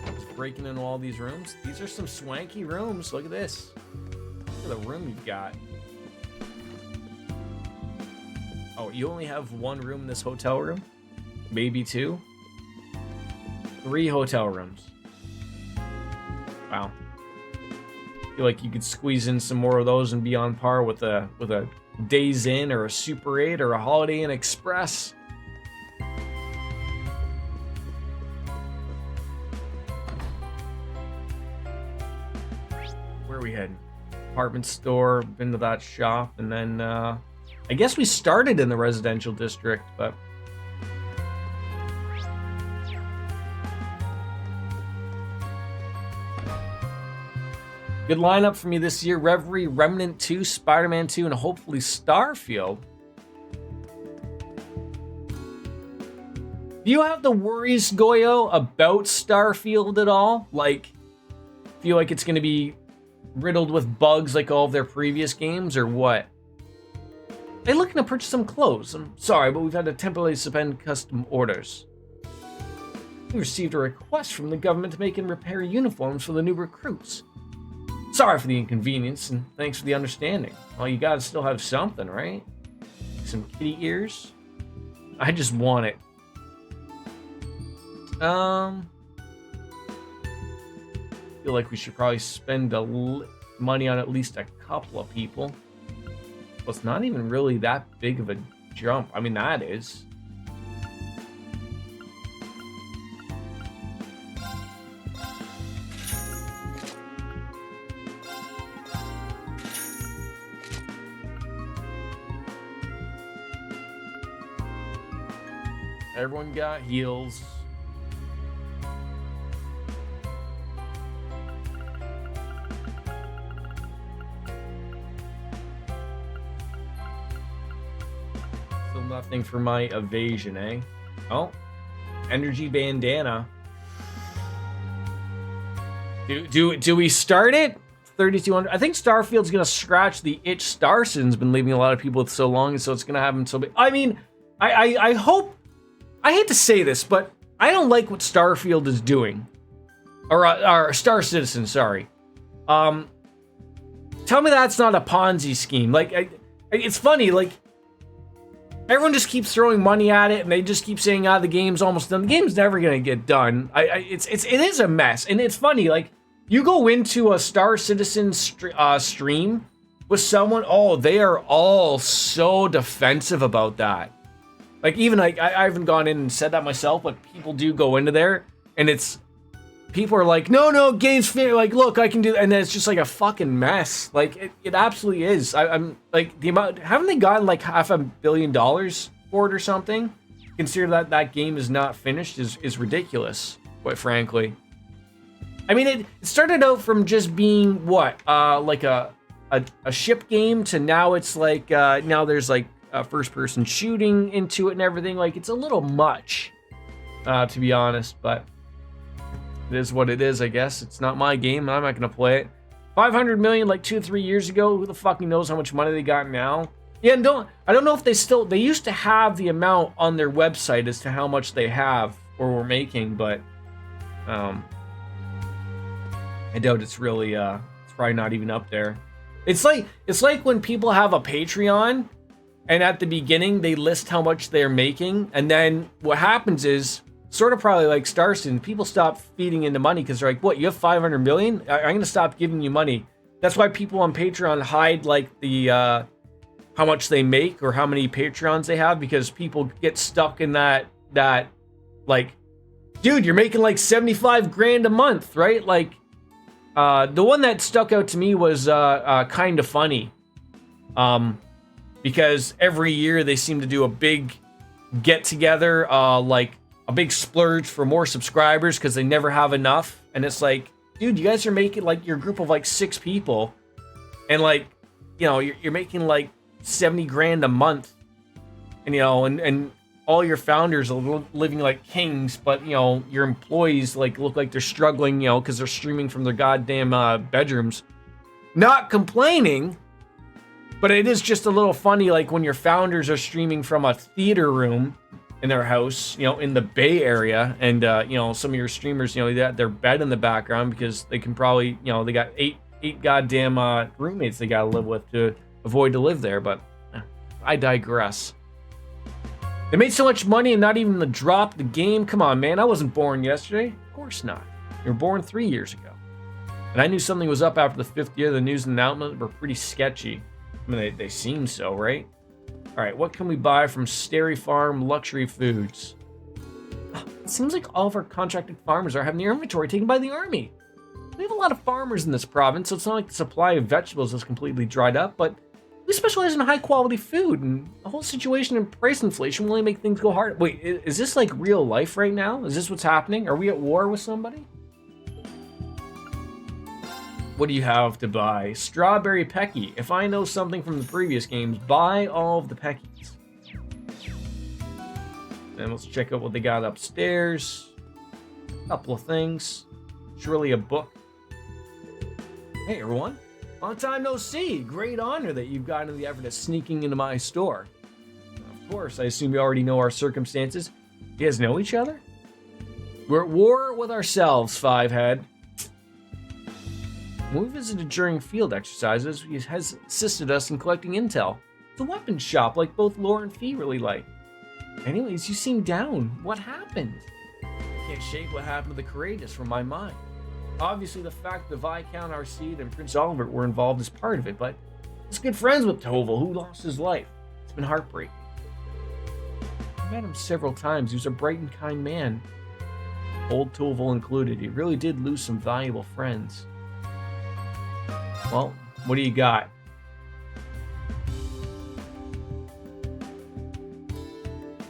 Just breaking into all these rooms. These are some swanky rooms. Look at this. Look at the room you've got. Oh, you only have one room in this hotel room? Maybe 2? 3 hotel rooms. Wow. Feel like you could squeeze in some more of those and be on par with a Days Inn or a Super 8 or a Holiday Inn Express. Where are we heading? Apartment store, been to that shop, and then I guess we started in the residential district, but good lineup for me this year. Reverie, Remnant 2, Spider-Man 2, and hopefully Starfield. Do you have the worries, Goyo, about Starfield at all? Like, feel like it's going to be riddled with bugs like all of their previous games, or what? They're looking to purchase some clothes. I'm sorry, but we've had to temporarily suspend custom orders. We received a request from the government to make and repair uniforms for the new recruits. Sorry for the inconvenience, and thanks for the understanding. Well, you gotta still have something, right? Some kitty ears? I just want it. Feel like we should probably spend money on at least a couple of people. Well, it's not even really that big of a jump. I mean, that is. Everyone got heals. Still nothing for my evasion, eh? Oh, energy bandana. Do we start it? 3,200. I think Starfield's gonna scratch the itch Starson's been leaving a lot of people with so long, and so it's gonna have him so big. I mean, I hope. I hate to say this, but I don't like what Starfield is doing. Or Star Citizen, sorry. Tell me that's not a Ponzi scheme. Like, it's funny, like, everyone just keeps throwing money at it, and they just keep saying, the game's almost done. The game's never gonna get done. It is a mess, and it's funny, like, you go into a Star Citizen stream with someone, they are all so defensive about that. Like, even like I haven't gone in and said that myself, but people do go into there, and people are like, no, game's fair. Like, look, I can do, and then it's just like a fucking mess. Like, it absolutely is. I'm like, the amount, haven't they gotten like $500 million for it or something? Consider that game is not finished is ridiculous, quite frankly. I mean, it started out from just being like a ship game to now it's like now there's like first person shooting into it and everything. Like, it's a little much, to be honest, but it is what it is, I guess. It's not my game. I'm not going to play it. 500 million like 2 or 3 years ago. Who the fucking knows how much money they got now? Yeah, and I don't know if they used to have the amount on their website as to how much they have or were making, but I doubt it's really it's probably not even up there. It's like when people have a Patreon and at the beginning they list how much they're making, and then what happens is, sort of probably like Star Citizen, people stop feeding into money because they're like, what, you have 500 million? I'm going to stop giving you money. That's why people on Patreon hide like the how much they make or how many Patreons they have, because people get stuck in that like, dude, you're making like 75 grand a month, right? Like, the one that stuck out to me was kind of funny, because every year they seem to do a big get together, like a big splurge for more subscribers because they never have enough. And it's like, dude, you guys are making like your group of like 6 people, and like, you know, you're making like 70 grand a month, and you know, and all your founders are living like kings, but you know, your employees like look like they're struggling, you know, because they're streaming from their goddamn bedrooms. Not complaining, but it is just a little funny, like when your founders are streaming from a theater room in their house, you know, in the Bay Area, and you know, some of your streamers, you know, they got their bed in the background because they can probably, you know, they got eight goddamn roommates they gotta live with to avoid to live there. But I digress. They made so much money and not even the drop the game. Come on, man, I wasn't born yesterday. Of course not. You were born 3 years ago. And I knew something was up after the 5th year. The news announcements were pretty sketchy. I mean, they seem so, right? All right, what can we buy from Stary Farm Luxury Foods? It seems like all of our contracted farmers are having their inventory taken by the army. We have a lot of farmers in this province, so it's not like the supply of vegetables is completely dried up, but we specialize in high quality food, and the whole situation and price inflation will only make things go hard. Wait, is this like real life right now? Is this what's happening? Are we at war with somebody? What do you have to buy? Strawberry Pecky. If I know something from the previous games, buy all of the Peckies. And let's check out what they got upstairs. A couple of things. Surely a book. Hey everyone. Long time no see. Great honor that you've gotten the effort of sneaking into my store. Of course, I assume you already know our circumstances. You guys know each other? We're at war with ourselves, Fivehead. When we visited during field exercises, he has assisted us in collecting intel. It's a weapons shop like both Laura and Fee really like. Anyways, you seem down. What happened? I can't shake what happened to the Courageous from my mind. Obviously, the fact that Viscount Arcide and Prince Albert were involved is part of it, but I was good friends with Toval, who lost his life. It's been heartbreaking. I met him several times. He was a bright and kind man. Old Toval included. He really did lose some valuable friends. Well, what do you got?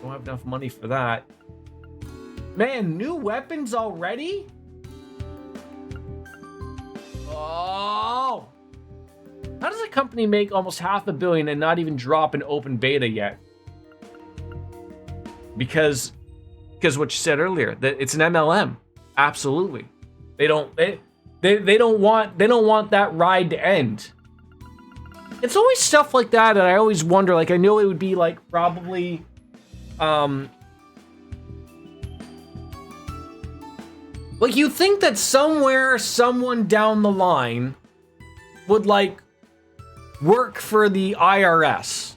Don't have enough money for that. Man, new weapons already? Oh! How does a company make almost $500 million and not even drop an open beta yet? Because what you said earlier, that it's an MLM. Absolutely. They don't want that ride to end. It's always stuff like that I always wonder, like I know it would be like probably like you think that somewhere someone down the line would like work for the IRS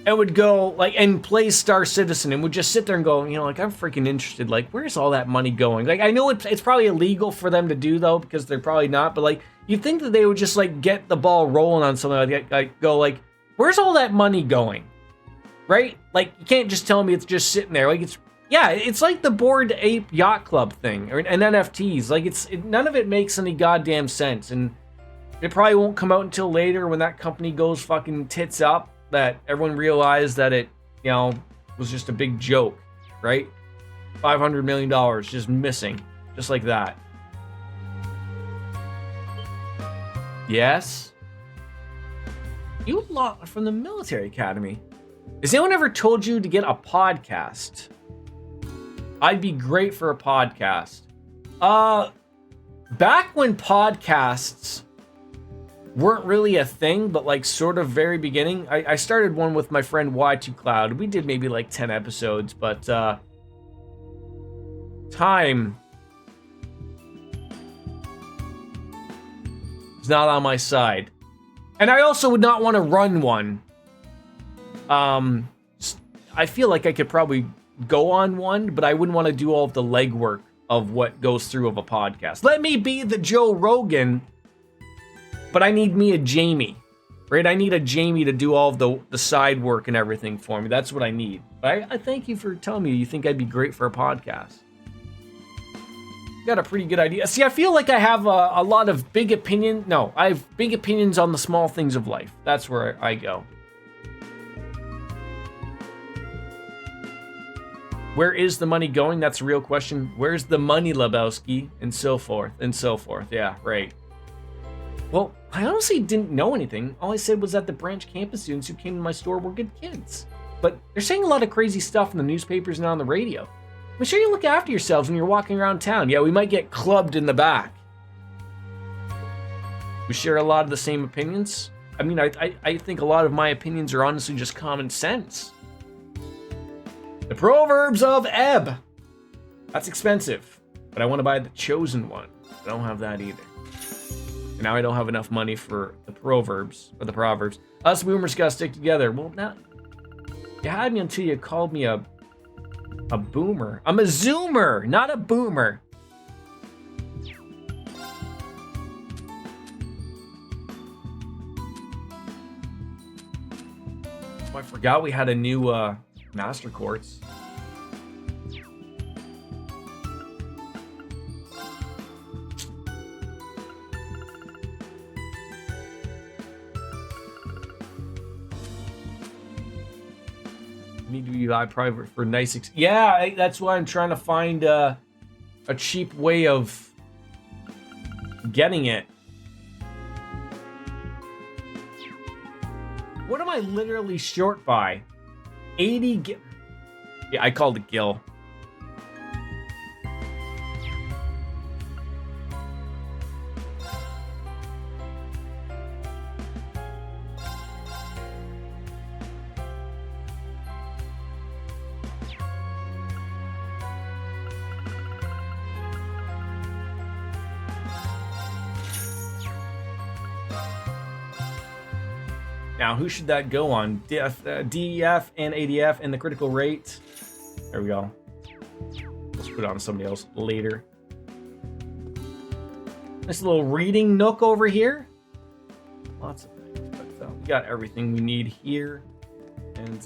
and would go like and play Star Citizen and would just sit there and go, you know, like I'm freaking interested. Like, where's all that money going? Like, I know it's probably illegal for them to do though, because they're probably not. But like, you think that they would just like get the ball rolling on something like go like, where's all that money going? Right? Like, you can't just tell me it's just sitting there. Like, it's like the Bored Ape Yacht Club thing and NFTs. Like, none of it makes any goddamn sense, and it probably won't come out until later when that company goes fucking tits up, that everyone realized that it, you know, was just a big joke, right? $500 million just missing, just like that. Yes? You lot from the military academy. Has anyone ever told you to get a podcast? I'd be great for a podcast. Back when podcasts weren't really a thing, but like sort of very beginning, I started one with my friend Y2 Cloud. We did maybe like 10 episodes, but time is not on my side. And I also would not want to run one I feel like I could probably go on one, but I wouldn't want to do all of the legwork of what goes through of a podcast. Let me be the Joe Rogan, but I need me a Jamie, right? I need a Jamie to do all of the side work and everything for me. That's what I need. But I thank you for telling me you think I'd be great for a podcast. You got a pretty good idea. See, I feel like I have a lot of big opinion. No, I have big opinions on the small things of life. That's where I go. Where is the money going? That's a real question. Where's the money, Lebowski? And so forth, and so forth. Yeah, right. Well, I honestly didn't know anything. All I said was that the branch campus students who came to my store were good kids. But they're saying a lot of crazy stuff in the newspapers and on the radio. Make sure you look after yourselves when you're walking around town. Yeah, we might get clubbed in the back. We share a lot of the same opinions. I mean, I think a lot of my opinions are honestly just common sense. The Proverbs of Ebb. That's expensive, but I want to buy the Chosen One. I don't have that either. And now I don't have enough money for the Proverbs, or the Proverbs. Us boomers gotta stick together. Well, now, you had me until you called me a boomer. I'm a zoomer, not a boomer. Oh, I forgot we had a new, Master Quartz. Need to be buy private for nice. Yeah, that's why I'm trying to find a cheap way of getting it. What am I literally short by? 80 gil. Yeah, I called it gil. Now, who should that go on? DEF and ADF and the critical rate. There we go. Let's put it on somebody else later. Nice little reading nook over here. Lots of things, but we got everything we need here. And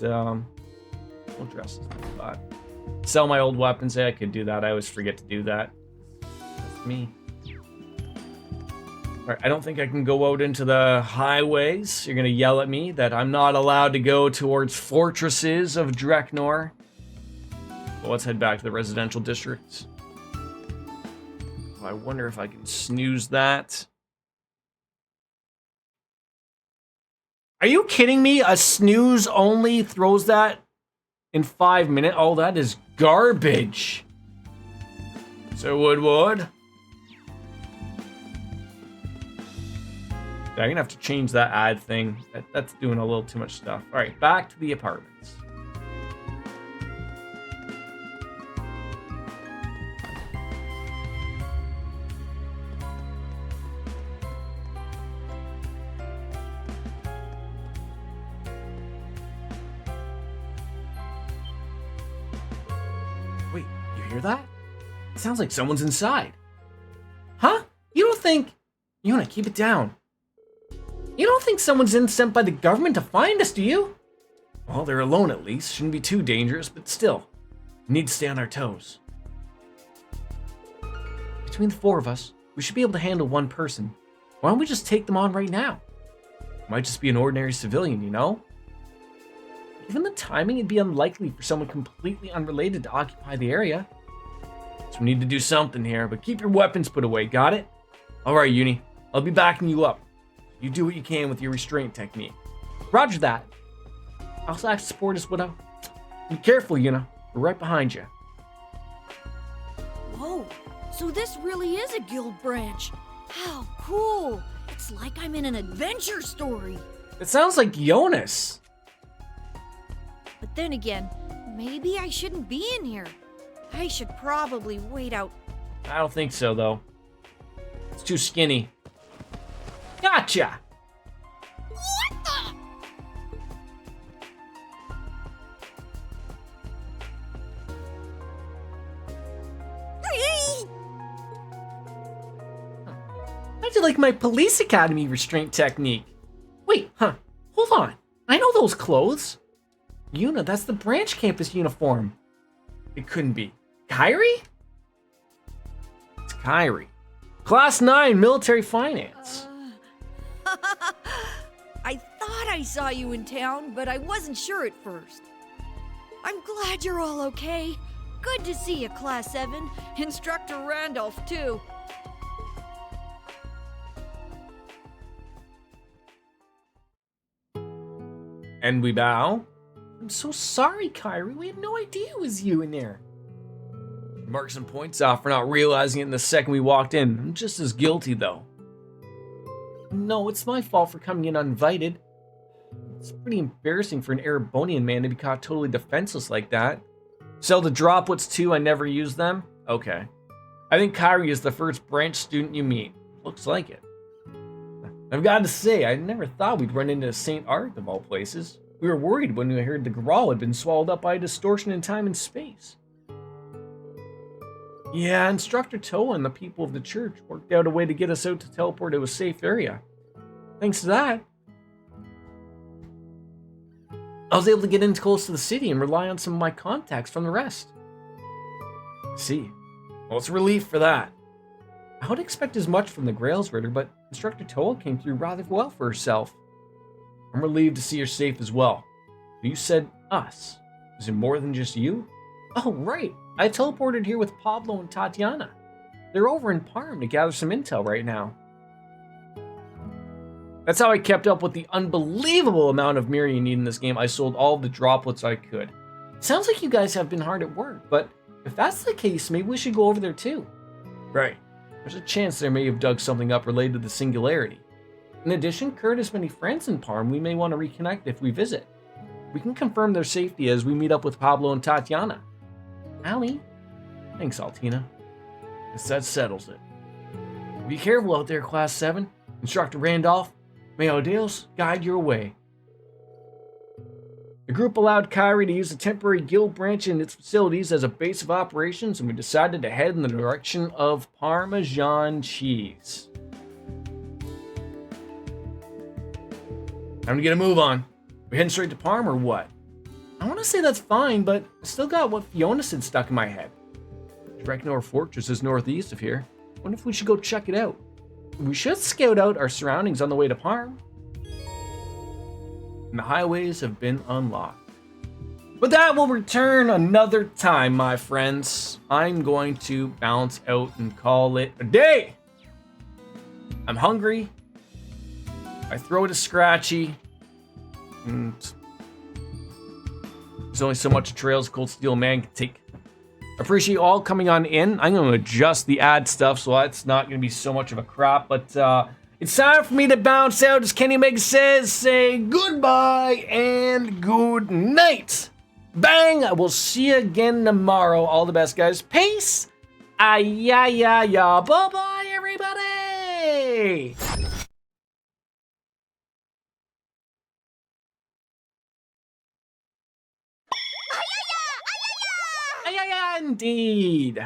we'll dress this spot. Sell my old weapons. Yeah, I could do that. I always forget to do that. That's me. I don't think I can go out into the highways. You're going to yell at me that I'm not allowed to go towards fortresses of Dreknor. Well, let's head back to the residential districts. I wonder if I can snooze that. Are you kidding me? A snooze only throws that in 5 minutes? Oh, that is garbage. So Woodward. I'm gonna have to change that ad thing. That's doing a little too much stuff. All right, back to the apartments. Wait, you hear that? It sounds like someone's inside. Huh? You don't think... You wanna keep it down. You don't think someone's sent by the government to find us, do you? Well, they're alone at least. Shouldn't be too dangerous, but still. We need to stay on our toes. Between the four of us, we should be able to handle one person. Why don't we just take them on right now? Might just be an ordinary civilian, you know? Given the timing, it'd be unlikely for someone completely unrelated to occupy the area. So we need to do something here, but keep your weapons put away, got it? Alright, Uni. I'll be backing you up. You do what you can with your restraint technique. Roger that. I'll have to support us, Widow. Be careful, you know. We're right behind you. Whoa, so this really is a guild branch. How cool. It's like I'm in an adventure story. It sounds like Jonas. But then again, maybe I shouldn't be in here. I should probably wait out. I don't think so, though. It's too skinny. Gotcha! What the? How'd you like my police academy restraint technique? Wait, hold on. I know those clothes. Yuna, that's the branch campus uniform. It couldn't be. Kyrie? It's Kyrie. Class 9 military finance. I thought I saw you in town, but I wasn't sure at first. I'm glad you're all okay. Good to see you, Class 7. Instructor Randolph, too. And we bow. I'm so sorry, Kyrie. We had no idea it was you in there. Mark some points off for not realizing it the second we walked in. I'm just as guilty, though. No, it's my fault for coming in uninvited. It's pretty embarrassing for an Erebonian man to be caught totally defenseless like that. Sell the droplets too, I never use them? Okay. I think Kyrie is the first branch student you meet. Looks like it. I've got to say, I never thought we'd run into St. Art of all places. We were worried when we heard the Grawl had been swallowed up by a distortion in time and space. Yeah, Instructor Toa and the people of the church worked out a way to get us out to teleport to a safe area. Thanks to that, I was able to get in close to the city and rely on some of my contacts from the rest. See, well, it's a relief for that. I would expect as much from the Grails Ritter, but Instructor Toa came through rather well for herself. I'm relieved to see her safe as well. You said us. Is it more than just you? Oh, right. I teleported here with Pablo and Tatiana. They're over in Parm to gather some intel right now. That's how I kept up with the unbelievable amount of mirror you need in this game. I sold all the droplets I could. Sounds like you guys have been hard at work, but if that's the case, maybe we should go over there too. Right. There's a chance they may have dug something up related to the singularity. In addition, Kurt has many friends in Parm we may want to reconnect if we visit. We can confirm their safety as we meet up with Pablo and Tatiana. Allie? Thanks, Altina. Guess that settles it. Be careful out there, Class 7. Instructor Randolph, may Odeos guide your way. The group allowed Kyrie to use a temporary guild branch in its facilities as a base of operations, and we decided to head in the direction of Parmesan cheese. Time to get a move on. We heading straight to Parm or what? I want to say that's fine, but I still got what Fiona said stuck in my head. Draknor Fortress is northeast of here. Wonder if we should go check it out. We should scout out our surroundings on the way to Parm. And the highways have been unlocked. But that will return another time, my friends. I'm going to bounce out and call it a day. I'm hungry. My throat is scratchy. And there's only so much a Trails Cold Steel Man can take. Appreciate you all coming on in. I'm going to adjust the ad stuff, so that's not going to be so much of a crap. But it's time for me to bounce out, as Kenny Meg says. Say goodbye and good night. Bang! I will see you again tomorrow. All the best, guys. Peace. Bye-bye, everybody. Indeed.